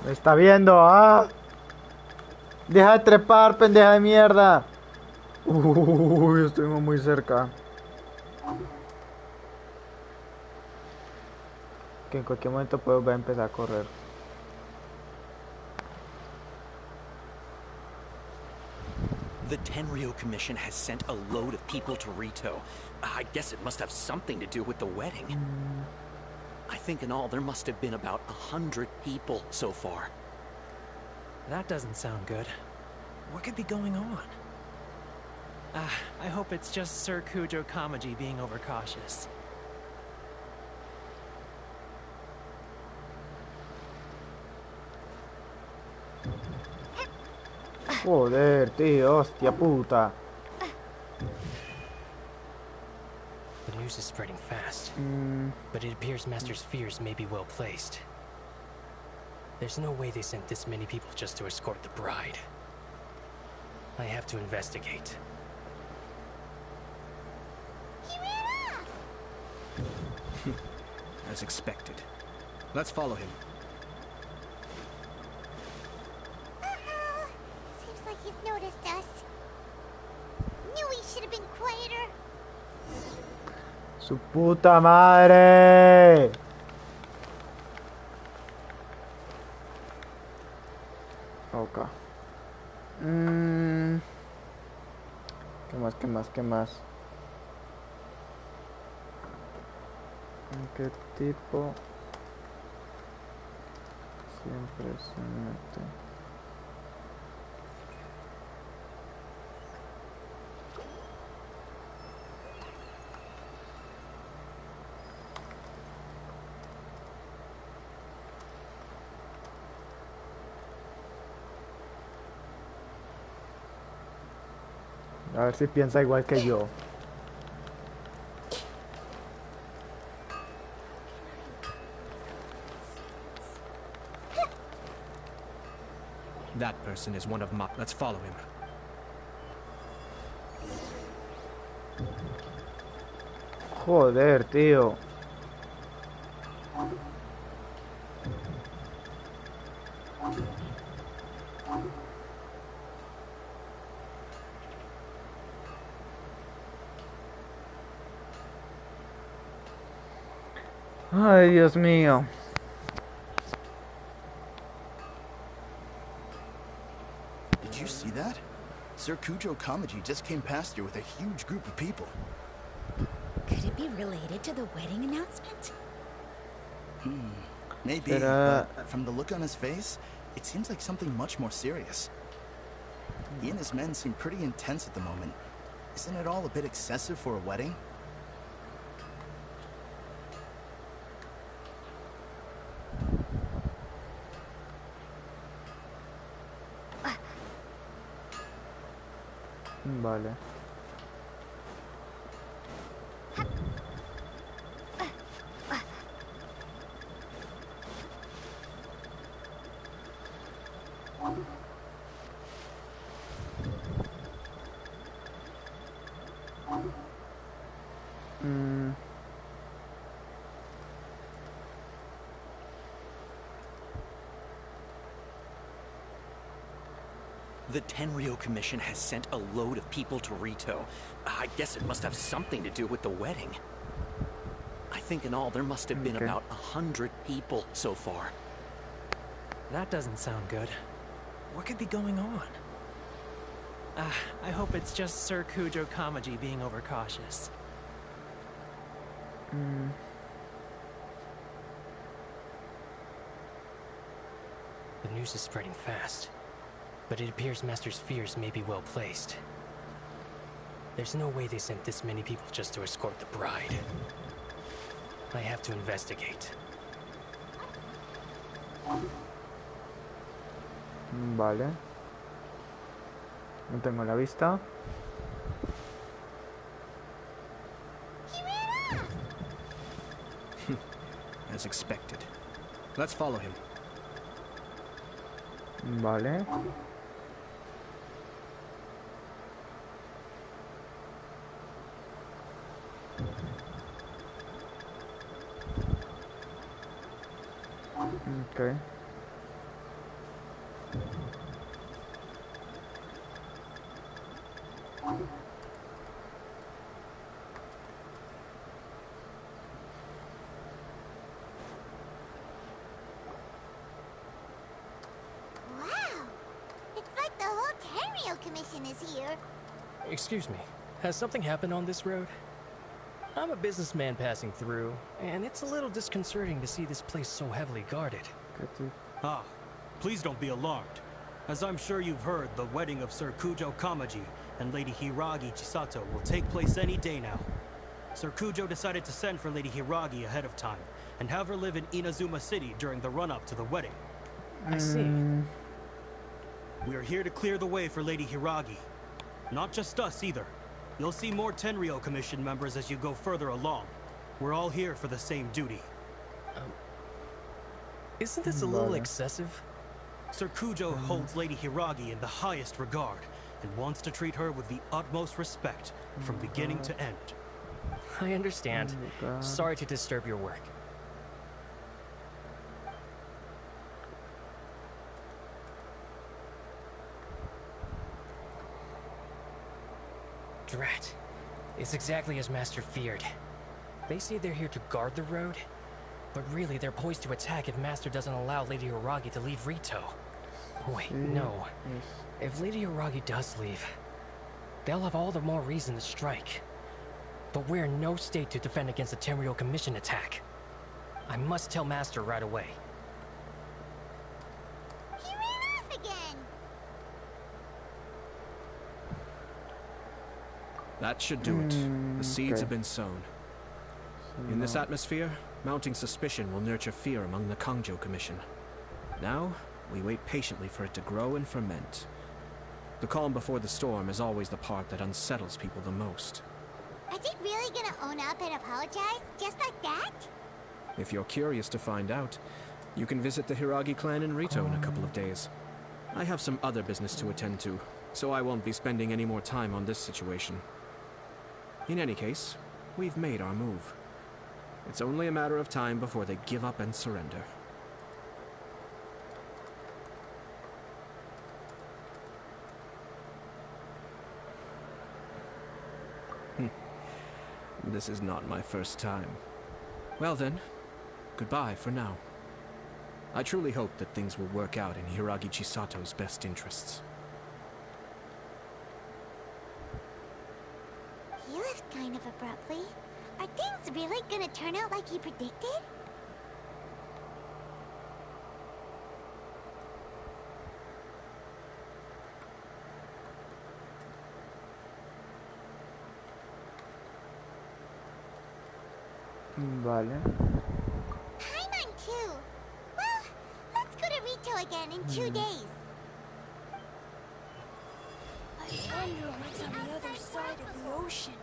Me está viendo, ¡ah! Deja de trepar, pendeja de mierda. Uy, estoy muy cerca. Que en cualquier momento puedo va a empezar a correr. The Tenryo Commission has sent a load of people to Rito. I guess it must have something to do with the wedding. I think in all there must have been about 100 people so far. That doesn't sound good. What could be going on? I hope it's just Sir Kujo Kamaji being overcautious. Joder, tío, hostia puta. The news is spreading fast, but it appears Master's fears may be well placed. There's no way they sent this many people just to escort the bride. I have to investigate. As expected. Let's follow him. Seems like he's noticed us. Knew he should have been quieter. Su puta madre. Ok. ¿Qué más? ¿Qué más? ¿Qué más? ¿Qué tipo siempre se mete? A ver si piensa igual que yo. That person is one of my... Let's follow him. Joder, tío. Ay, Dios mío. Did you see that? Sir Kujo Kamaji just came past here with a huge group of people. Could it be related to the wedding announcement? Maybe, but from the look on his face, it seems like something much more serious. He and his men seem pretty intense at the moment. Isn't it all a bit excessive for a wedding? Vale. The Tenryo Commission has sent a load of people to Rito. I guess it must have something to do with the wedding. I think in all there must have been about 100 people so far. That doesn't sound good. What could be going on? I hope it's just Sir Kujo Kamaji being overcautious. The news is spreading fast, but it appears Master's fears may be well placed. There's no way they sent this many people just to escort the bride. I have to investigate. Vale. No tengo la vista. As expected. Let's follow him. Vale. Okay. Commission is here. Excuse me, has something happened on this road? I'm a businessman passing through, and it's a little disconcerting to see this place so heavily guarded. Ah, please don't be alarmed. As I'm sure you've heard, the wedding of Sir Kujo Kamaji and Lady Hiragi Chisato will take place any day now. Sir Kujo decided to send for Lady Hiragi ahead of time, and have her live in Inazuma City during the run-up to the wedding. I see. We are here to clear the way for Lady Hiragi. Not just us, either. You'll see more Tenryo Commission members as you go further along. We're all here for the same duty. Isn't this a little excessive? Sir Kujo holds Lady Hiragi in the highest regard, and wants to treat her with the utmost respect, from beginning to end. I understand. Sorry to disturb your work. Drat. It's exactly as Master feared. They say they're here to guard the road, but really they're poised to attack if Master doesn't allow Lady Hiragi to leave Rito. Wait, no. If Lady Hiragi does leave, they'll have all the more reason to strike. But we're in no state to defend against a Tenryou Commission attack. I must tell Master right away. He ran off again! That should do it. The seeds have been sown. In this atmosphere, mounting suspicion will nurture fear among the Kangjo Commission. Now, we wait patiently for it to grow and ferment. The calm before the storm is always the part that unsettles people the most. Are they really gonna own up and apologize? Just like that? If you're curious to find out, you can visit the Hiragi clan in Rito in a couple of days. I have some other business to attend to, so I won't be spending any more time on this situation. In any case, we've made our move. It's only a matter of time before they give up and surrender. This is not my first time. Well then, goodbye for now. I truly hope that things will work out in Hiragi Chisato's best interests. He left kind of abruptly. Are things really gonna turn out like he predicted? Vale. Paimon too. Well, let's go to Rito again in 2 days. I wonder what's on the other side of the ocean.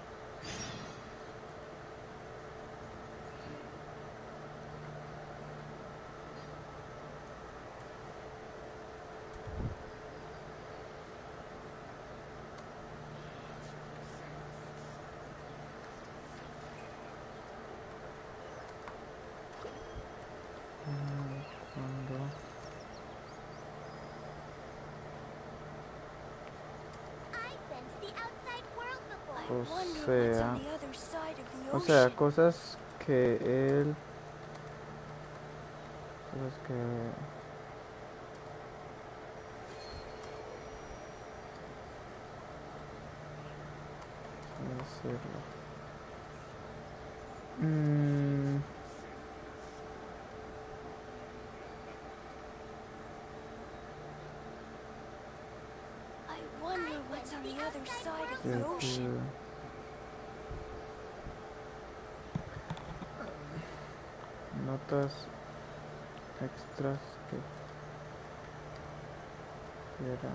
O sea, cosas que él... Cosas que... ¿Cómo decirlo? I wonder what's on the other side of the ocean. Notas extras que quiera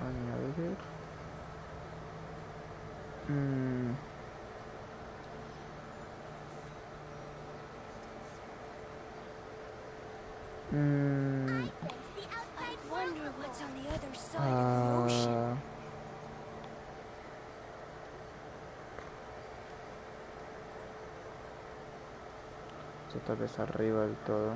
añadir. I wonder what's on the other side of the ocean. Esto tal vez arriba del todo.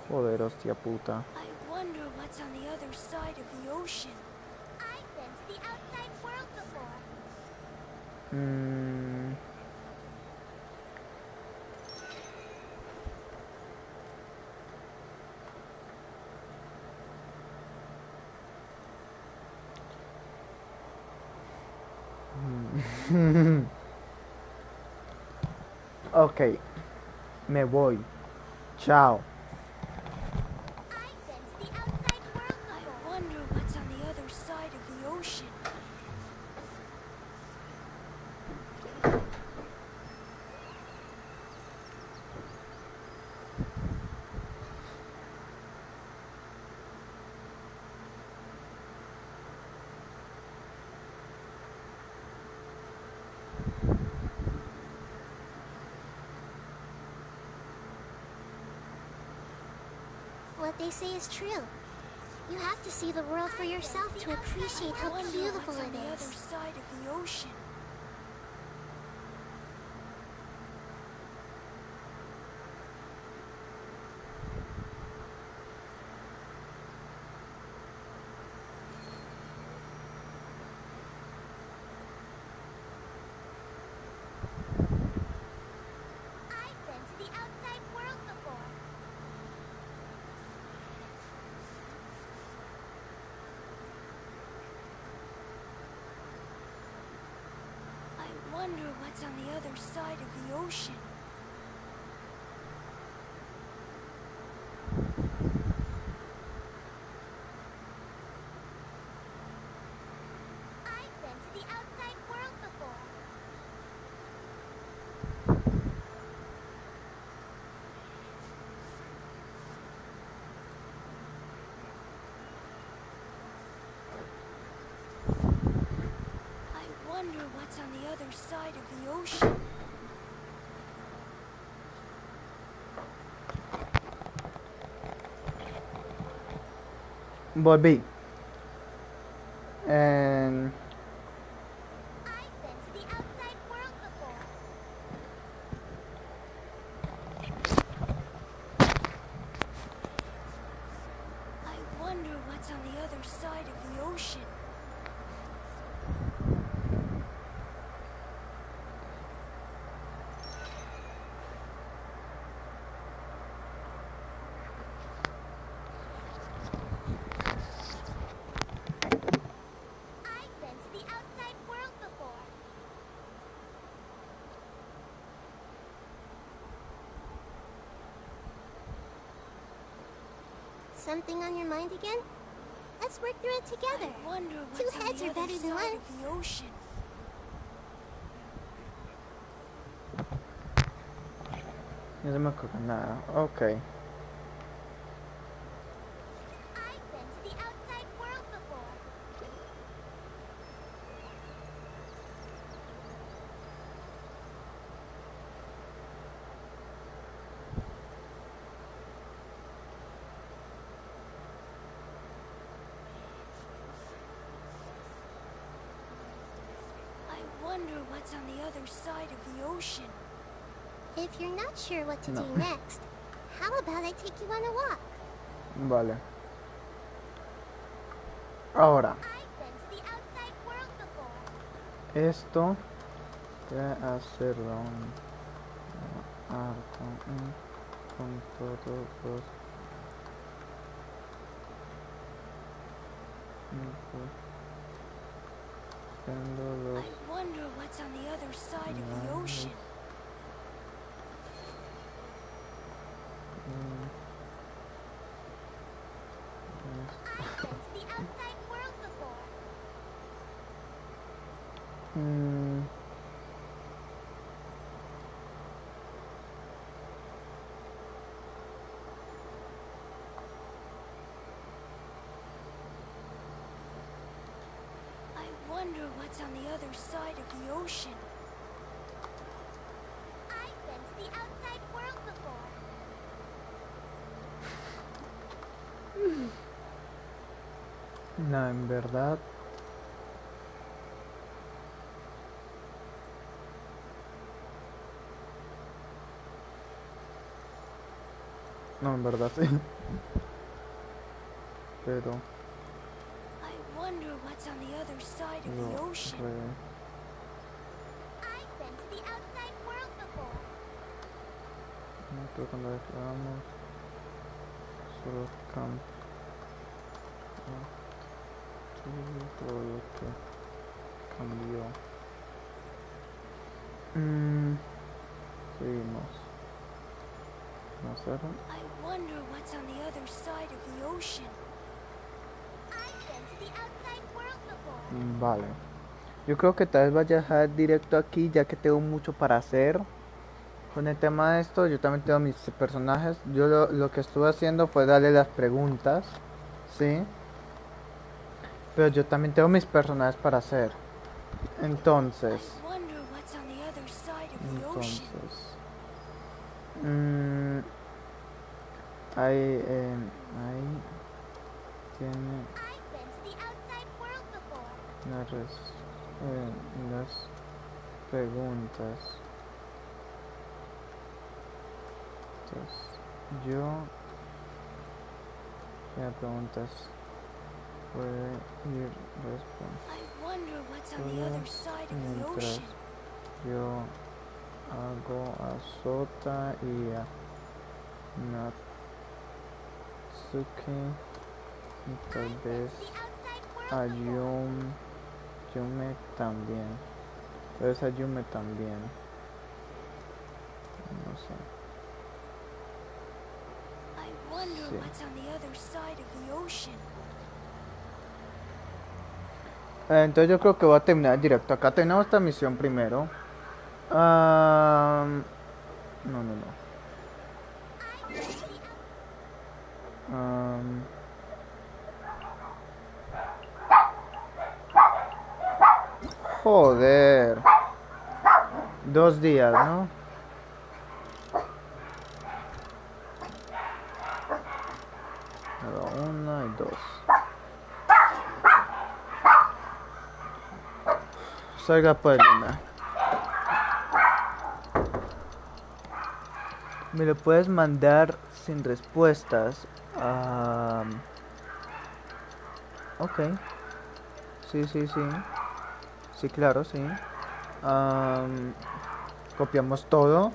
Joder, hostia puta. I wonder what's on the other side of the ocean. I've been to the outside world before. Ok, me voy. Chao. I wonder what's on the other side of the ocean. What they say is true. You have to see the world for yourself to appreciate how beautiful what's on it the is. other side of the ocean. wonder what's on the other side of the ocean. I've been to the outside world before. I wonder what's on the other side of the ocean. Volví. And I've been to the outside world before. I wonder what's on the other side of the ocean. I've been to the outside world before. Something on your mind again? Let's work through it together. I wonder Two what's on heads the are other better than side one. of the ocean. no se me ocurre nada. Ok. I've been to the outside world before. I wonder what's on the other side of the ocean. If you're not sure what to No. do next, how about I take you on a walk? Vale. Ahora, I've been to the outside world before. esto voy a hacerlo un arco con todos los I wonder what's on the other side of the ocean. I've been to the outside world before. I wonder what's on the other side of the ocean. I've been to the outside world before. No, en verdad. No, en verdad sí. Pero I wonder what's on the other side of the ocean. I've been to the outside world before. no creo que cuando desplegamos solo campo todo lo que cambió. Seguimos. Hacer I wonder what's on the other side of the ocean. I've been to the outside world before. Vale. Yo creo que tal vez vaya a dejar directo aquí ya que tengo mucho para hacer. Con el tema de esto, yo también tengo mis personajes. Yo lo que estuve haciendo fue darle las preguntas. ¿Sí? Pero yo también tengo mis personajes para hacer. Entonces. I wonder what's on the other side of the ocean. Ahí tiene I've been to the outside world before. las preguntas. Entonces, yo las preguntas puede ir I wonder what's on the other side of the mientras ocean. yo hago a Sota y a Natsuki y tal vez a Yume también. Entonces Ayume también. No sé. I wonder Sí. what's on the other side of the ocean. Entonces yo creo que voy a terminar directo. Acá tenemos esta misión primero. No, no, no. Joder. 2 días, ¿no? Pero 1 y 2. Salga pues, Luna. Me lo puedes mandar sin respuestas. Ok. Sí, sí, sí. Sí, claro, sí. Copiamos todo.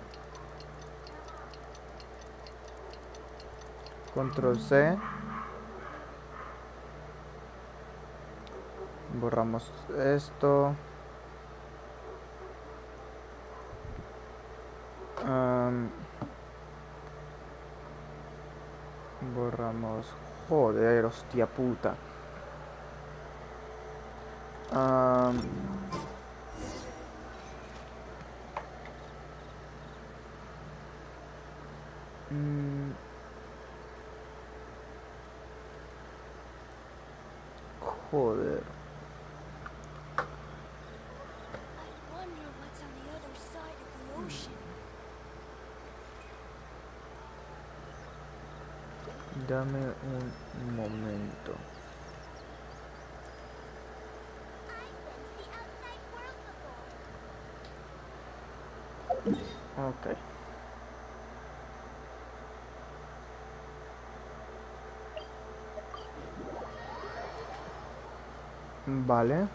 Control C. Borramos esto. Borramos. Joder, hostia puta. Joder. I wonder what's on the other side of the ocean. Dame un momento. Ok. Vale.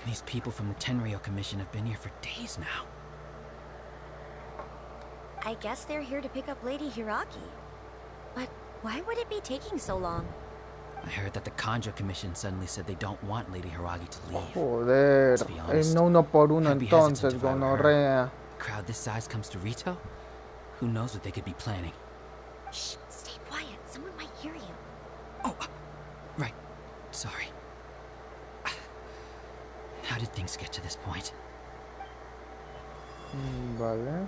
These people from the Tenryo Commission have been here for days now. I guess they're here to pick up Lady Hiraki. But why would it be taking so long? I heard that the Kanjo Commission suddenly said they don't want Lady Hiragi to leave. Joder. To be honest, No uno por uno I'd be hesitant entonces, if I were her. gonorrea. A crowd this size comes to Rito? Who knows what they could be planning? Shh, stay quiet. Someone might hear you. Oh, right. Sorry. How did things get to this point? Vale.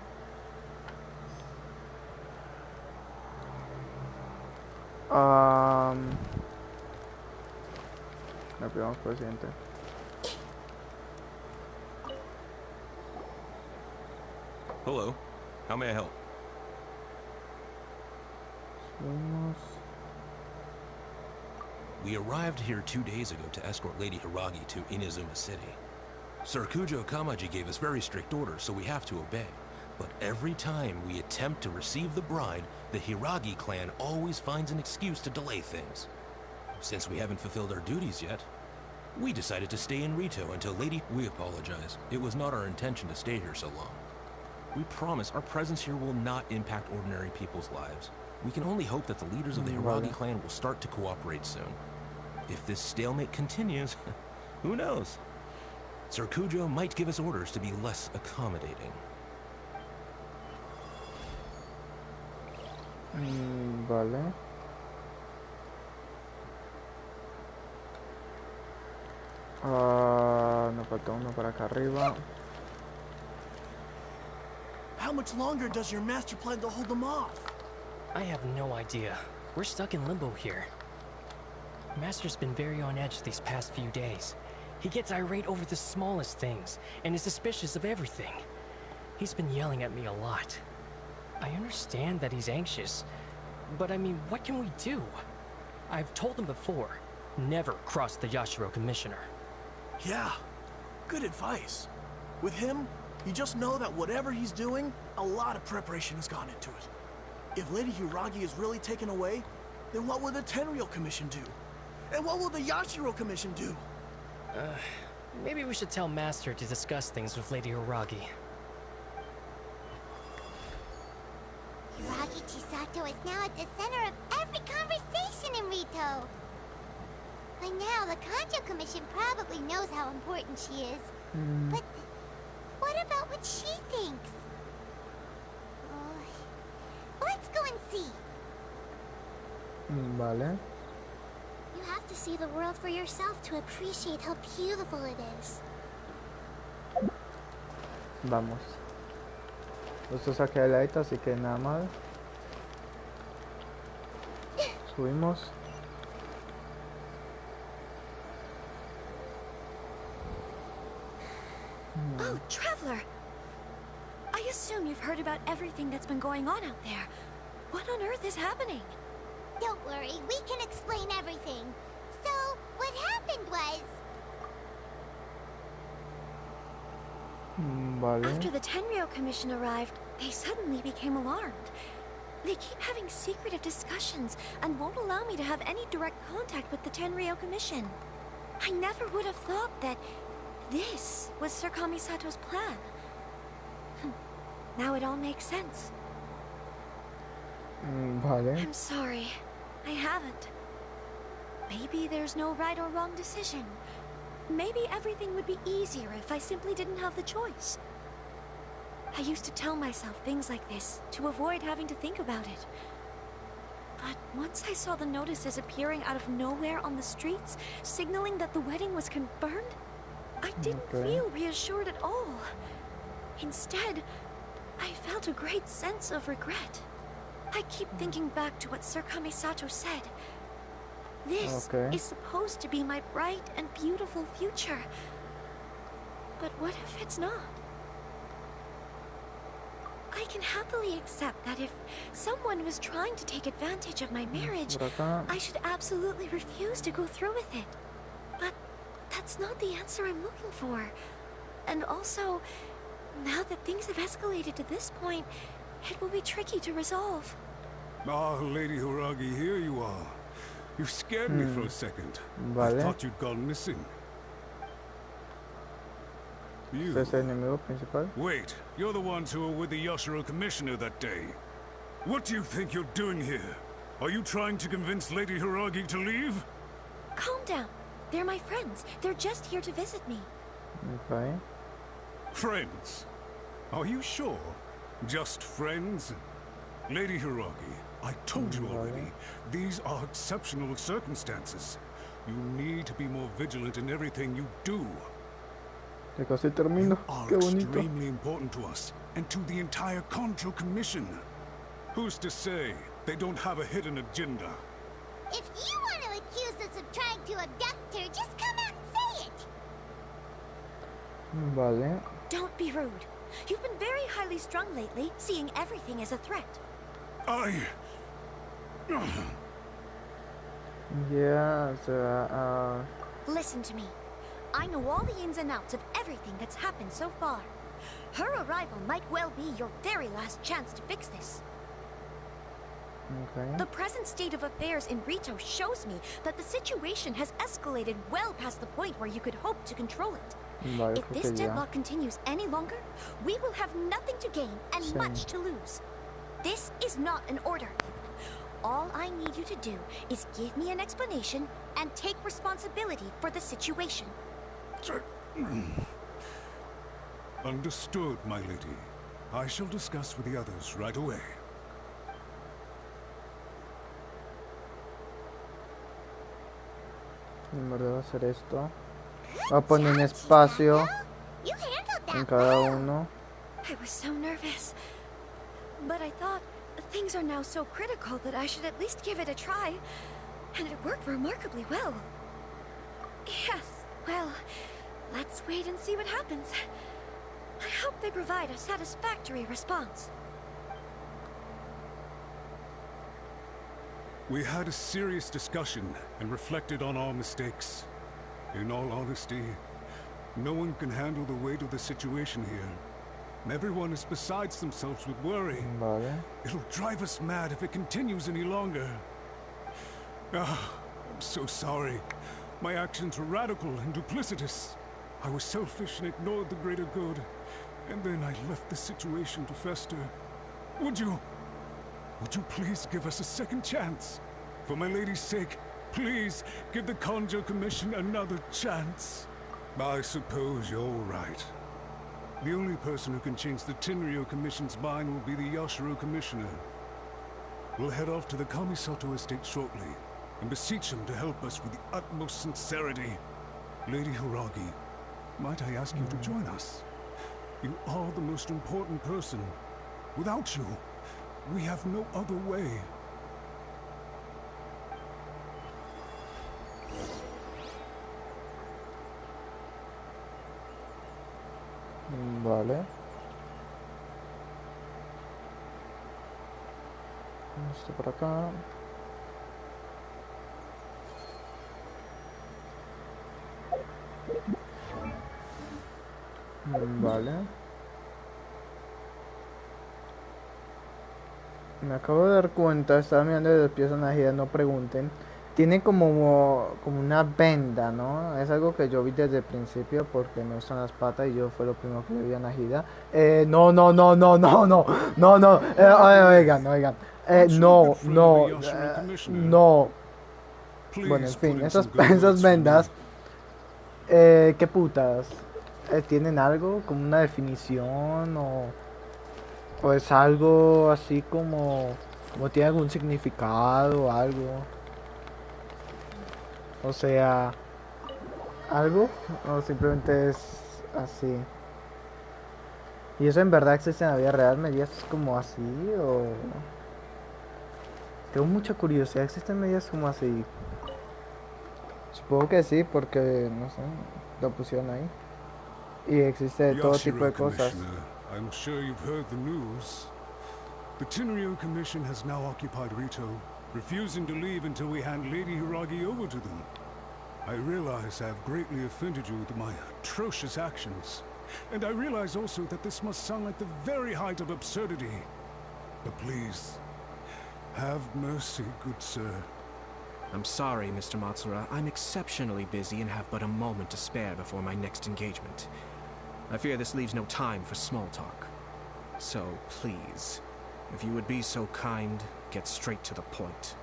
Le pegamos por el siguiente. Hello. How may I help? We arrived here 2 days ago to escort Lady Hiragi to Inazuma City. Sir Kujo Kamaji gave us very strict orders, so we have to obey. But every time we attempt to receive the bride, the Hiragi clan always finds an excuse to delay things. Since we haven't fulfilled our duties yet, we decided to stay in Rito until Lady... We apologize. It was not our intention to stay here so long. We promise our presence here will not impact ordinary people's lives. We can only hope that the leaders of the Hiragi clan will start to cooperate soon. If this stalemate continues, who knows? Sir Kujo might give us orders to be less accommodating. Vale. Nos falta uno para acá arriba. How much longer does your master plan to hold them off? I have no idea. We're stuck in limbo here. Master's been very on edge these past few days. He gets irate over the smallest things, and is suspicious of everything. He's been yelling at me a lot. I understand that he's anxious, but I mean, what can we do? I've told him before, never cross the Yashiro Commissioner. Yeah, good advice. With him, you just know that whatever he's doing, a lot of preparation has gone into it. If Lady Hiragi is really taken away, then what will the Tenryo Commission do? And what will the Yashiro Commission do? Maybe we should tell Master to discuss things with Lady Hiragi. Hiragi Chisato is now at the center of every conversation in Rito. By now, the Kanjo Commission probably knows how important she is. But what about what she thinks? Let's go and see. Vale. You have to see the world for yourself to appreciate how beautiful it is. Vamos. Esto saqué el light, así que nada mal. Subimos. Oh, Traveler! I assume you've heard about everything that's been going on out there. What on earth is happening? Don't worry, we can explain everything. So, what happened was... Vale. After the Tenryou Commission arrived, they suddenly became alarmed. They keep having secretive discussions and won't allow me to have any direct contact with the Tenryou Commission. I never would have thought that this was Sir Kamisato's plan. Now it all makes sense. Vale. I'm sorry. I haven't. Maybe there's no right or wrong decision. Maybe everything would be easier if I simply didn't have the choice. I used to tell myself things like this to avoid having to think about it. But once I saw the notices appearing out of nowhere on the streets, signaling that the wedding was confirmed, I didn't feel reassured at all. Instead, I felt a great sense of regret. I keep thinking back to what Sir Kamisato said. This is supposed to be my bright and beautiful future. But what if it's not? I can happily accept that if someone was trying to take advantage of my marriage, I should absolutely refuse to go through with it. But that's not the answer I'm looking for. And also, now that things have escalated to this point, it will be tricky to resolve. Ah, Lady Hiragi, here you are. You scared me for a second. Vale. I thought you'd gone missing. You. ¿Es el enemigo principal? Wait, you're the ones who were with the Yoshiro Commissioner that day. What do you think you're doing here? Are you trying to convince Lady Hiragi to leave? Calm down. They're my friends. They're just here to visit me. Okay. Friends? Are you sure? Just friends? Lady Hiragi, I told you already, these are exceptional circumstances. You need to be more vigilant in everything you do. Ya casi termino. Are Qué bonito. extremely important to us and to the entire Kanjo Commission. Who's to say they don't have a hidden agenda? If you want to accuse us of trying to abduct her, just come out and say it! Vale. Don't be rude. You've been very highly strung lately, seeing everything as a threat. Yeah, so, Listen to me. I know all the ins and outs of everything that's happened so far. Her arrival might well be your very last chance to fix this. Okay. The present state of affairs in Rito shows me that the situation has escalated well past the point where you could hope to control it. Vale, If this deadlock continues any longer, we will have nothing to gain and much to lose. This is not an order. All I need you to do is give me an explanation and take responsibility for the situation. Understood, my lady. I shall discuss with the others right away. En verdad hacer esto. Voy a poner un espacio en cada uno. I was so nervous. But I thought things are now so critical that I should at least give it a try. And it worked remarkably well. Yes, well, let's wait and see what happens. I hope they provide a satisfactory response. We had a serious discussion and reflected on our mistakes. In all honesty, no one can handle the weight of the situation here. Everyone is besides themselves with worry. Vale. It'll drive us mad if it continues any longer. I'm so sorry. My actions were radical and duplicitous. I was selfish and ignored the greater good. And then I left the situation to fester. Would you please give us a second chance? For my lady's sake, Please, give the Conjo Commission another chance. I suppose you're right. The only person who can change the Tenryo Commission's mind will be the Yashiro Commissioner. We'll head off to the Kamisato estate shortly and beseech him to help us with the utmost sincerity. Lady Hiragi, might I ask you to join us? You are the most important person. Without you, we have no other way. Vale. Esto por acá. Vale. Me acabo de dar cuenta, estaba mirando de los pies a Najida, no pregunten. Tiene como una venda, ¿no? Es algo que yo vi desde el principio porque no están las patas y yo fue lo primero que le vi a Najida. No. Oigan. No. Bueno, en fin, esas vendas, ¿qué putas? ¿Tienen algo? ¿Como una definición? ¿O es algo así como tiene algún significado o algo? O sea, ¿algo? ¿O simplemente es así? ¿Y eso en verdad existe en la vida real? ¿Medidas como así? ¿O...? Tengo mucha curiosidad, ¿existen medidas como así? Supongo que sí, porque, no sé, lo pusieron ahí. Y existe de todo tipo de cosas. I'm sure you've heard the news. The Tenryo Commission has now occupied Rito, refusing to leave until we hand Lady Hiragi over to them. I realize I have greatly offended you with my atrocious actions. And I realize also that this must sound like the very height of absurdity. But please, have mercy, good sir. I'm sorry, Mr. Matsura. I'm exceptionally busy and have but a moment to spare before my next engagement. I fear this leaves no time for small talk. So, please, if you would be so kind, get straight to the point.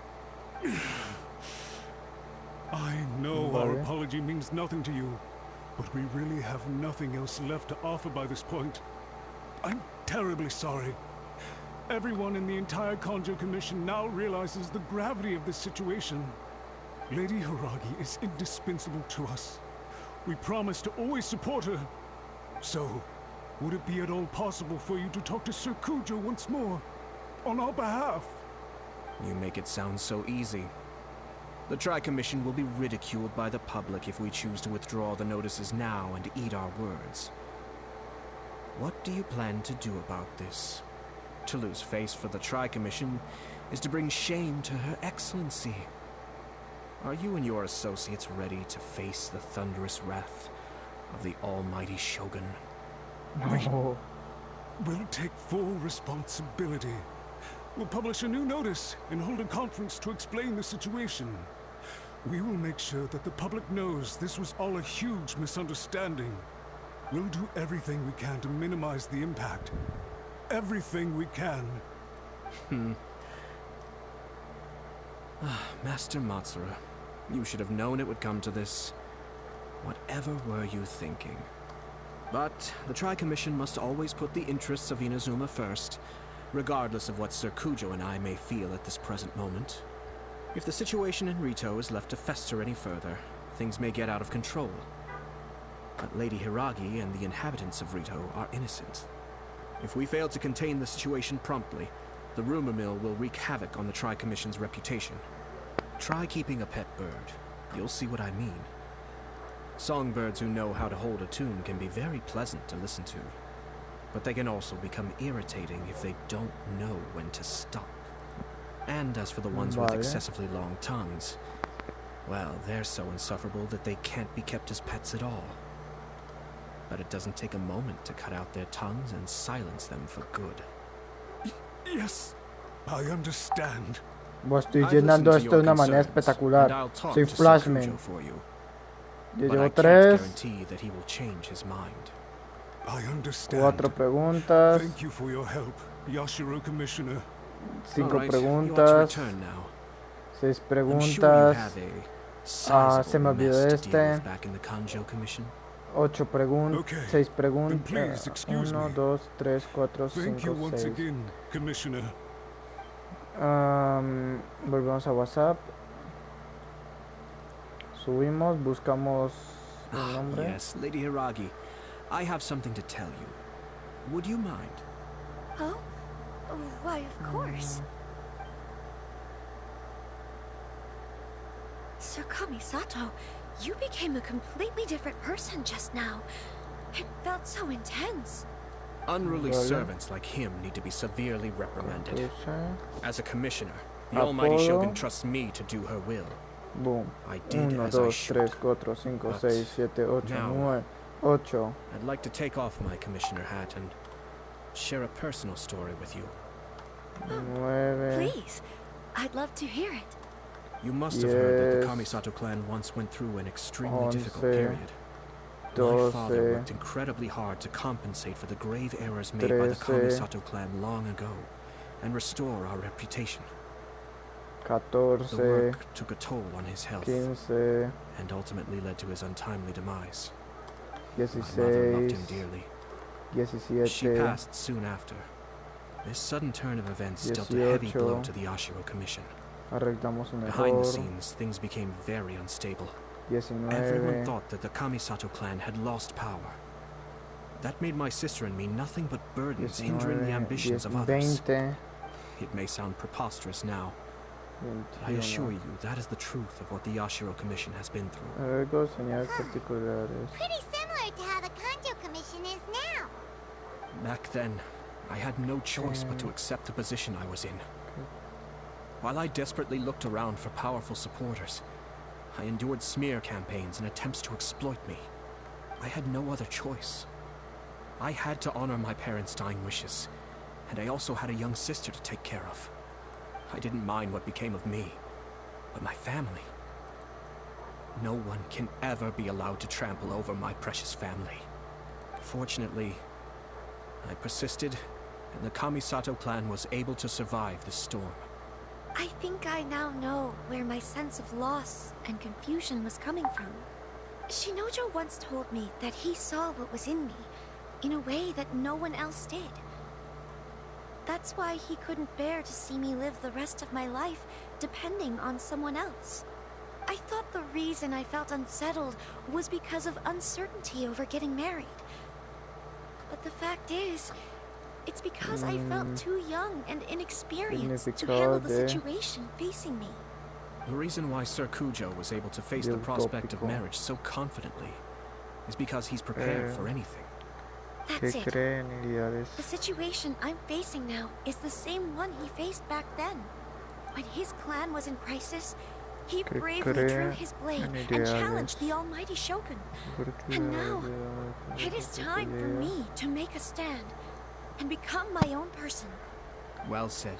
I know our apology means nothing to you, but we really have nothing else left to offer by this point. I'm terribly sorry. Everyone in the entire Conjo Commission now realizes the gravity of this situation. Lady Hiragi is indispensable to us. We promise to always support her. So, would it be at all possible for you to talk to Sir Kujo once more, on our behalf? You make it sound so easy. The Tri-Commission will be ridiculed by the public if we choose to withdraw the notices now and eat our words. What do you plan to do about this? To lose face for the Tri-Commission is to bring shame to Her Excellency. Are you and your associates ready to face the thunderous wrath of the almighty Shogun? No. We'll take full responsibility. We'll publish a new notice and hold a conference to explain the situation. We will make sure that the public knows this was all a huge misunderstanding. We'll do everything we can to minimize the impact. Everything we can. Master Matsura, you should have known it would come to this. Whatever were you thinking? But the Tri-Commission must always put the interests of Inazuma first, regardless of what Sir Kujo and I may feel at this present moment. If the situation in Rito is left to fester any further, things may get out of control. But Lady Hiragi and the inhabitants of Rito are innocent. If we fail to contain the situation promptly, the rumor mill will wreak havoc on the Tri-Commission's reputation. Try keeping a pet bird. You'll see what I mean. Songbirds who know how to hold a tune can be very pleasant to listen to, but they can also become irritating if they don't know when to stop. And as for the ones with excessively long tongues, well, they're so insufferable that they can't be kept as pets at all. But it doesn't take a moment to cut out their tongues and silence them for good. Yes, I understand. Estoy llenando esto de una manera espectacular. Soy Flashman. Yo llevo 3. 4 preguntas. 5 preguntas. 6 I'm sure you preguntas. have a Se me sizable olvidó mess to deal este. with back in the Kanjo Commission. 8 preguntas. Okay, 6 then preguntas. please excuse 1, me. 2, 3, 4, Thank you 5, once 6. again, Commissioner. Volvemos a WhatsApp. Subimos, buscamos un nombre. Yes, Lady Hiragi. I have something to tell you. Would you mind? Oh? Why, of course. Sakami Sato, you became a completely different person just now. It felt so intense. Unruly servants like him need to be severely reprimanded. As a commissioner, the almighty Shogun trusts me to do her will. Boom. I did 1, as I 2, should. 3, 4, 5, 6, 7, 8, 9, 8. I'd like to take off my commissioner hat and share a personal story with you. 9. Please, I'd love to hear it. You must have heard that the Kamisato clan once went through an extremely difficult period. My father worked incredibly hard to compensate for the grave errors made by the Kamisato clan long ago and restore our reputation. 14. The work took a toll on his health 15. and ultimately led to his untimely demise. 16. My mother loved him dearly. 17. She passed soon after. This sudden turn of events dealt a heavy blow to the Yashiro Commission. Arreglamos un Behind the error. scenes, things became very unstable. 19. Everyone thought that the Kamisato clan had lost power. That made my sister and me nothing but burdens hindering the ambitions of others. 20. It may sound preposterous now, but I assure you that is the truth of what the Yashiro Commission has been through. Ergos, señales particulares. Pretty similar to how the Kanjo Commission is now. Back then, I had no choice but to accept the position I was in. While I desperately looked around for powerful supporters, I endured smear campaigns and attempts to exploit me. I had no other choice. I had to honor my parents' dying wishes, and I also had a young sister to take care of. I didn't mind what became of me, but my family. No one can ever be allowed to trample over my precious family. Fortunately, I persisted, and the Kamisato clan was able to survive the storm. I think I now know where my sense of loss and confusion was coming from. Shinojo once told me that he saw what was in me, in a way that no one else did. That's why he couldn't bear to see me live the rest of my life depending on someone else. I thought the reason I felt unsettled was because of uncertainty over getting married. But the fact is, it's because I felt too young and inexperienced to handle the situation facing me. The reason why Sir Kujo was able to face the prospect of marriage so confidently is because he's prepared for anything. That's it. The situation I'm facing now is the same one he faced back then. When his clan was in crisis, he bravely drew his blade and challenged the almighty Shogun. And now, it is time for me to make a stand and become my own person. Well said.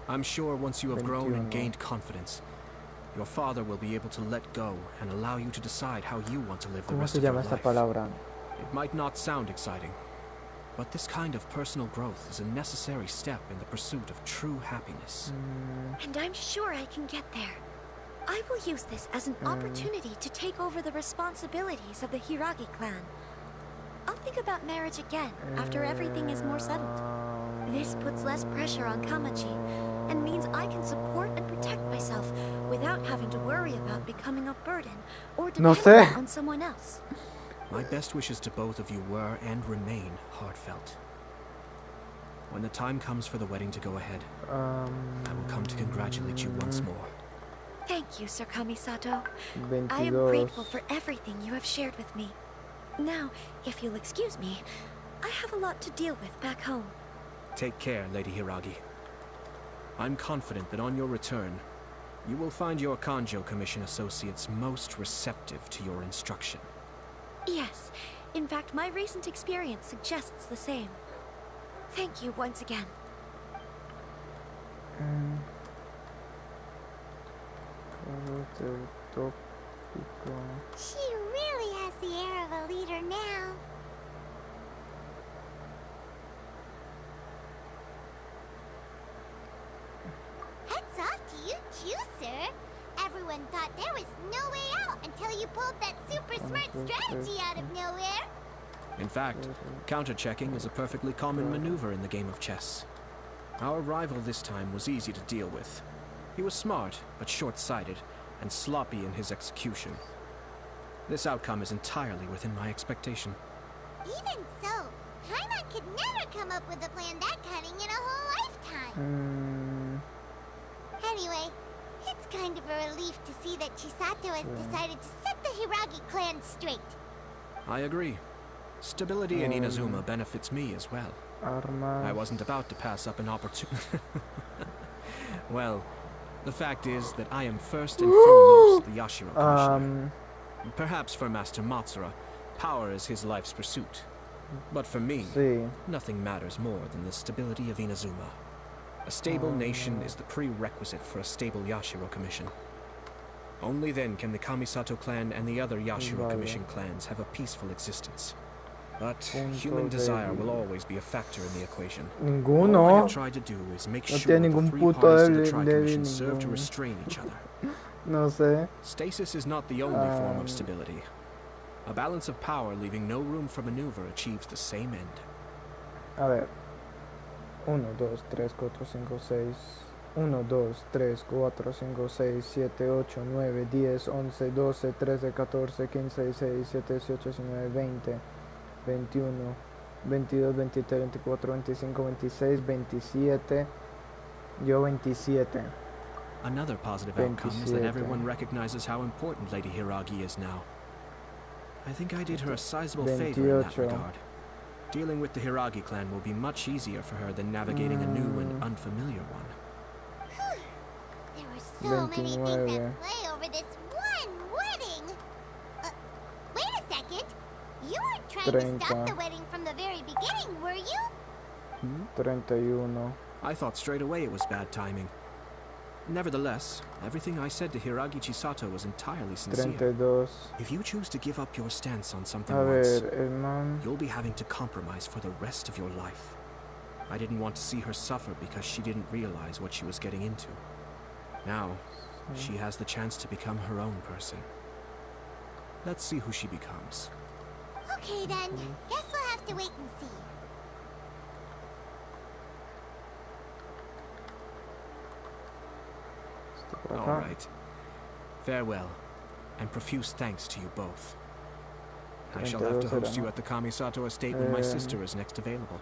I'm sure once you have grown and gained confidence, your father will be able to let go and allow you to decide how you want to live the rest of your life. It might not sound exciting, but this kind of personal growth is a necessary step in the pursuit of true happiness. And I'm sure I can get there. I will use this as an opportunity to take over the responsibilities of the Hiragi clan. I'll think about marriage again after everything is more settled. This puts less pressure on Kamaji, and means I can support and protect myself without having to worry about becoming a burden or dependent on someone else. My best wishes to both of you were and remain heartfelt. When the time comes for the wedding to go ahead, I will come to congratulate you once more. Thank you, Sir Kamisato. 22. I am grateful for everything you have shared with me. Now, if you'll excuse me, I have a lot to deal with back home. Take care, Lady Hiragi. I'm confident that on your return, you will find your Kanjo Commission associates most receptive to your instruction. Yes, in fact, my recent experience suggests the same. Thank you once again. She really has the air of a leader now. Heads off to you, Juicy. everyone thought there was no way out until you pulled that super smart strategy out of nowhere. In fact, counter-checking is a perfectly common maneuver in the game of chess. Our rival this time was easy to deal with. He was smart, but short-sighted, and sloppy in his execution. This outcome is entirely within my expectation. Even so, Paimon could never come up with a plan that cunning in a whole lifetime. Anyway, it's kind of a relief to see that Chisato has decided to set the Hiragi clan straight. I agree. Stability in Inazuma benefits me as well. I wasn't about to pass up an opportunity. Well, the fact is that I am first and foremost the Yashiro Commissioner. Perhaps for Master Matsura, power is his life's pursuit. But for me, nothing matters more than the stability of Inazuma. A stable nation is the prerequisite for a stable Yashiro Commission. Only then can the Kamisato clan and the other Yashiro Commission clans have a peaceful existence. But human desire will always be a factor in the equation. All I have tried to do is make sure the three parties to the Tri-Commission serve to restrain each other. No sé. Stasis is not the only form of stability. A balance of power leaving no room for maneuver achieves the same end. A ver. 1, 2, 3, 4, 5, 6. 1, 2, 3, 4, 5, 6, 7, 8, 9, 10, 11, 12, 13, 14, 15, 16, 17, 18, 19, 20, 21, 22, 23, 24, 25, 26, 27. Yo 27. Another positive outcome is that everyone recognizes how important Lady Hiragi is now. I think I did her a sizable favor in that regard. Dealing with the Hiragi clan will be much easier for her than navigating a new and unfamiliar one. There were so many things at play over this one wedding. Wait a second. You weren't trying to stop the wedding from the very beginning, were you? 31. I thought straight away it was bad timing. Nevertheless, everything I said to Hiragi Chisato was entirely sincere. 32. If you choose to give up your stance on something A once, ver, you'll be having to compromise for the rest of your life. I didn't want to see her suffer because she didn't realize what she was getting into. Now, she has the chance to become her own person. Let's see who she becomes. Okay then, guess we'll have to wait and see. All right. Farewell, and profuse thanks to you both. I shall have to host you at the Kamisato estate when my sister is next available.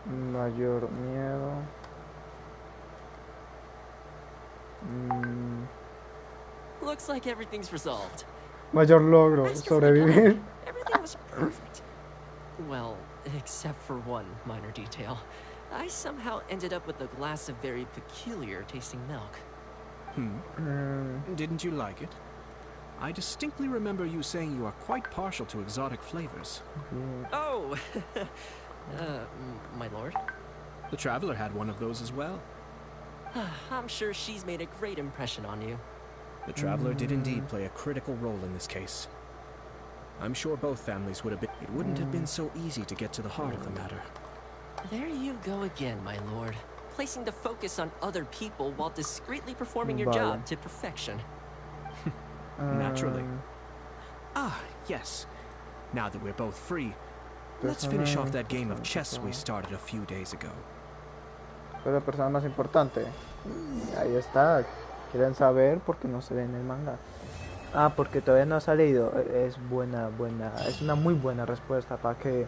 Mayor miedo. Looks like everything's resolved. Mayor logro, sobrevivir. Everything was perfect. Well, except for one minor detail. I somehow ended up with a glass of very peculiar tasting milk. Didn't you like it? I distinctly remember you saying you are quite partial to exotic flavors. Oh, my lord. The Traveler had one of those as well. I'm sure she's made a great impression on you. The Traveler did indeed play a critical role in this case. I'm sure both families would have been... It wouldn't have been so easy to get to the heart of the matter. There you go again, my lord. Placing the focus on other people while discreetly performing your job to perfection. Naturally. Yes. Now that we're both free, let's finish off that game of chess we started a few days ago. Pero la persona más importante. Ahí está. ¿Quieren saber por qué no se ve en el manga? Porque todavía no ha salido. Es buena. Es una muy buena respuesta. ¿Para qué?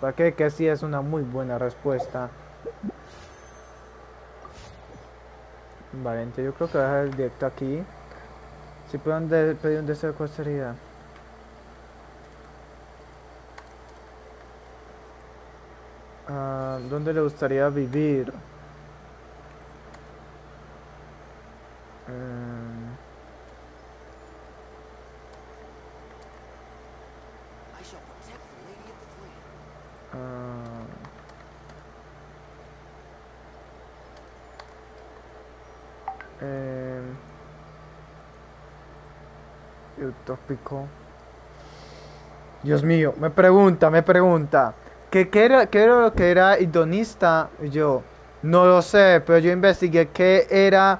¿Para qué? Que sí es una muy buena respuesta. Vale, entonces yo creo que voy a dejar el directo aquí. Si pueden pedir un deseo, ¿cuál sería? ¿Dónde le gustaría vivir? Utópico. Dios mío, me pregunta. ¿Qué era lo que era hedonista? Yo, No lo sé, pero yo investigué que era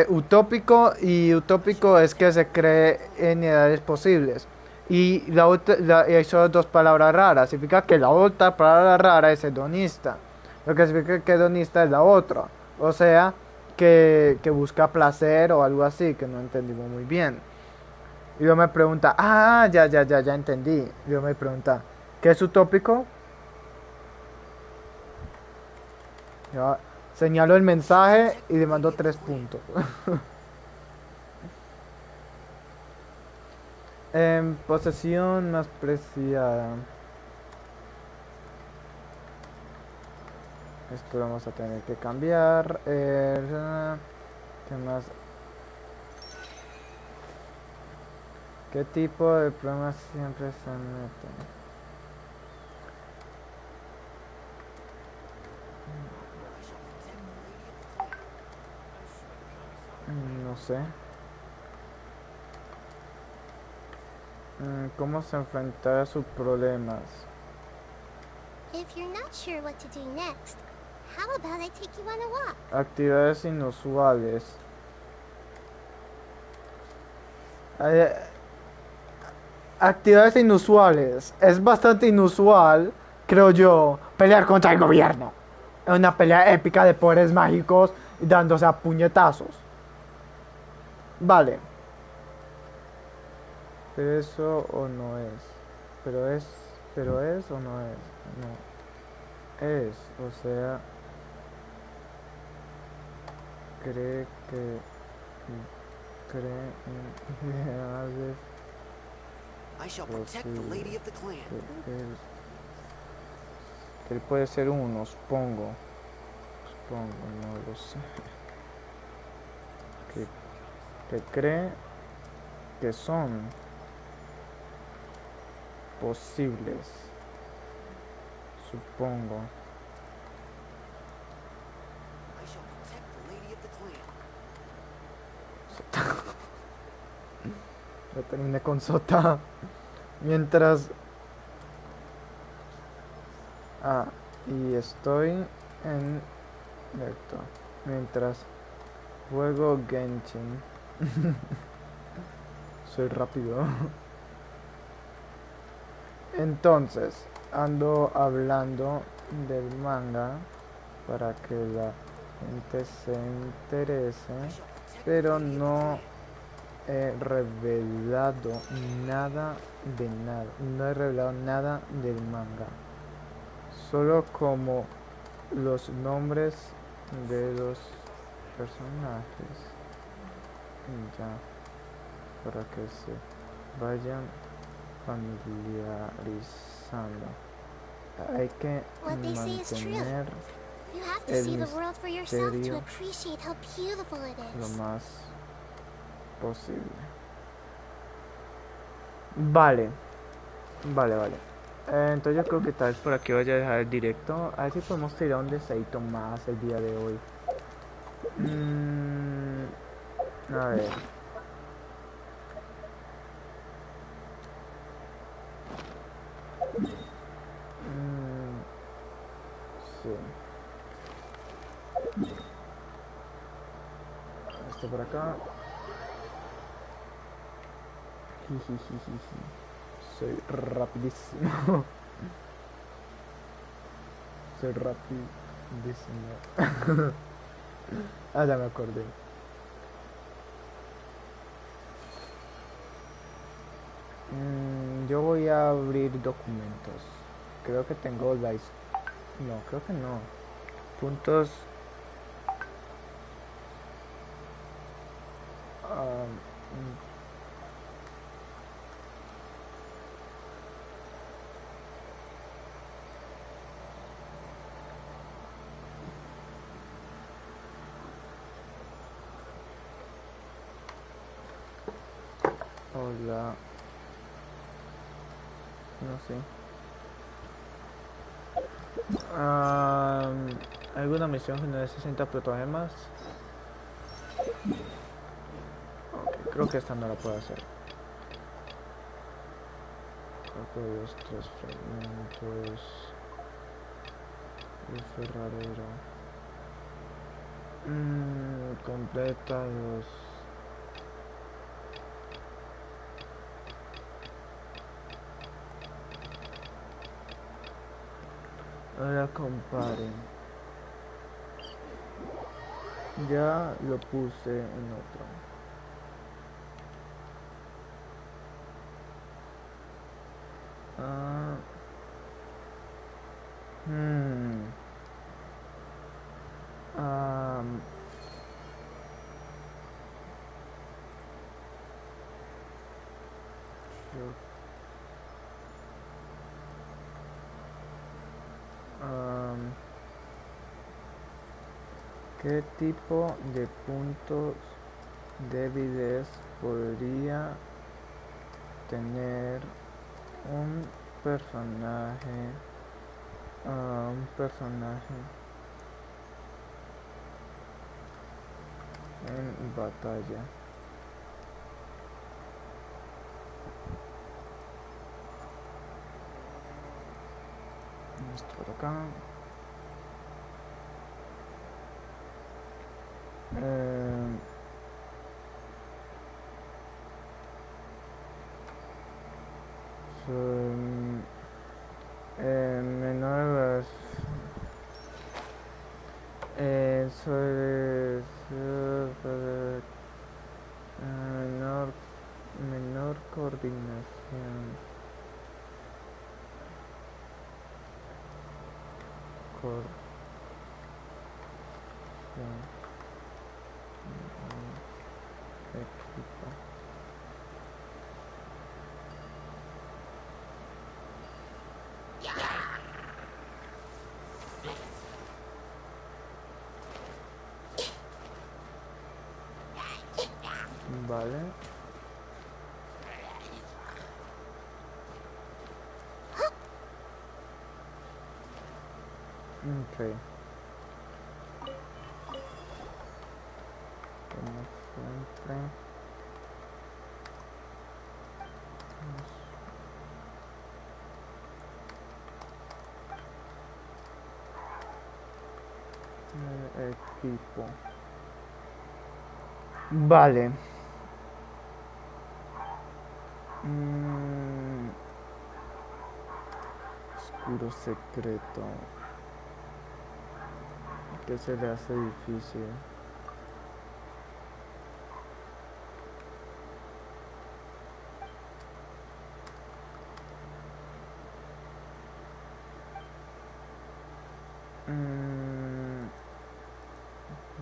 utópico, y utópico es que se cree en edades posibles. Y y son dos palabras raras. Significa que la otra palabra rara es hedonista. Lo que significa que hedonista es la otra. O sea, que busca placer o algo así, que no entendimos muy bien. Y luego me pregunta, ya entendí. Y luego me pregunta, ¿qué es utópico? Ya señalo el mensaje y le mando 3 puntos. Posesión más preciada. Esto vamos a tener que cambiar. ¿Qué más? ¿Qué tipo de problemas siempre se meten? No sé. ¿Cómo se enfrentar a sus problemas? If you're not sure what to do next, how about I take you on a walk? Actividades inusuales. Eh, Actividades inusuales. Es bastante inusual, creo yo, pelear contra el gobierno. Es una pelea épica de poderes mágicos y dándose a puñetazos. Vale. Pero eso o no es. Pero es o no es. No. Es, o sea, cree que cree en ideales I shall protect the lady of the clan. Que él puede ser uno, supongo. Supongo, no lo sé. Que cree que son posibles, supongo. I shall protect the lady of the clan. Ya terminé con Sota. Mientras... y estoy en... Esto. Mientras juego Genshin. Soy rápido. Entonces, ando hablando del manga para que la gente se interese, pero no he revelado nada de nada. No he revelado nada del manga. Solo como los nombres de los personajes. Ya, para que se vayan familiarizando. Hay que mantener el misterio lo más posible. Vale. Entonces yo creo que tal vez por aquí voy a dejar el directo. A ver si podemos tirar un deseito más el día de hoy. A ver. Sí. Esto por acá. Soy rapidísimo. Soy rapidísimo. Ya me acordé. Yo voy a abrir documentos. Creo que tengo la... No, creo que no. Puntos... Hola. No sé. ¿Alguna misión que no de 60 protogemas? Okay, creo que esta no la puedo hacer. 2, 3 fragmentos. El ferradero. Completa los... Ahora comparen. Ya lo puse en otro. Ah. ¿Qué tipo de puntos débiles podría tener un personaje en batalla? Esto por acá. Menor menor coordinación. Equipo. Vale. Ok. Como siempre. Equipo. Vale. Oscuro secreto. Que se le hace difícil.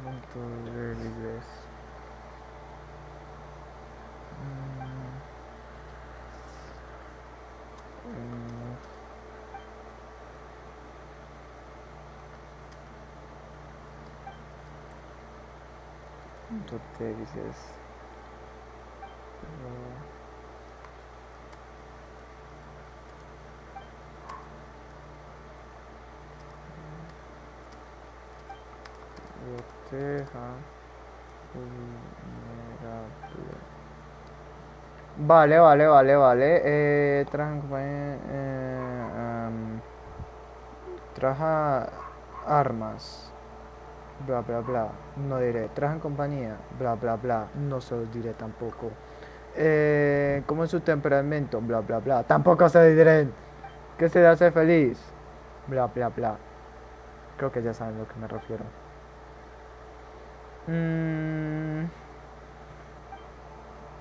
Punto débiles. Punto débiles. Proteja. Vulnerable. Vale. Traja armas. Bla bla bla. No diré. Traja en compañía. Bla bla bla. No se los diré tampoco. ¿Cómo es su temperamento? Bla bla bla. Tampoco se diré. ¿Qué se le hace feliz? Bla bla bla. Creo que ya saben a lo que me refiero.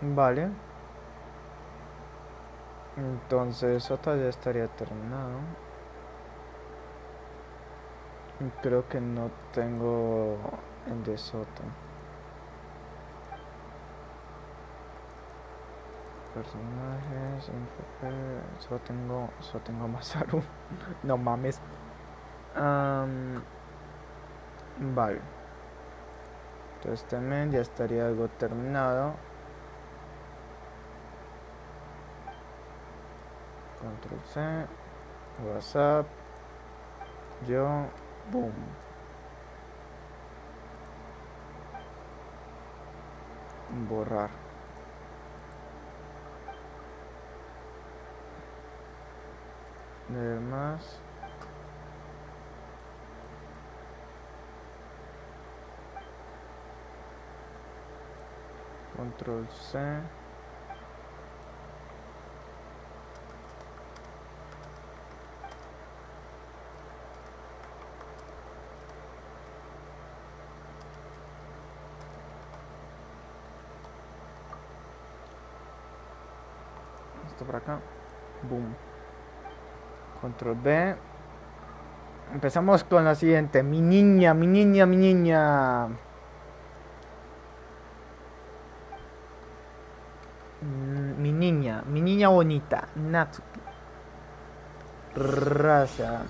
Vale. Entonces esto ya estaría terminado. Creo que no tengo en De Soto. Personajes, solo tengo Masaru. No mames. Vale. Entonces también ya estaría algo terminado. Control C. WhatsApp. Yo. Boom. Borrar. Leer más. Control C. Esto por acá. Boom. Control B. Empezamos con la siguiente. Mi niña, mi niña, mi niña. Mi niña bonita. Natsuki. Raza.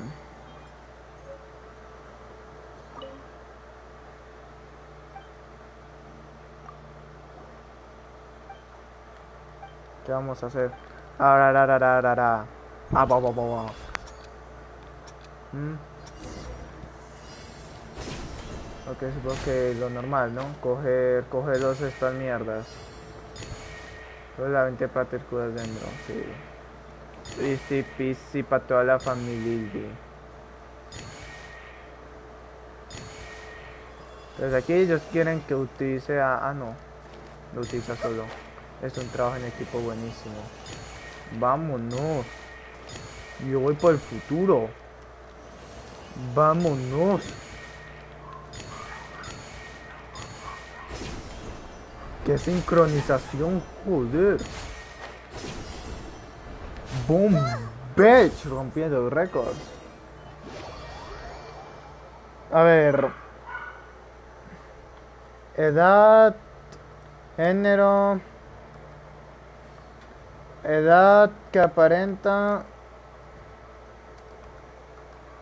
¿Qué vamos a hacer? Ah, va, va, va, va. Ok, supongo que lo normal, ¿no? Coger dos estas mierdas. Toda la 20 partículas dentro, sí. Easy peasy para toda la familia. Entonces aquí ellos quieren que utilice a... Ah, no. Lo utiliza solo. Es un trabajo en equipo buenísimo. Vámonos. Yo voy por el futuro. Vámonos. ¡Qué sincronización, joder! ¡Boom! ¡Bitch! Rompiendo récords. A ver. Edad. Género. Edad que aparenta.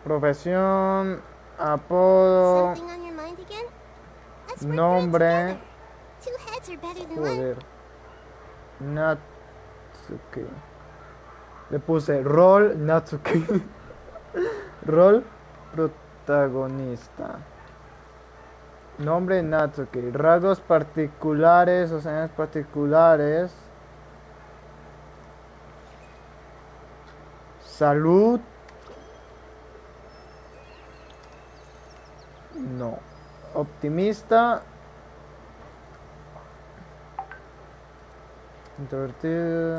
Profesión. Apodo. Nombre. Joder. Natsuki. Le puse rol Natsuki. Rol protagonista. Nombre Natsuki. Rasgos particulares o señales particulares. Salud. No. Optimista. Introvertido.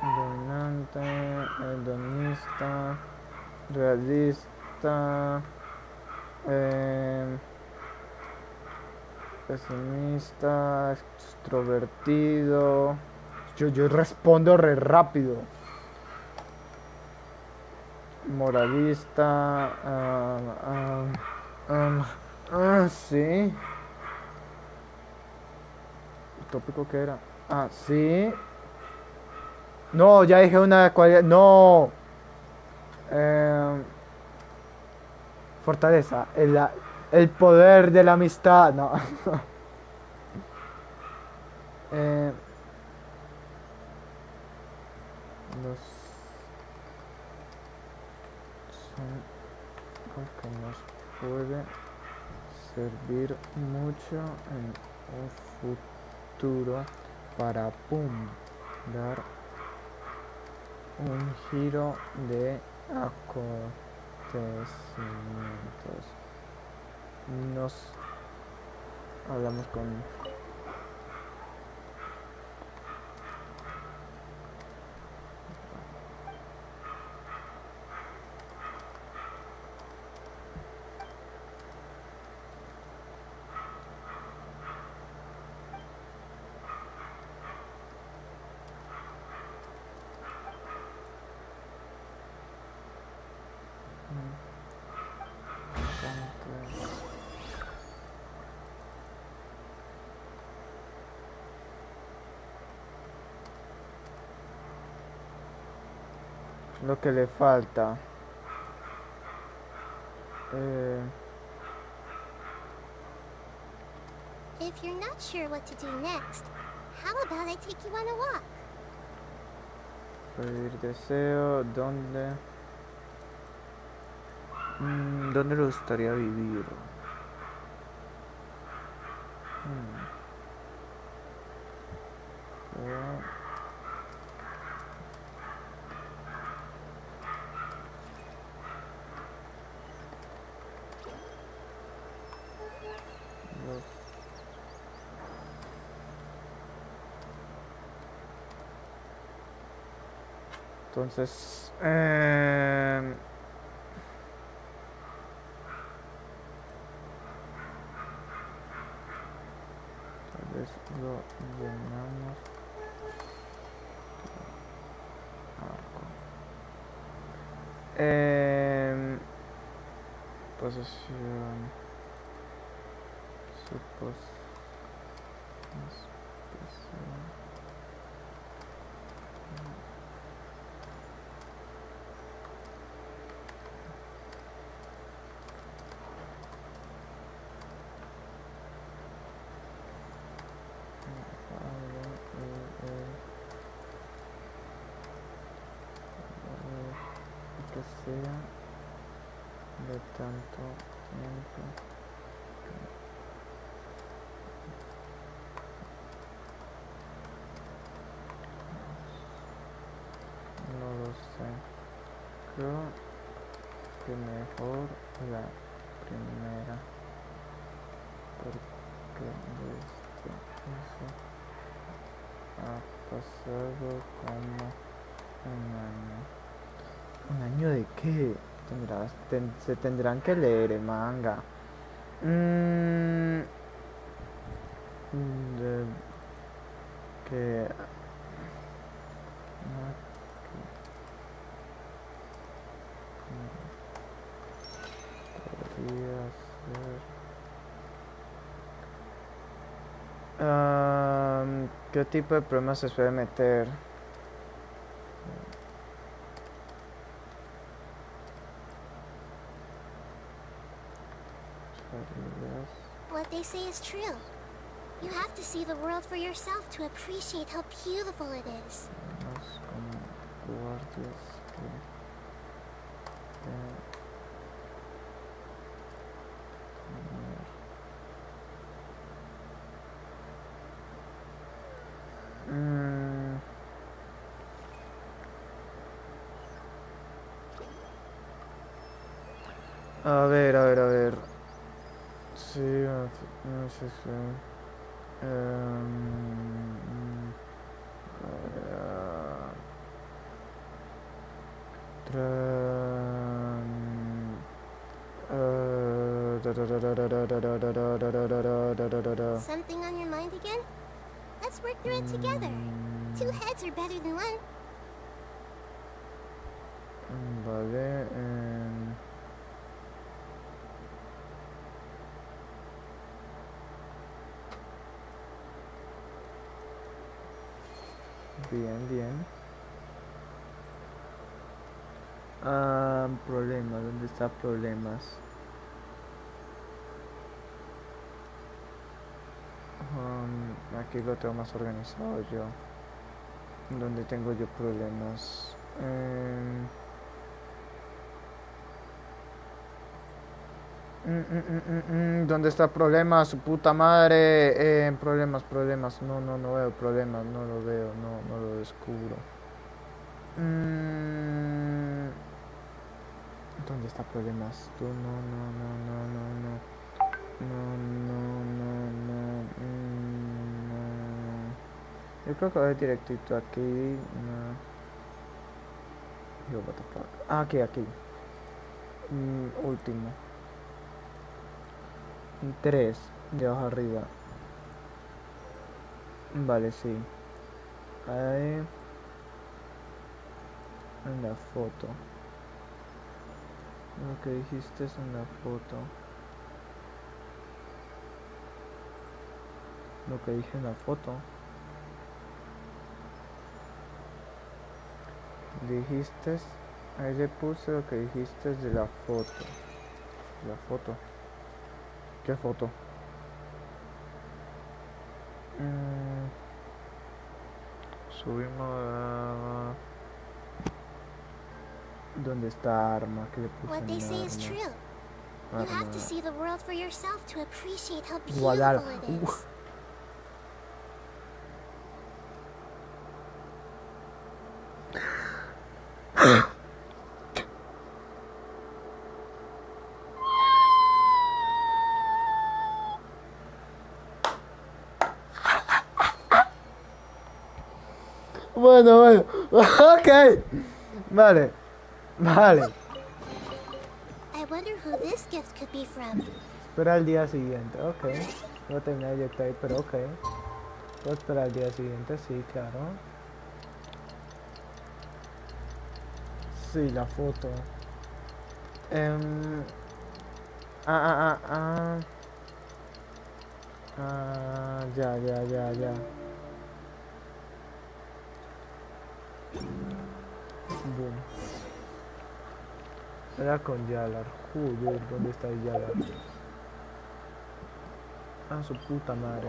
Dominante. Hedonista. Realista. Pesimista. Extrovertido. Yo respondo re rápido. Moralista. Sí. ¿El tópico que era? Ah, sí. No, ya dije una cualidad. No. Fortaleza. El poder de la amistad. No. Los son algo que nos puede servir mucho en un futuro para dar un giro de acontecimientos. Nos hablamos con lo que le falta. If you're not sure what to do next, how about I take you on a walk? Pedir deseo, ¿dónde? ¿Dónde le gustaría vivir? Entonces, tal vez lo llenamos. Posición. Que sea de tanto tiempo. No lo sé. Creo que mejor la primera. Porque desde eso ha pasado como un año. ¿Un año de qué? Se tendrán que leer el manga. De que podría ser. ¿Qué tipo de problemas se suele meter? What they say is true. You have to see the world for yourself to appreciate how beautiful it is. A ver. Sí, no sé si. Something on your mind again? Let's work through it together. Two heads are better than one. Vale. Bien. Problemas, ¿dónde está problemas? Aquí lo tengo más organizado yo. ¿Dónde tengo yo problemas? ¿Dónde está problemas? Su puta madre. Problemas. No veo problemas. No lo veo. No lo descubro. ¿Dónde está problemas? Tú no. Yo creo que voy directito aquí. No. Yo, what the fuck. Aquí. Último. 3 de abajo arriba. Vale, sí. Ahí. En la foto. Lo que dijiste es en la foto. Lo que dije en la foto. Dijiste. Ahí le puse lo que dijiste de la foto. La foto. ¿Qué foto? Subimos a... ¿Dónde está arma? ¿Qué le puse? What they say is true. You have to see the world for yourself to appreciate how beautiful it is. Bueno. Ok. Vale. Vale. I wonder who this gift could be from. Espera al día siguiente, ok. No terminé el directo ahí, pero ok. Puedo esperar al día siguiente, sí, claro. Sí, la foto. Ya. Boom. Era con Yalar. Joder, ¿dónde está el Yalar? Ah, su puta madre.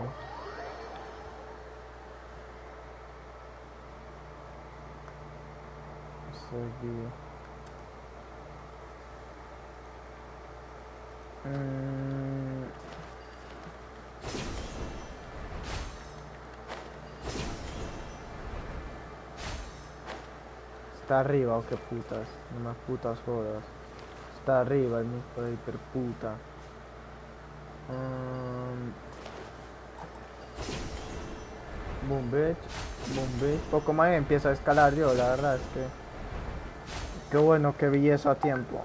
Conseguir. Está arriba o qué putas. No más putas jodas. Está arriba el hijo de hiperputa. Boom bitch. Boom bitch. Poco más y empieza a escalar yo, la verdad es que. Qué bueno que vi eso a tiempo.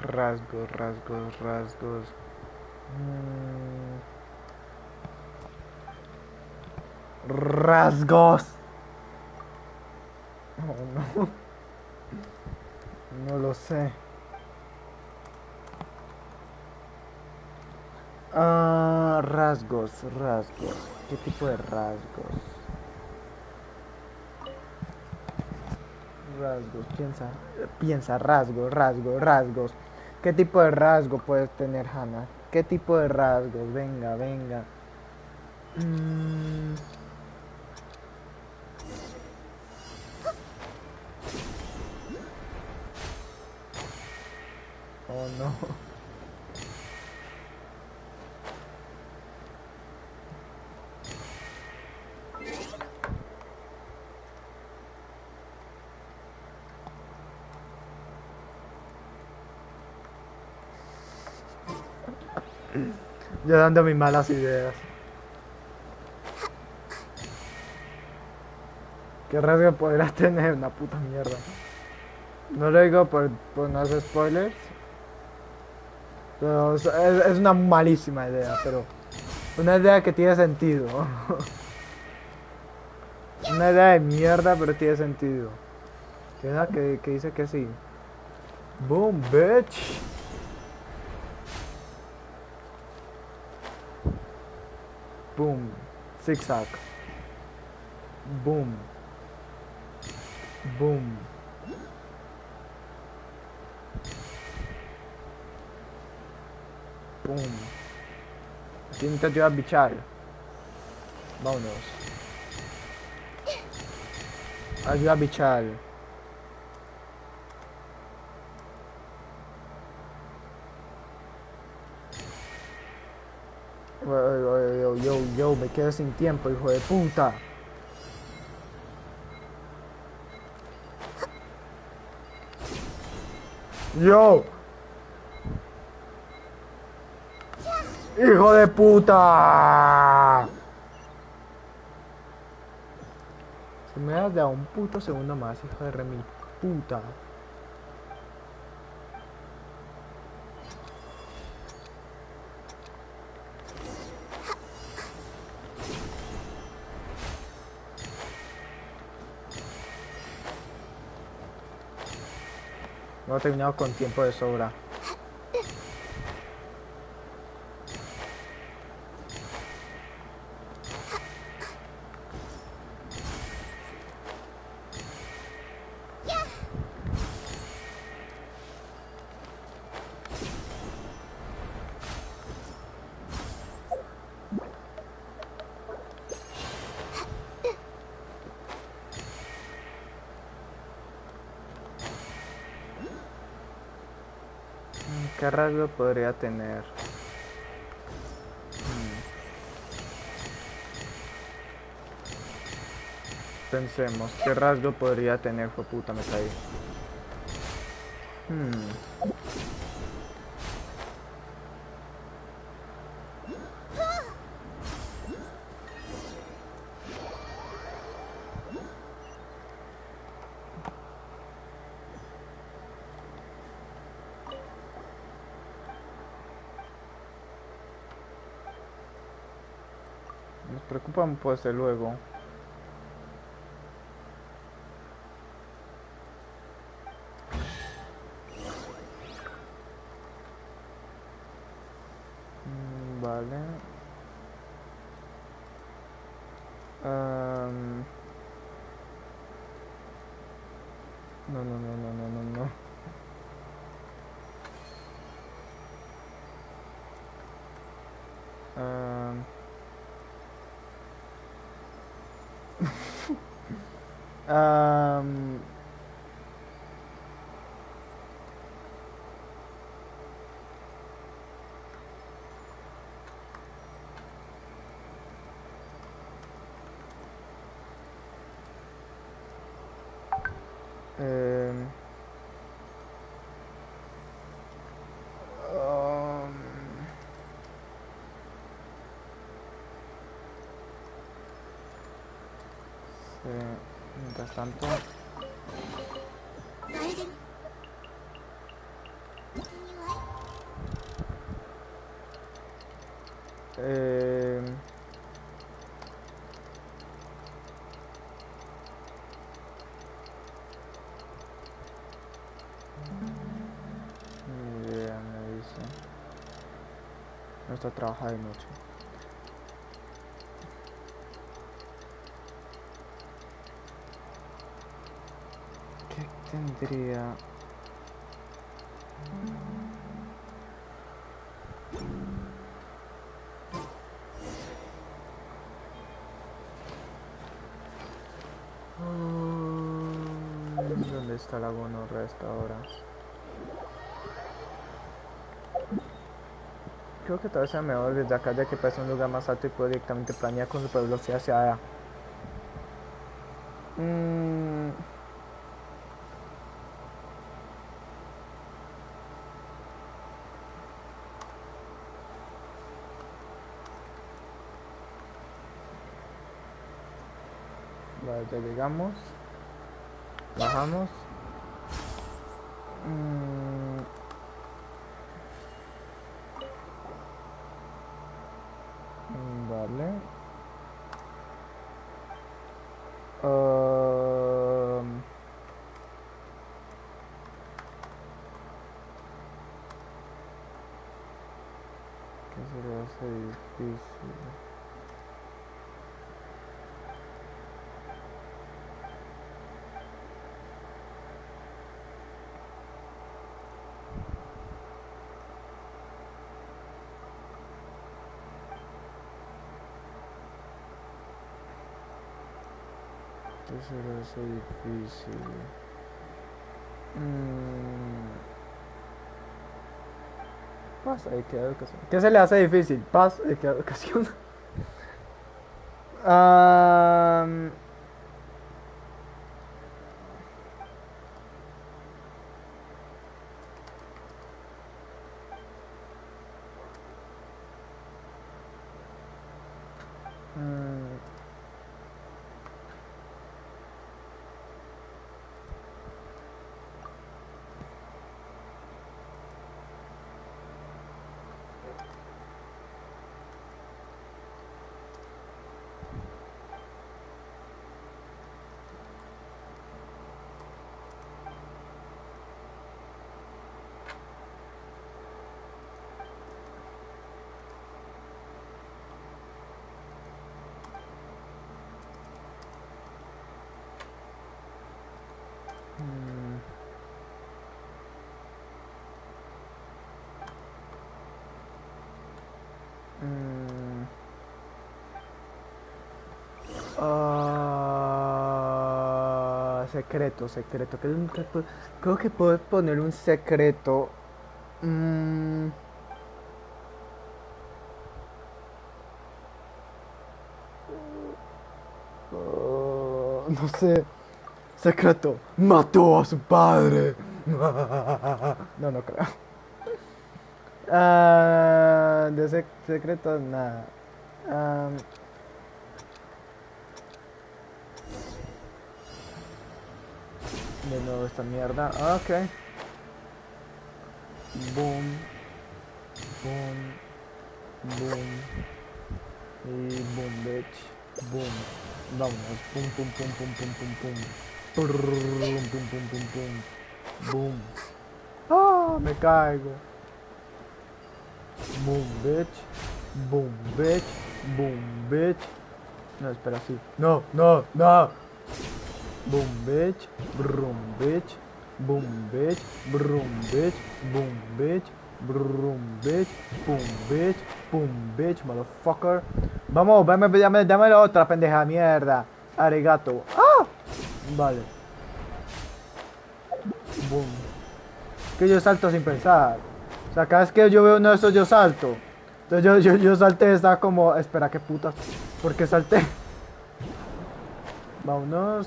Rasgos. Rasgos. Rasgos. Oh, no. No lo sé. Rasgos. ¿Qué tipo de rasgos? Rasgos, piensa, rasgos. ¿Qué tipo de rasgo puedes tener, Hannah? ¿Qué tipo de rasgos? Venga. Oh no. Yo dando mis malas ideas. ¿Qué rasgo podrás tener? Una puta mierda. No lo digo por no hacer spoilers. Pero es una malísima idea, pero una idea que tiene sentido. Una idea de mierda, pero tiene sentido. Que dice que sí. Boom, bitch. Boom. Zigzag. Boom. Boom. Boom. Aquí intento a bichar. Vámonos. Ayuda a bichar. Yo, me quedo sin tiempo, hijo de puta. Yo. Hijo de puta. Si me das de a un puto segundo más, hijo de remil puta. No he terminado con tiempo de sobra. ¿Qué rasgo podría tener? Pensemos, ¿qué rasgo podría tener? Fue puta, me caí. Nos preocupan pues de luego. Vale. No, no, no, no, no, no, no. Um, um, um, sí, mientras tanto. Ni idea, me dice. No está trabajando de noche. ¿Qué tendría? ¿Dónde está la gonorrea a esta hora? Creo que tal vez sea mejor desde acá, ya que parece un lugar más alto y puedo directamente planear con super velocidad hacia allá. Vale, ya llegamos. Bajamos. Vale. ¿Qué se le hace difícil? ¿Qué se le hace difícil? Paz, equidad, educación. ¿Qué se le hace difícil? Paz, equidad, educación. Secreto, secreto. Creo que puedo poner un secreto. no sé. Secreto, mató a su padre. No, no creo. De secreto, nada. De nuevo esta mierda. Ok. Boom. Boom. Boom. Y boom, bitch. Boom. Vámonos. Pum, pum, pum, pum, pum, pum, pum. Pum, pum, pum, pum, pum. Boom. Ah, me caigo. Boom, bitch. Boom, bitch. Boom, bitch. No, espera, sí. No, no, no. Boom, bitch. Brum, bitch. Boom, bitch. Brum, bitch. Boom, bitch. Brum, bitch. Boom, bitch. Boom, bitch, motherfucker. Vamos, dame la otra pendeja mierda. Arigato. ¡Ah! Vale. Boom. Que yo salto sin pensar. O sea, cada vez que yo veo uno de esos, yo salto. Entonces yo salté, estaba como, espera, qué putas. ¿Por qué salté? Vámonos.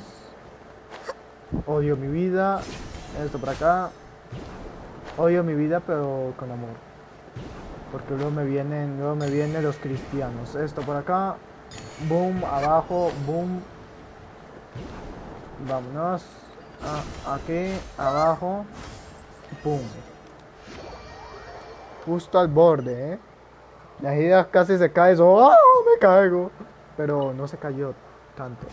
Odio mi vida. Esto por acá. Odio mi vida, pero con amor. Porque luego me vienen los cristianos. Esto por acá. Boom, abajo, boom. Vámonos. Aquí, abajo. Boom. Justo al borde, La ida casi se cae. ¡Oh! Me caigo. Pero no se cayó tanto.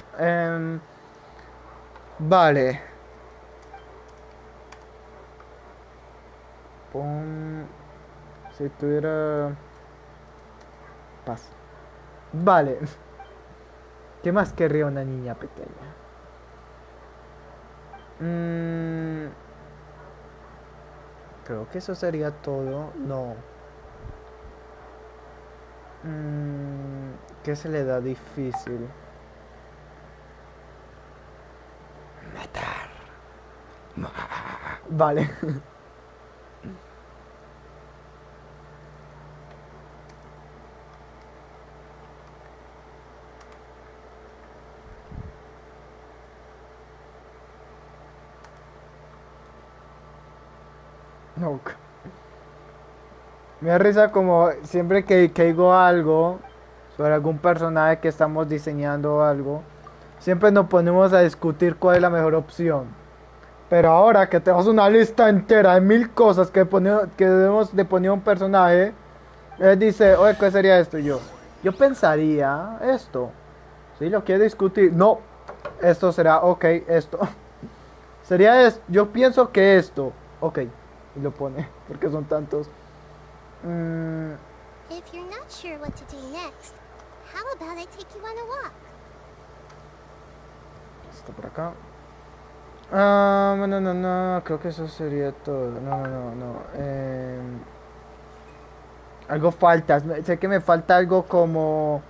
Vale. Pum. Si tuviera paz. Vale. ¿Qué más querría una niña pequeña? Creo que eso sería todo. No. ¿Qué se le da difícil? Matar. Vale. No. Me da risa como siempre que digo algo sobre algún personaje que estamos diseñando o algo, siempre nos ponemos a discutir cuál es la mejor opción. Pero ahora que tenemos una lista entera de 1000 cosas que debemos de poner a un personaje, él dice, oye, ¿qué sería esto? Y yo pensaría esto. Si lo quiere discutir, no, esto será, ok, esto. Sería esto, yo pienso que esto, ok, y lo pone, porque son tantos. If you're not sure what to do next, how about I take you on a walk? Esto por acá. Bueno, no, creo que eso sería todo. No. Algo falta, sé que me falta algo como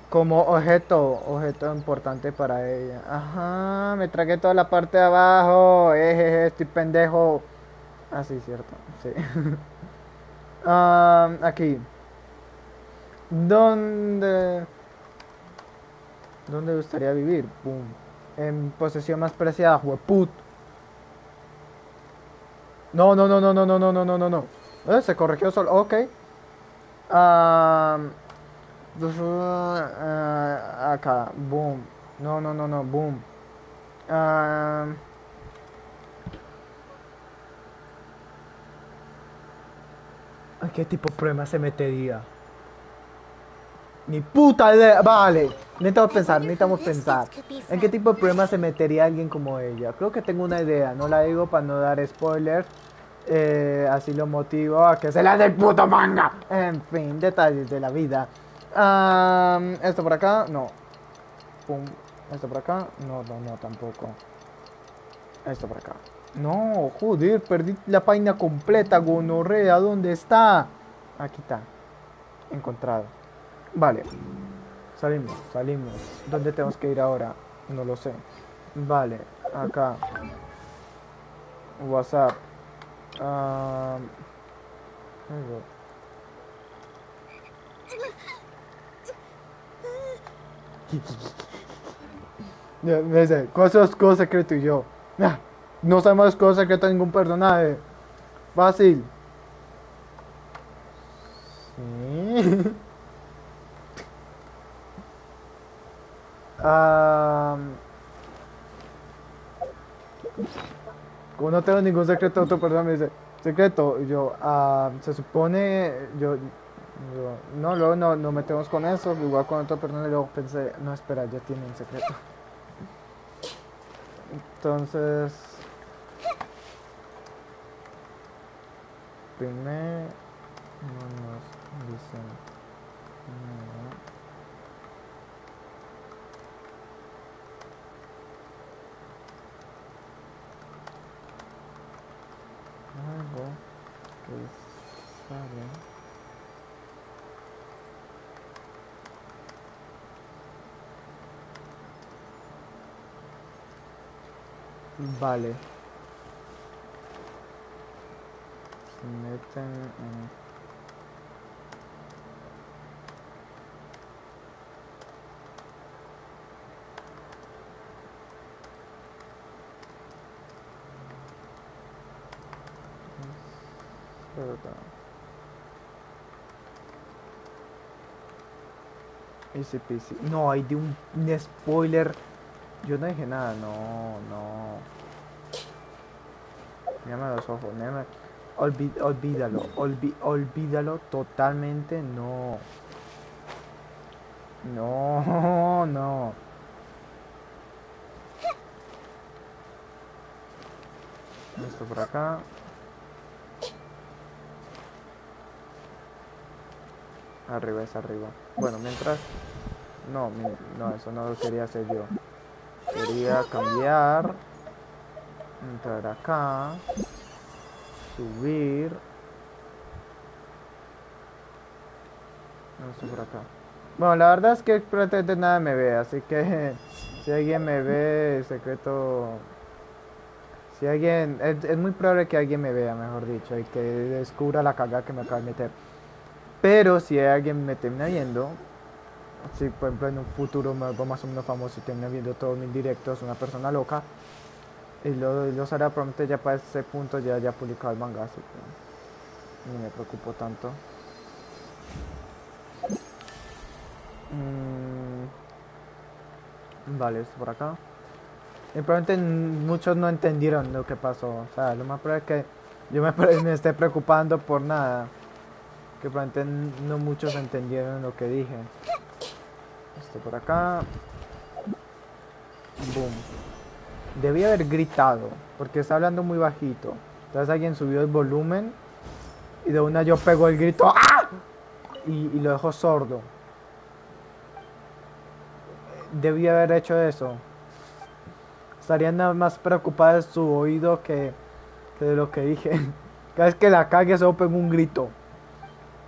objeto importante para ella. Ajá, me tragué toda la parte de abajo. Estoy pendejo. Ah, sí, cierto, sí. Aquí. ¿Dónde me gustaría vivir? Pum. En posesión más preciada, hueput. No. Se corrigió solo. Ok. Acá. Boom. No. Boom. ¿En qué tipo de problema se metería? Ni puta idea. Vale. Necesitamos pensar. ¿En qué tipo de problema se metería alguien como ella? Creo que tengo una idea. No la digo para no dar spoilers. Así lo motivo a que se la dé el puto manga. En fin, detalles de la vida. Esto por acá, no. Pum. Esto por acá, no, tampoco. Esto por acá. No, joder, perdí la página completa, gonorrea. ¿Dónde está? Aquí está. Encontrado. Vale. Salimos. ¿Dónde tenemos que ir ahora? No lo sé. Vale, acá. WhatsApp. Me dice, ¿cuál es el escudo secreto? Y yo, "Nah, no sabemos el escudo secreto de ningún personaje. Fácil. Sí. Ah, como no tengo ningún secreto, otro persona me dice, secreto. Y yo, se supone, no, luego no, nos metemos con eso, igual con otra persona. Y luego pensé, no, espera, ya tiene un secreto. Entonces, primero no nos dicen nada. Algo que sabe. Vale. Se meten en... Easy peasy. No, hay de un spoiler. Yo no dije nada, no, no. Mírame los ojos, mírame. Olvídalo, olvídalo totalmente, no. No, no. Esto por acá. Arriba es arriba. Bueno, mientras... No, no, eso no lo quería hacer yo. Quería cambiar. Entrar acá. Subir. Esto por acá. Bueno, la verdad es que prácticamente nada me ve, así que si alguien me ve, secreto... Si alguien... Es muy probable que alguien me vea, mejor dicho, y que descubra la cagada que me acaba de meter. Pero si alguien me termina viendo, si por ejemplo en un futuro me vuelvo más o menos famoso y termina viendo todos mis directos, una persona loca, y lo hará probablemente ya para ese punto ya haya publicado el manga, así que ni me preocupo tanto. Vale, esto por acá. Y probablemente muchos no entendieron lo que pasó. O sea, lo más probable es que yo me esté preocupando por nada. Que probablemente no muchos entendieron lo que dije. Esto por acá. Boom. Debí haber gritado, porque está hablando muy bajito. Entonces alguien subió el volumen y de una yo pego el grito ¡ah! Y lo dejo sordo. Debí haber hecho eso. Estaría nada más preocupada de su oído que de lo que dije. Cada vez que la cague solo pego un grito.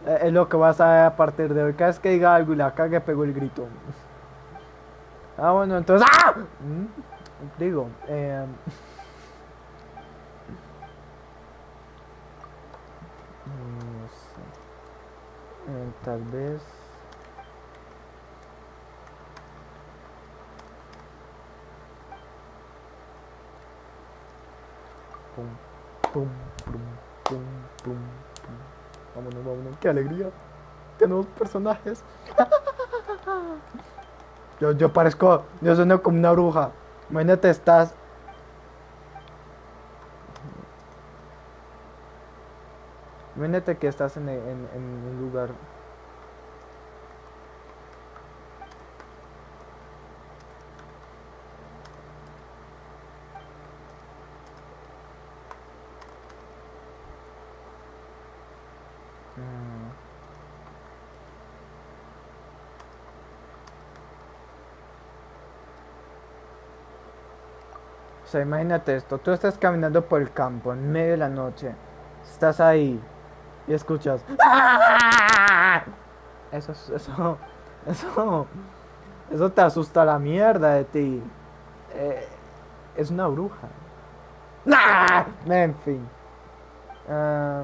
Es lo que vas a ver a partir de hoy. Cada vez que diga algo y la cague pego el grito. Bueno, entonces ¡ah! Digo, no sé. Tal vez... Pum, pum, pum, pum, pum, pum. Vámonos, vámonos. ¡Qué alegría! Tenemos personajes. Yo parezco... Yo sueno como una bruja. Imagínate, estás... Imagínate que estás en un lugar... O sea, imagínate esto, tú estás caminando por el campo en medio de la noche, estás ahí y escuchas ¡ah! Eso, eso te asusta la mierda de ti. Eh, es una bruja. ¡Ah! En fin. Ah,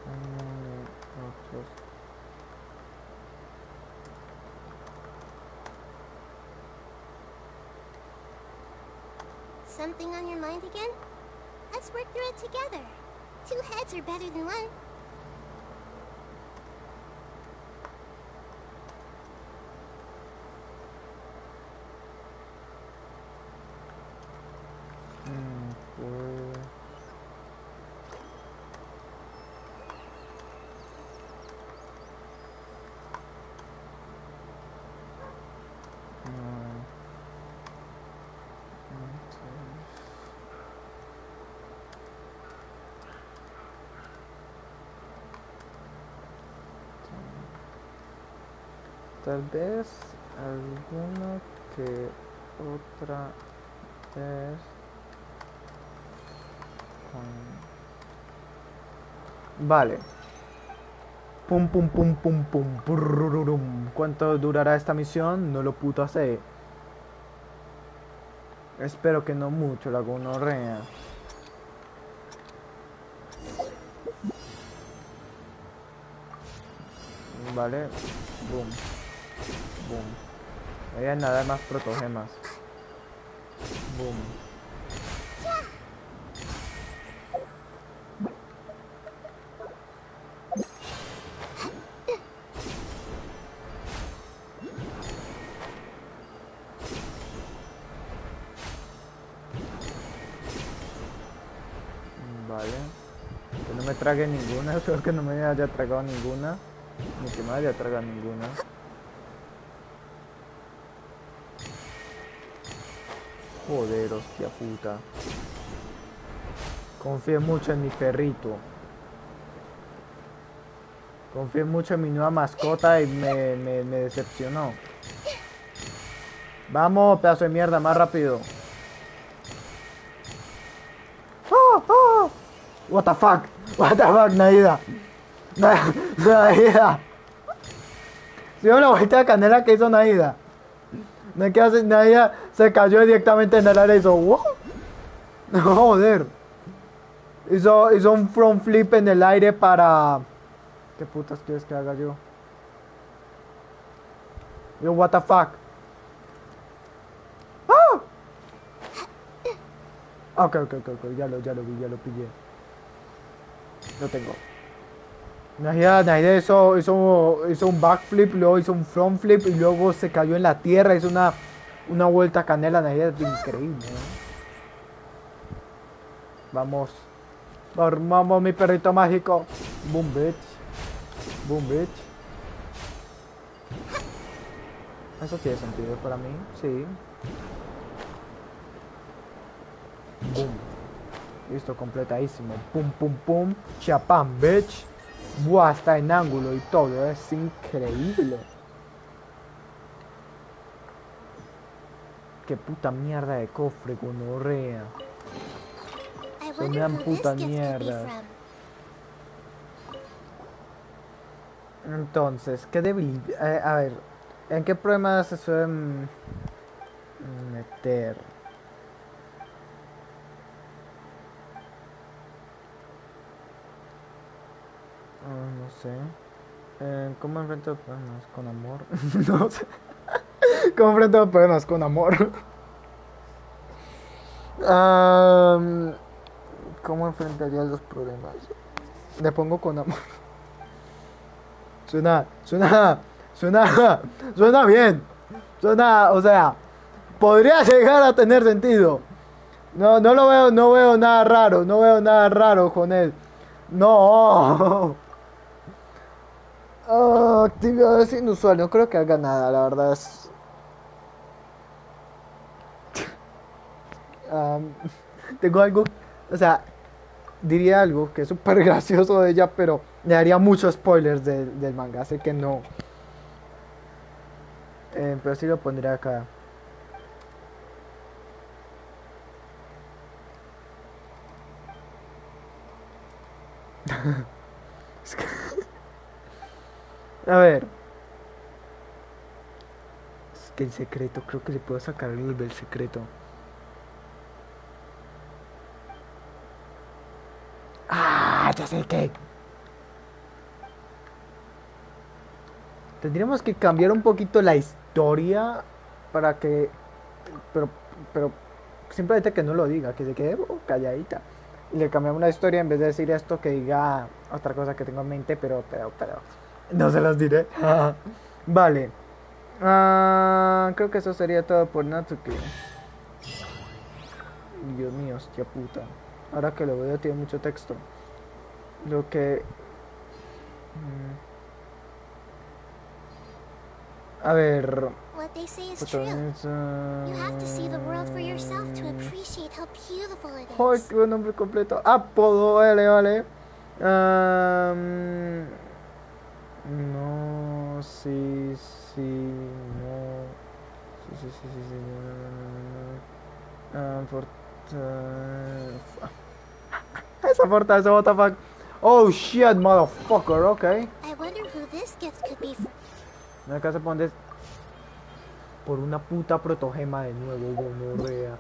Otros. Something on your mind again? Let's work through it together. 2 heads are better than 1. Pues... Tal vez alguna que otra vez Vale. Pum pum pum pum pum. Purrururum. ¿Cuánto durará esta misión? No lo puto sé. Espero que no mucho, la gonorrea. Vale. Boom. Boom. Ahí hay nada más protogemas. Boom. Vale. Que no me trague ninguna, espero que no me haya tragado ninguna. Ni que me haya tragado ninguna. Joder, hostia puta. Confié mucho en mi perrito. Confié mucho en mi nueva mascota y me decepcionó. Vamos, pedazo de mierda, más rápido. ¡Oh, oh! What the fuck? What the fuck, Naida. Naida. ¿Sí o la vuelta de canela que hizo Naida? No es que hace, Naida se cayó directamente en el área y hizo ¿what? Joder. Hizo un front flip en el aire para... ¿Qué putas quieres que haga yo? Yo, what the fuck. ¡Ah! Ok, ya lo vi, ya lo pillé. Lo tengo. Naida hizo un backflip, luego hizo un front flip y luego se cayó en la tierra, hizo una vuelta canela. Naida es increíble, ¿eh? Vamos. Vamos, mi perrito mágico. Boom, bitch. Boom, bitch. Eso tiene sentido para mí, sí. Boom. Listo, completadísimo. Pum, pum, pum. Chapán, bitch. Buah, está en ángulo y todo. Es increíble. Qué puta mierda de cofre, gonorrea. Son una puta mierda. Entonces, ¿qué debilidad? A ver, ¿en qué problemas se suelen meter? No sé. ¿Cómo enfrento problemas con amor? No sé. ¿Cómo enfrento problemas con amor? ¿Cómo enfrentaría los problemas? Le pongo con amor. Suena bien. Suena, o sea, podría llegar a tener sentido. No lo veo, no veo nada raro, no veo nada raro con él. No. Actividades inusual, no creo que haga nada, la verdad es... tengo algo, o sea, diría algo que es súper gracioso de ella, pero le daría muchos spoilers del manga, así que no. Pero sí lo pondré acá. A ver. Es que el secreto, creo que le puedo sacar luz del secreto. Ah, ya sé qué. Tendríamos que cambiar un poquito la historia para que... Pero, pero simplemente que no lo diga, que se quede calladita. Y le cambiamos la historia en vez de decir esto, que diga otra cosa que tengo en mente, pero no se los diré. Vale. Creo que eso sería todo por Natsuki. Dios mío, hostia puta. Ahora que lo veo tiene mucho texto. Lo que... A ver... What they say is true. You have to see the world for yourself to appreciate how beautiful it is. ¡Ay, qué buen nombre completo! Apodo, vale. No, sí, no. Sí, esa fortaleza, what the fuck. Oh shit, motherfucker, okay. I wonder who this gift could be for. Me acá se pone por una puta protogema de nuevo, gonorrea.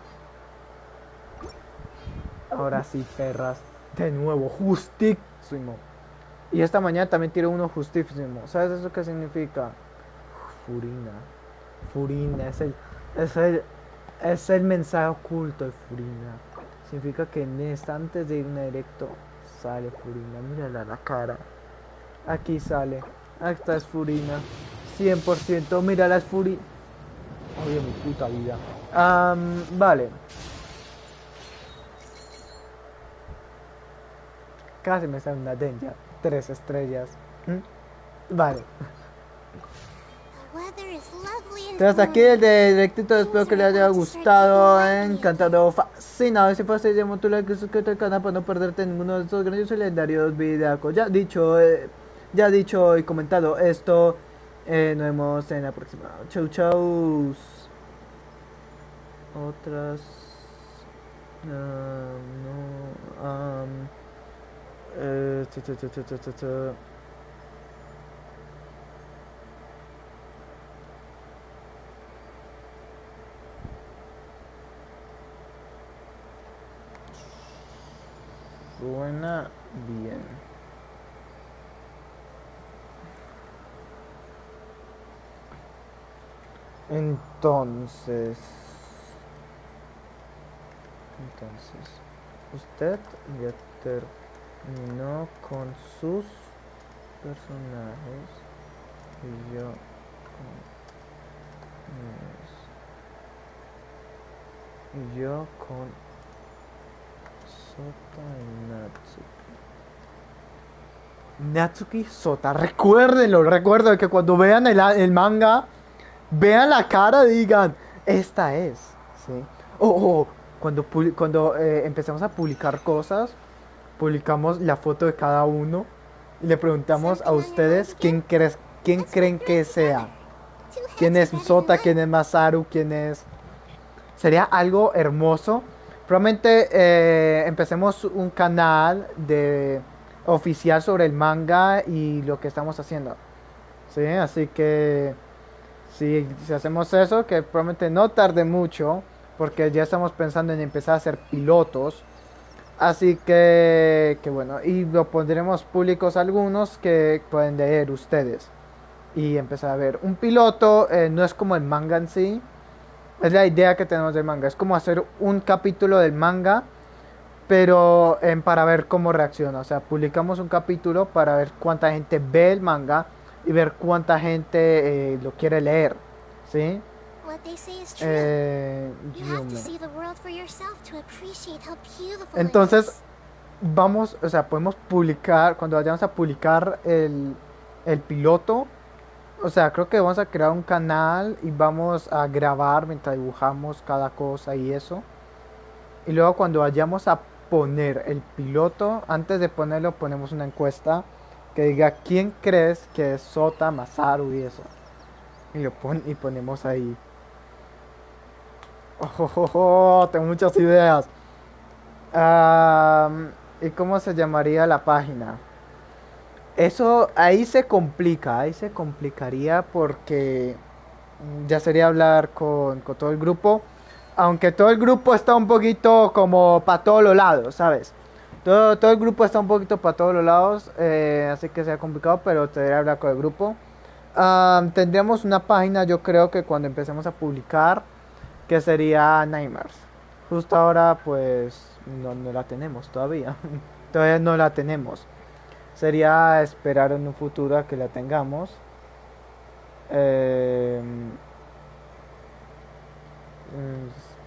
Ahora sí, perras. De nuevo, justísimo. Y esta mañana también tiré uno justísimo. ¿Sabes eso qué significa? Furina. Furina, es el mensaje oculto de Furina. Significa que antes de irme directo sale Furina. Mírala la cara. Aquí sale. Esta es Furina. 100%. Mírala, es Furina. Oye, mi puta vida. Vale. Casi me sale una Denja. 3 estrellas. Vale. Entonces hasta aquí el de directito, espero que les haya gustado, encantado, fascinado. Si fuese llamo tu like, suscríbete al canal para no perderte ninguno de estos grandiosos y legendarios videos. Ya dicho y comentado esto, nos vemos en la próxima. Chau. Otras... Suena bien. Entonces, usted ya terminó con sus personajes y yo con Sota y Natsuki. Sota, recuerden que cuando vean el manga, vean la cara y digan, esta es, ¿sí? Cuando empezamos a publicar cosas, publicamos la foto de cada uno y le preguntamos a ustedes quién creen que sea. ¿Quién es Sota? ¿Quién es Masaru? ¿Quién es...? Sería algo hermoso. Probablemente empecemos un canal oficial sobre el manga y lo que estamos haciendo. ¿Sí? Así que si hacemos eso, que probablemente no tarde mucho, porque ya estamos pensando en empezar a hacer pilotos. Así que bueno, y lo pondremos públicos algunos que pueden leer ustedes y empezar a ver. Un piloto no es como el manga en sí. Es la idea que tenemos del manga. Es como hacer un capítulo del manga, pero para ver cómo reacciona. O sea, publicamos un capítulo para ver cuánta gente ve el manga y ver cuánta gente lo quiere leer. ¿Sí? Entonces, podemos publicar, cuando vayamos a publicar el piloto. O sea, creo que vamos a crear un canal y vamos a grabar mientras dibujamos cada cosa y eso. Y luego cuando vayamos a poner el piloto, antes de ponerlo ponemos una encuesta que diga quién crees que es Sota, Masaru y eso. Y ponemos ahí. Tengo muchas ideas. ¿Y cómo se llamaría la página? Eso ahí se complicaría porque ya sería hablar con todo el grupo, aunque todo el grupo está un poquito como para todos los lados, ¿sabes? Todo el grupo está un poquito para todos los lados, así que sea complicado, pero te debería hablar con el grupo. Tendríamos una página, yo creo que cuando empecemos a publicar, que sería Nightmares. Justo ahora, pues, no la tenemos todavía. Todavía no la tenemos. Sería esperar en un futuro a que la tengamos.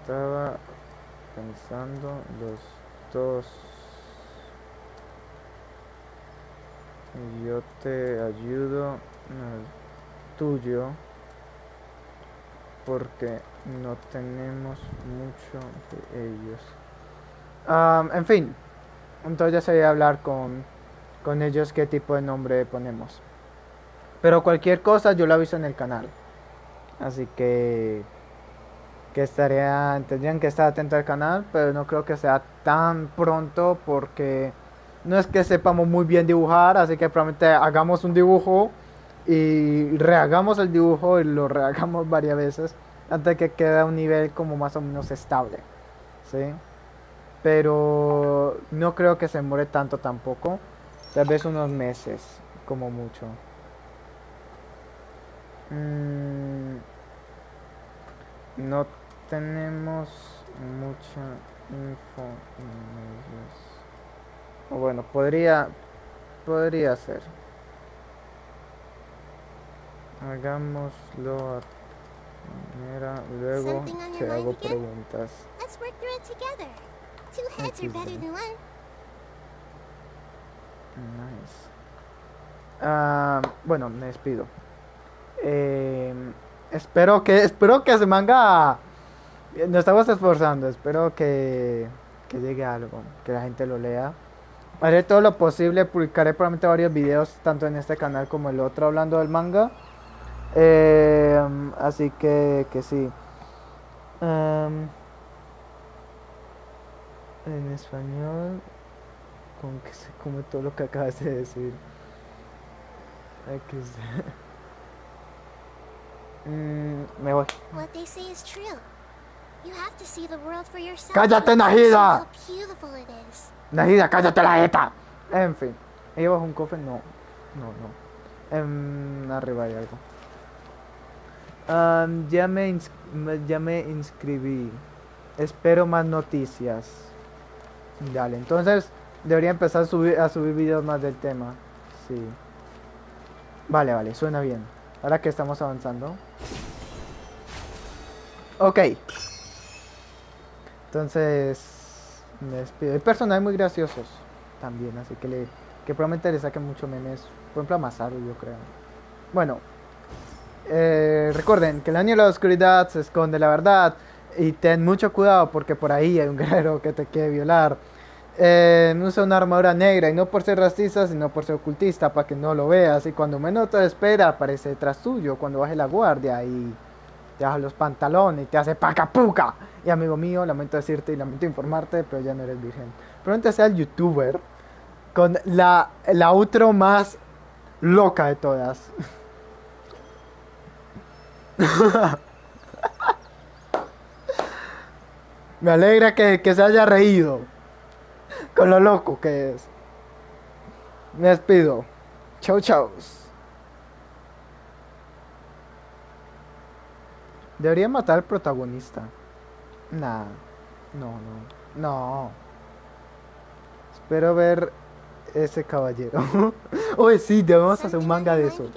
Estaba pensando los dos. Yo te ayudo al tuyo porque no tenemos mucho de ellos. En fin, entonces ya sería hablar con ellos qué tipo de nombre ponemos. Pero cualquier cosa yo lo aviso en el canal. Así que tendrían que estar atentos al canal, pero no creo que sea tan pronto porque no es que sepamos muy bien dibujar, así que probablemente hagamos un dibujo y rehagamos el dibujo y lo rehagamos varias veces antes de que quede a un nivel como más o menos estable, ¿sí? Pero no creo que se demore tanto tampoco, tal vez unos meses como mucho. No tenemos mucha info en ellos. O bueno, podría ser. Hagámoslo a primera, luego te hago preguntas. Let's work through it together. Two heads are better than one. Nice. Bueno, me despido. Espero que ese manga nos estamos esforzando. Espero que llegue algo, que la gente lo lea. Haré todo lo posible, publicaré probablemente varios videos tanto en este canal como el otro hablando del manga. Así que sí. En español, con que se come todo lo que acabas de decir. Me voy. What they say is true. You have to see the world for yourself. ¡Cállate, Najida! How beautiful it is. Najida, cállate la jeta. En fin. ¿Ahí abajo un cofre? No. Arriba hay algo. Ya me inscribí. Espero más noticias. Dale, entonces debería empezar a subir videos más del tema. Sí. Vale, suena bien. Ahora que estamos avanzando. Ok. Entonces me despido. Hay personajes muy graciosos también, así que probablemente le saquen muchos memes. Por ejemplo a Masaru, yo creo. Bueno. Recuerden que el año de la oscuridad se esconde la verdad. Y ten mucho cuidado porque por ahí hay un guerrero que te quiere violar. Usa una armadura negra y no por ser racista, sino por ser ocultista, para que no lo veas. Y cuando menos te espera, aparece detrás tuyo. Cuando baje la guardia y te baja los pantalones y te hace pacapuca. Y amigo mío, lamento decirte y lamento informarte, pero ya no eres virgen. Probablemente sea el youtuber con la outro más loca de todas. Me alegra que se haya reído con lo loco que es. Me despido. Chau. Debería matar al protagonista. Nah. No. Espero ver ese caballero. Oye, sí, debemos hacer un manga de eso.